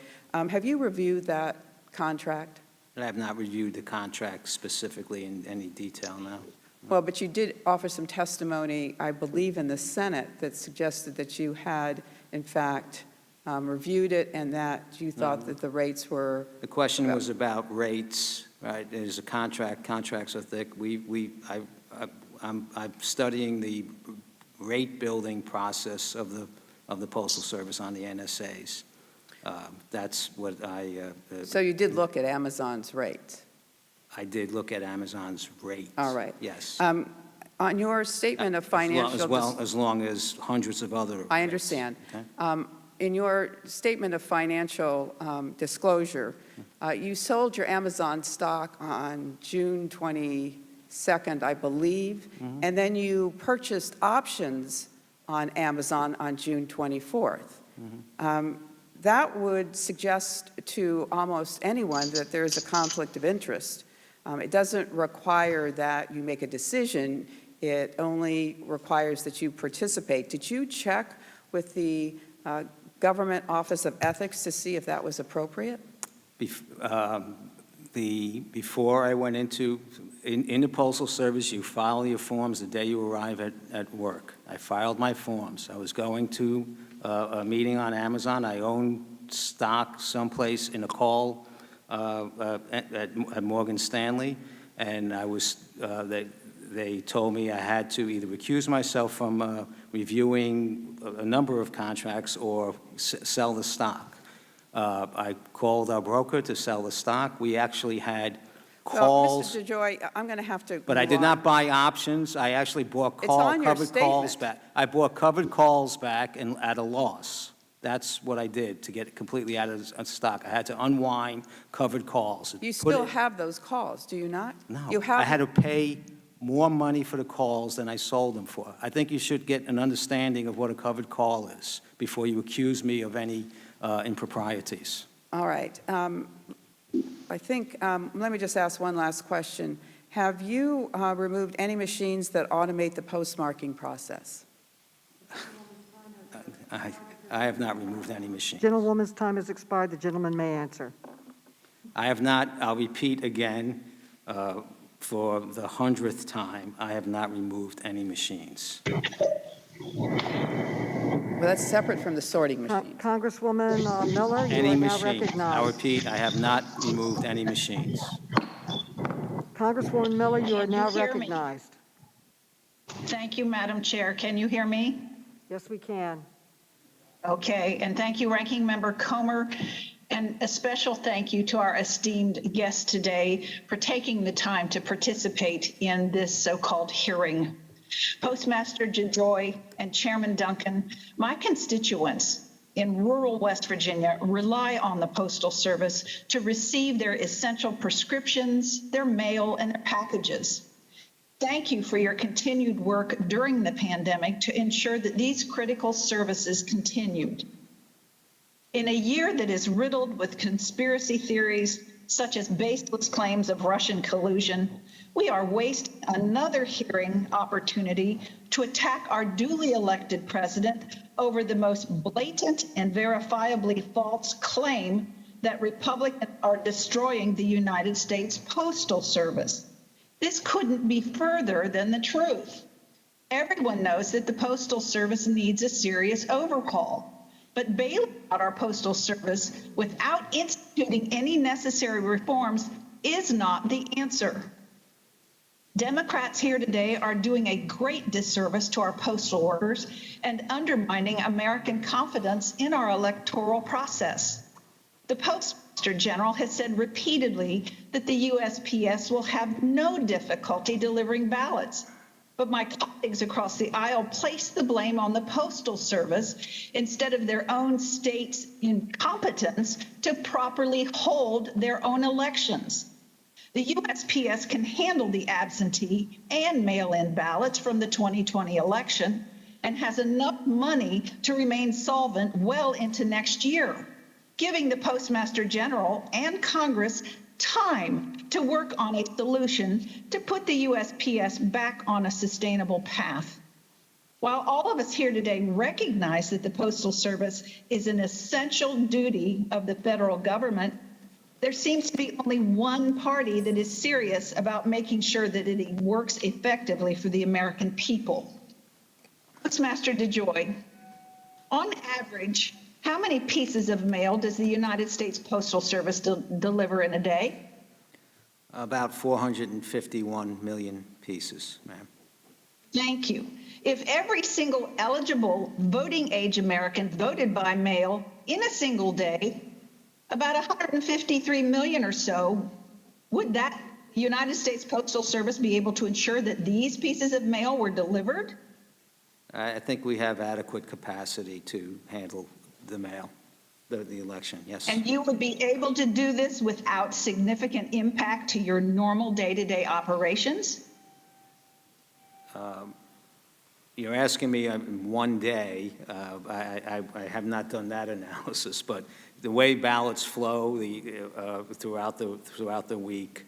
Have you reviewed that contract? I have not reviewed the contract specifically in any detail now. Well, but you did offer some testimony, I believe, in the Senate that suggested that you had, in fact, reviewed it and that you thought that the rates were. The question was about rates, right? There's a contract. Contracts are thick. I'm studying the rate building process of the Postal Service on the NSAs. That's what I. So you did look at Amazon's rates? I did look at Amazon's rates. All right. Yes. On your statement of financial. As long as hundreds of other. I understand. Okay. In your statement of financial disclosure, you sold your Amazon stock on June 22nd, I believe, and then you purchased options on Amazon on June 24th. That would suggest to almost anyone that there is a conflict of interest. It doesn't require that you make a decision. It only requires that you participate. Did you check with the Government Office of Ethics to see if that was appropriate? Before I went in the Postal Service, you file your forms the day you arrive at work. I filed my forms. I was going to a meeting on Amazon. I own stock someplace in a call at Morgan Stanley, and they told me I had to either recuse myself from reviewing a number of contracts or sell the stock. I called our broker to sell the stock. We actually had calls. Well, Mr. DeJoy, I'm going to have to. But I did not buy options. I actually bought covered calls back. I bought covered calls back and at a loss. That's what I did to get it completely out of stock. I had to unwind covered calls. You still have those calls, do you not? No. You have. I had to pay more money for the calls than I sold them for. I think you should get an understanding of what a covered call is before you accuse me of any improprieties. All right. I think, let me just ask one last question. Have you removed any machines that automate the postmarking process? I have not removed any machines. Gentlewoman's time has expired. The gentleman may answer. I have not. I'll repeat again for the 100th time. I have not removed any machines. Well, that's separate from the sorting machine. Congresswoman Miller, you are now recognized. I'll repeat, I have not removed any machines. Congresswoman Miller, you are now hear me? recognized. Thank you, Madam Chair. Can you hear me? Yes, we can. Okay, and thank you, Ranking Member Comer, and a special thank you to our esteemed guest today for taking the time to participate in this so-called hearing. Postmaster DeJoy and Chairman Duncan, my constituents in rural West Virginia rely on the Postal Service to receive their essential prescriptions, their mail, and their packages. Thank you for your continued work during the pandemic to ensure that these critical services continued. In a year that is riddled with conspiracy theories, such as baseless claims of Russian collusion, we are wasting another hearing opportunity to attack our duly elected president over the most blatant and verifiably false claim that Republicans are destroying the United States Postal Service. This couldn't be further than the truth. Everyone knows that the Postal Service needs a serious overhaul. But bailing out our Postal Service without instituting any necessary reforms is not the answer. Democrats here today are doing a great disservice to our postal workers and undermining American confidence in our electoral process. The Postmaster General has said repeatedly that the USPS will have no difficulty delivering ballots. but my colleagues across the aisle place the blame on the Postal Service instead of their own state's incompetence to properly hold their own elections. The USPS can handle the absentee and mail-in ballots from the 2020 election and has enough money to remain solvent well into next year, giving the Postmaster General and Congress time to work on a solution to put the USPS back on a sustainable path. While all of us here today recognize that the Postal Service is an essential duty of the federal government, there seems to be only one party that is serious about making sure that it works effectively for the American people. Postmaster DeJoy, on average, how many pieces of mail does the United States Postal Service deliver in a day? About 451 million pieces, ma'am. Thank you. If every single eligible voting age American voted by mail in a single day, about 153 million or so, would that United States Postal Service be able to ensure that these pieces of mail were delivered? I think we have adequate capacity to handle the mail, the election, yes. And you would be able to do this without significant impact to your normal day-to-day operations? You're asking me one day. I have not done that analysis, but the way ballots flow throughout the week,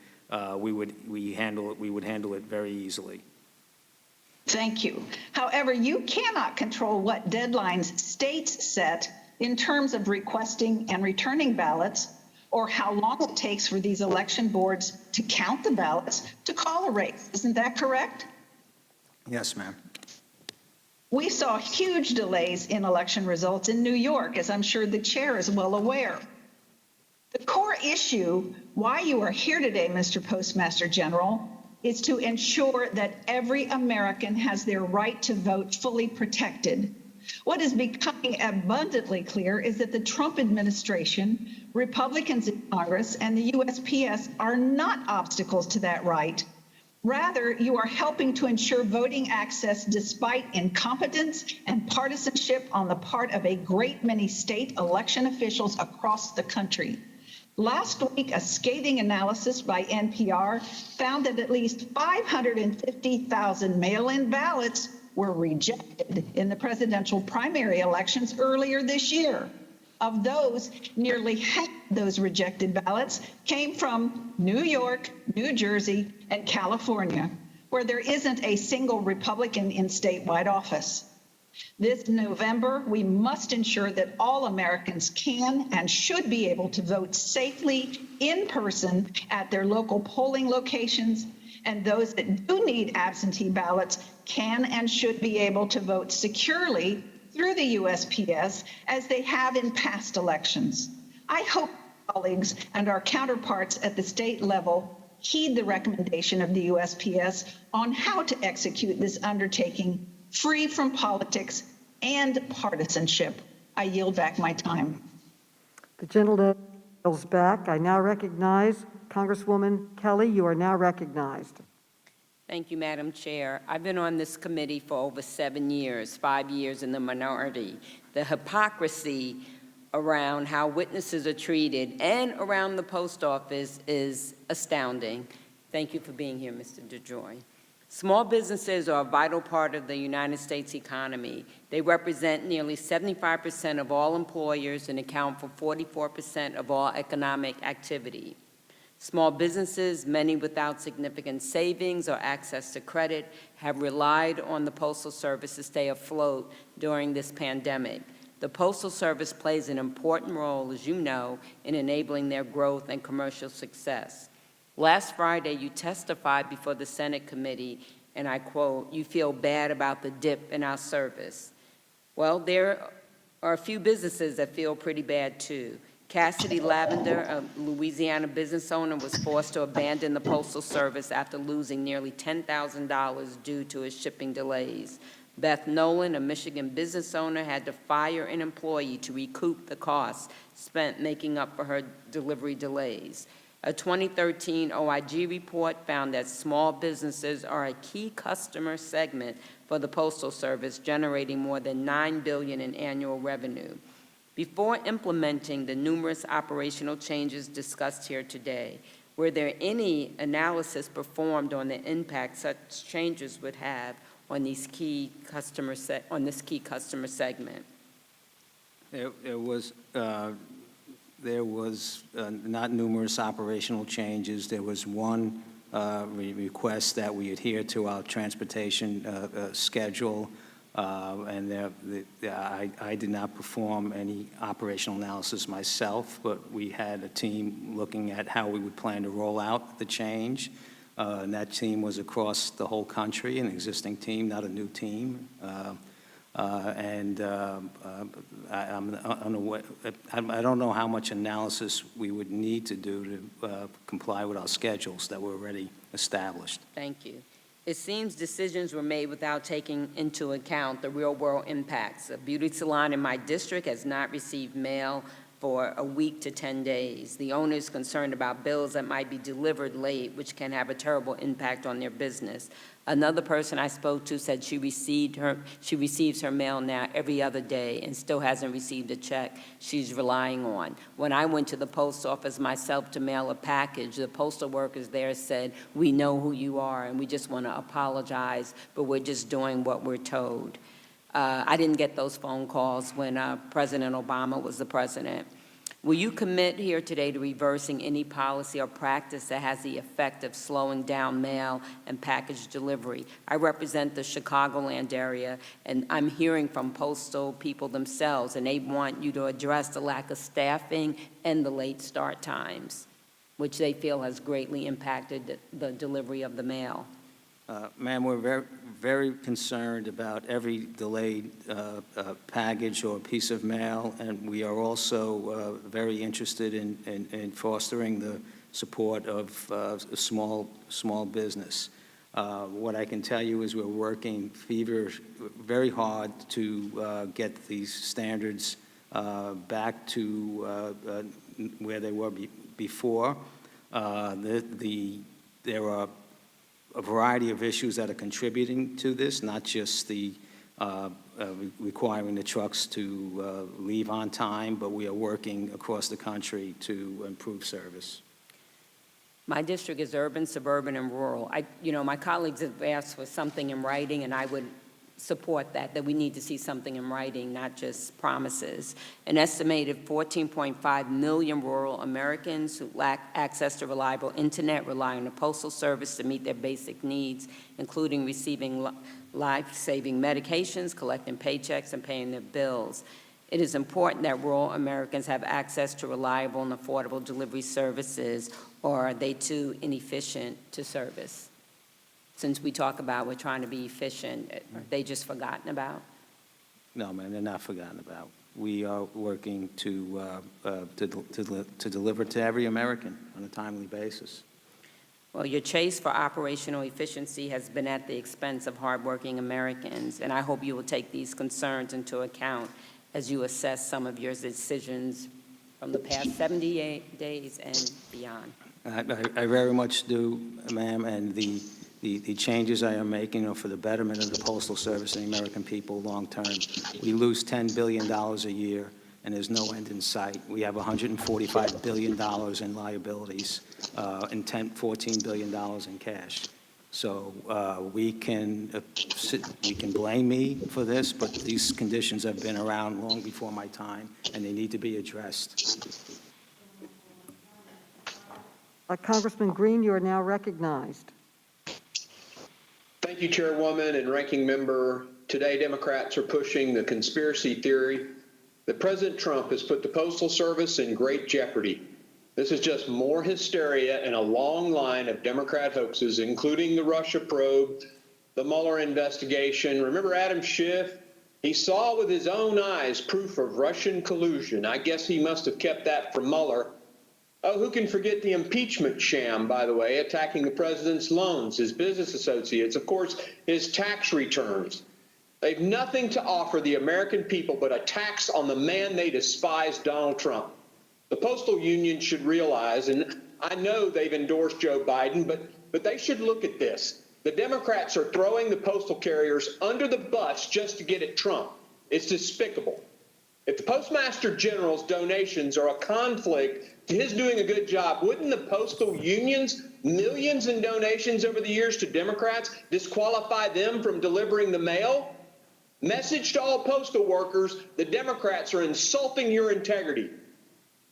we would handle it very easily. Thank you. However, you cannot control what deadlines states set in terms of requesting and returning ballots, or how long it takes for these election boards to count the ballots to call a race. Isn't that correct? Yes, ma'am. We saw huge delays in election results in New York, as I'm sure the chair is well aware. The core issue why you are here today, Mr. Postmaster General, is to ensure that every American has their right to vote fully protected. What is becoming abundantly clear is that the Trump administration, Republicans in Congress, and the USPS are not obstacles to that right. Rather, you are helping to ensure voting access despite incompetence and partisanship on the part of a great many state election officials across the country. Last week, a scathing analysis by NPR found that at least 550,000 mail-in ballots were rejected in the presidential primary elections earlier this year. Of those, nearly half of those rejected ballots came from New York, New Jersey, and California, where there isn't a single Republican in statewide office. This November, we must ensure that all Americans can and should be able to vote safely in person at their local polling locations, and those that do need absentee ballots can and should be able to vote securely through the USPS as they have in past elections. I hope colleagues and our counterparts at the state level heed the recommendation of the USPS on how to execute this undertaking free from politics and partisanship. I yield back my time. The gentleman yields back. I now recognize Congresswoman Kelly. You are now recognized. Thank you, Madam Chair. I've been on this committee for over 7 years, 5 years in the minority. The hypocrisy around how witnesses are treated and around the post office is astounding. Thank you for being here, Mr. DeJoy. Small businesses are a vital part of the United States economy. They represent nearly 75% of all employers and account for 44% of all economic activity. Small businesses, many without significant savings or access to credit, have relied on the Postal Service to stay afloat during this pandemic. The Postal Service plays an important role, as you know, in enabling their growth and commercial success. Last Friday, you testified before the Senate committee, and I quote, "You feel bad about the dip in our service." Well, there are a few businesses that feel pretty bad, too. Cassidy Lavender, a Louisiana business owner, was forced to abandon the Postal Service after losing nearly $10,000 due to his shipping delays. Beth Nolan, a Michigan business owner, had to fire an employee to recoup the costs spent making up for her delivery delays. A 2013 OIG report found that small businesses are a key customer segment for the Postal Service, generating more than $9 billion in annual revenue. Before implementing the numerous operational changes discussed here today, were there any analysis performed on the impact such changes would have on these key customer this key customer segment? There was not numerous operational changes. There was one request that we adhere to our transportation schedule, and I did not perform any operational analysis myself, but we had a team looking at how we would plan to roll out the change. And that team was across the whole country, an existing team, not a new team. I don't know how much analysis we would need to do to comply with our schedules that were already established. Thank you. It seems decisions were made without taking into account the real-world impacts. A beauty salon in my district has not received mail for a week to 10 days. The owner is concerned about bills that might be delivered late, which can have a terrible impact on their business. Another person I spoke to said she receives her mail now every other day and still hasn't received a check she's relying on. When I went to the post office myself to mail a package, the postal workers there said, "We know who you are and we just want to apologize, but we're just doing what we're told." I didn't get those phone calls when President Obama was the president. Will you commit here today to reversing any policy or practice that has the effect of slowing down mail and package delivery? I represent the Chicagoland area, and I'm hearing from postal people themselves, and they want you to address the lack of staffing and the late start times, which they feel has greatly impacted the delivery of the mail. Ma'am, we're very, very concerned about every delayed package or piece of mail, and we are also very interested in fostering the support of small business. What I can tell you is we're working very hard to get these standards back to where they were before. There are a variety of issues that are contributing to this, not just the requiring the trucks to leave on time, but we are working across the country to improve service. My district is urban, suburban, and rural. My colleagues have asked for something in writing, and I would support that we need to see something in writing, not just promises. An estimated 14.5 million rural Americans who lack access to reliable internet rely on the Postal Service to meet their basic needs, including receiving life-saving medications, collecting paychecks, and paying their bills. It is important that rural Americans have access to reliable and affordable delivery services, or are they too inefficient to service? Since we talk about we're trying to be efficient, are they just forgotten about? No, ma'am, they're not forgotten about. We are working to deliver to every American on a timely basis. Well, your chase for operational efficiency has been at the expense of hardworking Americans, and I hope you will take these concerns into account as you assess some of your decisions from the past 78 days and beyond. I very much do, ma'am, and the changes I am making are for the betterment of the Postal Service and the American people long term. We lose $10 billion a year, and there's no end in sight. We have $145 billion in liabilities and $14 billion in cash. So we can blame me for this, but these conditions have been around long before my time, and they need to be addressed. Congressman Green, you are now recognized. Thank you, Chairwoman and Ranking Member. Today, Democrats are pushing the conspiracy theory that President Trump has put the Postal Service in great jeopardy. This is just more hysteria in a long line of Democrat hoaxes, including the Russia probe, the Mueller investigation. Remember Adam Schiff? He saw with his own eyes proof of Russian collusion. I guess he must have kept that from Mueller. Oh, who can forget the impeachment sham, by the way, attacking the president's loans, his business associates, of course, his tax returns. They've nothing to offer the American people but attacks on the man they despise, Donald Trump. The Postal Union should realize, and I know they've endorsed Joe Biden, but they should look at this. The Democrats are throwing the postal carriers under the bus just to get at Trump. It's despicable. If the Postmaster General's donations are a conflict to his doing a good job, wouldn't the postal unions, millions in donations over the years to Democrats, disqualify them from delivering the mail? Message to all postal workers, the Democrats are insulting your integrity.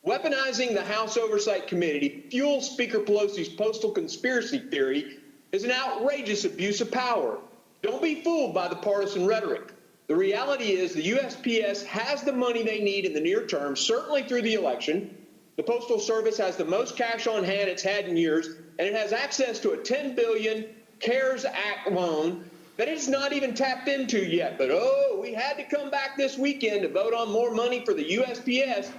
Weaponizing the House Oversight Committee to fuel Speaker Pelosi's postal conspiracy theory is an outrageous abuse of power. Don't be fooled by the partisan rhetoric. The reality is the USPS has the money they need in the near term, certainly through the election. The Postal Service has the most cash on hand it's had in years, and it has access to a $10 billion CARES Act loan that it's not even tapped into yet. But, oh, we had to come back this weekend to vote on more money for the USPS.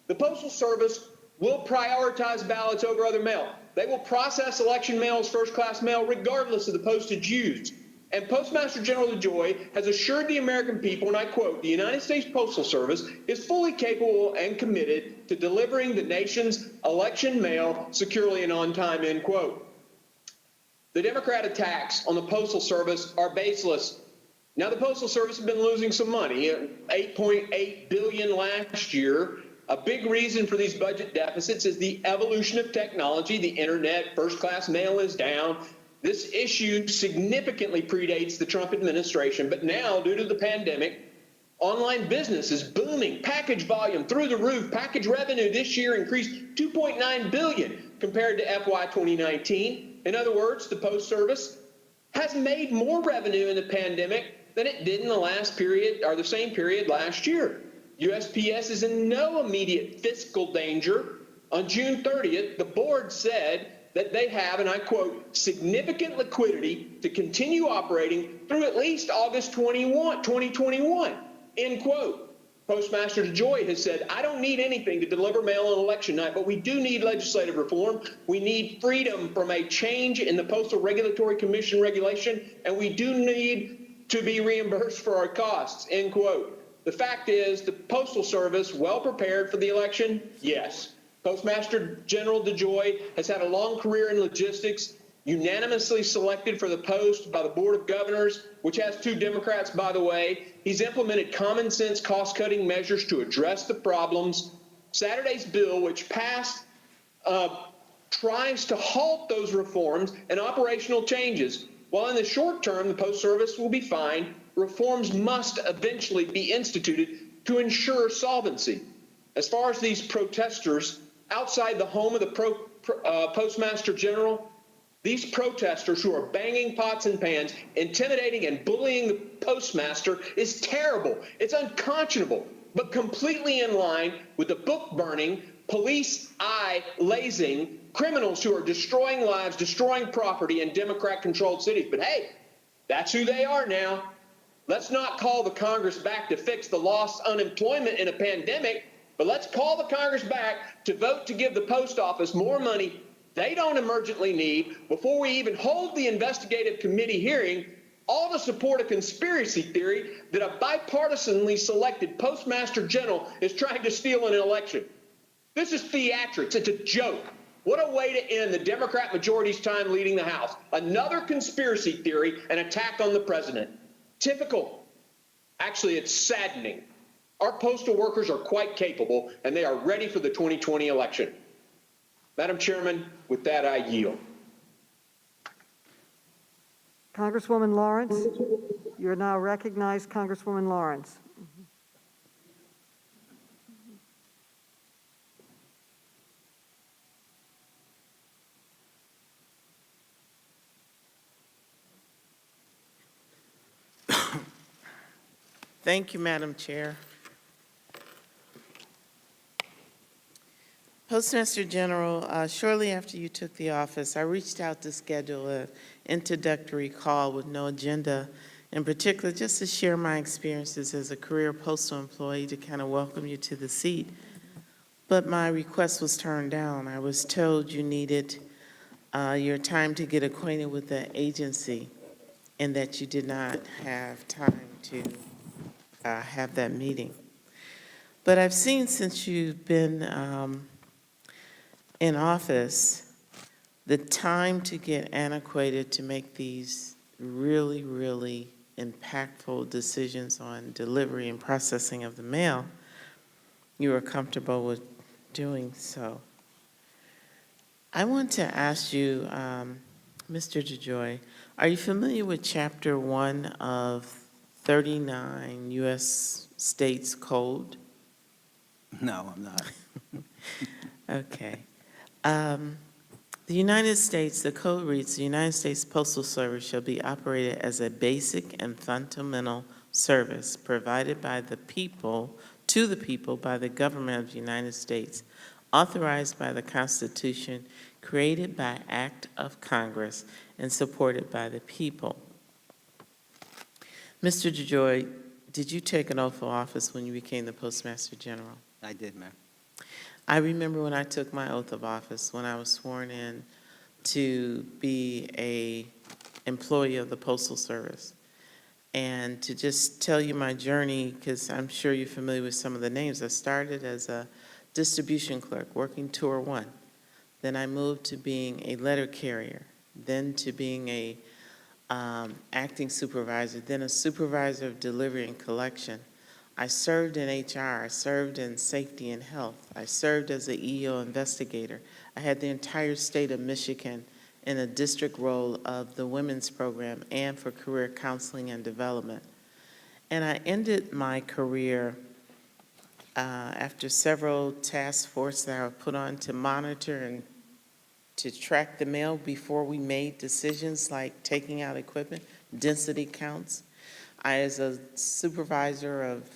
The Postal Service will prioritize ballots over other mail. They will process election mail as first-class mail regardless of the postage used. And Postmaster General DeJoy has assured the American people, and I quote, the United States Postal Service is fully capable and committed to delivering the nation's election mail securely and on time, end quote. The Democrat attacks on the Postal Service are baseless. Now, the Postal Service has been losing some money, $8.8 billion last year. A big reason for these budget deficits is the evolution of technology. The internet, first-class mail is down. This issue significantly predates the Trump administration, but now, due to the pandemic, online business is booming. Package volume through the roof. Package revenue this year increased $2.9 billion compared to FY 2019. In other words, the Post Service has made more revenue in the pandemic than it did in the last period, or the same period last year. USPS is in no immediate fiscal danger. On June 30th, the board said that they have, and I quote, significant liquidity to continue operating through at least August 2021, end quote. Postmaster DeJoy has said, I don't need anything to deliver mail on election night, but we do need legislative reform. We need freedom from a change in the Postal Regulatory Commission regulation, and we do need to be reimbursed for our costs, end quote. The fact is, the Postal Service well prepared for the election? Yes. Postmaster General DeJoy has had a long career in logistics, unanimously selected for the post by the Board of Governors, which has 2 Democrats, by the way. He's implemented common sense cost-cutting measures to address the problems. Saturday's bill, which passed, tries to halt those reforms and operational changes. While in the short term, the Post Service will be fine, reforms must eventually be instituted to ensure solvency. As far as these protesters outside the home of the Postmaster General, these protesters who are banging pots and pans, intimidating and bullying the postmaster is terrible. It's unconscionable, but completely in line with the book-burning, police eye-lazing criminals who are destroying lives, destroying property in Democrat-controlled cities. But hey, that's who they are now. Let's not call the Congress back to fix the lost unemployment in a pandemic, but let's call the Congress back to vote to give the post office more money they don't emergently need before we even hold the investigative committee hearing, all to support a conspiracy theory that a bipartisanly selected Postmaster General is trying to steal in an election. This is theatrics. It's a joke. What a way to end the Democrat majority's time leading the House. Another conspiracy theory, an attack on the president. Typical. Actually, it's saddening. Our postal workers are quite capable, and they are ready for the 2020 election. Madam Chairman, with that, I yield. Congresswoman Lawrence, you're now recognized. Congresswoman Lawrence. Thank you, Madam Chair. Postmaster General, shortly after you took the office, I reached out to schedule an introductory call with no agenda, in particular just to share my experiences as a career postal employee to kind of welcome you to the seat. But my request was turned down. I was told you needed your time to get acquainted with the agency and that you did not have time to have that meeting. But I've seen since you've been in office, the time to get antiquated to make these really, really impactful decisions on delivery and processing of the mail, you were comfortable with doing so. I want to ask you, Mr. DeJoy, are you familiar with Chapter 1 of 39 U.S. States Code? No, I'm not. Okay. The United States, the code reads, the United States Postal Service shall be operated as a basic and fundamental service provided by the people, to the people by the government of the United States, authorized by the Constitution, created by act of Congress, and supported by the people. Mr. DeJoy, did you take an oath of office when you became the Postmaster General? I did, ma'am. I remember when I took my oath of office, when I was sworn in to be a employee of the Postal Service. And to just tell you my journey, because I'm sure you're familiar with some of the names. I started as a distribution clerk, working Tour 1. Then I moved to being a letter carrier, then to being a acting supervisor, then a supervisor of delivery and collection. I served in HR, I served in safety and health, I served as an EO investigator. I had the entire state of Michigan in a district role of the women's program and for career counseling and development. And I ended my career after several task forces that I was put on to monitor and to track the mail before we made decisions like taking out equipment, density counts. I, as a supervisor of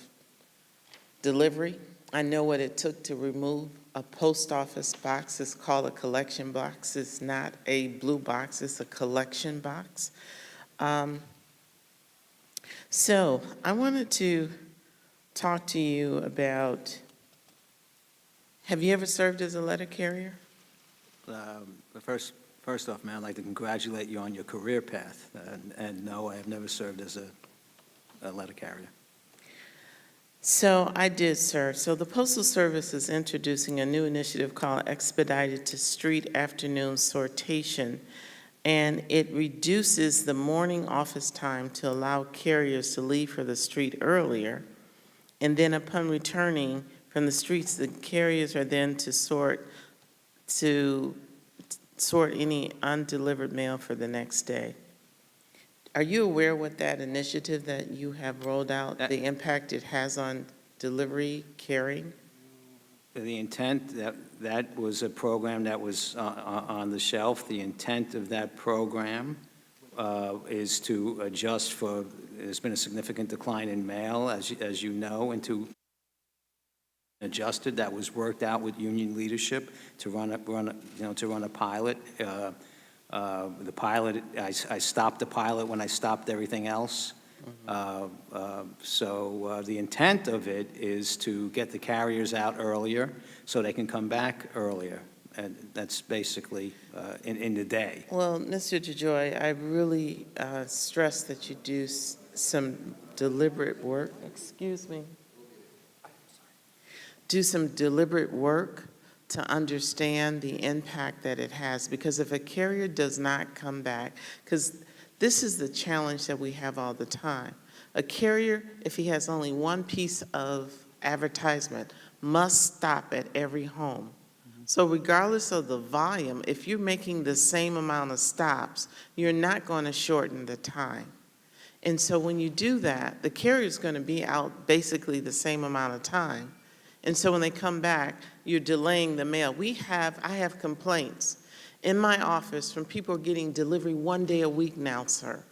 delivery, I know what it took to remove a post office box. It's called a collection box. It's not a blue box, it's a collection box. So I wanted to talk to you about, have you ever served as a letter carrier? First off, man, I'd like to congratulate you on your career path. And no, I have never served as a letter carrier. So I did, sir. So the Postal Service is introducing a new initiative called Expedited to Street Afternoon Sortation, and it reduces the morning office time to allow carriers to leave for the street earlier, and then upon returning from the streets, the carriers are then to sort any undelivered mail for the next day. Are you aware what that initiative that you have rolled out, the impact it has on delivery, carrying? The intent, that was a program that was on the shelf. The intent of that program is to adjust for, there's been a significant decline in mail, as you know, and to adjusted. That was worked out with union leadership to run a pilot. The pilot, I stopped the pilot when I stopped everything else. So the intent of it is to get the carriers out earlier so they can come back earlier. And that's basically in the day. Well, Mr. DeJoy, I really stress that you do some deliberate work. Excuse me. Do some deliberate work to understand the impact that it has. Because if a carrier does not come back, because this is the challenge that we have all the time. A carrier, if he has only one piece of advertisement, must stop at every home. So regardless of the volume, if you're making the same amount of stops, you're not going to shorten the time. And so when you do that, the carrier's going to be out basically the same amount of time. And so when they come back, you're delaying the mail. I have complaints in my office from people getting delivery 1 day a week now, sir.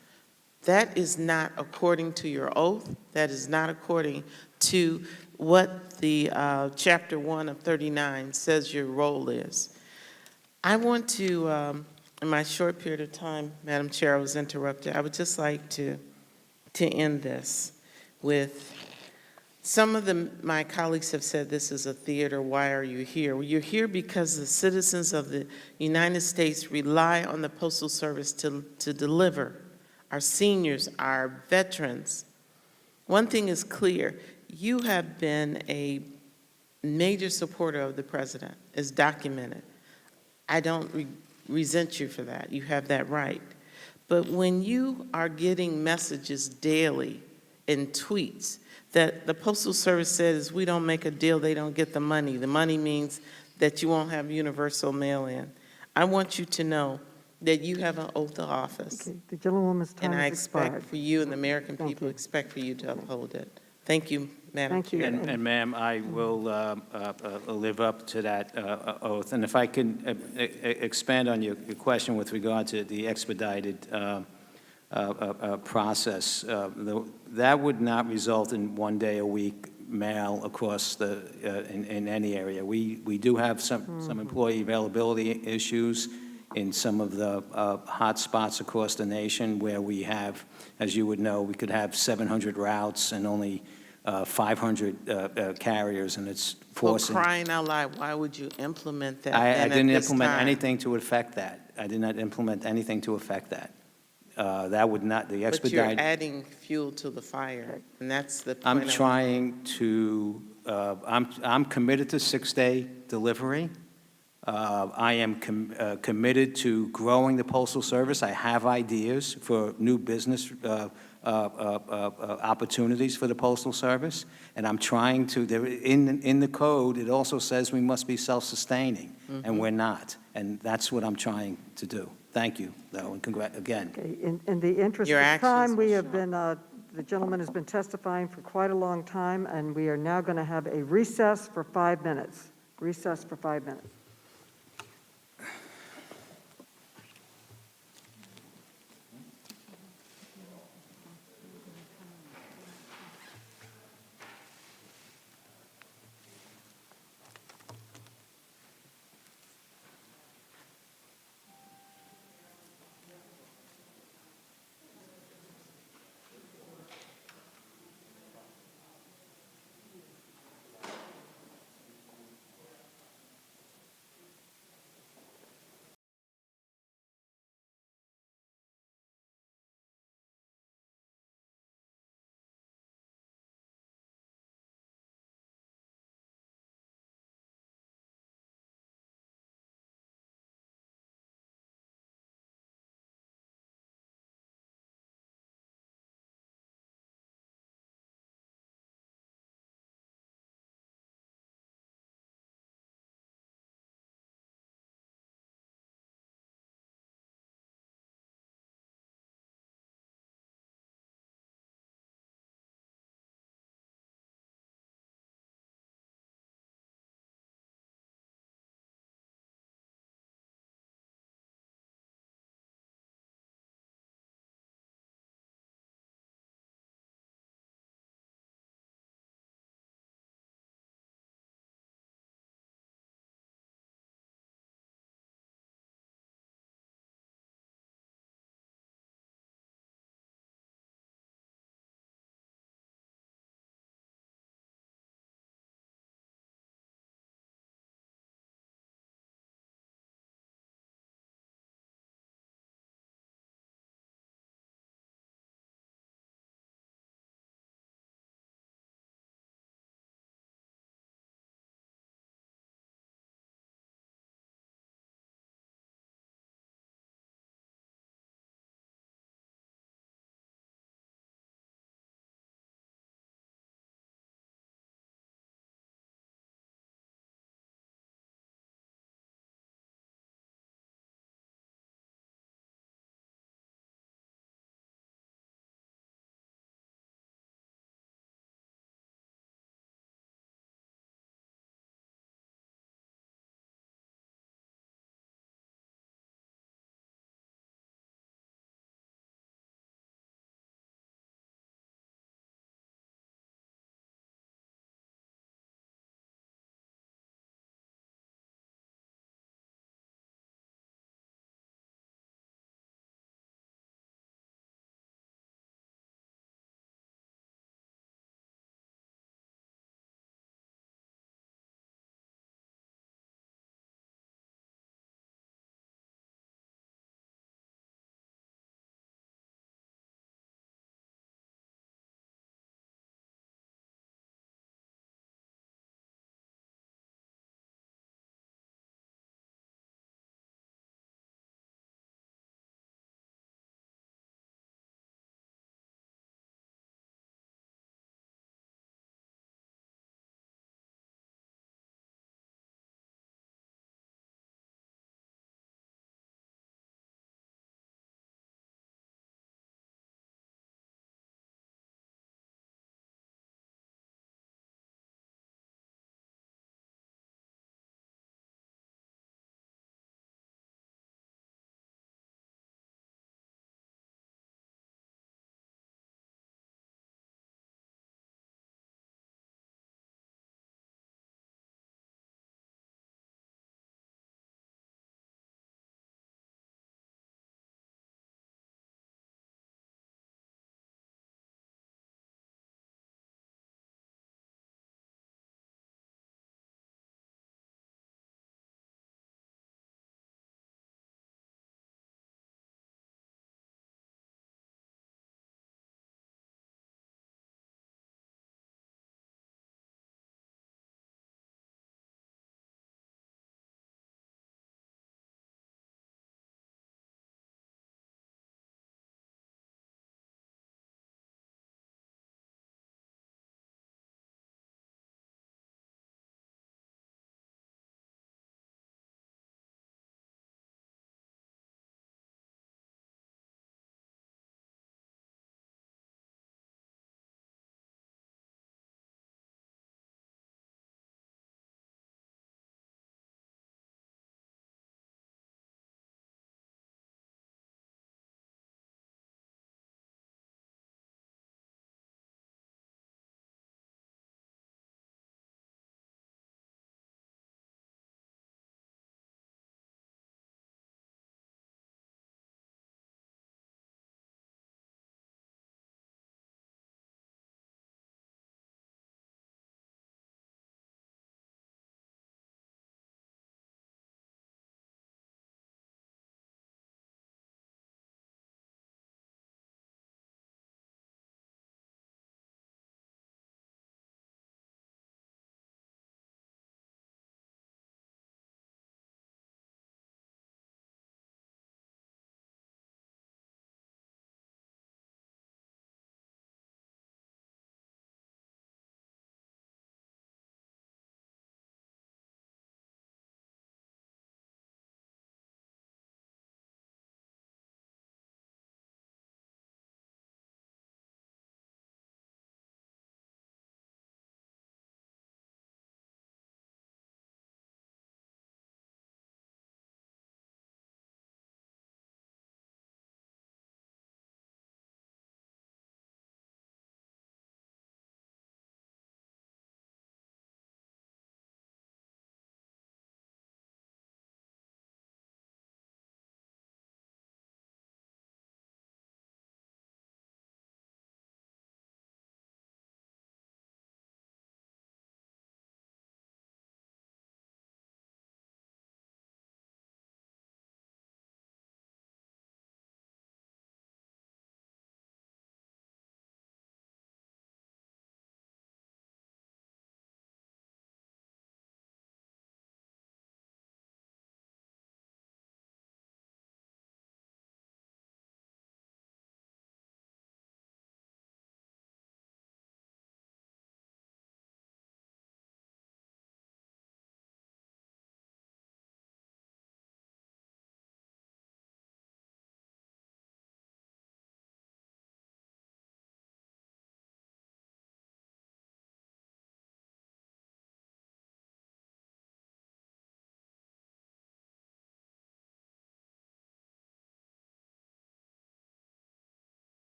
That is not according to your oath. That is not according to what the Chapter 1 of 39 says your role is. I want to, in my short period of time, Madam Chair, I was interrupted. I would just like to end this with, some of my colleagues have said this is a theater. Why are you here? Well, you're here because the citizens of the United States rely on the Postal Service to deliver. Our seniors, our veterans. One thing is clear. You have been a major supporter of the president, as documented. I don't resent you for that. You have that right. But when you are getting messages daily in tweets that the Postal Service says we don't make a deal, they don't get the money. The money means that you won't have universal mail-in. I want you to know that you have an oath of office. Okay, the gentlewoman's time And I has expect expired. for you and the American Thank people you. expect for you to uphold it. Thank you, Madam Thank you. Chair. And ma'am, I will live up to that oath. And if I can expand on your question with regard to the expedited process, that would not result in 1 day a week mail across in any area. We do have some employee availability issues in some of the hot spots across the nation where we have, as you would know, we could have 700 routes and only 500 carriers, and it's forcing. Well, crying out loud, why would you implement that I then at didn't this implement time? anything to affect that. I did not implement anything to affect that. That would not, the But expedite. you're adding fuel to the fire, and that's the point. I'm trying to, I'm committed to 6-day delivery. I am committed to growing the Postal Service. I have ideas for new business opportunities for the Postal Service, and I'm trying to, in the code, it also says we must be self-sustaining, and we're not, and that's what I'm trying to do. Thank you, though, and again. Okay, in the interest Your of actions time, we will have been, the gentleman has been testifying for quite a long time, and we are now going to have a recess for 5 minutes. Recess for 5 minutes.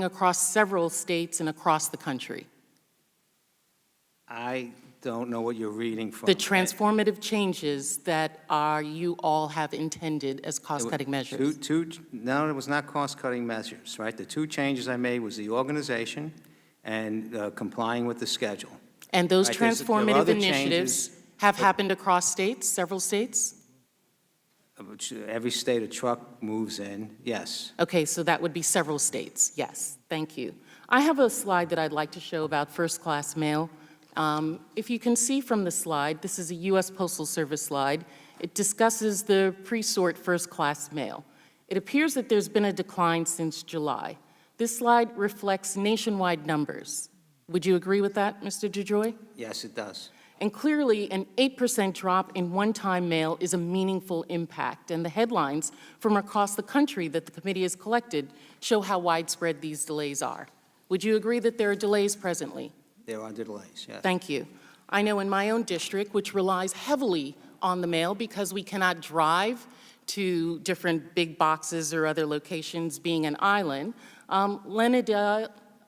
across several states and across the country. I don't know what you're reading from. The transformative changes that you all have intended as cost-cutting measures. No, it was not cost-cutting measures, right? The two changes I made was the organization and complying with the schedule. And those Right, there are transformative other initiatives have happened across states, several states? Which every state a truck moves in, yes. Okay, so that would be several states, yes, thank you. I have a slide that I'd like to show about first-class mail. If you can see from the slide, this is a U.S. Postal Service slide. It discusses the pre-sort first-class mail. It appears that there's been a decline since July. This slide reflects nationwide numbers. Would you agree with that, Mr. DeJoy? Yes, it does. And clearly, an 8% drop in one-time mail is a meaningful impact, and the headlines from across the country that the committee has collected show how widespread these delays are. Would you agree that there are delays presently? There are delays, yes. Thank you. I know in my own district, which relies heavily on the mail because we cannot drive to different big boxes or other locations, being an island,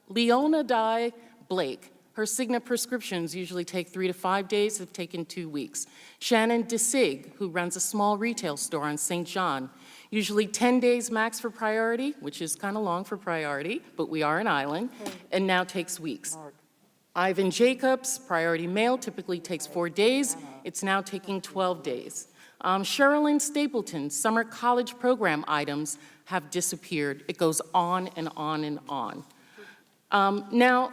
Leona Blake, her Cigna prescriptions usually take 3 to 5 days, have taken 2 weeks. Shannon DeSig, who runs a small retail store on St. John, usually 10 days max for priority, which is kind of long for priority, but we are an island, and now takes weeks. Ivan Jacobs, priority mail typically takes 4 days. It's now taking 12 days. Sherilyn Stapleton, summer college program items have disappeared. It goes on and on and on. Now,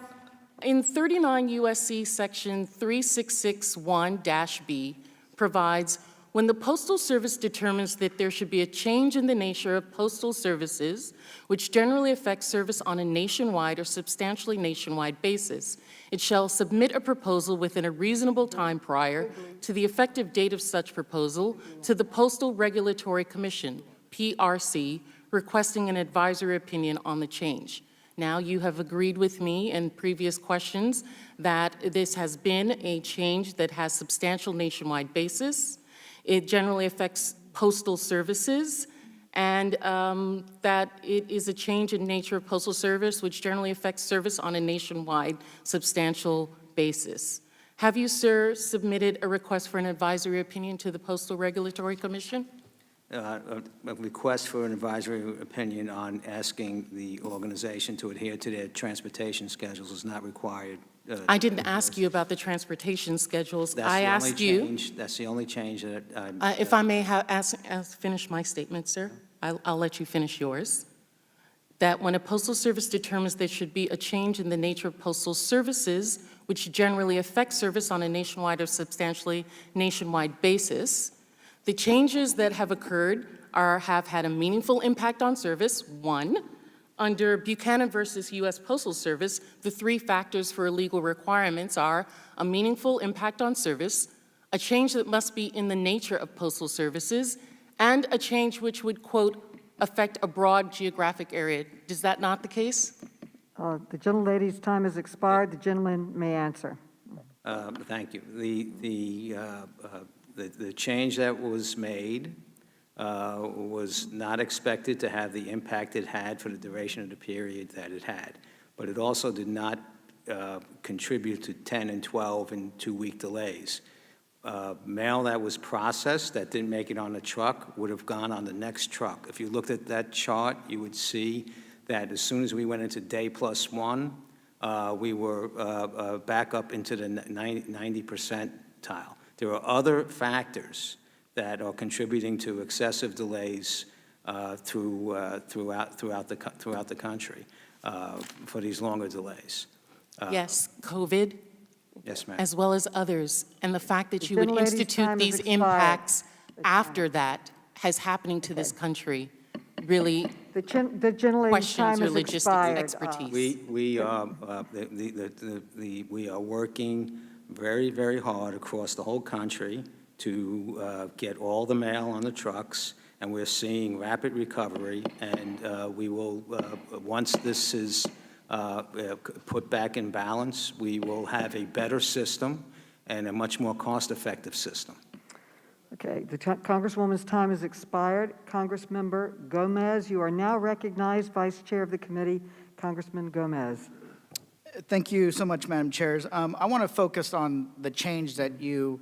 in 39 U.S.C. section 3661-B provides, when the Postal Service determines that there should be a change in the nature of postal services, which generally affects service on a nationwide or substantially nationwide basis, it shall submit a proposal within a reasonable time prior to the effective date of such proposal to the Postal Regulatory Commission, PRC, requesting an advisory opinion on the change. Now, you have agreed with me in previous questions that this has been a change that has substantial nationwide basis. It generally affects postal services, and that it is a change in nature of postal service, which generally affects service on a nationwide substantial basis. Have you, sir, submitted a request for an advisory opinion to the Postal Regulatory Commission? A request for an advisory opinion on asking the organization to adhere to their transportation schedules is not required. I didn't ask you about the transportation schedules. I asked you. That's the only change that if I may finish my statement, sir, I'll let you finish yours. That when a postal service determines there should be a change in the nature of postal services, which generally affects service on a nationwide or substantially nationwide basis, the changes that have occurred have had a meaningful impact on service. One, under Buchanan versus U.S. Postal Service, the 3 factors for legal requirements are a meaningful impact on service, a change that must be in the nature of postal services, and a change which would, quote, affect a broad geographic area. Is that not the case? The gentlelady's time has expired. The gentleman may answer. Thank you. The change that was made was not expected to have the impact it had for the duration of the period that it had. But it also did not contribute to 10 and 12 and 2-week delays. Mail that was processed that didn't make it on the truck would have gone on the next truck. If you looked at that chart, you would see that as soon as we went into day +1, we were back up into the 90 percentile. There are other factors that are contributing to excessive delays throughout the country for these longer delays. Yes, COVID. Yes, ma'am. As well as others. And the fact that you would institute these impacts after that has happening to this country really questions your logistic expertise. We are working very, very hard across the whole country to get all the mail on the trucks, and we're seeing rapid recovery, and we will, once this is put back in balance, we will have a better system and a much more cost-effective system. Okay, the Congresswoman's time has expired. Congressmember Gomez, you are now recognized, Vice Chair of the Committee. Congressman Gomez. Thank you so much, Madam Chairs. I want to focus on the change that you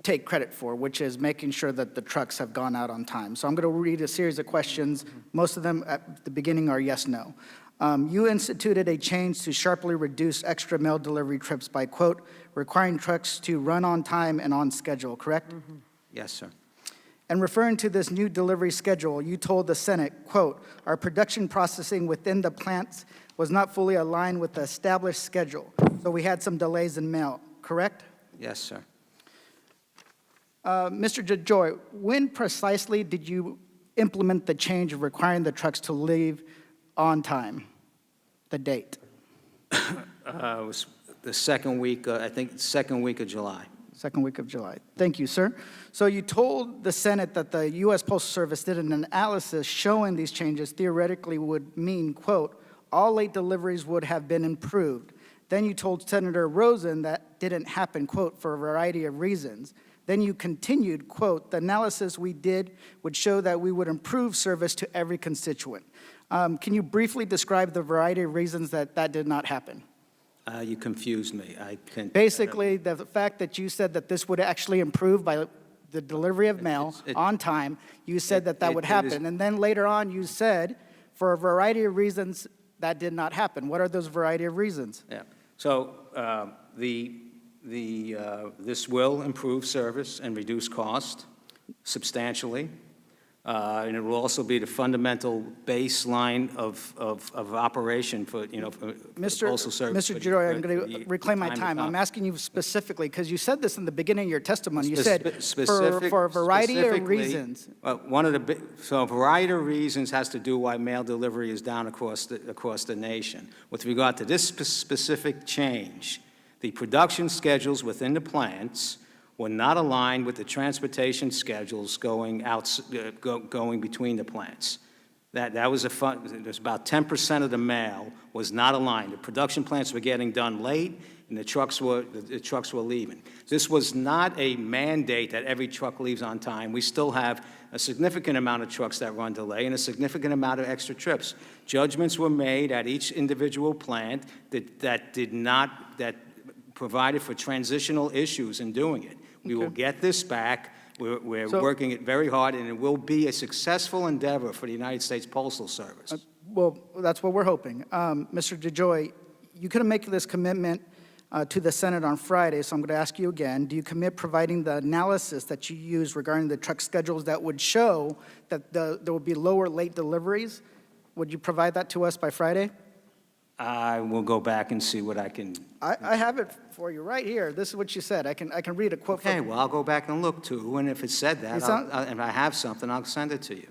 take credit for, which is making sure that the trucks have gone out on time. So I'm going to read a series of questions. Most of them at the beginning are yes, no. You instituted a change to sharply reduce extra mail delivery trips by, quote, requiring trucks to run on time and on schedule, correct? Yes, sir. And referring to this new delivery schedule, you told the Senate, quote, our production processing within the plants was not fully aligned with the established schedule, so we had some delays in mail, correct? Yes, sir. Mr. DeJoy, when precisely did you implement the change of requiring the trucks to leave on time? The date? It was the second week, I think, second week of July. Second week of July. Thank you, sir. So you told the Senate that the U.S. Postal Service did an analysis showing these changes theoretically would mean, quote, all late deliveries would have been improved. Then you told Senator Rosen that didn't happen, quote, for a variety of reasons. Then you continued, quote, the analysis we did would show that we would improve service to every constituent. Can you briefly describe the variety of reasons that that did not happen? You confused me. I can Basically, the fact that you said that this would actually improve by the delivery of mail on time, you said that would happen. And then later on, you said, for a variety of reasons, that did not happen. What are those variety of reasons? Yeah. So this will improve service and reduce cost substantially. And it will also be the fundamental baseline of operation for, for the Postal Service. Mr. DeJoy, I'm going to reclaim my time. I'm asking you specifically, because you said this in the beginning of your testimony. You said for a variety of reasons. So a variety of reasons has to do why mail delivery is down across the nation. With regard to this specific change, the production schedules within the plants were not aligned with the transportation schedules going between the plants. That was there's about 10% of the mail was not aligned. The production plants were getting done late, and the trucks were leaving. This was not a mandate that every truck leaves on time. We still have a significant amount of trucks that run delay and a significant amount of extra trips. Judgments were made at each individual plant that provided for transitional issues in doing it. We will get this back. We're working it very hard, and it will be a successful endeavor for the United States Postal Service. Well, that's what we're hoping. Mr. DeJoy, you couldn't make this commitment to the Senate on Friday, so I'm going to ask you again. Do you commit providing the analysis that you used regarding the truck schedules that would show that there would be lower late deliveries? Would you provide that to us by Friday? I will go back and see what I can. I have it for you right here. This is what you said. I can read a quote. Okay, well, I'll go back and look too, and if it said that, and I have something, I'll send it to you.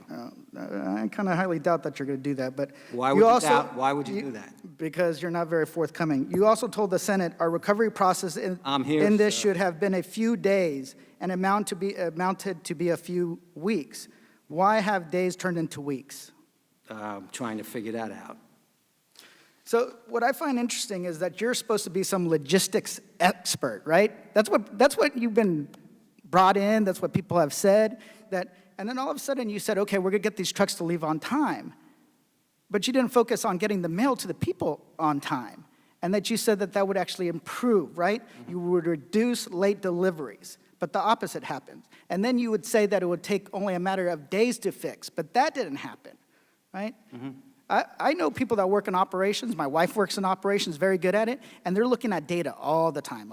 I kind of highly doubt that you're going to do that, but why would you do that? Because you're not very forthcoming. You also told the Senate our recovery process in this should have been a few days and amounted to be a few weeks. Why have days turned into weeks? Trying to figure that out. So what I find interesting is that you're supposed to be some logistics expert, right? That's what you've been brought in. That's what people have said. And then all of a sudden you said, okay, we're going to get these trucks to leave on time. But you didn't focus on getting the mail to the people on time. And that you said that would actually improve, right? Mm-hmm. You would reduce late deliveries. But the opposite happened. And then you would say that it would take only a matter of days to fix. But that didn't happen, right? Mm-hmm. I know people that work in operations. My wife works in operations, very good at it, and they're looking at data all the time,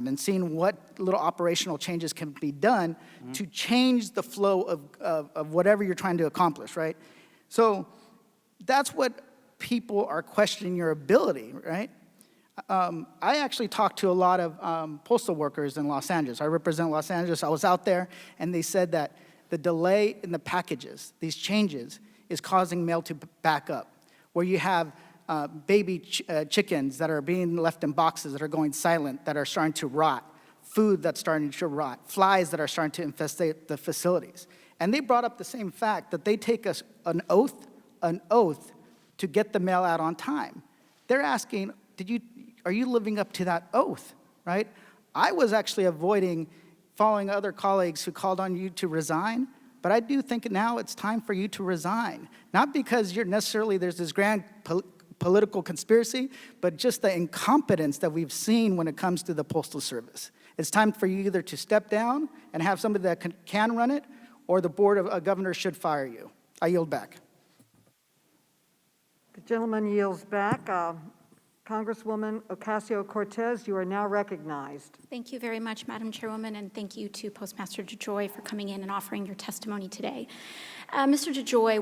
and seeing what little operational changes can be done to change the flow of whatever you're trying to accomplish, right? So that's what people are questioning your ability, right? I actually talked to a lot of postal workers in Los Angeles. I represent Los Angeles. I was out there, and they said that the delay in the packages, these changes, is causing mail to back up, where you have baby chickens that are being left in boxes that are going silent, that are starting to rot, food that's starting to rot, flies that are starting to infestate the facilities. And they brought up the same fact that they take an oath to get the mail out on time. They're asking, are you living up to that oath, right? I was actually avoiding following other colleagues who called on you to resign, but I do think now it's time for you to resign. Not because there's this grand political conspiracy, but just the incompetence that we've seen when it comes to the Postal Service. It's time for you either to step down and have somebody that can run it, or the Board of Governors should fire you. I yield back. The gentleman yields back. Congresswoman Ocasio-Cortez, you are now recognized. Thank you very much, Madam Chairwoman, and thank you to Postmaster DeJoy for coming in and offering your testimony today. Mr. DeJoy,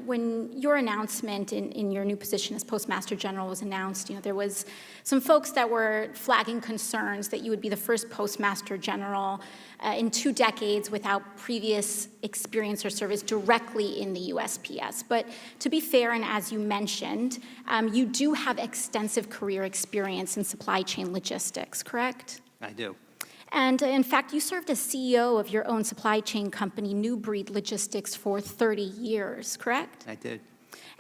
when your announcement in your new position as Postmaster General was announced, there was some folks that were flagging concerns that you would be the first Postmaster General in 2 decades without previous experience or service directly in the USPS. But to be fair, and as you mentioned, you do have extensive career experience in supply chain logistics, correct? I do. And in fact, you served as CEO of your own supply chain company, New Breed Logistics, for 30 years, correct? I did.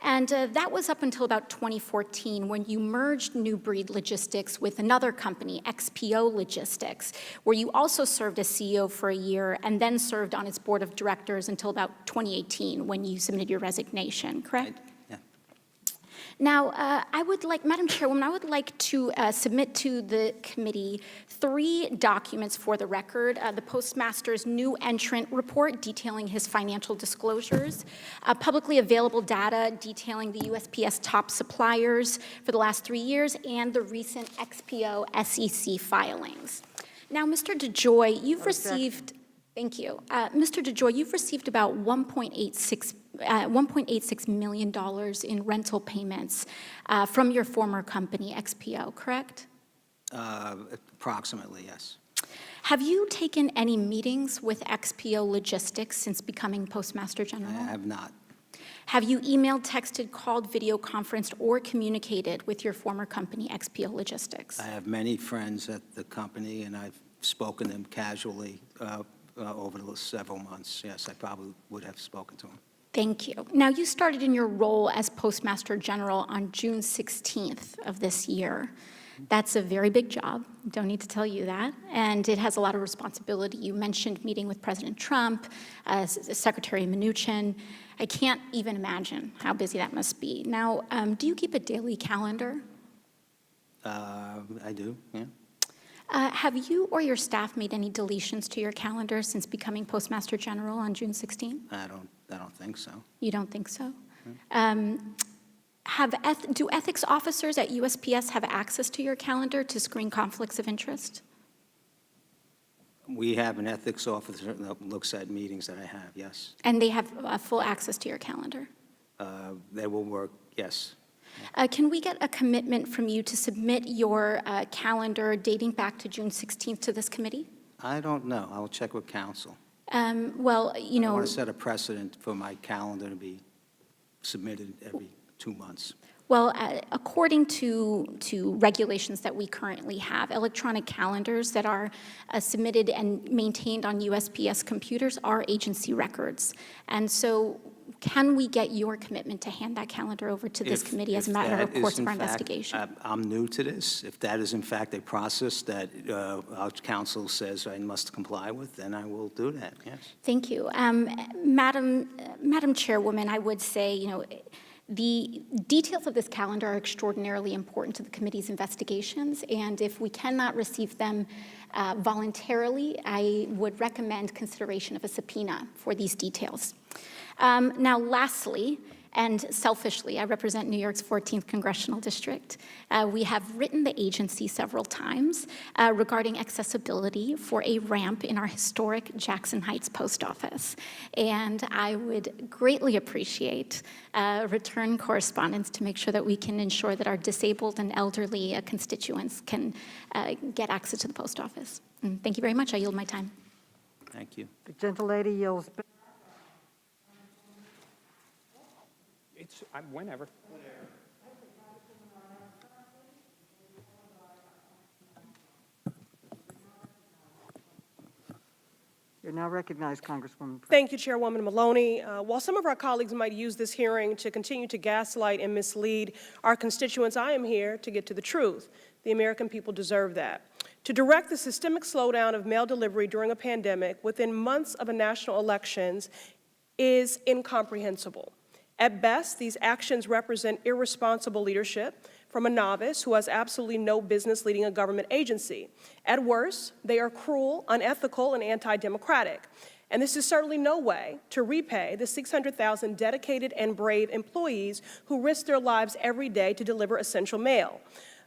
And that was up until about 2014 when you merged New Breed Logistics with another company, XPO Logistics, where you also served as CEO for a year and then served on its board of directors until about 2018 when you submitted your resignation, correct? Now, Madam Chairwoman, I would like to submit to the committee 3 documents for the record. The Postmaster's new entrant report detailing his financial disclosures, publicly available data detailing the USPS top suppliers for the last 3 years, and the recent XPO SEC filings. Now, Mr. DeJoy, you've received... Thank you. Mr. DeJoy, you've received about $1.86 million in rental payments from your former company, XPO, correct? Approximately, yes. Have you taken any meetings with XPO Logistics since becoming Postmaster General? I have not. Have you emailed, texted, called, video conferenced, or communicated with your former company, XPO Logistics? I have many friends at the company, and I've spoken to them casually over the several months. Yes, I probably would have spoken to him. Thank you. Now, you started in your role as Postmaster General on June 16th of this year. That's a very big job. Don't need to tell you that. And it has a lot of responsibility. You mentioned meeting with President Trump, Secretary Mnuchin. I can't even imagine how busy that must be. Now, do you keep a daily calendar? I do, yeah. Have you or your staff made any deletions to your calendar since becoming Postmaster General on June 16th? I don't think so. You don't think so? Do ethics officers at USPS have access to your calendar to screen conflicts of interest? We have an ethics officer that looks at meetings that I have, yes. And they have full access to your calendar? They will work, yes. Can we get a commitment from you to submit your calendar dating back to June 16th to this committee? I don't know. I'll check with counsel. Well, you know... I want to set a precedent for my calendar to be submitted every 2 months. Well, according to regulations that we currently have, electronic calendars that are submitted and maintained on USPS computers are agency records. And so can we get your commitment to hand that calendar over to this committee as a matter of course of our investigation? I'm new to this. If that is in fact a process that our counsel says I must comply with, then I will do that, yes. Thank you. Madam Chairwoman, I would say, the details of this calendar are extraordinarily important to the committee's investigations, and if we cannot receive them voluntarily, I would recommend consideration of a subpoena for these details. Now, lastly, and selfishly, I represent New York's 14th Congressional District. We have written the agency several times regarding accessibility for a ramp in our historic Jackson Heights post office. And I would greatly appreciate return correspondence to make sure that we can ensure that our disabled and elderly constituents can get access to the post office. And thank you very much. I yield my time. Thank you. The gentlelady yields back. Whenever. You're now recognized, Congresswoman. Thank you, Chairwoman Maloney. While some of our colleagues might use this hearing to continue to gaslight and mislead our constituents, I am here to get to the truth. The American people deserve that. To direct the systemic slowdown of mail delivery during a pandemic within months of a national elections is incomprehensible. At best, these actions represent irresponsible leadership from a novice who has absolutely no business leading a government agency. At worst, they are cruel, unethical, and anti-democratic. And this is certainly no way to repay the 600,000 dedicated and brave employees who risk their lives every day to deliver essential mail.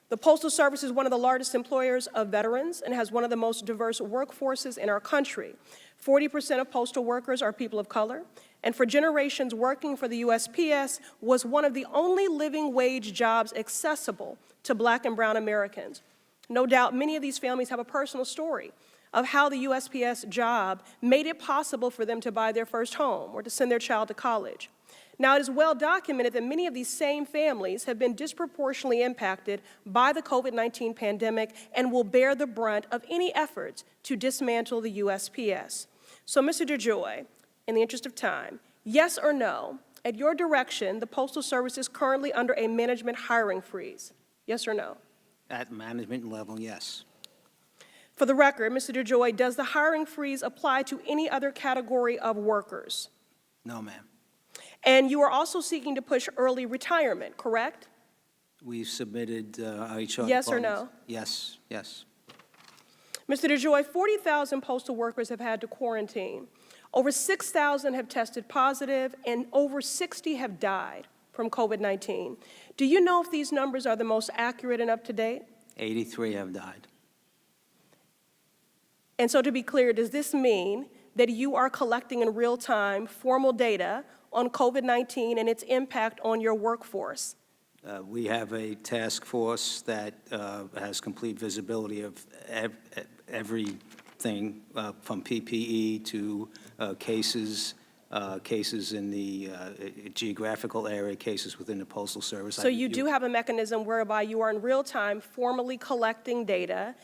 The Postal Service is one of the largest employers of veterans and has one of the most diverse workforces in our country. 40% of postal workers are people of color, and for generations working for the USPS was one of the only living wage jobs accessible to Black and brown Americans. No doubt many of these families have a personal story of how the USPS job made it possible for them to buy their first home or to send their child to college. Now, it is well documented that many of these same families have been disproportionately impacted by the COVID-19 pandemic and will bear the brunt of any efforts to dismantle the USPS. So, Mr. DeJoy, in the interest of time, yes or no, at your direction, the Postal Service is currently under a management hiring freeze? Yes or no? At management level, yes. For the record, Mr. DeJoy, does the hiring freeze apply to any other category of workers? No, ma'am. And you are also seeking to push early retirement, correct? We've submitted our HR Yes or departments. no? Yes, yes. Mr. DeJoy, 40,000 postal workers have had to quarantine. Over 6,000 have tested positive, and over 60 have died from COVID-19. Do you know if these numbers are the most accurate and up to date? 83 have died. And so to be clear, does this mean that you are collecting in real time formal data on COVID-19 and its impact on your workforce? We have a task force that has complete visibility of everything from PPE to cases in the geographical area, cases within the Postal Service. So you do have a mechanism whereby you are in real time formally collecting data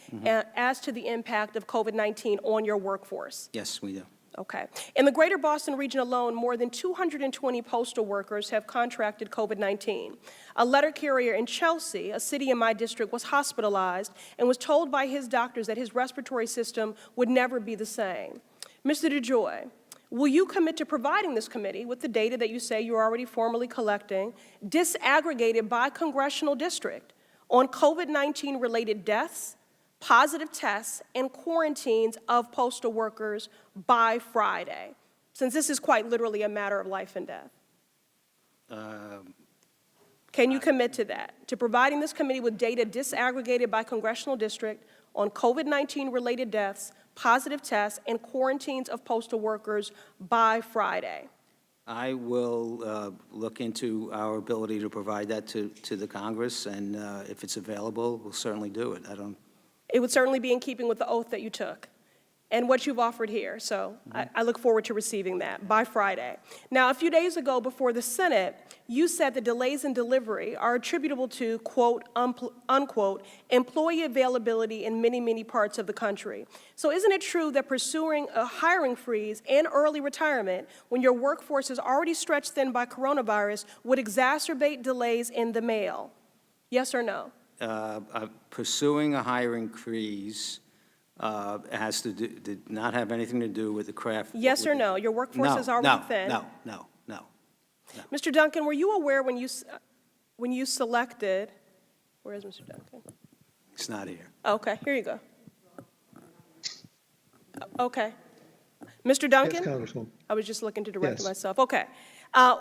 as to the impact of COVID-19 on your workforce? Yes, we do. Okay. In the greater Boston region alone, more than 220 postal workers have contracted COVID-19. A letter carrier in Chelsea, a city in my district, was hospitalized and was told by his doctors that his respiratory system would never be the same. Mr. DeJoy, will you commit to providing this committee with the data that you say you're already formally collecting, disaggregated by congressional district, on COVID-19 related deaths, positive tests, and quarantines of postal workers by Friday, since this is quite literally a matter of life and death? Can you commit to that, to providing this committee with data disaggregated by congressional district on COVID-19 related deaths, positive tests, and quarantines of postal workers by Friday? I will look into our ability to provide that to the Congress, and if it's available, we'll certainly do it. It would certainly be in keeping with the oath that you took and what you've offered here. So I look forward to receiving that by Friday. Now, a few days ago before the Senate, you said the delays in delivery are attributable to, quote, unquote, employee availability in many, many parts of the country. So isn't it true that pursuing a hiring freeze and early retirement when your workforce is already stretched thin by coronavirus would exacerbate delays in the mail? Yes or no? Pursuing a hiring freeze has to did not have anything to do with the craft. Yes or no? Your workforce is already thin? No. Mr. Duncan, were you aware when you selected, where is Mr. Duncan? It's not here. Okay, here you go. Okay. Mr. Duncan? Yes, Congresswoman. I was just looking to direct Yes. myself. Okay.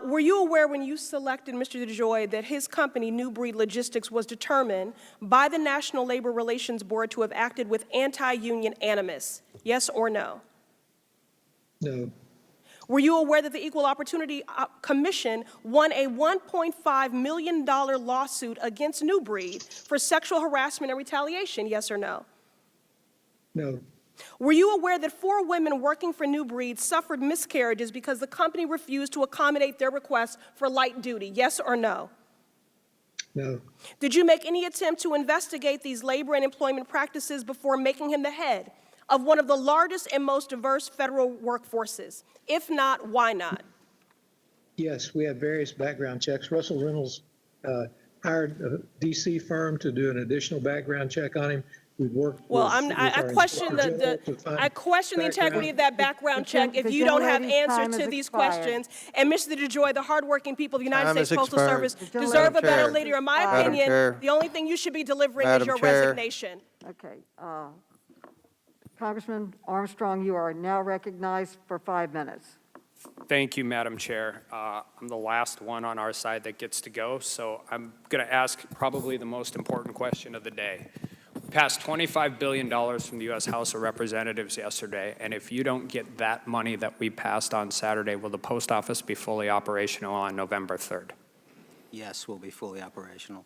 Were you aware when you selected Mr. DeJoy that his company, New Breed Logistics, was determined by the National Labor Relations Board to have acted with anti-union animus? Yes or no? No. Were you aware that the Equal Opportunity Commission won a $1.5 million lawsuit against New Breed for sexual harassment and retaliation? Yes or no? No. Were you aware that 4 women working for New Breed suffered miscarriages because the company refused to accommodate their requests for light duty? Yes or no? No. Did you make any attempt to investigate these labor and employment practices before making him the head of one of the largest and most diverse federal workforces? If not, why not? Yes, we have various background checks. Russell Reynolds hired a DC firm to do an additional background check on him. We've worked. Well, with I our question Inspector General to find I question the integrity of that background The check if the you don't have gentlelady's time answers has to these expired. questions. And Mr. DeJoy, the hardworking people of the United Time States has Postal expired. Service gentlelady's deserve a better Chair. leader. In my Madam opinion, Chair. the only thing you should be delivering is Madam your Chair. resignation. Okay. Congressman Armstrong, you are now recognized for 5 minutes. Thank you, Madam Chair. I'm the last one on our side that gets to go, so I'm going to ask probably the most important question of the day. We passed $25 billion from the U.S. House of Representatives yesterday, and if you don't get that money that we passed on Saturday, will the post office be fully operational on November 3rd? Yes, we'll be fully operational.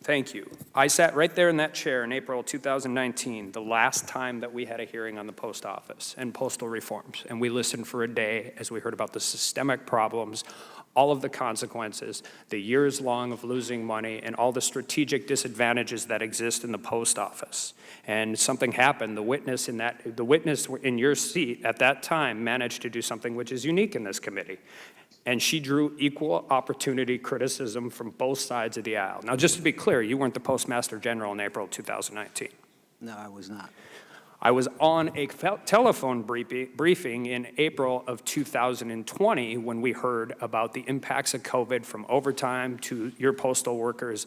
Thank you. I sat right there in that chair in April 2019, the last time that we had a hearing on the post office and postal reforms. And we listened for a day as we heard about the systemic problems, all of the consequences, the years long of losing money, and all the strategic disadvantages that exist in the post office. And something happened. The witness in your seat at that time managed to do something which is unique in this committee. And she drew equal opportunity criticism from both sides of the aisle. Now, just to be clear, you weren't the Postmaster General in April 2019. No, I was not. I was on a telephone briefing in April of 2020 when we heard about the impacts of COVID from overtime to your postal workers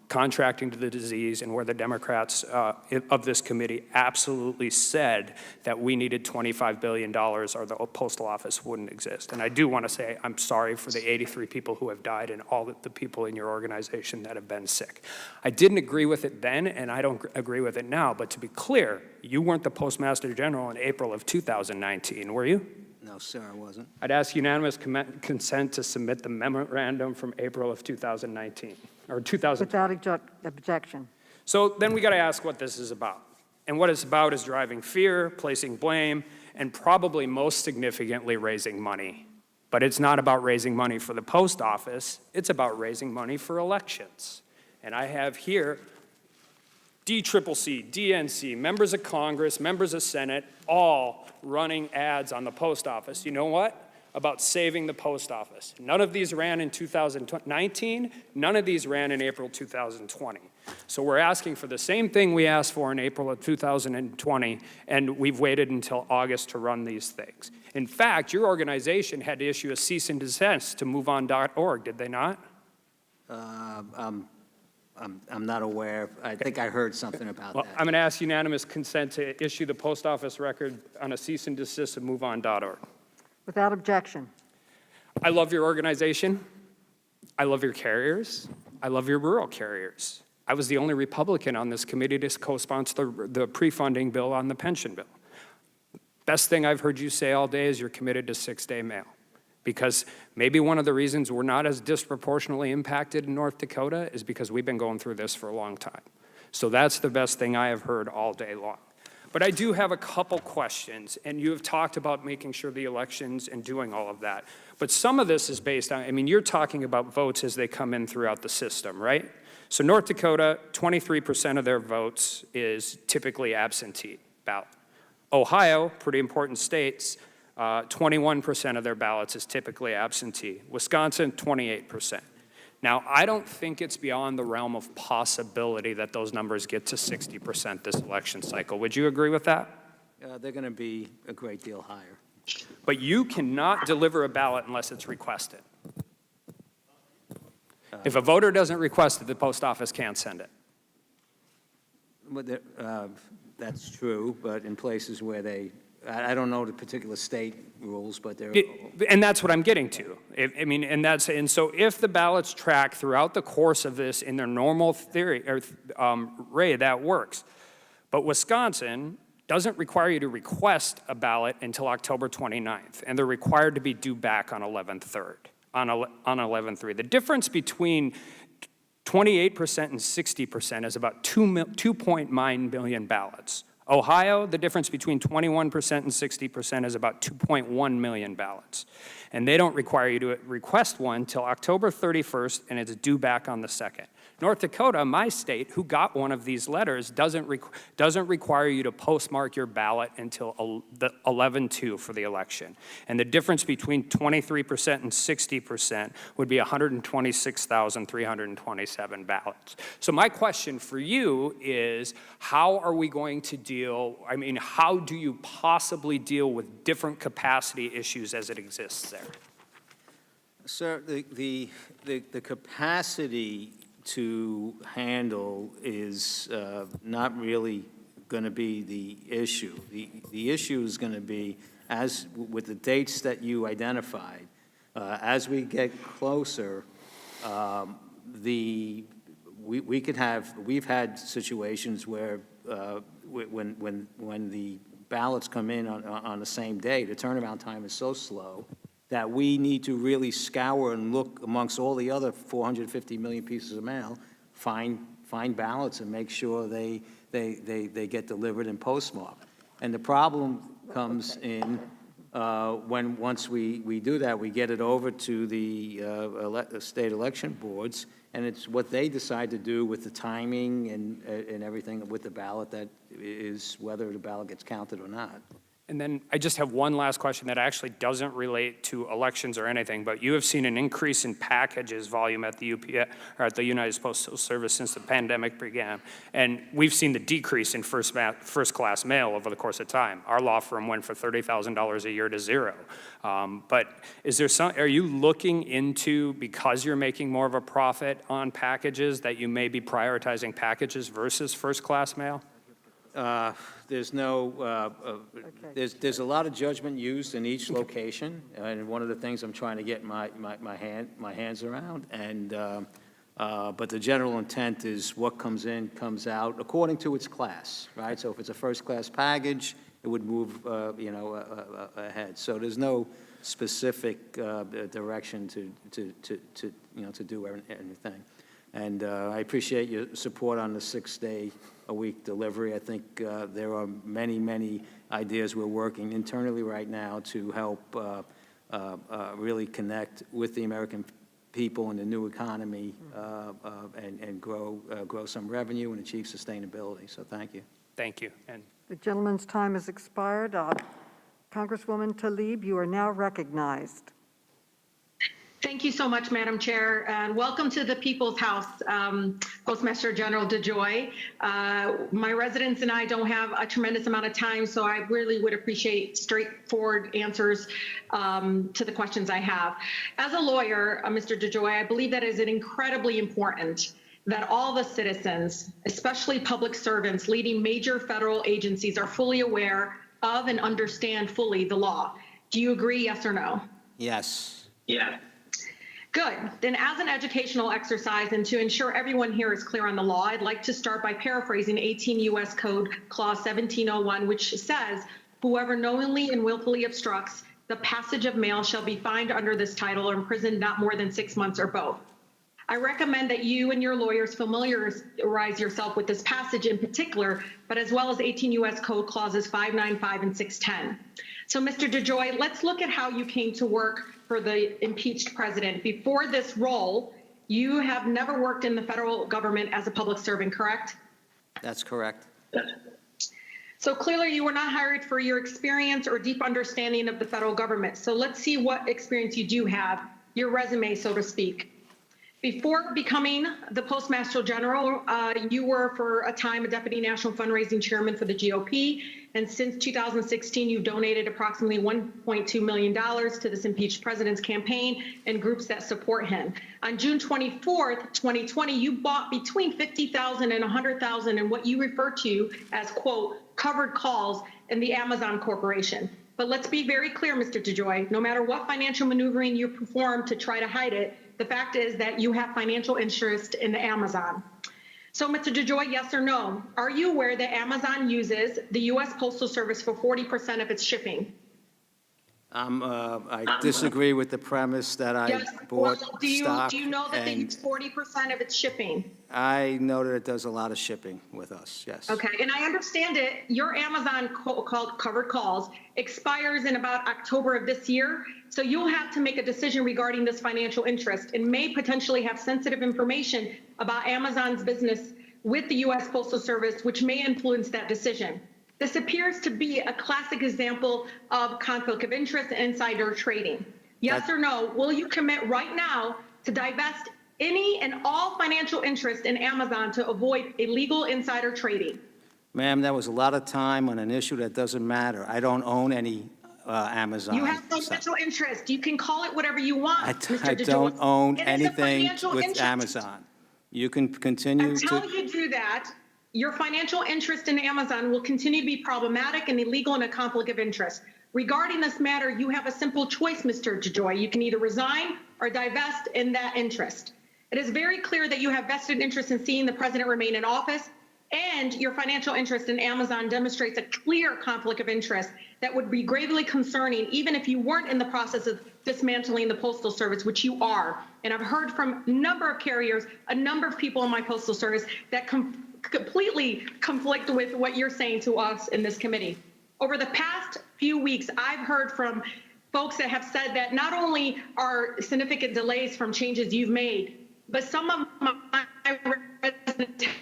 contracting to the disease, and where the Democrats of this committee absolutely said that we needed $25 billion or the postal office wouldn't exist. And I do want to say I'm sorry for the 83 people who have died and all the people in your organization that have been sick. I didn't agree with it then, and I don't agree with it now, but to be clear, you weren't the Postmaster General in April of 2019, were you? No, sir, I wasn't. I'd ask unanimous consent to submit the memorandum from April of 2019, or 2000. Without objection. So then we got to ask what this is about. And what it's about is driving fear, placing blame, and probably most significantly raising money. But it's not about raising money for the post office, it's about raising money for elections. And I have here DCCC, DNC, members of Congress, members of Senate, all running ads on the post office. You know what? About saving the post office. None of these ran in 2019. None of these ran in April 2020. So we're asking for the same thing we asked for in April of 2020, and we've waited until August to run these things. In fact, your organization had to issue a cease and desist to moveon.org, did they not? I'm not aware. I think I heard something about Well, that. I'm going to ask unanimous consent to issue the post office record on a cease and desist of moveon.org. Without objection. I love your organization. I love your carriers. I love your rural carriers. I was the only Republican on this committee to co-sponsor the pre-funding bill on the pension bill. Best thing I've heard you say all day is you're committed to 6-day mail. Because maybe one of the reasons we're not as disproportionately impacted in North Dakota is because we've been going through this for a long time. So that's the best thing I have heard all day long. But I do have a couple questions, and you have talked about making sure the elections and doing all of that. But some of this is based on, I mean, you're talking about votes as they come in throughout the system, right? So North Dakota, 23% of their votes is typically absentee ballot. Ohio, pretty important states, 21% of their ballots is typically absentee. Wisconsin, 28%. Now, I don't think it's beyond the realm of possibility that those numbers get to 60% this election cycle. Would you agree with that? They're going to be a great deal higher. But you cannot deliver a ballot unless it's requested. If a voter doesn't request it, the post office can't send it. That's true, but in places where I don't know the particular state rules, but they're. And that's what I'm getting to. And so if the ballots track throughout the course of this in their normal theory or rate, that works. But Wisconsin doesn't require you to request a ballot until October 29th, and they're required to be due back on 11/3. On 11/3. The difference between 28% and 60% is about 2.9 million ballots. Ohio, the difference between 21% and 60% is about 2.1 million ballots. And they don't require you to request one till October 31st, and it's due back on the 2nd. North Dakota, my state, who got one of these letters, doesn't require you to postmark your ballot until the 11/2 for the election. And the difference between 23% and 60% would be 126,327 ballots. So my question for you is, how are we going to how do you possibly deal with different capacity issues as it exists there? Sir, the capacity to handle is not really going to be the issue. The issue is going to be, as with the dates that you identified, as we get closer, we've had situations where when the ballots come in on the same day, the turnaround time is so slow that we need to really scour and look amongst all the other 450 million pieces of mail, find ballots and make sure they get delivered and postmarked. And the problem comes in once we do that, we get it over to the state election boards, and it's what they decide to do with the timing and everything with the ballot that is whether the ballot gets counted or not. And then I just have one last question that actually doesn't relate to elections or anything, but you have seen an increase in packages volume at the UPS or at the United Postal Service since the pandemic began, and we've seen the decrease in first-class mail over the course of time. Our law firm went from $30,000 a year to zero. But is there are you looking into, because you're making more of a profit on packages, that you may be prioritizing packages versus first-class mail? There's no, there's a lot of judgment used in each location, and one of the things I'm trying to get my hands around, and but the general intent is what comes in comes out according to its class, right? So if it's a first-class package, it would move, ahead. So there's no specific direction to do anything. And I appreciate your support on the 6-day-a-week delivery. I think there are many ideas we're working internally right now to help really connect with the American people in the new economy and grow some revenue and achieve sustainability. So thank you. Thank you. And The gentleman's time has expired. Congresswoman Tlaib, you are now recognized. Thank you so much, Madam Chair, and welcome to the People's House, Postmaster General DeJoy. My residents and I don't have a tremendous amount of time, so I really would appreciate straightforward answers to the questions I have. As a lawyer, Mr. DeJoy, I believe that is incredibly important that all the citizens, especially public servants leading major federal agencies, are fully aware of and understand fully the law. Do you agree, yes or no? Yes. Yeah. Good. Then as an educational exercise and to ensure everyone here is clear on the law, I'd like to start by paraphrasing 18 U.S. Code Clause 1701, which says, whoever knowingly and willfully obstructs the passage of mail shall be fined under this title or imprisoned not more than 6 months or both. I recommend that you and your lawyers familiarize yourself with this passage in particular, but as well as 18 U.S. Code Clauses 595 and 610. So, Mr. DeJoy, let's look at how you came to work for the impeached president. Before this role, you have never worked in the federal government as a public servant, correct? That's correct. So clearly you were not hired for your experience or deep understanding of the federal government. So let's see what experience you do have, your resume, so to speak. Before becoming the Postmaster General, you were for a time a Deputy National Fundraising Chairman for the GOP. And since 2016, you've donated approximately $1.2 million to this impeached president's campaign and groups that support him. On June 24th, 2020, you bought between $50,000 and $100,000 in what you refer to as, quote, covered calls in the Amazon Corporation. But let's be very clear, Mr. DeJoy, no matter what financial maneuvering you perform to try to hide it, the fact is that you have financial interest in the Amazon. So, Mr. DeJoy, yes or no? Are you aware that Amazon uses the U.S. Postal Service for 40% of its shipping? I disagree with the premise that I Yes, bought well, stock. do you know that they and use 40% of its shipping? I know that it does a lot of shipping with us, yes. Okay, and I understand it. Your Amazon called covered calls expires in about October of this year. So you'll have to make a decision regarding this financial interest and may potentially have sensitive information about Amazon's business with the U.S. Postal Service, which may influence that decision. This appears to be a classic example of conflict of interest and insider trading. Yes or no, will you commit right now to divest any and all financial interest in Amazon to avoid illegal insider trading? Ma'am, that was a lot of time on an issue that doesn't matter. I don't own any Amazon. You have financial interest. You can call it whatever you want, Mr. I DeJoy. don't own It is a anything financial with interest. Amazon. You can continue Until to, you do that, your financial interest in Amazon will continue to be problematic and illegal and a conflict of interest. Regarding this matter, you have a simple choice, Mr. DeJoy. You can either resign or divest in that interest. It is very clear that you have vested interest in seeing the president remain in office, and your financial interest in Amazon demonstrates a clear conflict of interest that would be gravely concerning, even if you weren't in the process of dismantling the Postal Service, which you are. And I've heard from a number of carriers, a number of people in my Postal Service that completely conflict with what you're saying to us in this committee. Over the past few weeks, I've heard from folks that have said that not only are significant delays from changes you've made, but some of my residents have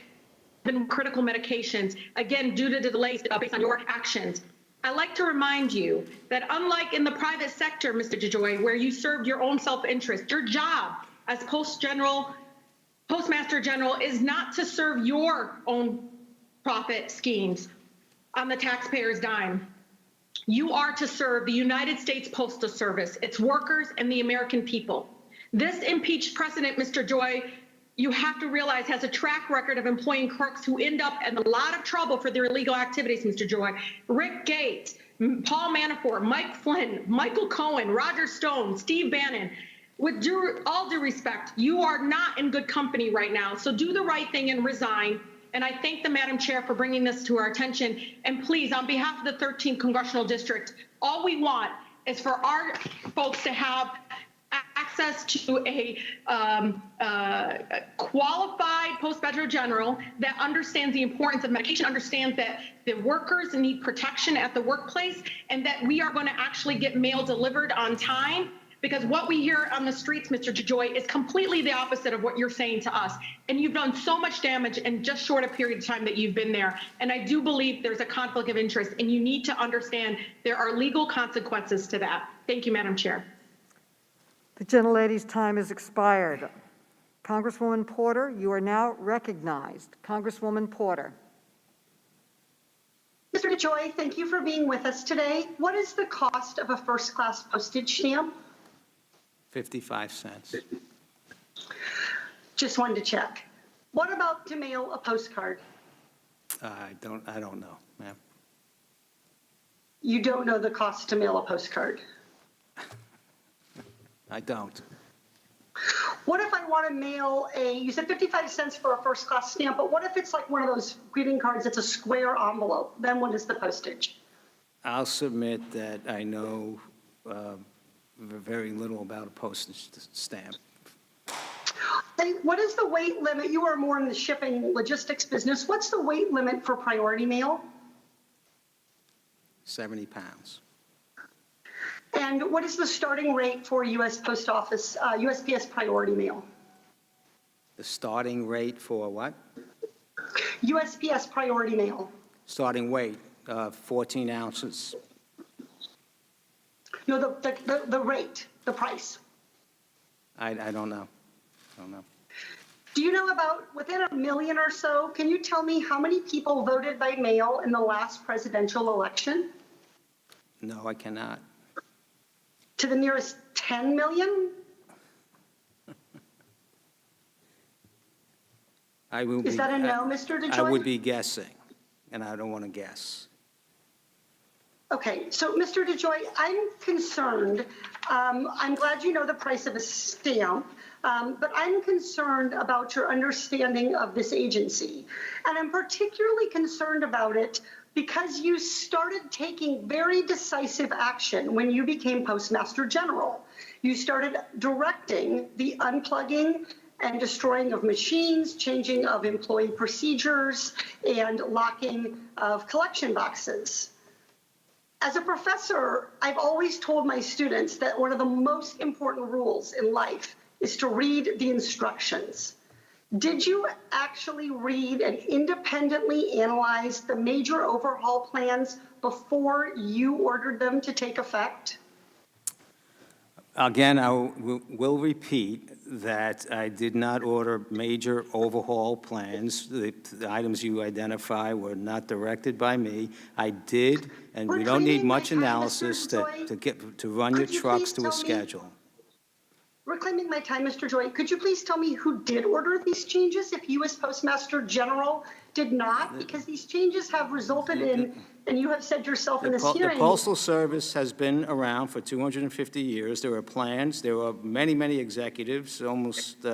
been critical medications, again, due to the delays based on your actions. I like to remind you that unlike in the private sector, Mr. DeJoy, where you served your own self-interest, your job as Postmaster General is not to serve your own profit schemes on the taxpayer's dime. You are to serve the United States Postal Service, its workers, and the American people. This impeached president, Mr. DeJoy, you have to realize has a track record of employing crooks who end up in a lot of trouble for their illegal activities, Mr. DeJoy. Rick Gates, Paul Manafort, Mike Flynn, Michael Cohen, Roger Stone, Steve Bannon. With all due respect, you are not in good company right now. So do the right thing and resign. And I thank the Madam Chair for bringing this to our attention. And please, on behalf of the 13th Congressional District, all we want is for our folks to have access to a qualified Postmaster General that understands the importance of medication, understands that the workers need protection at the workplace, and that we are going to actually get mail delivered on time. Because what we hear on the streets, Mr. DeJoy, is completely the opposite of what you're saying to us. And you've done so much damage in just short a period of time that you've been there. And I do believe there's a conflict of interest, and you need to understand there are legal consequences to that. Thank you, Madam Chair. The gentlelady's time has expired. Congresswoman Porter, you are now recognized. Congresswoman Porter. Mr. DeJoy, thank you for being with us today. What is the cost of a first-class postage stamp? 55 cents. Just wanted to check. What about to mail a postcard? I don't know, ma'am. You don't know the cost to mail a postcard? I don't. What if I want to mail you said 55 cents for a first-class stamp, but what if it's like one of those greeting cards that's a square envelope? Then what is the postage? I'll submit that I know very little about a postage stamp. And what is the weight limit? You are more in the shipping logistics business. What's the weight limit for priority mail? 70 pounds. And what is the starting rate for U.S. Post Office, USPS priority mail? The starting rate for what? USPS priority mail. Starting weight, 14 ounces. No, the rate, the price. I don't know. I don't know. Do you know about, within 1 million or so, can you tell me how many people voted by mail in the last presidential election? No, I cannot. To the nearest 10 million? Is that a no, Mr. DeJoy? I would be guessing, and I don't want to guess. Okay, so Mr. DeJoy, I'm concerned. I'm glad you know the price of a stamp, but I'm concerned about your understanding of this agency. And I'm particularly concerned about it because you started taking very decisive action when you became Postmaster General. You started directing the unplugging and destroying of machines, changing of employee procedures, and locking of collection boxes. As a professor, I've always told my students that one of the most important rules in life is to read the instructions. Did you actually read and independently analyze the major overhaul plans before you ordered them to take effect? Again, I will repeat that I did not order major overhaul plans. The items you identify were not directed by me. I did, and we don't need much analysis to run your trucks to a schedule. Reclaiming my time, Mr. Joy, could you please tell me who did order these changes if you as Postmaster General did not? Because these changes have resulted in, and you have said yourself in this hearing. The Postal Service has been around for 250 years. There are plans. There are many, many executives, almost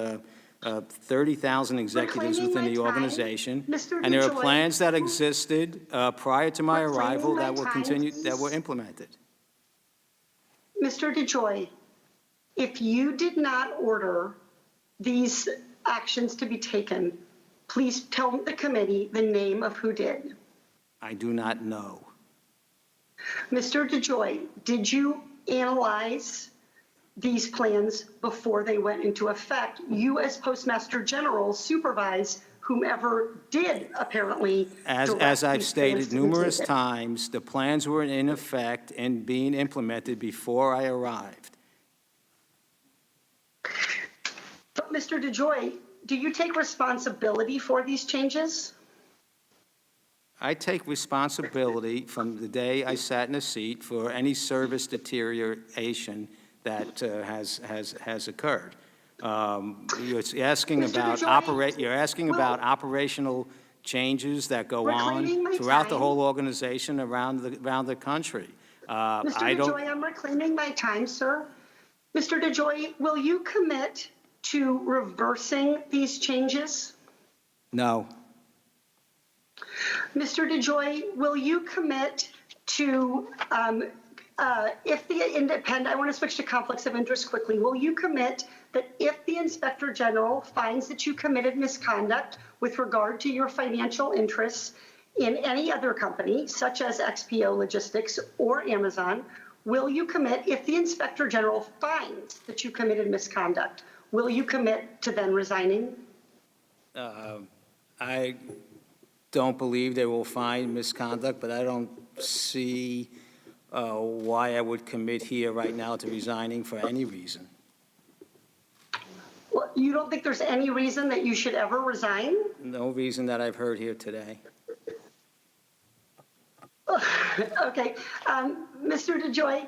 30,000 executives within the organization. And there are plans that existed prior to my arrival that were that were implemented. Mr. DeJoy, if you did not order these actions to be taken, please tell the committee the name of who did. I do not know. Mr. DeJoy, did you analyze these plans before they went into effect? You as Postmaster General supervise whomever did apparently. As I've stated numerous times, the plans were in effect and being implemented before I arrived. But Mr. DeJoy, do you take responsibility for these changes? I take responsibility from the day I sat in a seat for any service deterioration that has occurred. You're asking about operational changes that go on throughout the whole organization around the country. Mr. DeJoy, I'm reclaiming my time, sir. Mr. DeJoy, will you commit to reversing these changes? No. Mr. DeJoy, will you commit to, if the independent, I want to switch to conflicts of interest quickly. Will you commit that if the Inspector General finds that you committed misconduct with regard to your financial interests in any other company, such as XPO Logistics or Amazon, will you commit, if the Inspector General finds that you committed misconduct, will you commit to then resigning? I don't believe they will find misconduct, but I don't see why I would commit here right now to resigning for any reason. Well, you don't think there's any reason that you should ever resign? No reason that I've heard here today. Okay, Mr. DeJoy,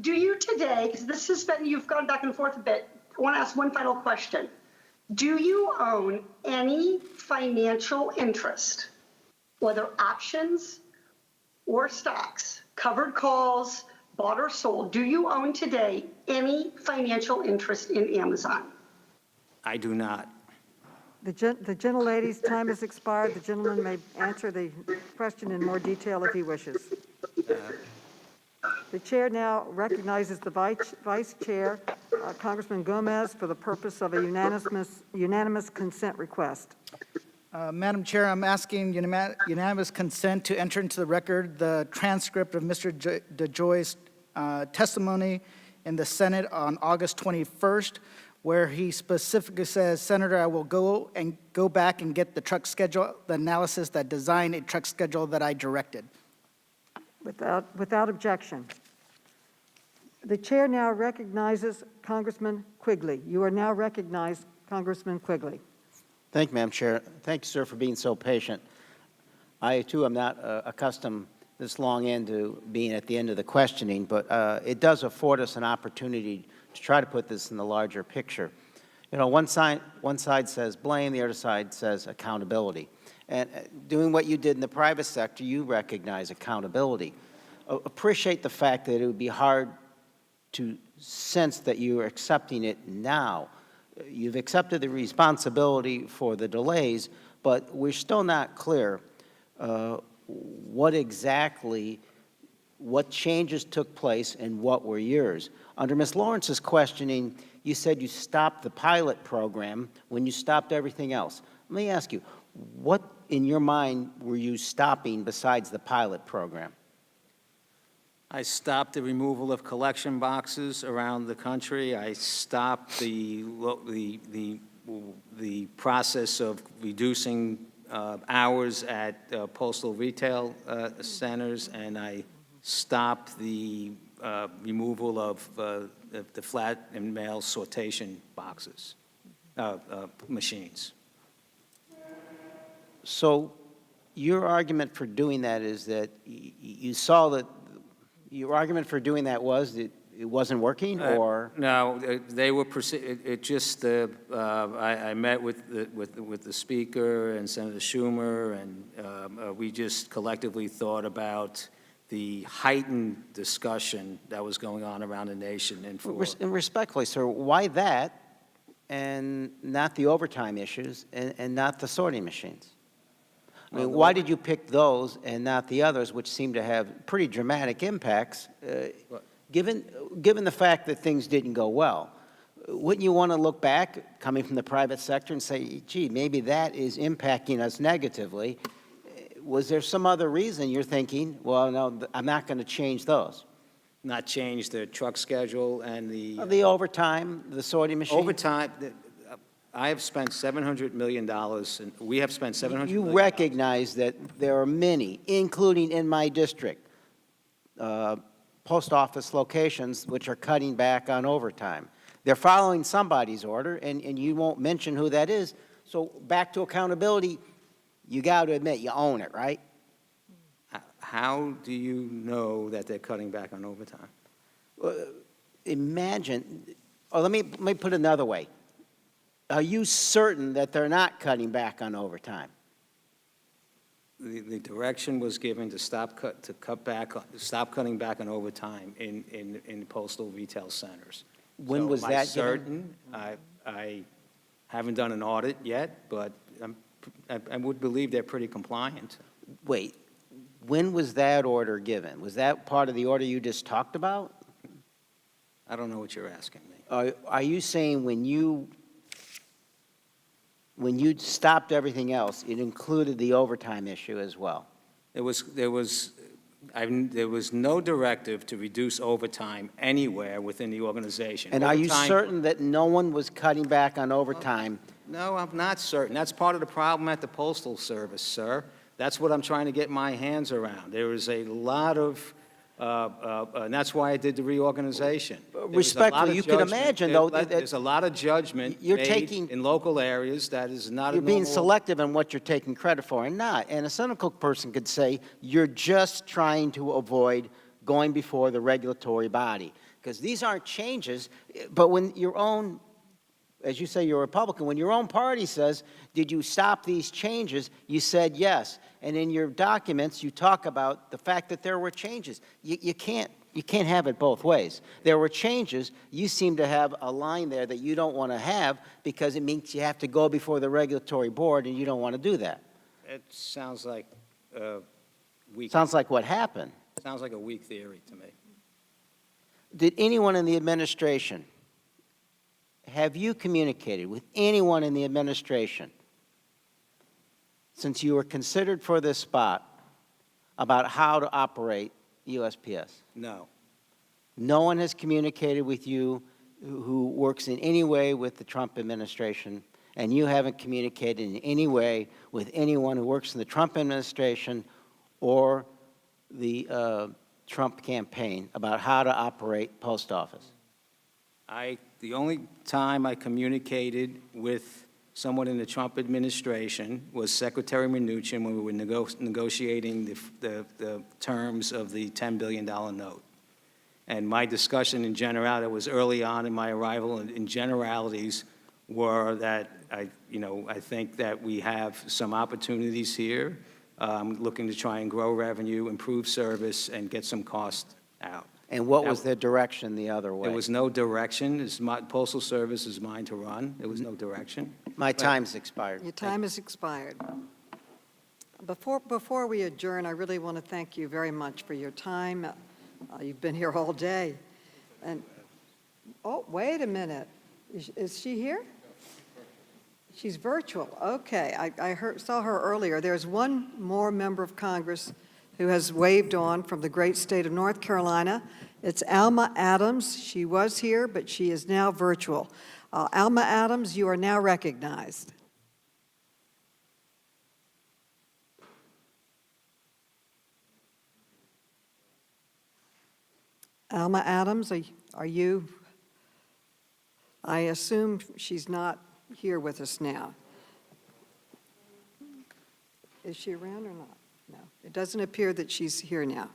do you today, because this has been, you've gone back and forth a bit, I want to ask one final question. Do you own any financial interest, whether options or stocks, covered calls, bought or sold? Do you own today any financial interest in Amazon? I do not. The gentlelady's time has expired. The gentleman may answer the question in more detail if he wishes. The chair now recognizes the vice chair, Congressman Gomez, for the purpose of a unanimous consent request. Madam Chair, I'm asking unanimous consent to enter into the record the transcript of Mr. DeJoy's testimony in the Senate on August 21st, where he specifically says, Senator, I will go back and get the truck schedule, the analysis that designed a truck schedule that I directed. Without objection. The chair now recognizes Congressman Quigley. You are now recognized, Congressman Quigley. Thank you, Madam Chair. Thank you, sir, for being so patient. I, too, am not accustomed this long into being at the end of the questioning, but it does afford us an opportunity to try to put this in the larger picture. You know, one side says blame, the other side says accountability. And doing what you did in the private sector, you recognize accountability. Appreciate the fact that it would be hard to sense that you are accepting it now. You've accepted the responsibility for the delays, but we're still not clear what changes took place and what were yours. Under Ms. Lawrence's questioning, you said you stopped the pilot program when you stopped everything else. Let me ask you, what in your mind were you stopping besides the pilot program? I stopped the removal of collection boxes around the country. I stopped the process of reducing hours at postal retail centers, and I stopped the removal of the flat and mail sortation boxes, machines. So your argument for doing that is that you saw that your argument for doing that was that it wasn't working, or? No, they were, it just, I met with the Speaker and Senator Schumer, and we just collectively thought about the heightened discussion that was going on around the nation. And respectfully, sir, why that and not the overtime issues and not the sorting machines? I mean, why did you pick those and not the others, which seem to have pretty dramatic impacts, given the fact that things didn't go well? Wouldn't you want to look back, coming from the private sector, and say, gee, maybe that is impacting us negatively? Was there some other reason you're thinking, well, no, I'm not going to change those? Not change the truck schedule and the overtime, the sorting machine? Overtime, I have spent $700 million, and we have spent $700 million. You recognize that there are many, including in my district, post office locations which are cutting back on overtime. They're following somebody's order, and you won't mention who that is. So back to accountability, you got to admit you own it, right? How do you know that they're cutting back on overtime? Imagine, or let me put it another way. Are you certain that they're not cutting back on overtime? The direction was given to stop cutting back on overtime in postal retail centers. When was that certain? I haven't done an audit yet, but I would believe they're pretty compliant. Wait, when was that order given? Was that part of the order you just talked about? I don't know what you're asking me. Are you saying when you stopped everything else, it included the overtime issue as well? There was no directive to reduce overtime anywhere within the organization. And are you certain that no one was cutting back on overtime? No, I'm not certain. That's part of the problem at the Postal Service, sir. That's what I'm trying to get my hands around. There is a lot of, and that's why I did the reorganization. Respectfully, you can imagine, though, that there's a lot of judgment made in local areas that is not. You're being selective in what you're taking credit for and not. And a cynical person could say you're just trying to avoid going before the regulatory body, because these aren't changes. But when your own, as you say, you're a Republican, when your own party says, did you stop these changes, you said yes. And in your documents, you talk about the fact that there were changes. You can't have it both ways. There were changes. You seem to have a line there that you don't want to have because it means you have to go before the regulatory board, and you don't want to do that. It sounds like weak. Sounds like what happened. Sounds like a weak theory to me. Did anyone in the administration, have you communicated with anyone in the administration since you were considered for this spot about how to operate USPS? No. No one has communicated with you who works in any way with the Trump administration, and you haven't communicated in any way with anyone who works in the Trump administration or the Trump campaign about how to operate post office? The only time I communicated with someone in the Trump administration was Secretary Mnuchin when we were negotiating the terms of the $10 billion note. And my discussion in generality, it was early on in my arrival, and in generalities were that I think that we have some opportunities here. Looking to try and grow revenue, improve service, and get some cost out. And what was the direction the other way? There was no direction. Postal Service is mine to run. There was no direction. My time's expired. Your time has expired. Before we adjourn, I really want to thank you very much for your time. You've been here all day. And, oh, wait a minute. Is she here? She's virtual. Okay, I saw her earlier. There's one more member of Congress who has waved on from the great state of North Carolina. It's Alma Adams. She was here, but she is now virtual. Alma Adams, you are now recognized. Alma Adams, are you? I assume she's not here with us now. Is she around or not? No, it doesn't appear that she's here now.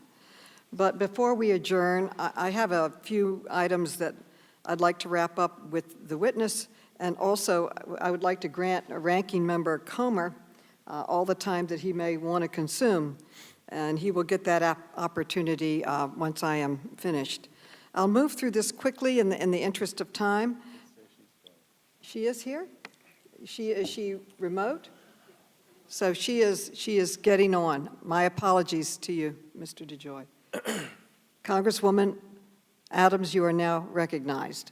But before we adjourn, I have a few items that I'd like to wrap up with the witness, and also I would like to grant Ranking Member Comer all the time that he may want to consume, and he will get that opportunity once I am finished. I'll move through this quickly in the interest of time. She is here? Is she remote? So she is getting on. My apologies to you, Mr. DeJoy. Congresswoman Adams, you are now recognized.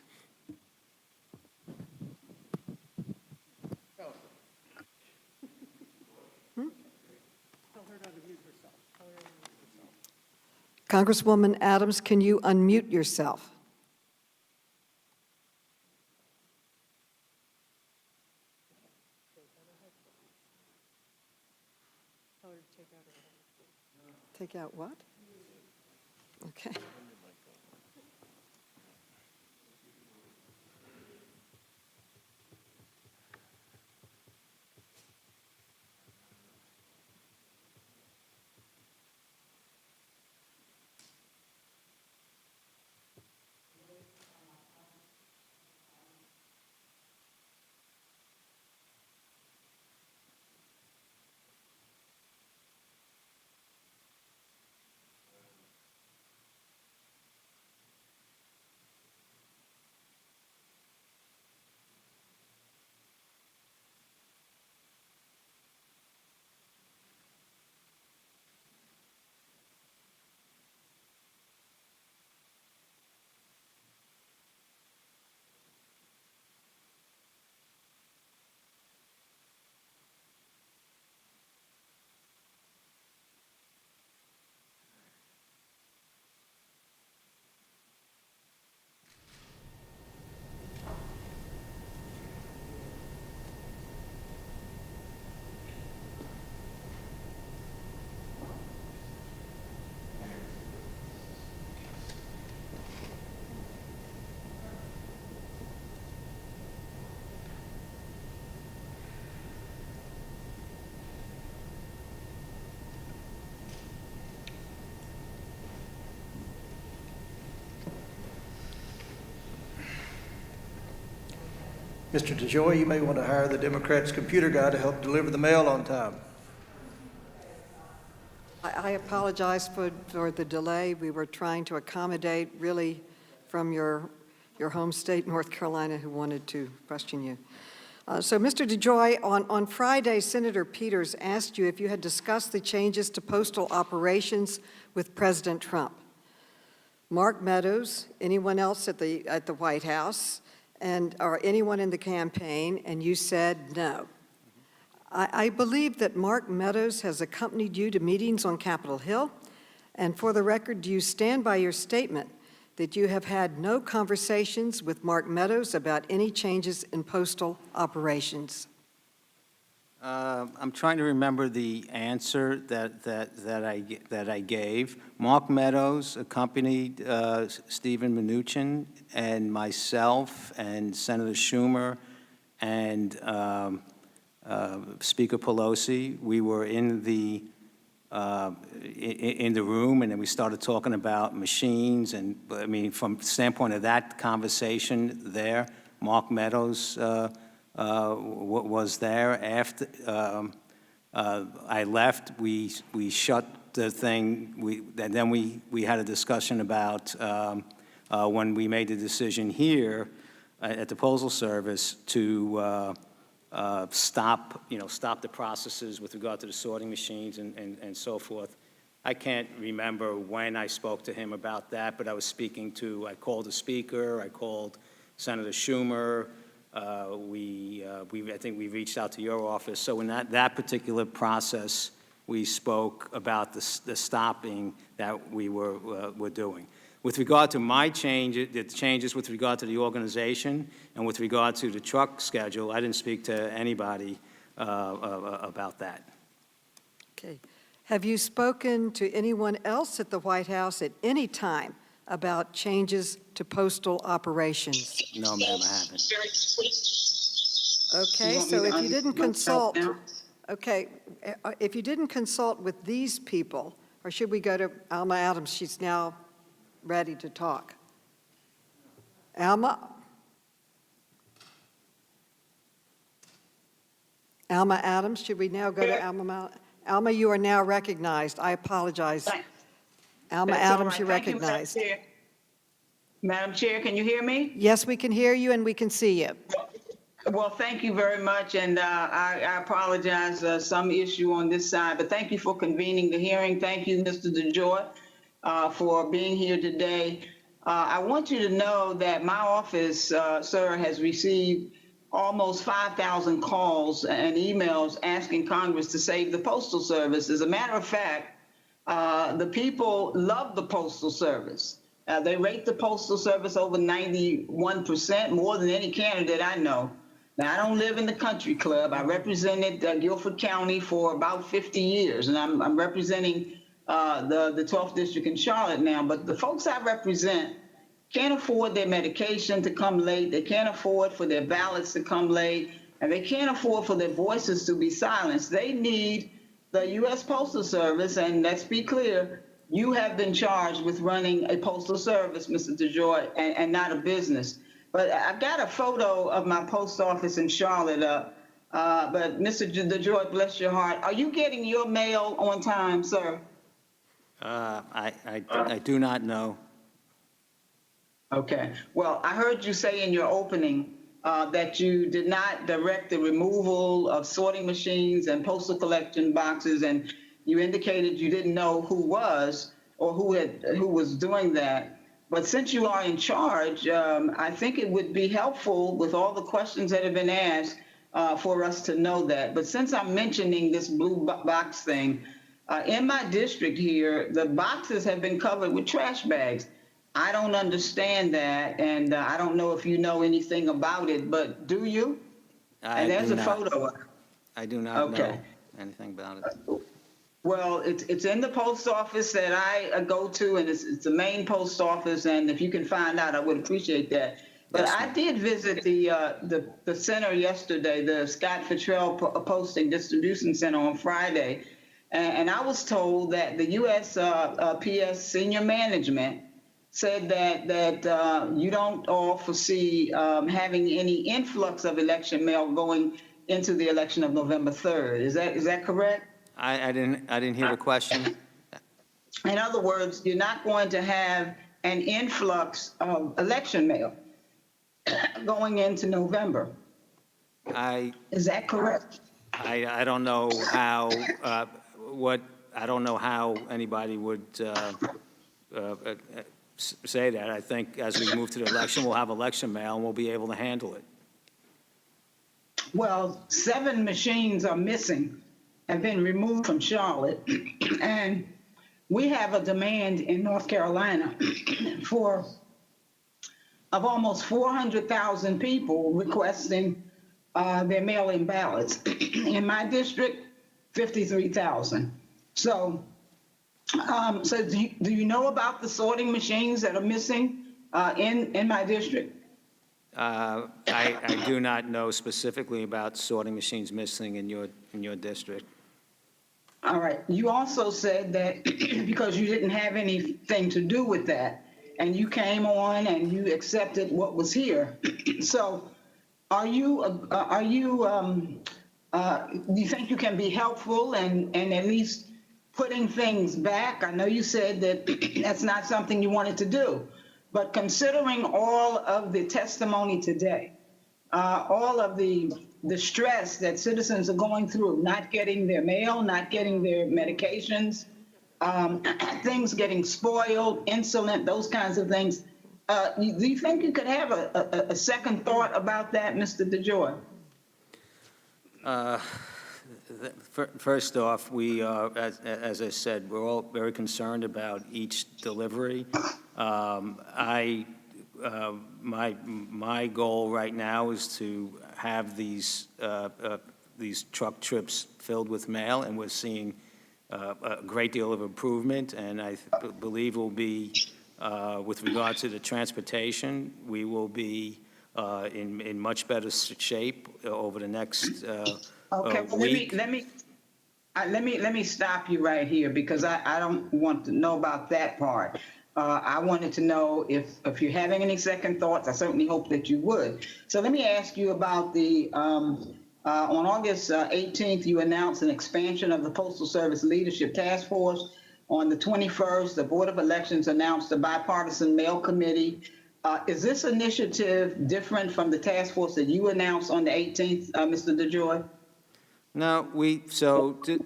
Congresswoman Adams, can you unmute yourself? Take out what? Okay. Mr. DeJoy, you may want to hire the Democrats' computer guy to help deliver the mail on time. I apologize for the delay. We were trying to accommodate really from your home state, North Carolina, who wanted to question you. So, Mr. DeJoy, on Friday, Senator Peters asked you if you had discussed the changes to postal operations with President Trump. Mark Meadows, anyone else at the White House, or anyone in the campaign, and you said no. I believe that Mark Meadows has accompanied you to meetings on Capitol Hill, and for the record, do you stand by your statement that you have had no conversations with Mark Meadows about any changes in postal operations? I'm trying to remember the answer that I gave. Mark Meadows accompanied Stephen Mnuchin and myself and Senator Schumer and Speaker Pelosi. We were in the room, and then we started talking about machines. And I mean, from the standpoint of that conversation there, Mark Meadows was there. After I left, we shut the thing. Then we had a discussion about when we made the decision here at the Postal Service to stop the processes with regard to the sorting machines and so forth. I can't remember when I spoke to him about that, but I called the Speaker, I called Senator Schumer. I think we reached out to your office. So in that particular process, we spoke about the stopping that we were doing. With regard to my the changes with regard to the organization and with regard to the truck schedule, I didn't speak to anybody about that. Okay. Have you spoken to anyone else at the White House at any time about changes to postal operations? No, ma'am, I haven't. Okay, so if you didn't consult, if you didn't consult with these people, or should we go to Alma Adams? She's now ready to talk. Alma? Alma Adams, should we now go to Alma? Alma, you are now recognized. I apologize. Alma Adams, you're recognized. Madam Chair, can you hear me? Yes, we can hear you and we can see you. Well, thank you very much, and I apologize, some issue on this side, but thank you for convening the hearing. Thank you, Mr. DeJoy, for being here today. I want you to know that my office, sir, has received almost 5,000 calls and emails asking Congress to save the Postal Service. As a matter of fact, the people love the Postal Service. They rate the Postal Service over 91%, more than any candidate I know. Now, I don't live in the country club. I represented Guilford County for about 50 years, and I'm representing the 12th District in Charlotte now. But the folks I represent can't afford their medication to come late. They can't afford for their ballots to come late, and they can't afford for their voices to be silenced. They need the U.S. Postal Service, and let's be clear, you have been charged with running a postal service, Mr. DeJoy, and not a business. But I've got a photo of my post office in Charlotte up. But Mr. DeJoy, bless your heart, are you getting your mail on time, sir? I do not know. Okay. Well, I heard you say in your opening that you did not direct the removal of sorting machines and postal collection boxes, and you indicated you didn't know who was or who was doing that. But since you are in charge, I think it would be helpful with all the questions that have been asked for us to know that. But since I'm mentioning this blue box thing, in my district here, the boxes have been covered with trash bags. I don't understand that, and I don't know if you know anything about it, but do you? And there's a photo. I do not know anything about it. Well, it's in the post office that I go to, and it's the main post office, and if you can find out, I would appreciate that. But I did visit the center yesterday, the Scott Futrell Posting Distribution Center on Friday, and I was told that the USPS senior management said that you don't all foresee having any influx of election mail going into the election of November 3rd. Is that correct? I didn't hear the question. In other words, you're not going to have an influx of election mail going into November. Is that correct? I don't know how I don't know how anybody would say that. I think as we move to the election, we'll have election mail and we'll be able to handle it. Well, 7 machines are missing, have been removed from Charlotte, and we have a demand in North Carolina of almost 400,000 people requesting their mail-in ballots. In my district, 53,000. So do you know about the sorting machines that are missing in my district? I do not know specifically about sorting machines missing in your district. All right. You also said that because you didn't have anything to do with that, and you came on and you accepted what was here. So, do you think you can be helpful and at least putting things back? I know you said that that's not something you wanted to do, but considering all of the testimony today, all of the the stress that citizens are going through, not getting their mail, not getting their medications, things getting spoiled, insulin, those kinds of things. Do you think you could have a second thought about that, Mr. DeJoy? First off, we are, as I said, we're all very concerned about each delivery. My goal right now is to have these truck trips filled with mail, and we're seeing a great deal of improvement, and I believe will be, with regard to the transportation, we will be in much better shape over the next Okay, well, week. let me stop you right here, because I don't want to know about that part. I wanted to know if you're having any second thoughts. I certainly hope that you would. So let me ask you about the, on August 18th, you announced an expansion of the Postal Service Leadership Task Force. On the 21st, the Board of Elections announced a bipartisan mail committee. Is this initiative different from the task force that you announced on the 18th, Mr. DeJoy? No,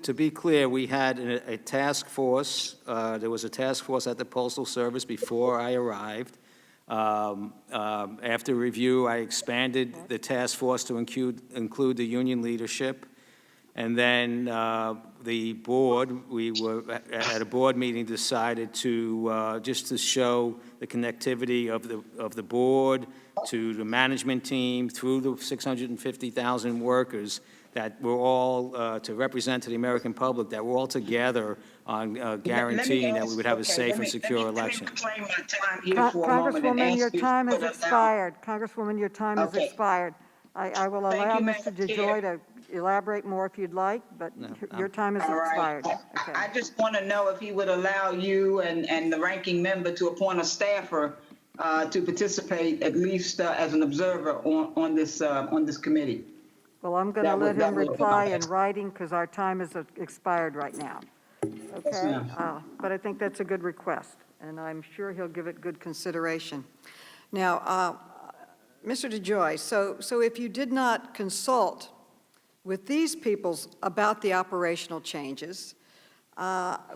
to be clear, we had a task force. There was a task force at the Postal Service before I arrived. After review, I expanded the task force to include the union leadership. And then the board, we were at a board meeting, decided to just to show the connectivity of the board to the management team through the 650,000 workers, that we're all, to represent to the American public, that we're all together on guaranteeing that we would have a safe and secure election. Congresswoman, your time has expired. Congresswoman, your time has expired. I will allow Mr. DeJoy to elaborate more if you'd like, but your time has expired. Okay. I just want to know if he would allow you and the ranking member to appoint a staffer to participate, at least as an observer on this committee. Well, I'm going to let him reply in writing because our time is expired right now. Okay, but I think that's a good request, and I'm sure he'll give it good consideration. Now, Mr. DeJoy, so if you did not consult with these people about the operational changes,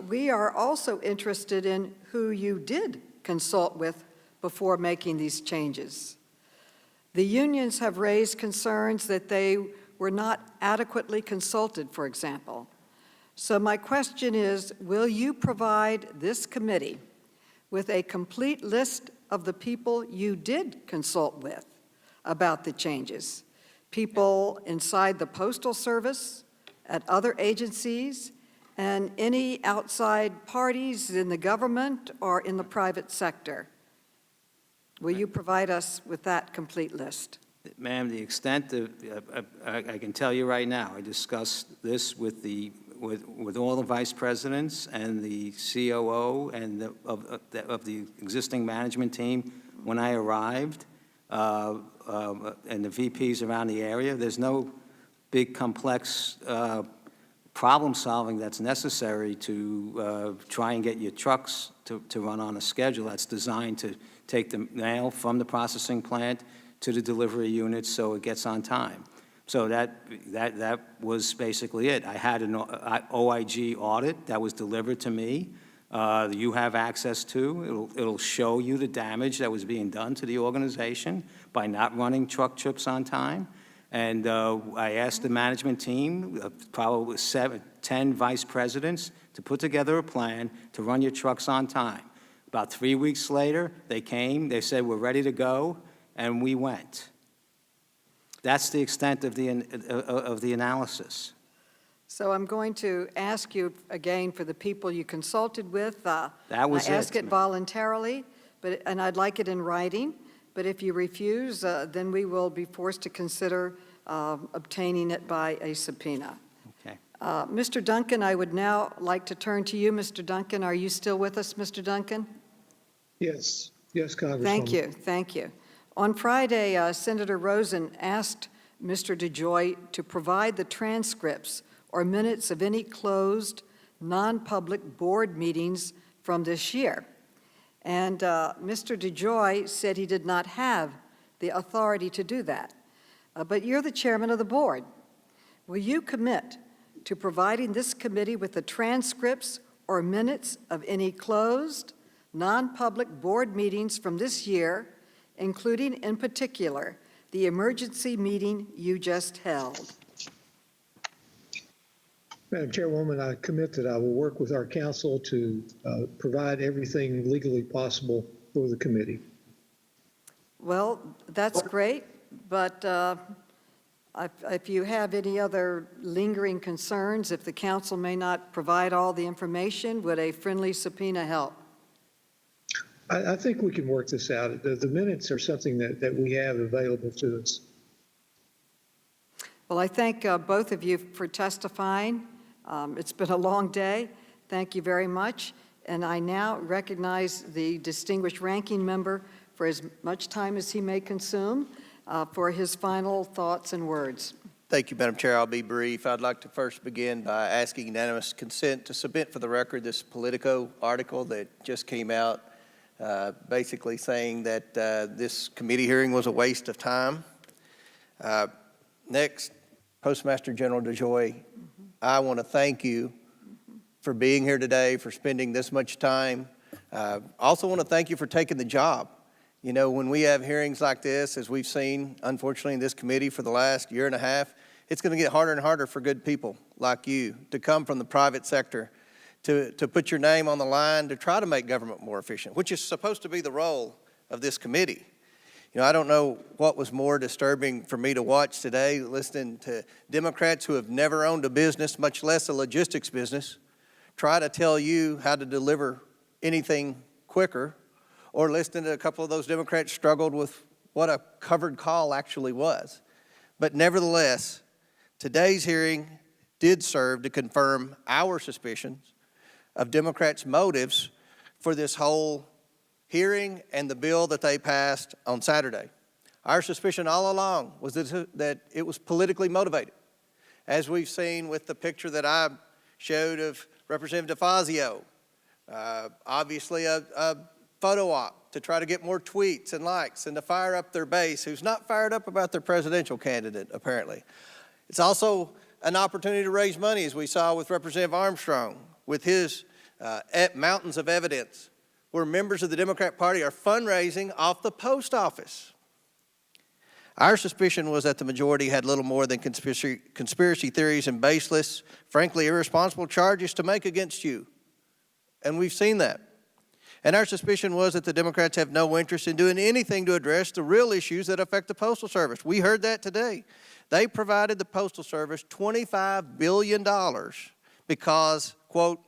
we are also interested in who you did consult with before making these changes. The unions have raised concerns that they were not adequately consulted, for example. So my question is, will you provide this committee with a complete list of the people you did consult with about the changes? People inside the Postal Service, at other agencies, and any outside parties in the government or in the private sector. Will you provide us with that complete list? Ma'am, the extent of, I can tell you right now, I discussed this with all the vice presidents and the COO and of the existing management team when I arrived, and the VPs around the area. There's no big complex problem solving that's necessary to try and get your trucks to run on a schedule that's designed to take the mail from the processing plant to the delivery unit so it gets on time. So that was basically it. I had an OIG audit that was delivered to me. You have access to. It'll show you the damage that was being done to the organization by not running truck trips on time. And I asked the management team, probably 10 vice presidents, to put together a plan to run your trucks on time. About 3 weeks later, they came, they said, we're ready to go, and we went. That's the extent of the analysis. So I'm going to ask you again for the people you consulted with. That was I ask it voluntarily, and I'd like it in writing. But if you refuse, then we will be forced to consider obtaining it by a subpoena. Okay. Mr. Duncan, I would now like to turn to you. Mr. Duncan, are you still with us, Mr. Duncan? Yes, Congresswoman. Thank you. On Friday, Senator Rosen asked Mr. DeJoy to provide the transcripts or minutes of any closed, non-public board meetings from this year. And Mr. DeJoy said he did not have the authority to do that. but you're the chairman of the board. Will you commit to providing this committee with the transcripts or minutes of any closed, non-public board meetings from this year, including in particular the emergency meeting you just held? Madam Chairwoman, I commit that I will work with our counsel to provide everything legally possible for the committee. Well, that's great, but if you have any other lingering concerns, if the council may not provide all the information, would a friendly subpoena help? I think we can work this out. The minutes are something that we have available to us. Well, I thank both of you for testifying. It's been a long day. Thank you very much. And I now recognize the distinguished ranking member for as much time as he may consume for his final thoughts and words. Thank you, Madam Chair. I'll be brief. I'd like to first begin by asking unanimous consent to submit for the record this Politico article that just came out, basically saying that this committee hearing was a waste of time. Next, Postmaster General DeJoy, I want to thank you for being here today, for spending this much time. Also want to thank you for taking the job. You know, when we have hearings like this, as we've seen, unfortunately, in this committee for the last year and a half, it's going to get harder and harder for good people like you to come from the private sector, to put your name on the line, to try to make government more efficient, which is supposed to be the role of this committee. You know, I don't know what was more disturbing for me to watch today, listening to Democrats who have never owned a business, much less a logistics business, try to tell you how to deliver anything quicker, or listening to a couple of those Democrats struggled with what a covered call actually was. But nevertheless, today's hearing did serve to confirm our suspicions of Democrats' motives for this whole hearing and the bill that they passed on Saturday. Our suspicion all along was that it was politically motivated, as we've seen with the picture that I showed of Representative Fazio, obviously a photo op to try to get more tweets and likes and to fire up their base, who's not fired up about their presidential candidate, apparently. It's also an opportunity to raise money, as we saw with Representative Armstrong, with his mountains of evidence, where members of the Democrat Party are fundraising off the post office. Our suspicion was that the majority had little more than conspiracy theories and baseless, frankly irresponsible charges to make against you. And we've seen that. And our suspicion was that the Democrats have no interest in doing anything to address the real issues that affect the Postal Service. We heard that today. They provided the Postal Service $25 billion because, quote,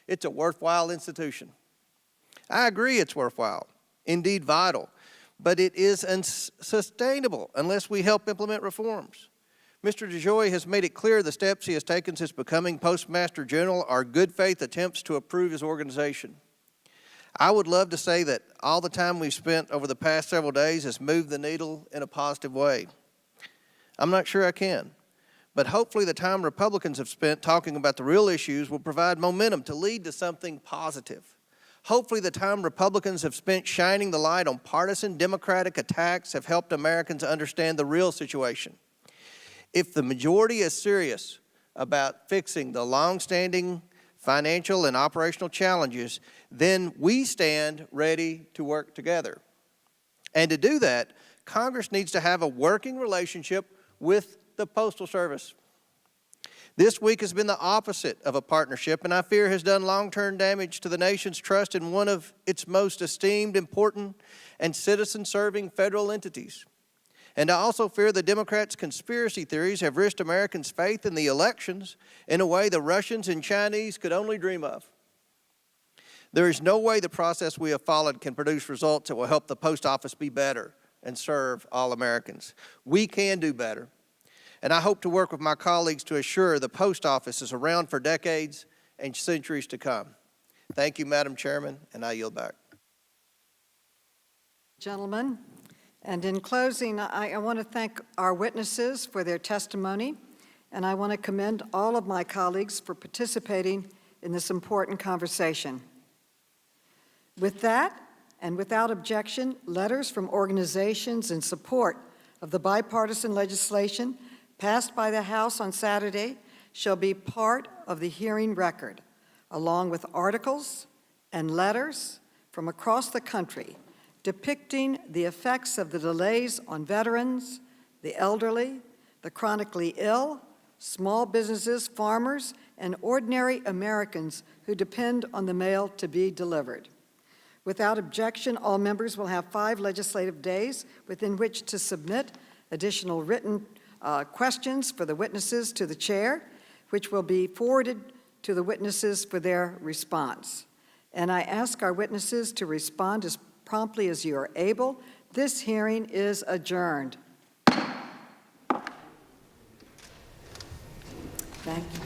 it's a worthwhile institution. I agree it's worthwhile, indeed vital, but it is unsustainable unless we help implement reforms. Mr. DeJoy has made it clear the steps he has taken since becoming Postmaster General are good faith attempts to improve his organization. I would love to say that all the time we've spent over the past several days has moved the needle in a positive way. I'm not sure I can, but hopefully the time Republicans have spent talking about the real issues will provide momentum to lead to something positive. Hopefully the time Republicans have spent shining the light on partisan Democratic attacks have helped Americans understand the real situation. If the majority is serious about fixing the long-standing financial and operational challenges, then we stand ready to work together. And to do that, Congress needs to have a working relationship with the Postal Service. This week has been the opposite of a partnership, and I fear has done long-term damage to the nation's trust in one of its most esteemed, important, and citizen-serving federal entities. And I also fear the Democrats' conspiracy theories have risked Americans' faith in the elections in a way the Russians and Chinese could only dream of. There is no way the process we have followed can produce results that will help the post office be better and serve all Americans. We can do better. And I hope to work with my colleagues to assure the post office is around for decades and centuries to come. Thank you, Madam Chairman, and I yield back. Gentlemen, and in closing, I want to thank our witnesses for their testimony, and I want to commend all of my colleagues for participating in this important conversation. With that, and without objection, letters from organizations in support of the bipartisan legislation passed by the House on Saturday shall be part of the hearing record, along with articles and letters from across the country depicting the effects of the delays on veterans, the elderly, the chronically ill, small businesses, farmers, and ordinary Americans who depend on the mail to be delivered. Without objection, all members will have 5 legislative days within which to submit additional written questions for the witnesses to the chair, which will be forwarded to the witnesses for their response. And I ask our witnesses to respond as promptly as you are able. This hearing is adjourned. Thank you.